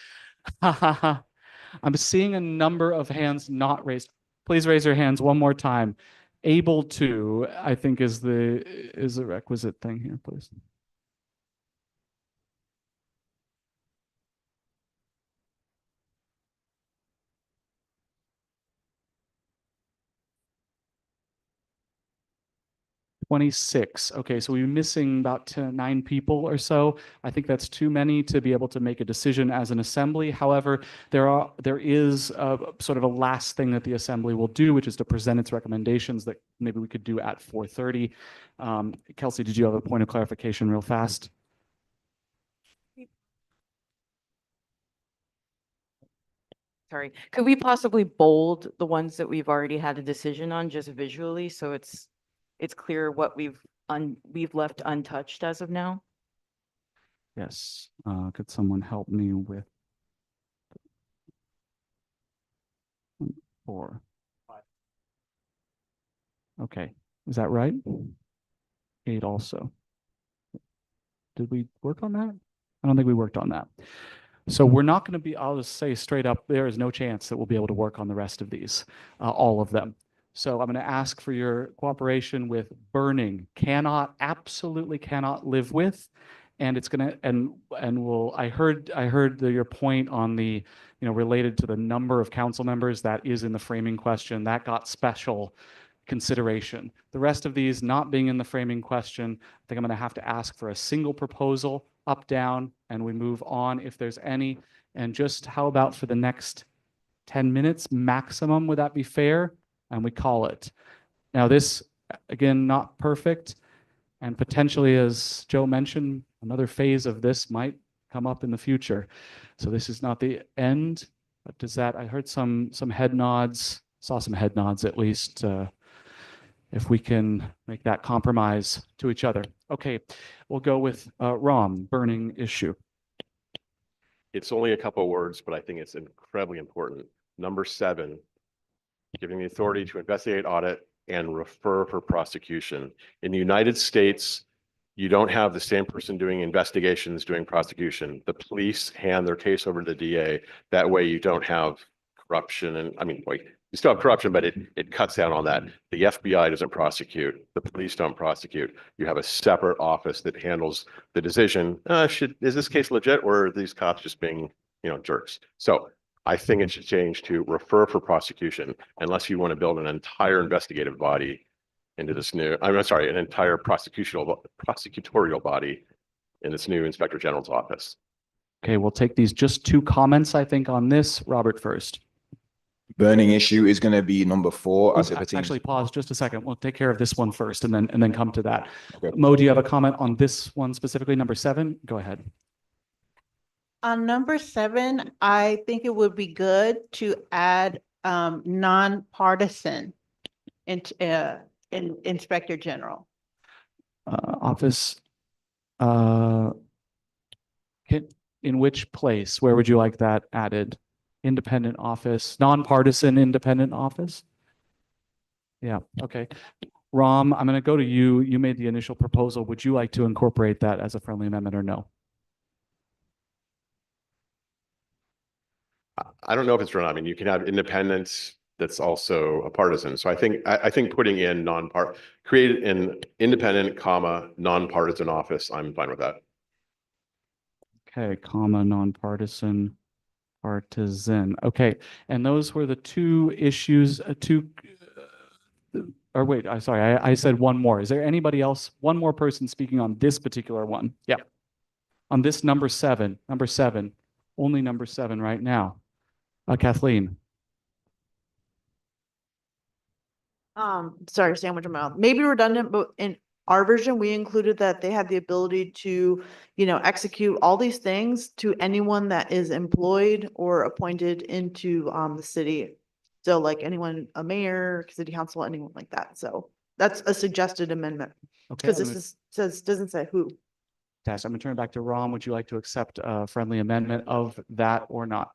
I'm seeing a number of hands not raised. Please raise your hands one more time. Able to, I think, is the requisite thing here, please. $26. Okay, so we're missing about 9 people or so. I think that's too many to be able to make a decision as an assembly. However, there is sort of a last thing that the assembly will do, which is to present its recommendations that maybe we could do at 4:30. Kelsey, did you have a point of clarification real fast? Sorry, could we possibly bold the ones that we've already had a decision on just visually, so it's it's clear what we've left untouched as of now. Yes, could someone help me with 4? Okay, is that right? 8 also. Did we work on that? I don't think we worked on that. So we're not going to be, I'll just say straight up, there is no chance that we'll be able to work on the rest of these, all of them. So I'm going to ask for your cooperation with burning, absolutely cannot live with. And it's going to, and we'll, I heard your point on the, related to the number of council members that is in the framing question, that got special consideration. The rest of these not being in the framing question, I think I'm going to have to ask for a single proposal, up, down, and we move on if there's any. And just how about for the next 10 minutes maximum, would that be fair? And we call it. Now this, again, not perfect. And potentially, as Joe mentioned, another phase of this might come up in the future. So this is not the end, but does that, I heard some head nods, saw some head nods at least, if we can make that compromise to each other. Okay, we'll go with Rom, burning issue. It's only a couple of words, but I think it's incredibly important. Number 7, giving the authority to investigate, audit, and refer for prosecution. In the United States, you don't have the same person doing investigations, doing prosecution. The police hand their case over to the DA. That way you don't have corruption. And I mean, wait, you still have corruption, but it cuts down on that. The FBI doesn't prosecute. The police don't prosecute. You have a separate office that handles the decision. Is this case legit, or are these cops just being, jerks? So I think it should change to refer for prosecution, unless you want to build an entire investigative body into this new, I'm sorry, an entire prosecutorial body in this new Inspector General's office. Okay, we'll take these just 2 comments, I think, on this. Robert first. Burning issue is going to be number 4 as it pertains. Actually, pause just a second. We'll take care of this one first and then come to that. Okay. Mo, do you have a comment on this one specifically, number 7? Go ahead. On number 7, I think it would be good to add nonpartisan in Inspector General. Office, in which place? Where would you like that added? Independent office, nonpartisan independent office? Yeah, okay. Rom, I'm going to go to you. You made the initial proposal. Would you like to incorporate that as a friendly amendment or no? I don't know if it's wrong. I mean, you can have independence that's also a partisan. So I think putting in create an independent, nonpartisan office, I'm fine with that. Okay, nonpartisan, partisan. Okay, and those were the 2 issues, or wait, I'm sorry, I said one more. Is there anybody else, one more person speaking on this particular one? Yeah. On this number 7, only number 7 right now. Kathleen. Sorry, sandwich in my mouth. Maybe redundant, but in our version, we included that they had the ability to, execute all these things to anyone that is employed or appointed into the city. So like anyone, a mayor, city council, anyone like that. So that's a suggested amendment. Okay. Because this doesn't say who. I'm going to turn it back to Rom. Would you like to accept a friendly amendment of that or not?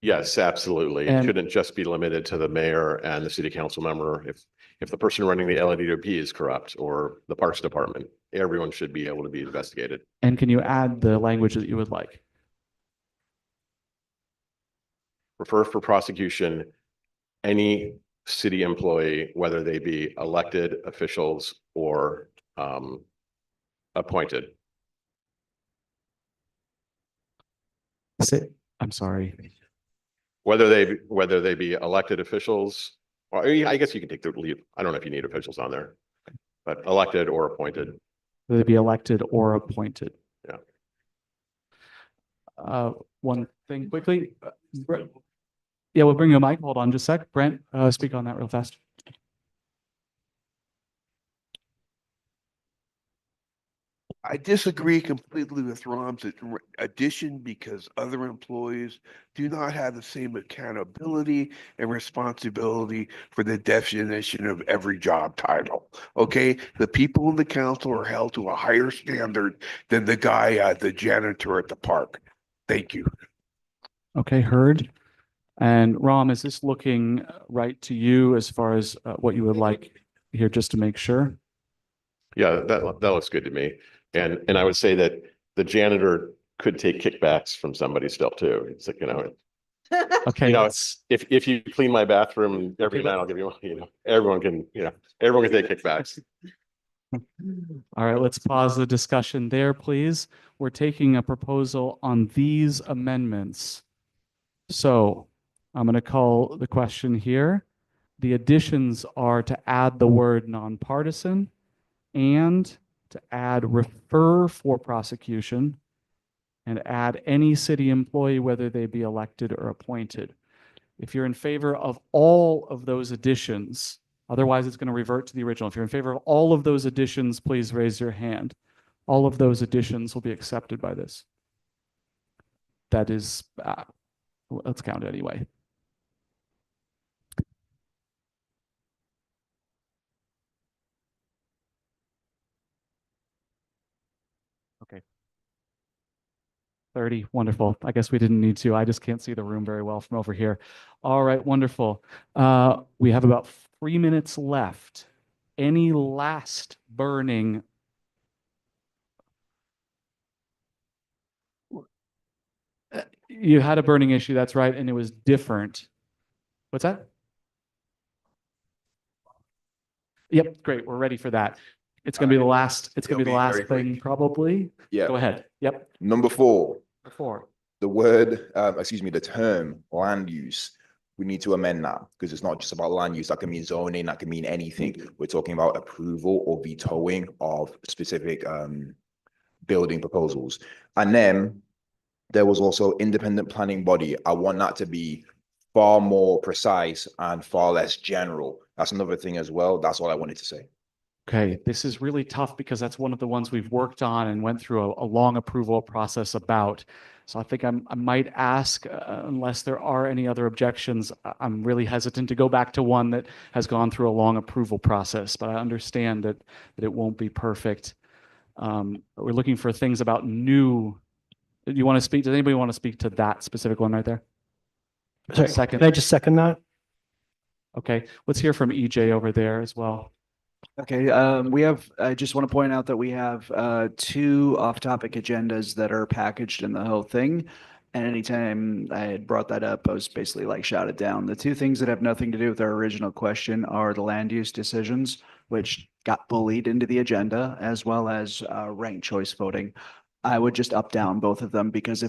Yes, absolutely. It And- shouldn't just be limited to the mayor and the city council member. If the person running the LADOP is corrupt, or the Parks Department, everyone should be able to be investigated. And can you add the language that you would like? Refer for prosecution, any city employee, whether they be elected officials or appointed. I'm sorry. Whether they be elected officials, or I guess you can take the leave. I don't know if you need officials on there, but elected or appointed. Will they be elected or appointed? Yeah. One thing quickly. Yeah, we'll bring you a mic. Hold on just a sec. Brent, speak on that real fast. I disagree completely with Rom's addition because other employees do not have the same accountability and responsibility for the definition of every job title. Okay, the people in the council are held to a higher standard than the guy, the janitor at the park. Thank you. Okay, heard. And Ram, is this looking right to you as far as what you would like here, just to make sure? Yeah, that looks good to me. And I would say that the janitor could take kickbacks from somebody still too. It's like, Okay, if you clean my bathroom every night, I'll give you, everyone can take kickbacks. All right, let's pause the discussion there, please. We're taking a proposal on these amendments. So I'm going to call the question here. The additions are to add the word nonpartisan and to add refer for prosecution and add any city employee, whether they be elected or appointed. If you're in favor of all of those additions, otherwise it's going to revert to the original. If you're in favor of all of those additions, please raise your hand. All of those additions will be accepted by this. That is, let's count it anyway. Okay. 30, wonderful. I guess we didn't need to. I just can't see the room very well from over here. All right, wonderful. We have about 3 minutes left. Any last burning? You had a burning issue, that's right, and it was different. What's that? Yep, great. We're ready for that. It's going to be the last, it's going to be the last thing probably. Yeah. Go ahead. Yep. Number 4. Before. The word, the term land use, we need to amend that because it's not just about land use. That can mean zoning, that can mean anything. We're talking about approval or vetoing of specific building proposals. And then there was also independent planning body. I want that to be far more precise and far less general. That's another thing as well. That's all I wanted to say. Okay, this is really tough because that's one of the ones we've worked on and went through a long approval process about. So I think I might ask, unless there are any other objections, I'm really hesitant to go back to one that has gone through a long approval process, but I understand that it won't be perfect. We're looking for things about new. You want to speak? Does anybody want to speak to that specific one right there? Sorry, Second. can I just second that? Okay, let's hear from EJ over there as well. Okay, I just want to point out that we have 2 off-topic agendas that are packaged in the whole thing. And anytime I had brought that up, I was basically like shouted down. The 2 things that have nothing to do with our original question are the land use decisions, which got bullied into the agenda, as well as ranked choice voting. I would just up down both of them because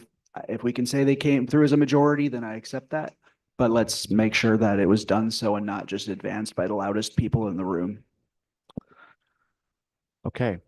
if we can say they came through as a majority, then I accept that. But let's make sure that it was done so and not just advanced by the loudest people in the room. Okay.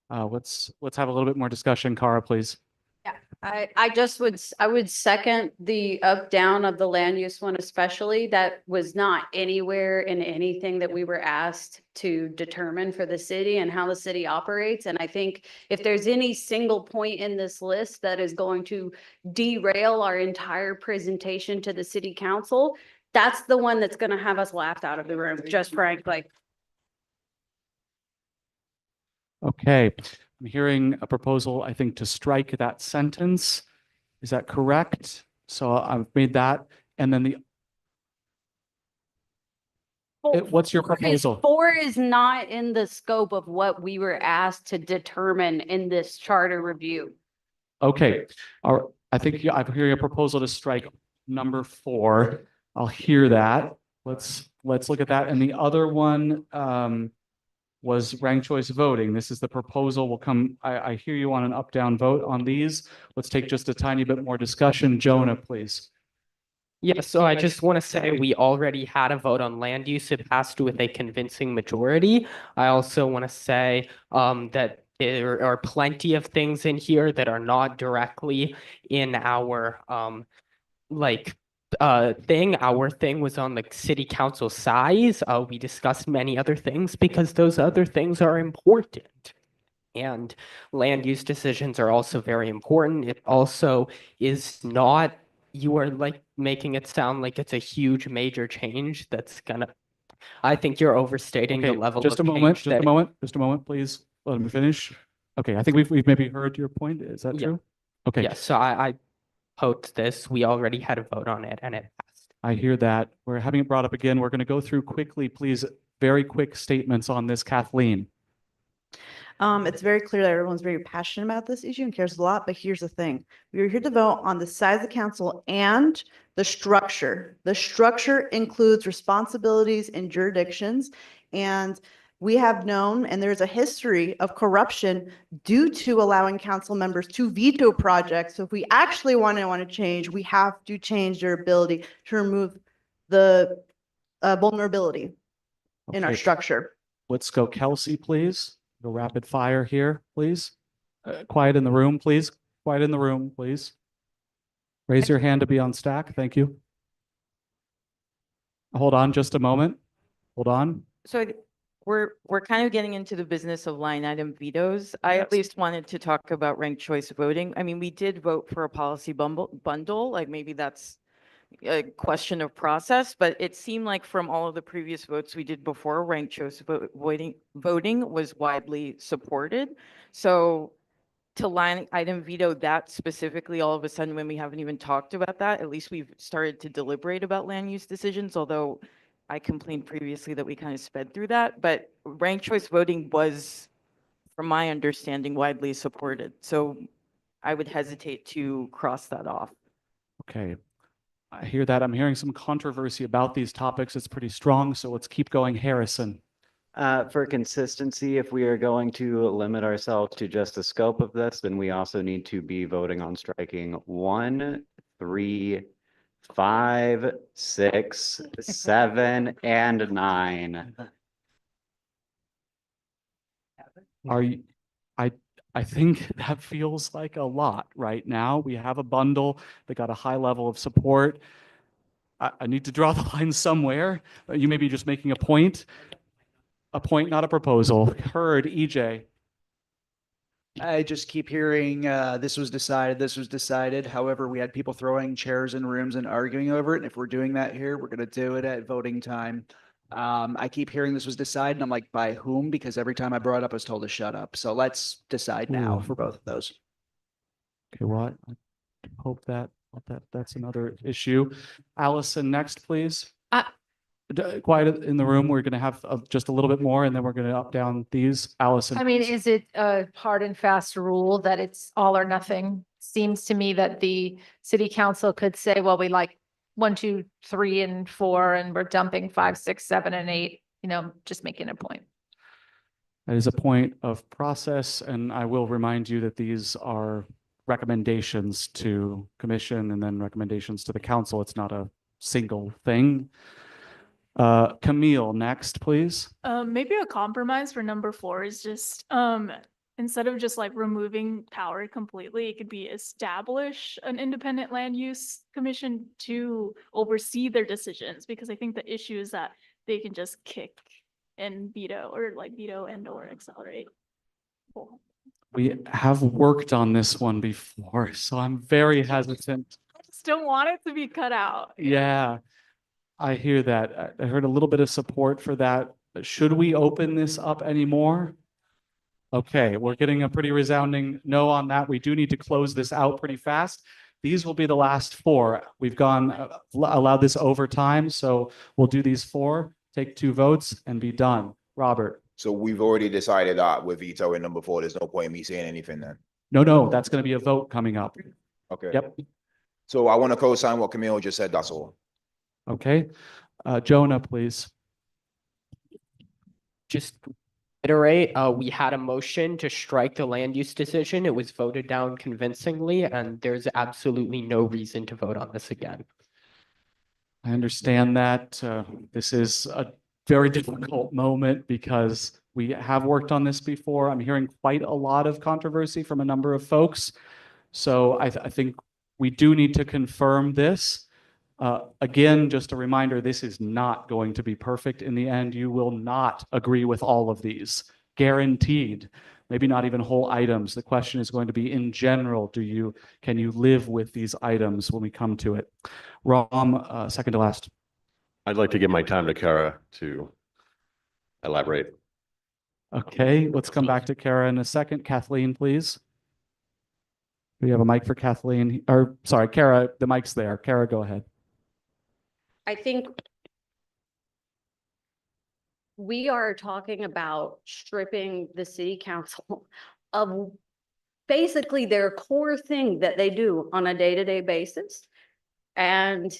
Let's have a little bit more discussion. Cara, please. Yeah, I would second the up down of the land use one, especially. That was not anywhere in anything that we were asked to determine for the city and how the city operates. And I think if there's any single point in this list that is going to derail our entire presentation to the city council, that's the one that's going to have us laughed out of the room, just frankly. Okay, I'm hearing a proposal, I think, to strike that sentence. Is that correct? So I've made that. And then what's your proposal? 4 is not in the scope of what we were asked to determine in this charter review. Okay, I think I'm hearing a proposal to strike number 4. I'll hear that. Let's look at that. And the other one was ranked choice voting. This is the proposal. Will come. I hear you on an up-down vote on these. Let's take just a tiny bit more discussion. Jonah, please. Yeah, so I just want to say we already had a vote on land use. It passed with a convincing majority. I also want to say that there are plenty of things in here that are not directly in our thing. Our thing was on the city council size. We discussed many other things because those other things are important. And land use decisions are also very important. It also is not, you are like making it sound like it's a huge major change that's gonna, I think you're overstating the Okay, level just of a moment, change just a that. moment, just a moment, please. Let me finish. Okay, I think we've maybe heard your point. Is that Yeah. true? Okay, Yes, so I poked this. We already had a vote on it and it passed. I hear that. We're having it brought up again. We're going to go through quickly, please, very quick statements on this, Kathleen. It's very clear that everyone's very passionate about this issue and cares a lot, but here's the thing. We are here to vote on the size of the council and the structure. The structure includes responsibilities and jurisdictions. And we have known, and there's a history of corruption due to allowing council members to veto projects. So if we actually want to change, we have to change their ability to remove the vulnerability in our Okay. structure. Let's go Kelsey, please. Go rapid fire here, please. Quiet in the room, please. Quiet in the room, please. Raise your hand to be on stack. Thank you. Hold on just a moment. Hold on. So we're kind of getting into the business of line item vetoes. I at least wanted to talk about ranked choice voting. I mean, we did vote for a policy bundle, like maybe that's a question of process, but it seemed like from all of the previous votes we did before, ranked choice voting was widely supported. So to line item veto that specifically all of a sudden when we haven't even talked about that, at least we've started to deliberate about land use decisions, although I complained previously that we kind of sped through that, but ranked choice voting was, from my understanding, widely supported. So I would hesitate to cross that off. Okay. I hear that. I'm hearing some controversy about these topics. It's pretty strong, so let's keep going. Harrison. For consistency, if we are going to limit ourselves to just the scope of this, then we also need to be voting on striking 1, 3, 5, 6, 7, and 9. Are you, I think that feels like a lot right now. We have a bundle that got a high level of support. I need to draw the line somewhere. You may be just making a point, not a proposal. Heard, EJ. I just keep hearing, this was decided, this was decided. However, we had people throwing chairs in rooms and arguing over it. And if we're doing that here, we're gonna do it at voting time. I keep hearing this was decided, and I'm like, by whom? Because every time I brought it up, I was told to shut up. So let's decide now Ooh. for both of those. Okay, well, I hope that's another issue. Allison, next, please. Quiet in the room. We're going to have just a little bit more, and then we're going to up down these. Allison. I mean, is it a hard and fast rule that it's all or nothing? Seems to me that the city council could say, well, we like 1, 2, 3, and 4, and we're dumping 5, 6, 7, and 8, just making a point. That is a point of process, and I will remind you that these are recommendations to commission and then recommendations to the council. It's not a single thing. Camille, next, please. Maybe a compromise for number 4 is just, instead of just like removing power completely, it could be establish an independent land use commission to oversee their decisions, because I think the issue is that they can just kick and veto and or accelerate. Cool. We have worked on this one before, so I'm very hesitant. I just don't want it to be cut out. Yeah, I hear that. I heard a little bit of support for that. Should we open this up anymore? Okay, we're getting a pretty resounding no on that. We do need to close this out pretty fast. These will be the last 4. We've allowed this over time, so we'll do these 4, take 2 votes, and be done. Robert. So we've already decided that we're vetoing number 4. There's no point in me saying anything then. No, that's going to be a vote coming up. Okay. Yep. So I want to co-sign what Camille just said. That's all. Okay. Jonah, please. Just iterate, we had a motion to strike the land use decision. It was voted down convincingly, and there's absolutely no reason to vote on this again. I understand that this is a very difficult moment because we have worked on this before. I'm hearing quite a lot of controversy from a number of folks. So I think we do need to confirm this. Again, just a reminder, this is not going to be perfect in the end. You will not agree with all of these, guaranteed. Maybe not even whole items. The question is going to be in general, can you live with these items when we come to it? Ram, second to last. I'd like to give my time to Kara to elaborate. Okay, let's come back to Kara in a second. Kathleen, please. We have a mic for Kathleen, or sorry, Kara, the mic's there. Kara, go ahead. I think we are talking about stripping the city council of basically their core thing that they do on a day-to-day basis. And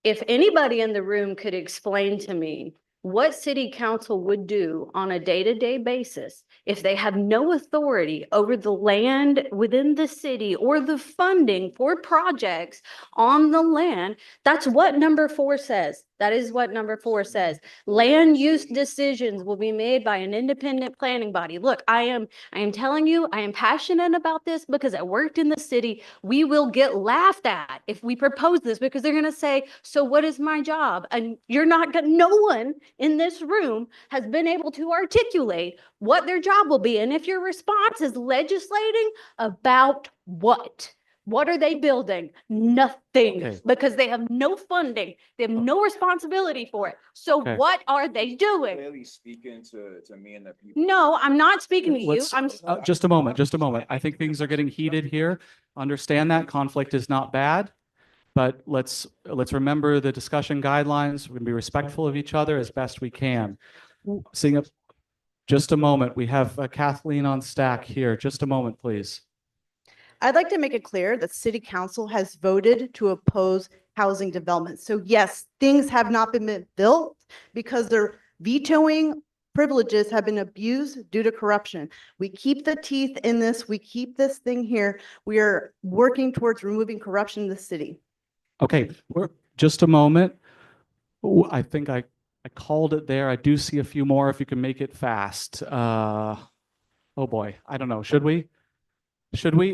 if anybody in the room could explain to me what city council would do on a day-to-day basis if they have no authority over the land within the city or the funding for projects on the land, that's what number 4 says. That is what number 4 says. Land use decisions will be made by an independent planning body. Look, I am telling you, I am passionate about this because I worked in the city. We will get laughed at if we propose this because they're going to say, so what is my job? And you're not going to, no one in this room has been able to articulate what their job will be. And if your response is legislating about what? What are they building? Nothing, Okay. because they have no funding. They have no responsibility for it. So Okay. what are they doing? Clearly speaking to me and the people. No, I'm not speaking to you. Let's, just a moment, just a moment. I think things are getting heated here. Understand that conflict is not bad, but let's remember the discussion guidelines. We're gonna be respectful of each other as best we can. Seeing up, just a moment. We have Kathleen on stack here. Just a moment, please. I'd like to make it clear that city council has voted to oppose housing development. So yes, things have not been built because their vetoing privileges have been abused due to corruption. We keep the teeth in this. We keep this thing here. We are working towards removing corruption in the city. Okay, just a moment. Ooh, I think I called it there. I do see a few more if you can make it fast. Oh boy, I don't know. Should we?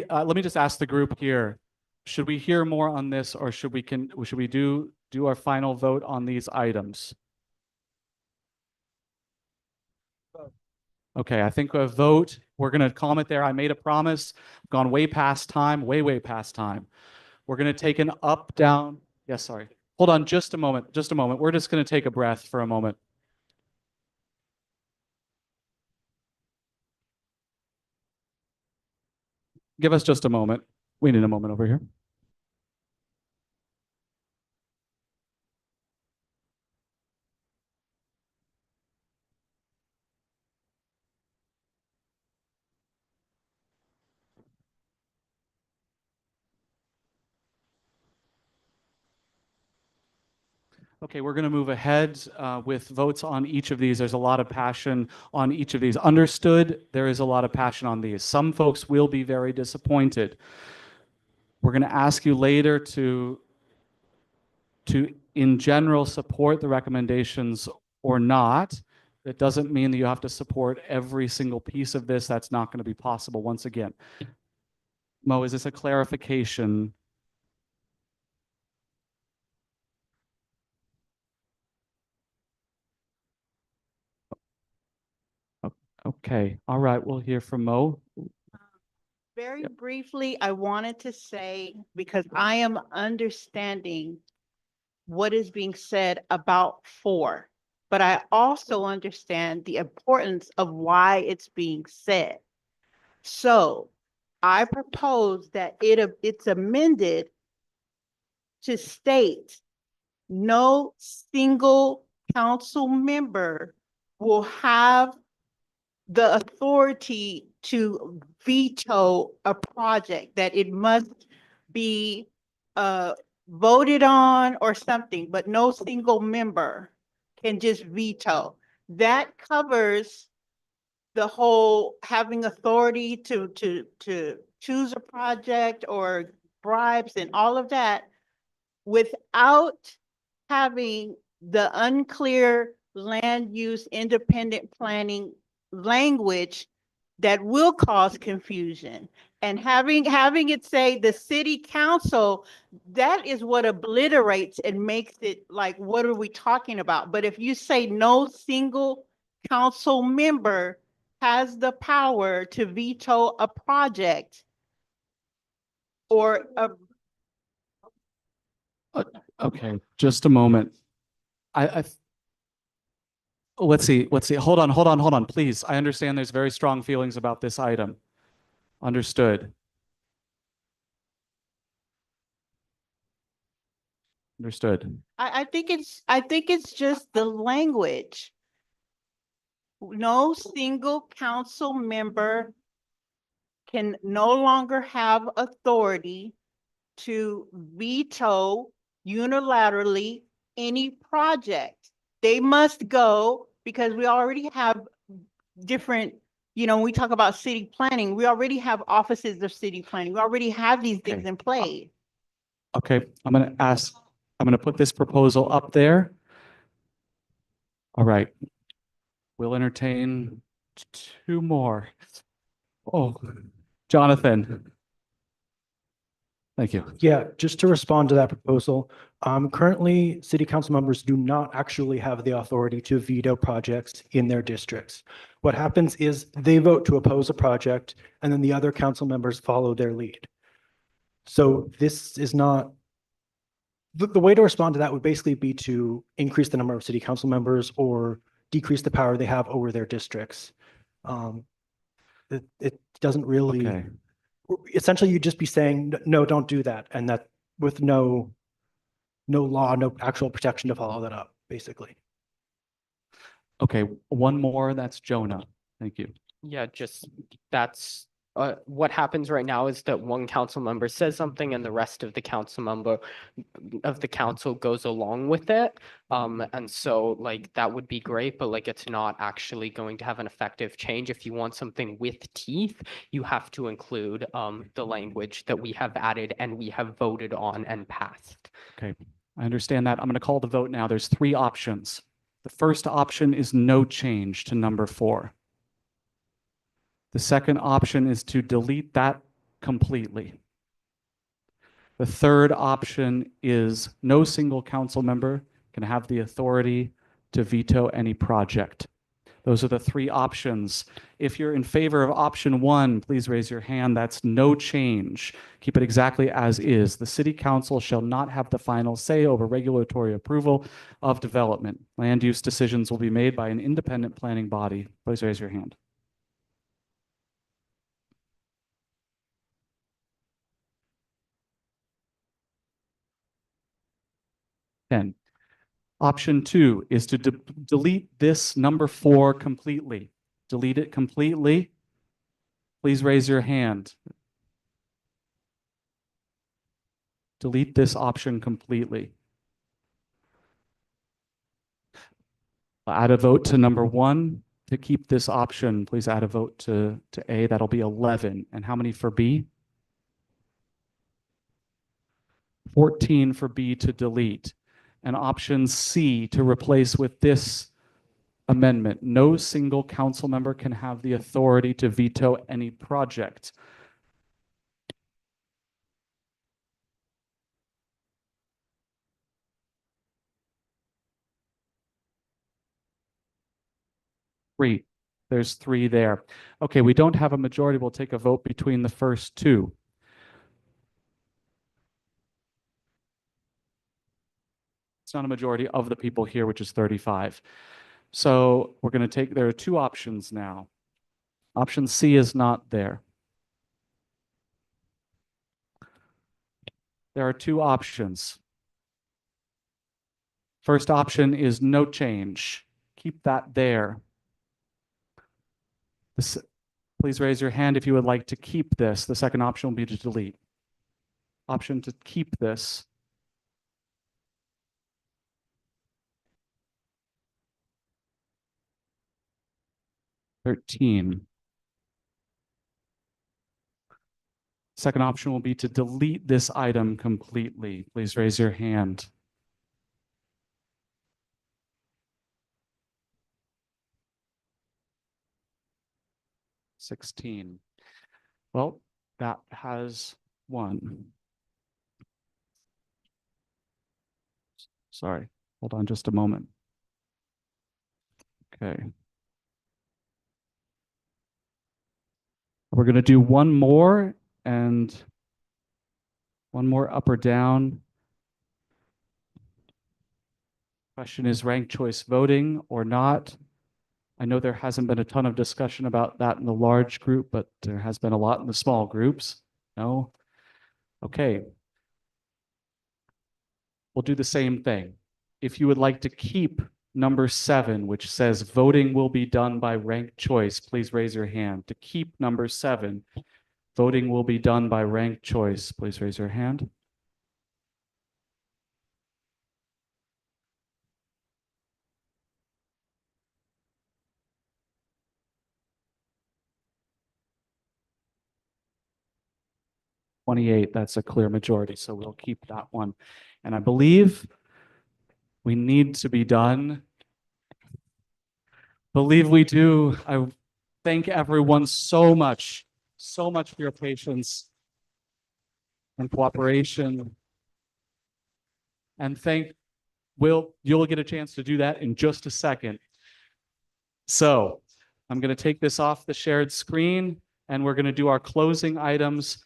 Let me just ask the group here. Should we hear more on this or should we do our final vote on these items? Okay, I think a vote. We're going to calm it there. I made a promise. Gone way past time, way past time. We're going to take an up, down. Yes, sorry. Hold on just a moment. Just a moment. We're just going to take a breath for a moment. Give us just a moment. We need a moment over here. Okay, we're going to move ahead with votes on each of these. There's a lot of passion on each of these. Understood, there is a lot of passion on these. Some folks will be very disappointed. We're going to ask you later to in general support the recommendations or not. That doesn't mean that you have to support every single piece of this. That's not going to be possible once again. Mo, is this a clarification? Okay, all right, we'll hear from Mo. Very briefly, I wanted to say, because I am understanding what is being said about 4, but I also understand the importance of why it's being said. So I propose that it's amended to state no single council member will have the authority to veto a project, that it must be voted on or something, but no single member can just veto. That covers the whole having authority to choose a project or bribes and all of that without having the unclear land use independent planning language that will cause confusion. And having it say the city council, that is what obliterates and makes it like, what are we talking about? But if you say no single council member has the power to veto a project or a. Okay, just a moment. Let's see. Hold on, please. I understand there's very strong feelings about this item. Understood. Understood. I think it's just the language. No single council member can no longer have authority to veto unilaterally any project. They must go because we already have different, when we talk about city planning, we already have offices of city planning. We already have these things in play. Okay, I'm gonna put this proposal up there. All right. We'll entertain two more. Oh, Jonathan. Thank you. Yeah, just to respond to that proposal, currently, city council members do not actually have the authority to veto projects in their districts. What happens is they vote to oppose a project, and then the other council members follow their lead. So this is not, the way to respond to that would basically be to increase the number of city council members or decrease the power they have over their districts. It doesn't really. Okay. Essentially, you'd just be saying, no, don't do that. And that with no law, no actual protection to follow that up, basically. Okay, one more. That's Jonah. Thank you. Yeah, just that's what happens right now is that one council member says something and the rest of the council goes along with it. And so like that would be great, but like it's not actually going to have an effective change. If you want something with teeth, you have to include the language that we have added and we have voted on and passed. Okay, I understand that. I'm going to call the vote now. There's three options. The first option is no change to number 4. The second option is to delete that completely. The third option is no single council member can have the authority to veto any project. Those are the three options. If you're in favor of option 1, please raise your hand. That's no change. Keep it exactly as is. The city council shall not have the final say over regulatory approval of development. Land use decisions will be made by an independent planning body. Please raise your hand. Option 2 is to delete this number 4 completely. Delete it completely. Please raise your hand. Delete this option completely. Add a vote to number 1 to keep this option. Please add a vote to A. That'll be 11. And how many for B? 14 for B to delete. And option C to replace with this amendment. No single council member can have the authority to veto any project. Three. There's 3 there. Okay, we don't have a majority. We'll take a vote between the first 2. It's not a majority of the people here, which is 35. So we're going to take, there are 2 options now. Option C is not there. There are 2 options. First option is no change. Keep that there. Please raise your hand if you would like to keep this. The second option will be to delete. Option to keep this. (13). Second option will be to delete this item completely. Please raise your hand. 16. Well, that has won. Sorry, hold on just a moment. Okay. We're going to do one more and one more up or down. Question is ranked choice voting or not? I know there hasn't been a ton of discussion about that in the large group, but there has been a lot in the small groups. No? Okay. We'll do the same thing. If you would like to keep number 7, which says voting will be done by ranked choice, please raise your hand. To keep number 7, voting will be done by ranked choice, please raise your hand. That's a clear majority, so we'll keep that one. And I believe we need to be done. Believe we do. I thank everyone so much for your patience and cooperation. And you'll get a chance to do that in just a second. So I'm going to take this off the shared screen and we're going to do our closing items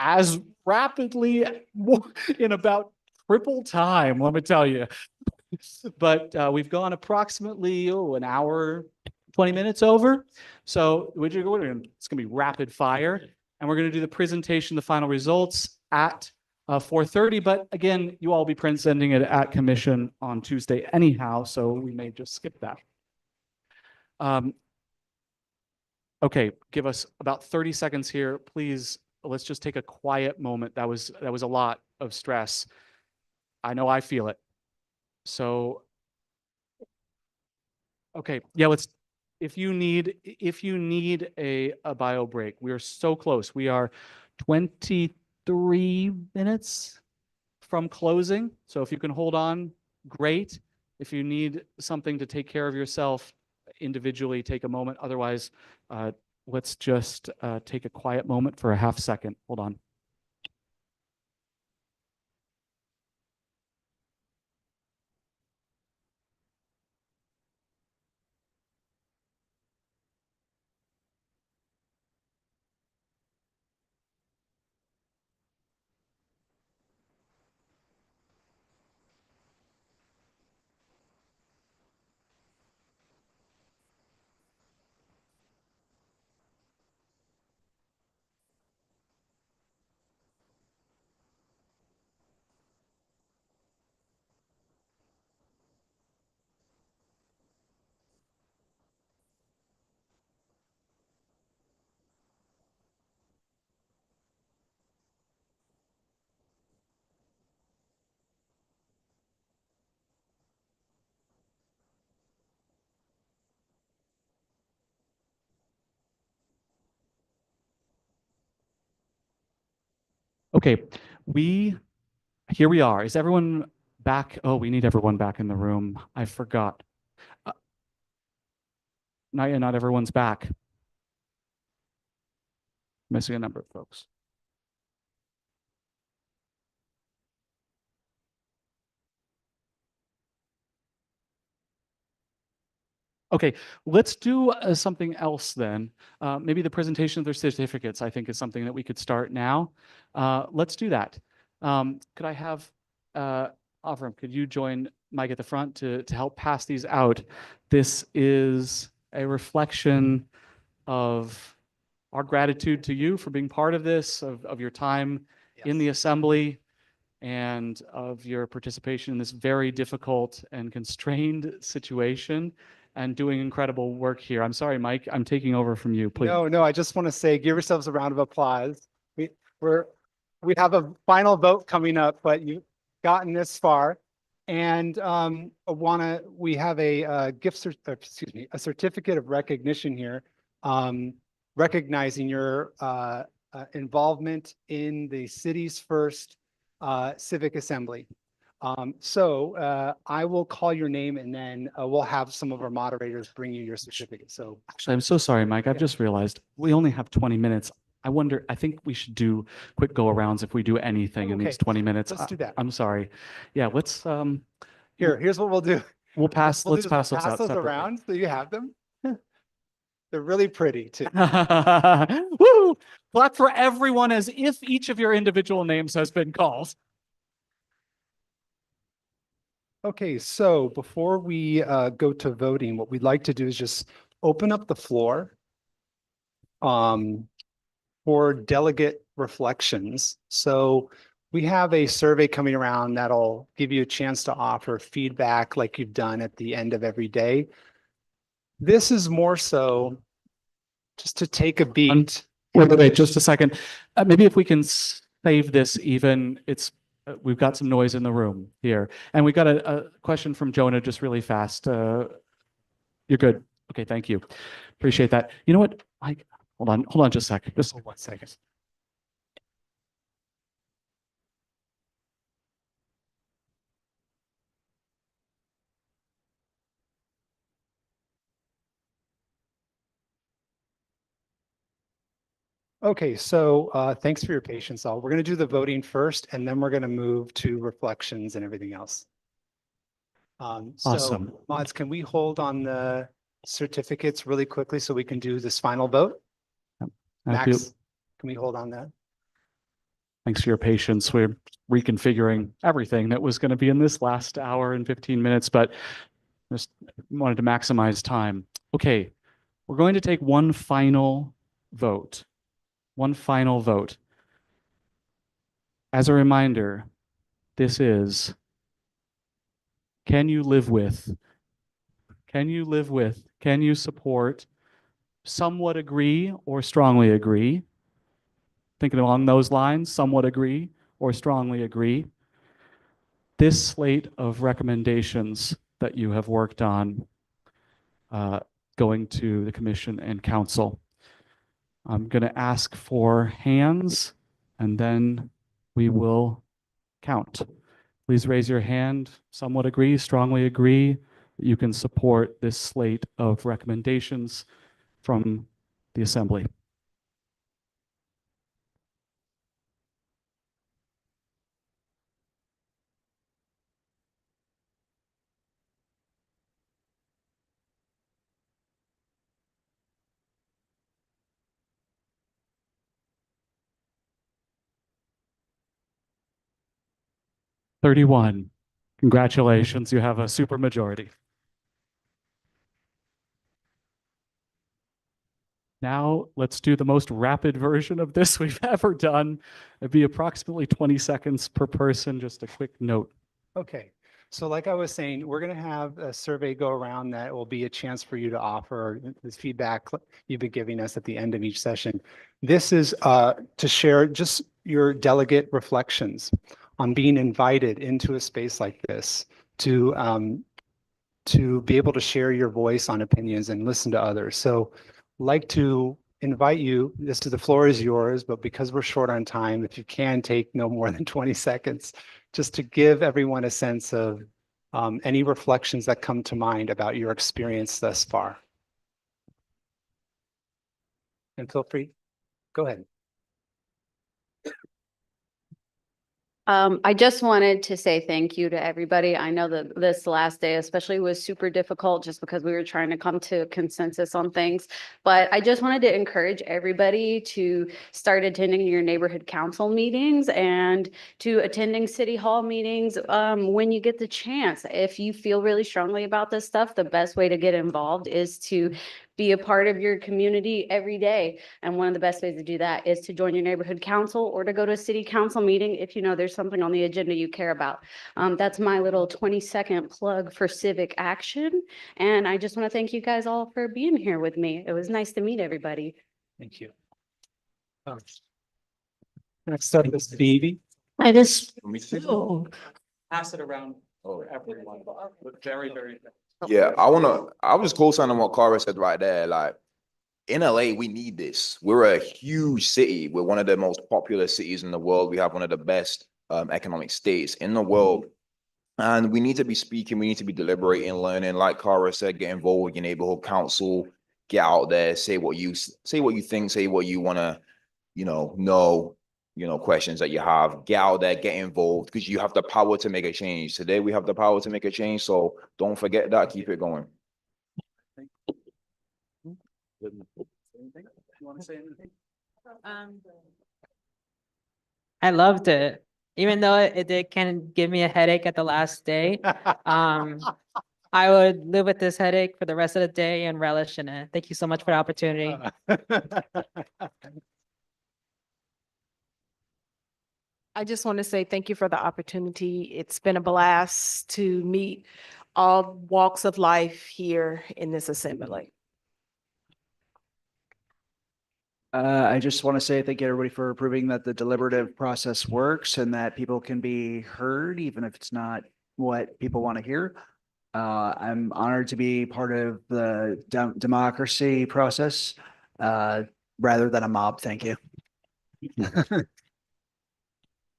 as rapidly in about triple time, let me tell you. But we've gone approximately an hour, 20 minutes over. So it's going to be rapid fire. And we're going to do the presentation, the final results at 4:30. But again, you all will be presenting it at commission on Tuesday anyhow, so we may just skip that. Okay, give us about 30 seconds here, please. Let's just take a quiet moment. That was a lot of stress. I know I feel it. So, okay, yeah, if you need a bio break, we are so close. We are 23 minutes from closing. So if you can hold on, great. If you need something to take care of yourself individually, take a moment. Otherwise, let's just take a quiet moment for a half second. Hold on. Okay, here we are. Is everyone back? Oh, we need everyone back in the room. I forgot. Not everyone's back. Missing a number of folks. Okay, let's do something else then. Maybe the presentation of their certificates, I think, is something that we could start now. Let's do that. Could I have Avram, could you join Mike at the front to help pass these out? This is a reflection of our gratitude to you for being part of this, of your time in the assembly, and of your participation in this very difficult and constrained situation and doing incredible work here. I'm sorry, Mike, I'm taking over from you, please. No, I just want to say, give yourselves a round of applause. We have a final vote coming up, but you've gotten this far. And we have a a certificate of recognition here, recognizing your involvement in the city's first civic assembly. I will call your name and then we'll have some of our moderators bring you your certificate. So Actually, I'm so sorry, Mike. I've just realized we only have 20 minutes. I think we should do quick go arounds if we do anything in these Okay, 20 minutes. let's do that. I'm sorry. Yeah, let's, here's what we'll do. we'll pass, We'll let's do is we'll pass those out separately. around so you have them. They're really pretty too. Woo! Clap for everyone as if each of your individual names has been called. Okay, so before we go to voting, what we'd like to do is just open up the floor for delegate reflections. So we have a survey coming around that'll give you a chance to offer feedback like you've done at the end of every day. This is more so just to take a beat. Wait, just a second. Maybe if we can save this even, we've got some noise in the room here. And we got a question from Jonah just really fast. You're good. Okay, thank you. Appreciate that. You know what, Mike, hold on just a second. Just 1 second. Okay, so thanks for your patience all. We're going to do the voting first, and then we're going to move to reflections and everything else. Awesome. Mods, can we hold on the certificates really quickly so we can do this final vote? Max, can we hold on that? Thanks for your patience. We're reconfiguring everything that was going to be in this last hour and 15 minutes, but just wanted to maximize time. Okay, we're going to take one final vote. One final vote. As a reminder, this is, can you live with, can you support, somewhat agree or strongly agree? Thinking along those lines, somewhat agree or strongly agree. This slate of recommendations that you have worked on going to the commission and council. I'm going to ask for hands and then we will count. Please raise your hand. Somewhat agree, strongly agree that you can support this slate of recommendations from the assembly. $31. Congratulations, you have a super majority. Now let's do the most rapid version of this we've ever done. It'd be approximately 20 seconds per person, just a quick note. Okay, so like I was saying, we're going to have a survey go around that will be a chance for you to offer this feedback you've been giving us at the end of each session. This is to share just your delegate reflections on being invited into a space like this to be able to share your voice on opinions and listen to others. So like to invite you, the floor is yours, but because we're short on time, if you can take no more than 20 seconds, just to give everyone a sense of any reflections that come to mind about your experience thus far. And feel free, go ahead. I just wanted to say thank you to everybody. I know that this last day especially was super difficult just because we were trying to come to a consensus on things. But I just wanted to encourage everybody to start attending your neighborhood council meetings and to attending city hall meetings when you get the chance. If you feel really strongly about this stuff, the best way to get involved is to be a part of your community every day. And one of the best ways to do that is to join your neighborhood council or to go to a city council meeting if you know there's something on the agenda you care about. That's my little 20-second plug for civic action. And I just want to thank you guys all for being here with me. It was nice to meet everybody. Thank you. Next up is Phoebe. I just, Pass it around for everyone. But very, very. Yeah, I was just co-signing what Cara said right there. Like in LA, we need this. We're a huge city. We're one of the most popular cities in the world. We have one of the best economic states in the world. And we need to be speaking, we need to be deliberating, learning, like Cara said, get involved with your neighborhood council, get out there, say what you think, say what you want to, questions that you have, get out there, get involved, because you have the power to make a change. Today, we have the power to make a change. So don't forget that, keep it going. I loved it, even though it did kind of give me a headache at the last day. I would live with this headache for the rest of the day and relish in it. Thank you so much for the opportunity. I just want to say thank you for the opportunity. It's been a blast to meet all walks of life here in this assembly. I just want to say thank you everybody for proving that the deliberative process works and that people can be heard, even if it's not what people want to hear. I'm honored to be part of the democracy process rather than a mob. Thank you.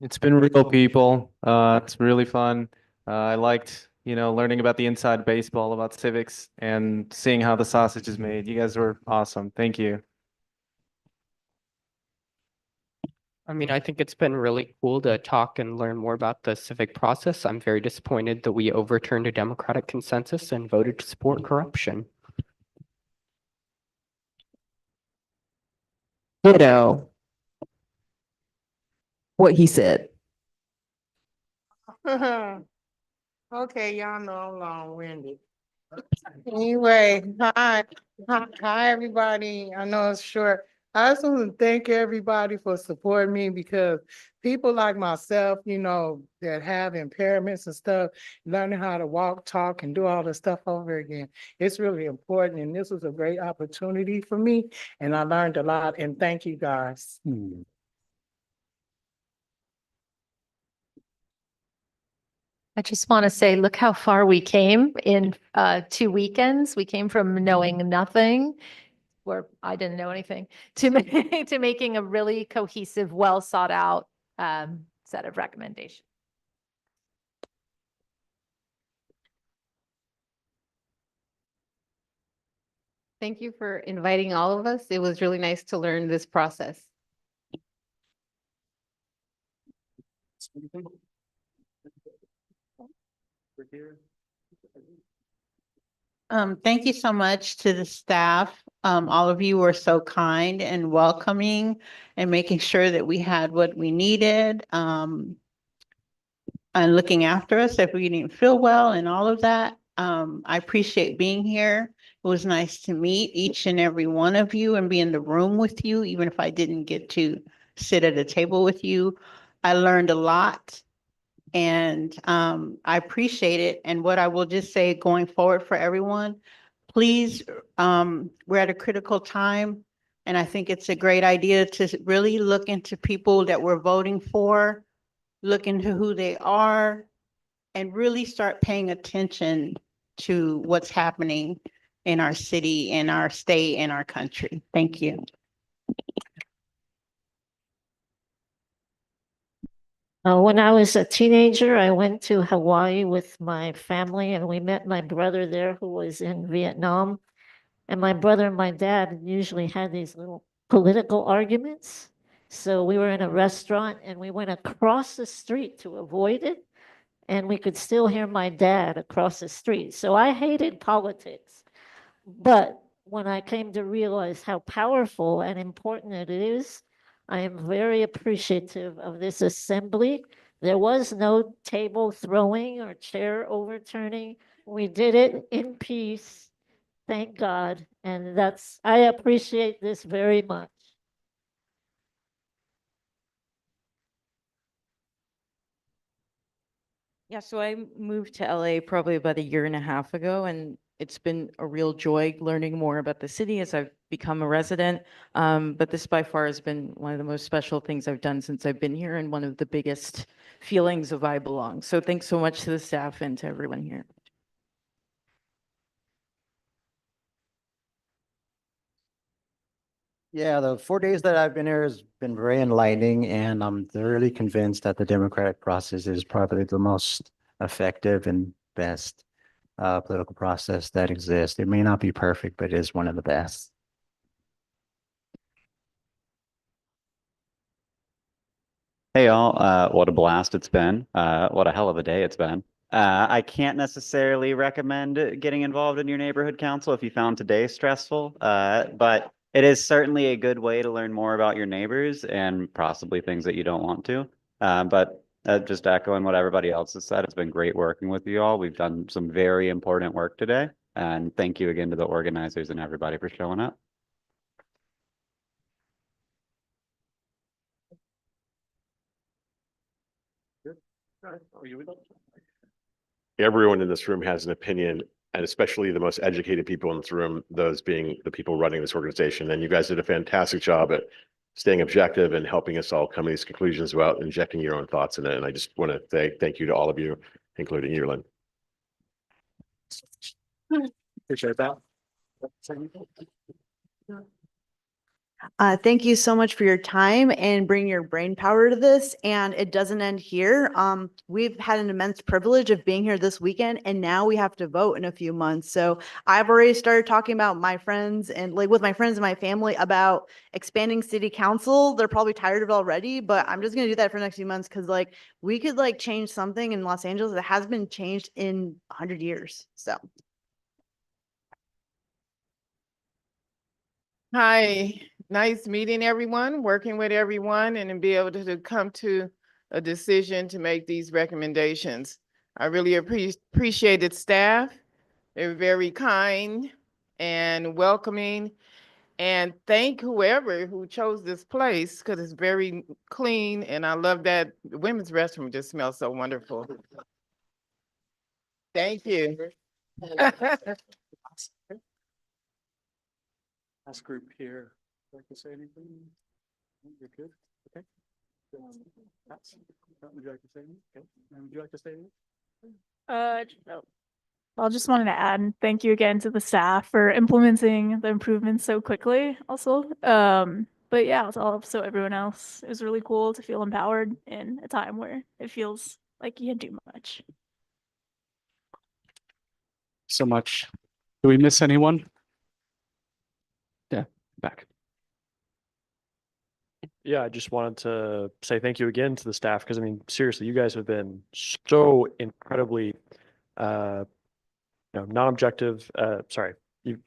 It's been real, people. It's really fun. I liked, learning about the inside baseball about civics and seeing how the sausage is made. You guys were awesome. Thank you. I mean, I think it's been really cool to talk and learn more about the civic process. I'm very disappointed that we overturned a democratic consensus and voted to support corruption. Ditto. What he said. Okay, y'all know I'm long-winded. Anyway, hi, everybody. I know it's short. I just want to thank everybody for supporting me because people like myself, that have impairments and stuff, learning how to walk, talk, and do all this stuff over again. It's really important, and this was a great opportunity for me, and I learned a lot, and thank you guys. I just want to say, look how far we came in 2 weekends. We came from knowing nothing, where I didn't know anything, to to making a really cohesive, well thought out set of recommendations. Thank you for inviting all of us. It was really nice to learn this process. Thank you so much to the staff. All of you were so kind and welcoming and making sure that we had what we needed. And looking after us if we didn't feel well and all of that. I appreciate being here. It was nice to meet each and every one of you and be in the room with you, even if I didn't get to sit at a table with you. I learned a lot and I appreciate it. And what I will just say going forward for everyone, please, we're at a critical time. And I think it's a great idea to really look into people that we're voting for, look into who they are, and really start paying attention to what's happening in our city, in our state, in our country. Thank you. When I was a teenager, I went to Hawaii with my family and we met my brother there who was in Vietnam. And my brother and my dad usually had these little political arguments. So we were in a restaurant and we went across the street to avoid it. And we could still hear my dad across the street. So I hated politics. But when I came to realize how powerful and important it is, I am very appreciative of this assembly. There was no table throwing or chair overturning. We did it in peace, thank God. And I appreciate this very much. Yeah, so I moved to LA probably about a year and a half ago, and it's been a real joy learning more about the city as I've become a resident. But this by far has been one of the most special things I've done since I've been here and one of the biggest feelings of I belong. So thanks so much to the staff and to everyone here. Yeah, the 4 days that I've been here has been very enlightening, and I'm thoroughly convinced that the democratic process is probably the most effective and best political process that exists. It may not be perfect, but it is one of the best. Hey all, what a blast it's been. What a hell of a day it's been. I can't necessarily recommend getting involved in your neighborhood council if you found today stressful, but it is certainly a good way to learn more about your neighbors and possibly things that you don't want to. But just echoing what everybody else has said, it's been great working with you all. We've done some very important work today. And thank you again to the organizers and everybody for showing up. Everyone in this room has an opinion, and especially the most educated people in this room, those being the people running this organization. And you guys did a fantastic job at staying objective and helping us all come to these conclusions without injecting your own thoughts in it. And I just want to say thank you to all of you, including you, Lynn. Appreciate that. Thank you so much for your time and bringing your brain power to this. And it doesn't end here. We've had an immense privilege of being here this weekend, and now we have to vote in a few months. So I've already started talking about my friends and like with my friends and my family about expanding city council. They're probably tired of it already, but I'm just gonna do that for the next few months because like we could like change something in Los Angeles that has been changed in 100 years. So. Hi, nice meeting everyone, working with everyone, and to be able to come to a decision to make these recommendations. I really appreciated staff. They're very kind and welcoming. And thank whoever who chose this place because it's very clean, and I love that the women's restroom just smells so wonderful. Thank you. Last group here. Like to say anything? You're good? Okay. Would you like to say anything? Okay. Would you like to say anything? No. I just wanted to add thank you again to the staff for implementing the improvements so quickly also. But yeah, also everyone else. It was really cool to feel empowered in a time where it feels like you can't do much. So much. Do we miss anyone? Yeah, back. Yeah, I just wanted to say thank you again to the staff because I mean, seriously, you guys have been so incredibly, non-objective. Sorry, you.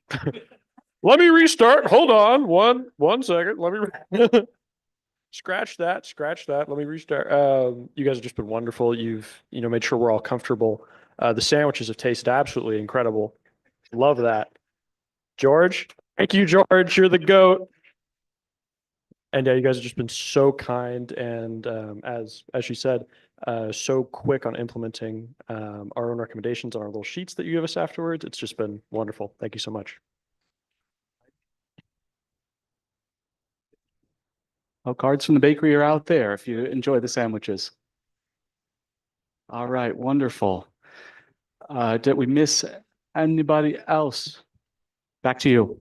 Let me restart. Hold on, one second. Let me scratch that. Let me restart. You guys have just been wonderful. You've made sure we're all comfortable. The sandwiches have tasted absolutely incredible. Love that, George. Thank you, George. You're the GOAT. And yeah, you guys have just been so kind and as she said, so quick on implementing our own recommendations on our little sheets that you give us afterwards. It's just been wonderful. Thank you so much. Well, cards from the bakery are out there if you enjoy the sandwiches. All right, wonderful. Did we miss anybody else? Back to you.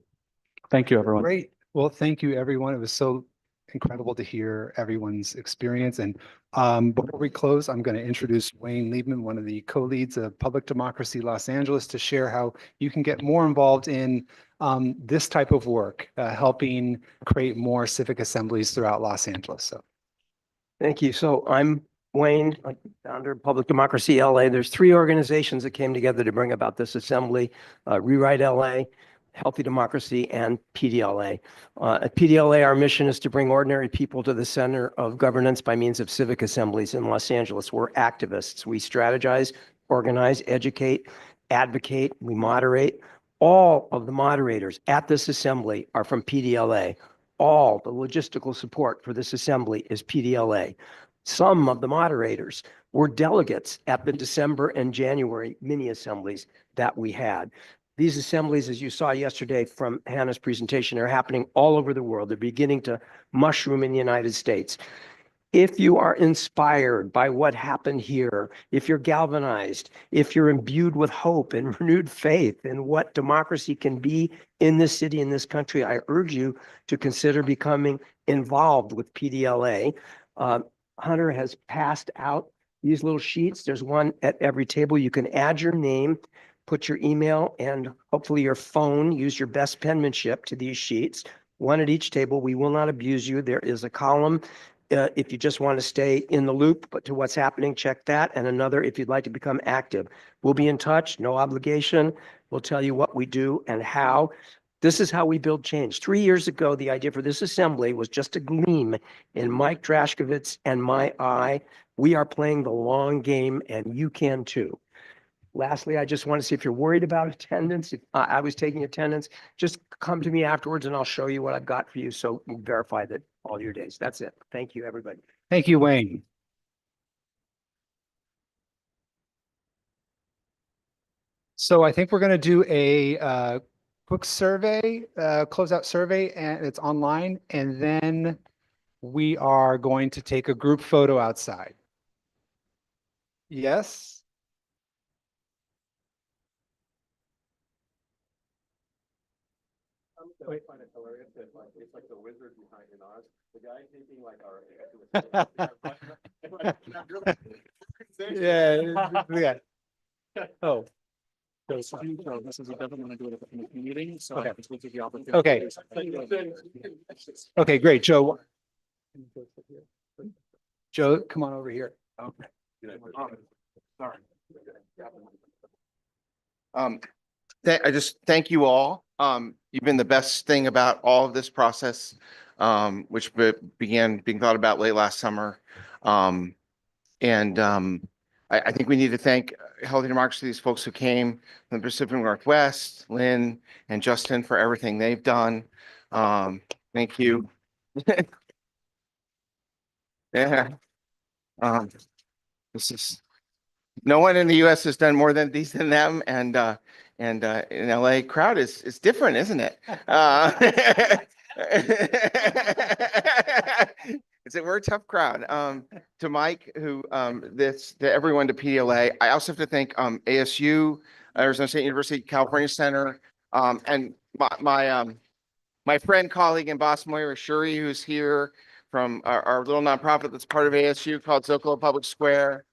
Thank you, everyone. Great. Well, thank you, everyone. It was so incredible to hear everyone's experience. And before we close, I'm going to introduce Wayne Liebman, one of the co-leads of Public Democracy Los Angeles, to share how you can get more involved in this type of work, helping create more civic assemblies throughout Los Angeles. So, thank you. So I'm Wayne, founder of Public Democracy LA. There's 3 organizations that came together to bring about this assembly, Rewrite LA, Healthy Democracy, and PDLA. At PDLA, our mission is to bring ordinary people to the center of governance by means of civic assemblies in Los Angeles. We're activists. We strategize, organize, educate, advocate, we moderate. All of the moderators at this assembly are from PDLA. All the logistical support for this assembly is PDLA. Some of the moderators were delegates at the December and January mini assemblies that we had. These assemblies, as you saw yesterday from Hannah's presentation, are happening all over the world. They're beginning to mushroom in the United States. If you are inspired by what happened here, if you're galvanized, if you're imbued with hope and renewed faith in what democracy can be in this city, in this country, I urge you to consider becoming involved with PDLA. Hunter has passed out these little sheets. There's one at every table. You can add your name, put your email, and hopefully your phone. Use your best penmanship to these sheets. One at each table. We will not abuse you. There is a column if you just want to stay in the loop, but to what's happening, check that. And another if you'd like to become active. We'll be in touch, no obligation. We'll tell you what we do and how. This is how we build change. 3 years ago, the idea for this assembly was just a gleam in Mike Drashkovitz and my eye. We are playing the long game, and you can too. Lastly, I just want to see if you're worried about attendance. If I was taking attendance, just come to me afterwards and I'll show you what I've got for you. So you can verify that all your days. That's it. Thank you, everybody. Thank you, Wayne. So I think we're going to do a quick survey, closeout survey, and it's online. And then we are going to take a group photo outside. Yes? I find it hilarious that like it's like the wizard behind in Oz. The guy taking like our Yeah. Oh. This is definitely going to do it at the committee meeting, so Okay. this will give you opportunity. Okay. Okay, great. Joe. Joe, come on over here. Okay. Sorry. I just thank you all. You've been the best thing about all of this process, which began being thought about late last summer. I think we need to thank Healthy Democracy, these folks who came from the Pacific Northwest, Lynn and Justin, for everything they've done. Thank you. Yeah. This is, no one in the US has done more than these than them. And in LA, crowd is different, isn't it? We're a tough crowd. To Mike, who to everyone, to PDLA. I also have to thank ASU, Arizona State University, California Center, and my friend, colleague, and boss Moira Shuri, who's here from our little nonprofit that's part of ASU called Zocalo Public Square.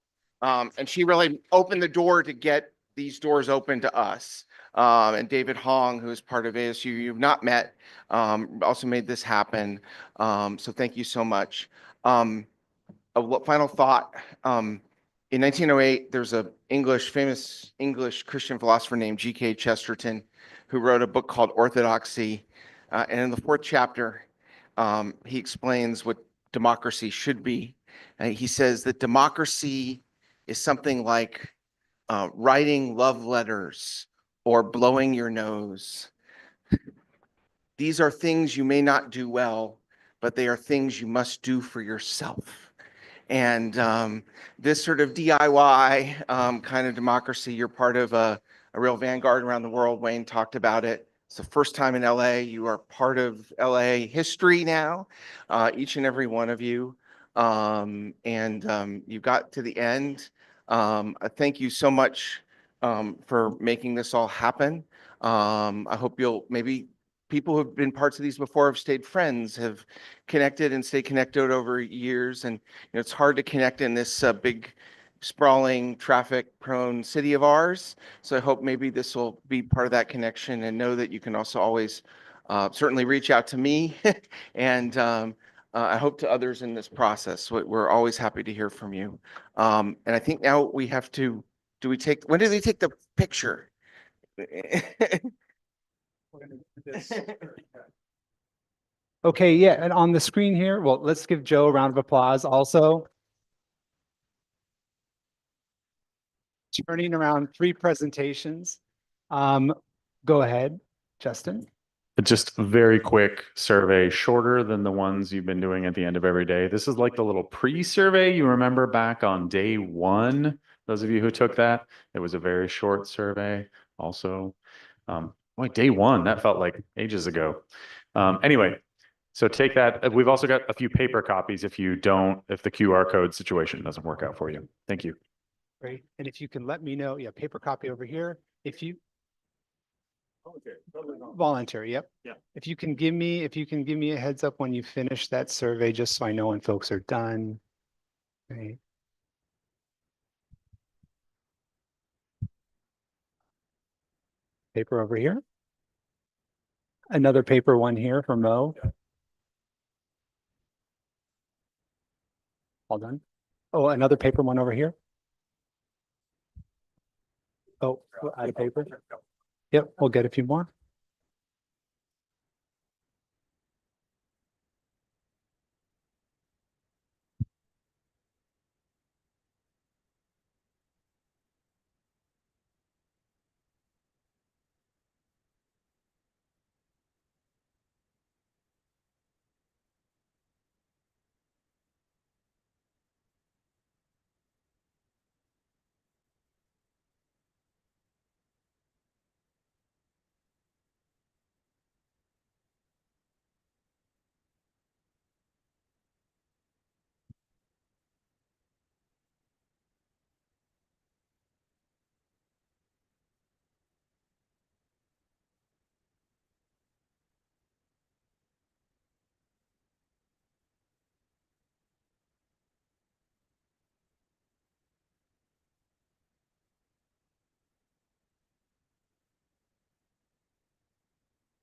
And she really opened the door to get these doors open to us. And David Hong, who is part of ASU, you've not met, also made this happen. So thank you so much. A final thought. In 1908, there's a famous English Christian philosopher named G.K. Chesterton, who wrote a book called Orthodoxy. And in the 4th chapter, he explains what democracy should be. He says that democracy is something like writing love letters or blowing your nose. These are things you may not do well, but they are things you must do for yourself. And this sort of DIY kind of democracy, you're part of a real vanguard around the world. Wayne talked about it. It's the first time in LA. You are part of LA history now, each and every one of you. You got to the end. Thank you so much for making this all happen. I hope maybe people who have been parts of these before have stayed friends, have connected and stayed connected over years. And it's hard to connect in this big, sprawling, traffic-prone city of ours. So I hope maybe this will be part of that connection, and know that you can also always certainly reach out to me and I hope to others in this process. We're always happy to hear from you. And I think now we have to, when do they take the picture? Okay, yeah, and on the screen here, well, let's give Joe a round of applause also. Turning around 3 presentations. Go ahead, Justin. Just a very quick survey, shorter than the ones you've been doing at the end of every day. This is like the little pre-survey you remember back on day 1. Those of you who took that, it was a very short survey. Also, boy, day 1, that felt like ages ago. Anyway, so take that. We've also got a few paper copies if the QR code situation doesn't work out for you. Thank you. Great. And if you can let me know, yeah, paper copy over here. If you voluntary, yep. Yeah. If you can give me a heads up when you finish that survey, just so I know when folks are done. Right. Paper over here. Another paper one here for Mo. All done. Oh, another paper one over here. Oh, we're out of paper. Yep, we'll get a few more.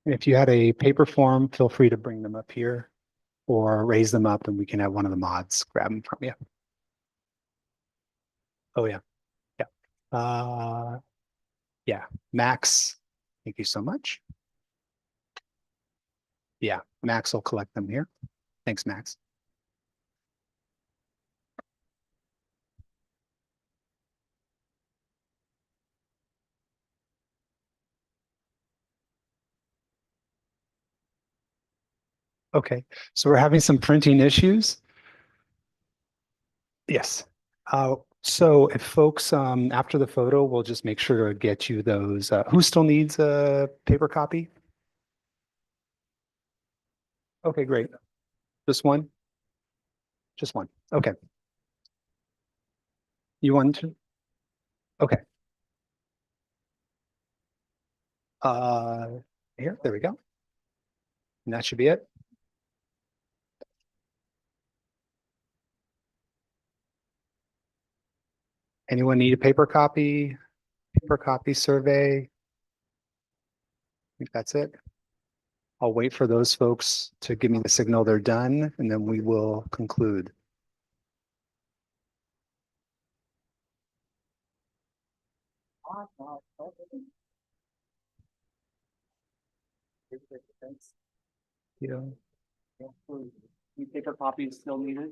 If you had a paper form, feel free to bring them up here or raise them up and we can have one of the mods grab them from you. Oh, yeah. Yeah. Yeah. Max, thank you so much. Yeah, Max will collect them here. Thanks, Max. Okay, so we're having some printing issues. Yes. So if folks, after the photo, we'll just make sure to get you those. Who still needs a paper copy? Okay, great. Just one? Just one. Okay. You want to? Okay. Uh, Here, there we go. And that should be it. Anyone need a paper copy? Paper copy survey? I think that's it. I'll wait for those folks to give me the signal they're done, and then we will conclude. Yeah. Paper copies still needed?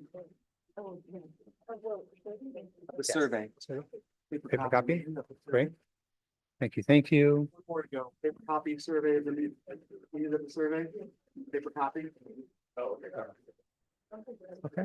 The survey. Paper copy? Great. Thank you, thank you. Before we go, paper copy survey, the need of the survey, paper copy. Oh, okay. Okay.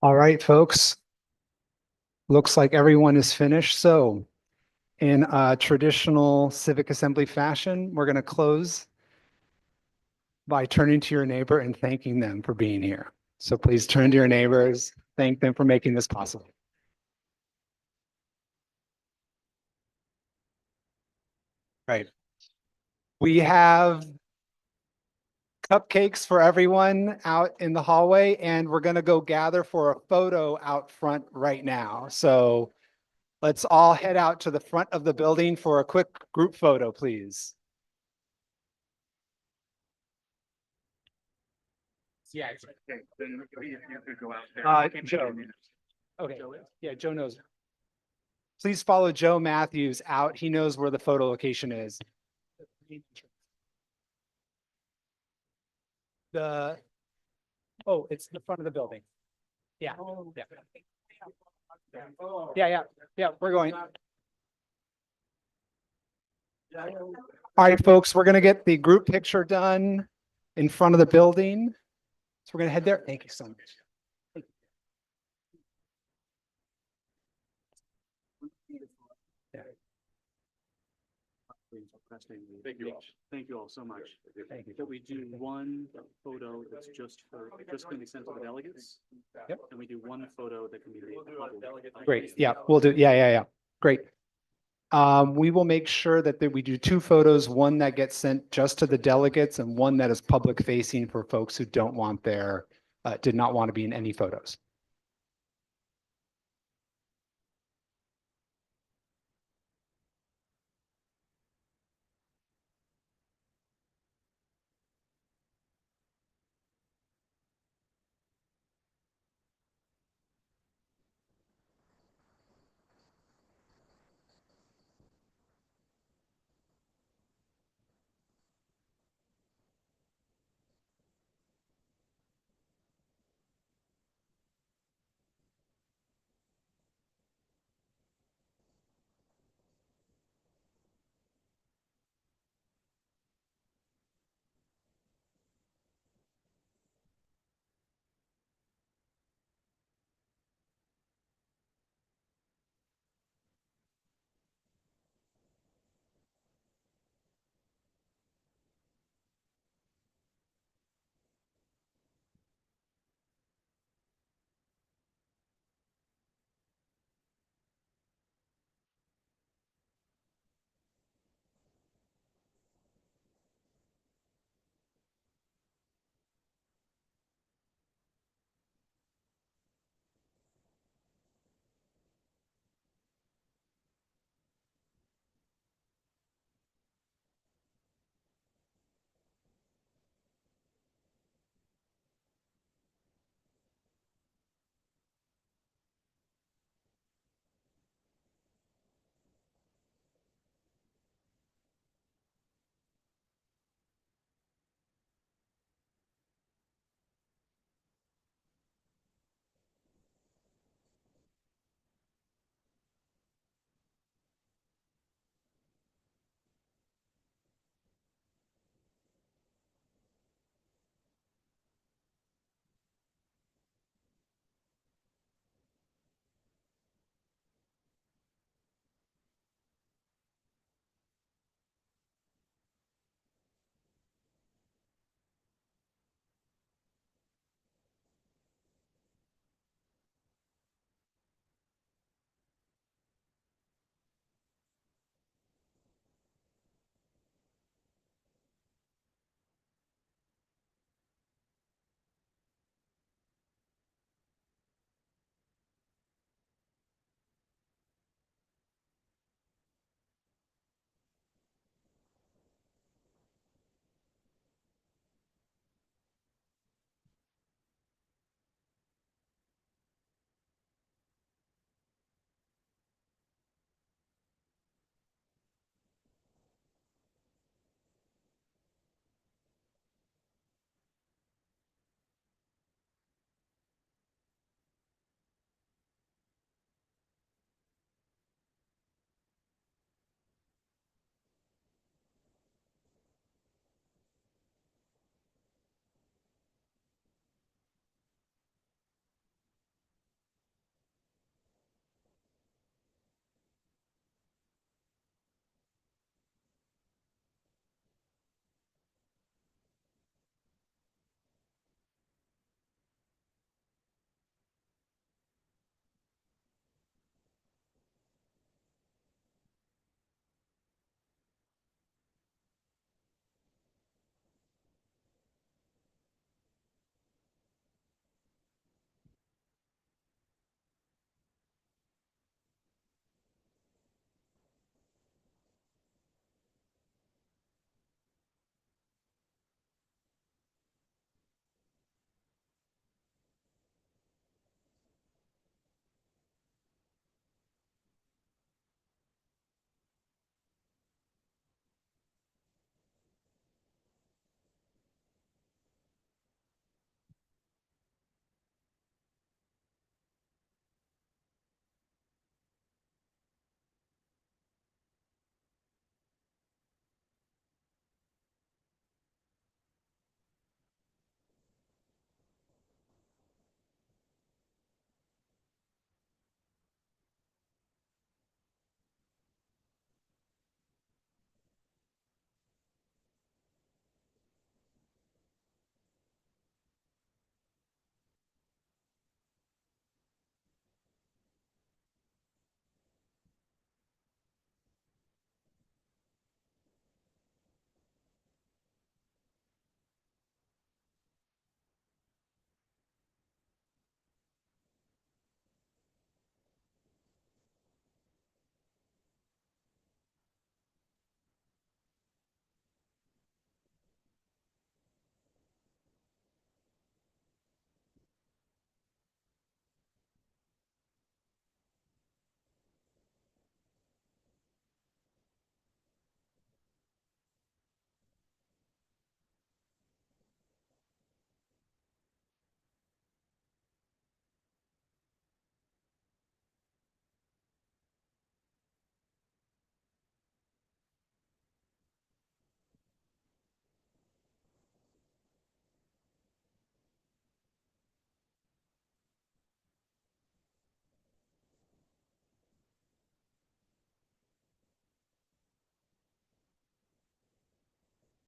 All right, folks. Looks like everyone is finished. So in traditional civic assembly fashion, we're going to close by turning to your neighbor and thanking them for being here. So please turn to your neighbors, thank them for making this possible. Right. We have cupcakes for everyone out in the hallway, and we're going to go gather for a photo out front right now. So let's all head out to the front of the building for a quick group photo, please. Yeah. Joe. Okay. Yeah, Joe knows. Please follow Joe Matthews out. He knows where the photo location is. It's the front of the building. Yeah. Yeah, we're going. All right, folks, we're gonna get the group picture done in front of the building. So we're gonna head there. Thank you so much. Yeah. Thank you all so much. That we do one photo that's just gonna be sent to the delegates. Yep. And we do one photo that can be made public. Great. Yeah, we'll do. Yeah. Great. We will make sure that we do two photos, one that gets sent just to the delegates and one that is public facing for folks who don't want did not want to be in any photos.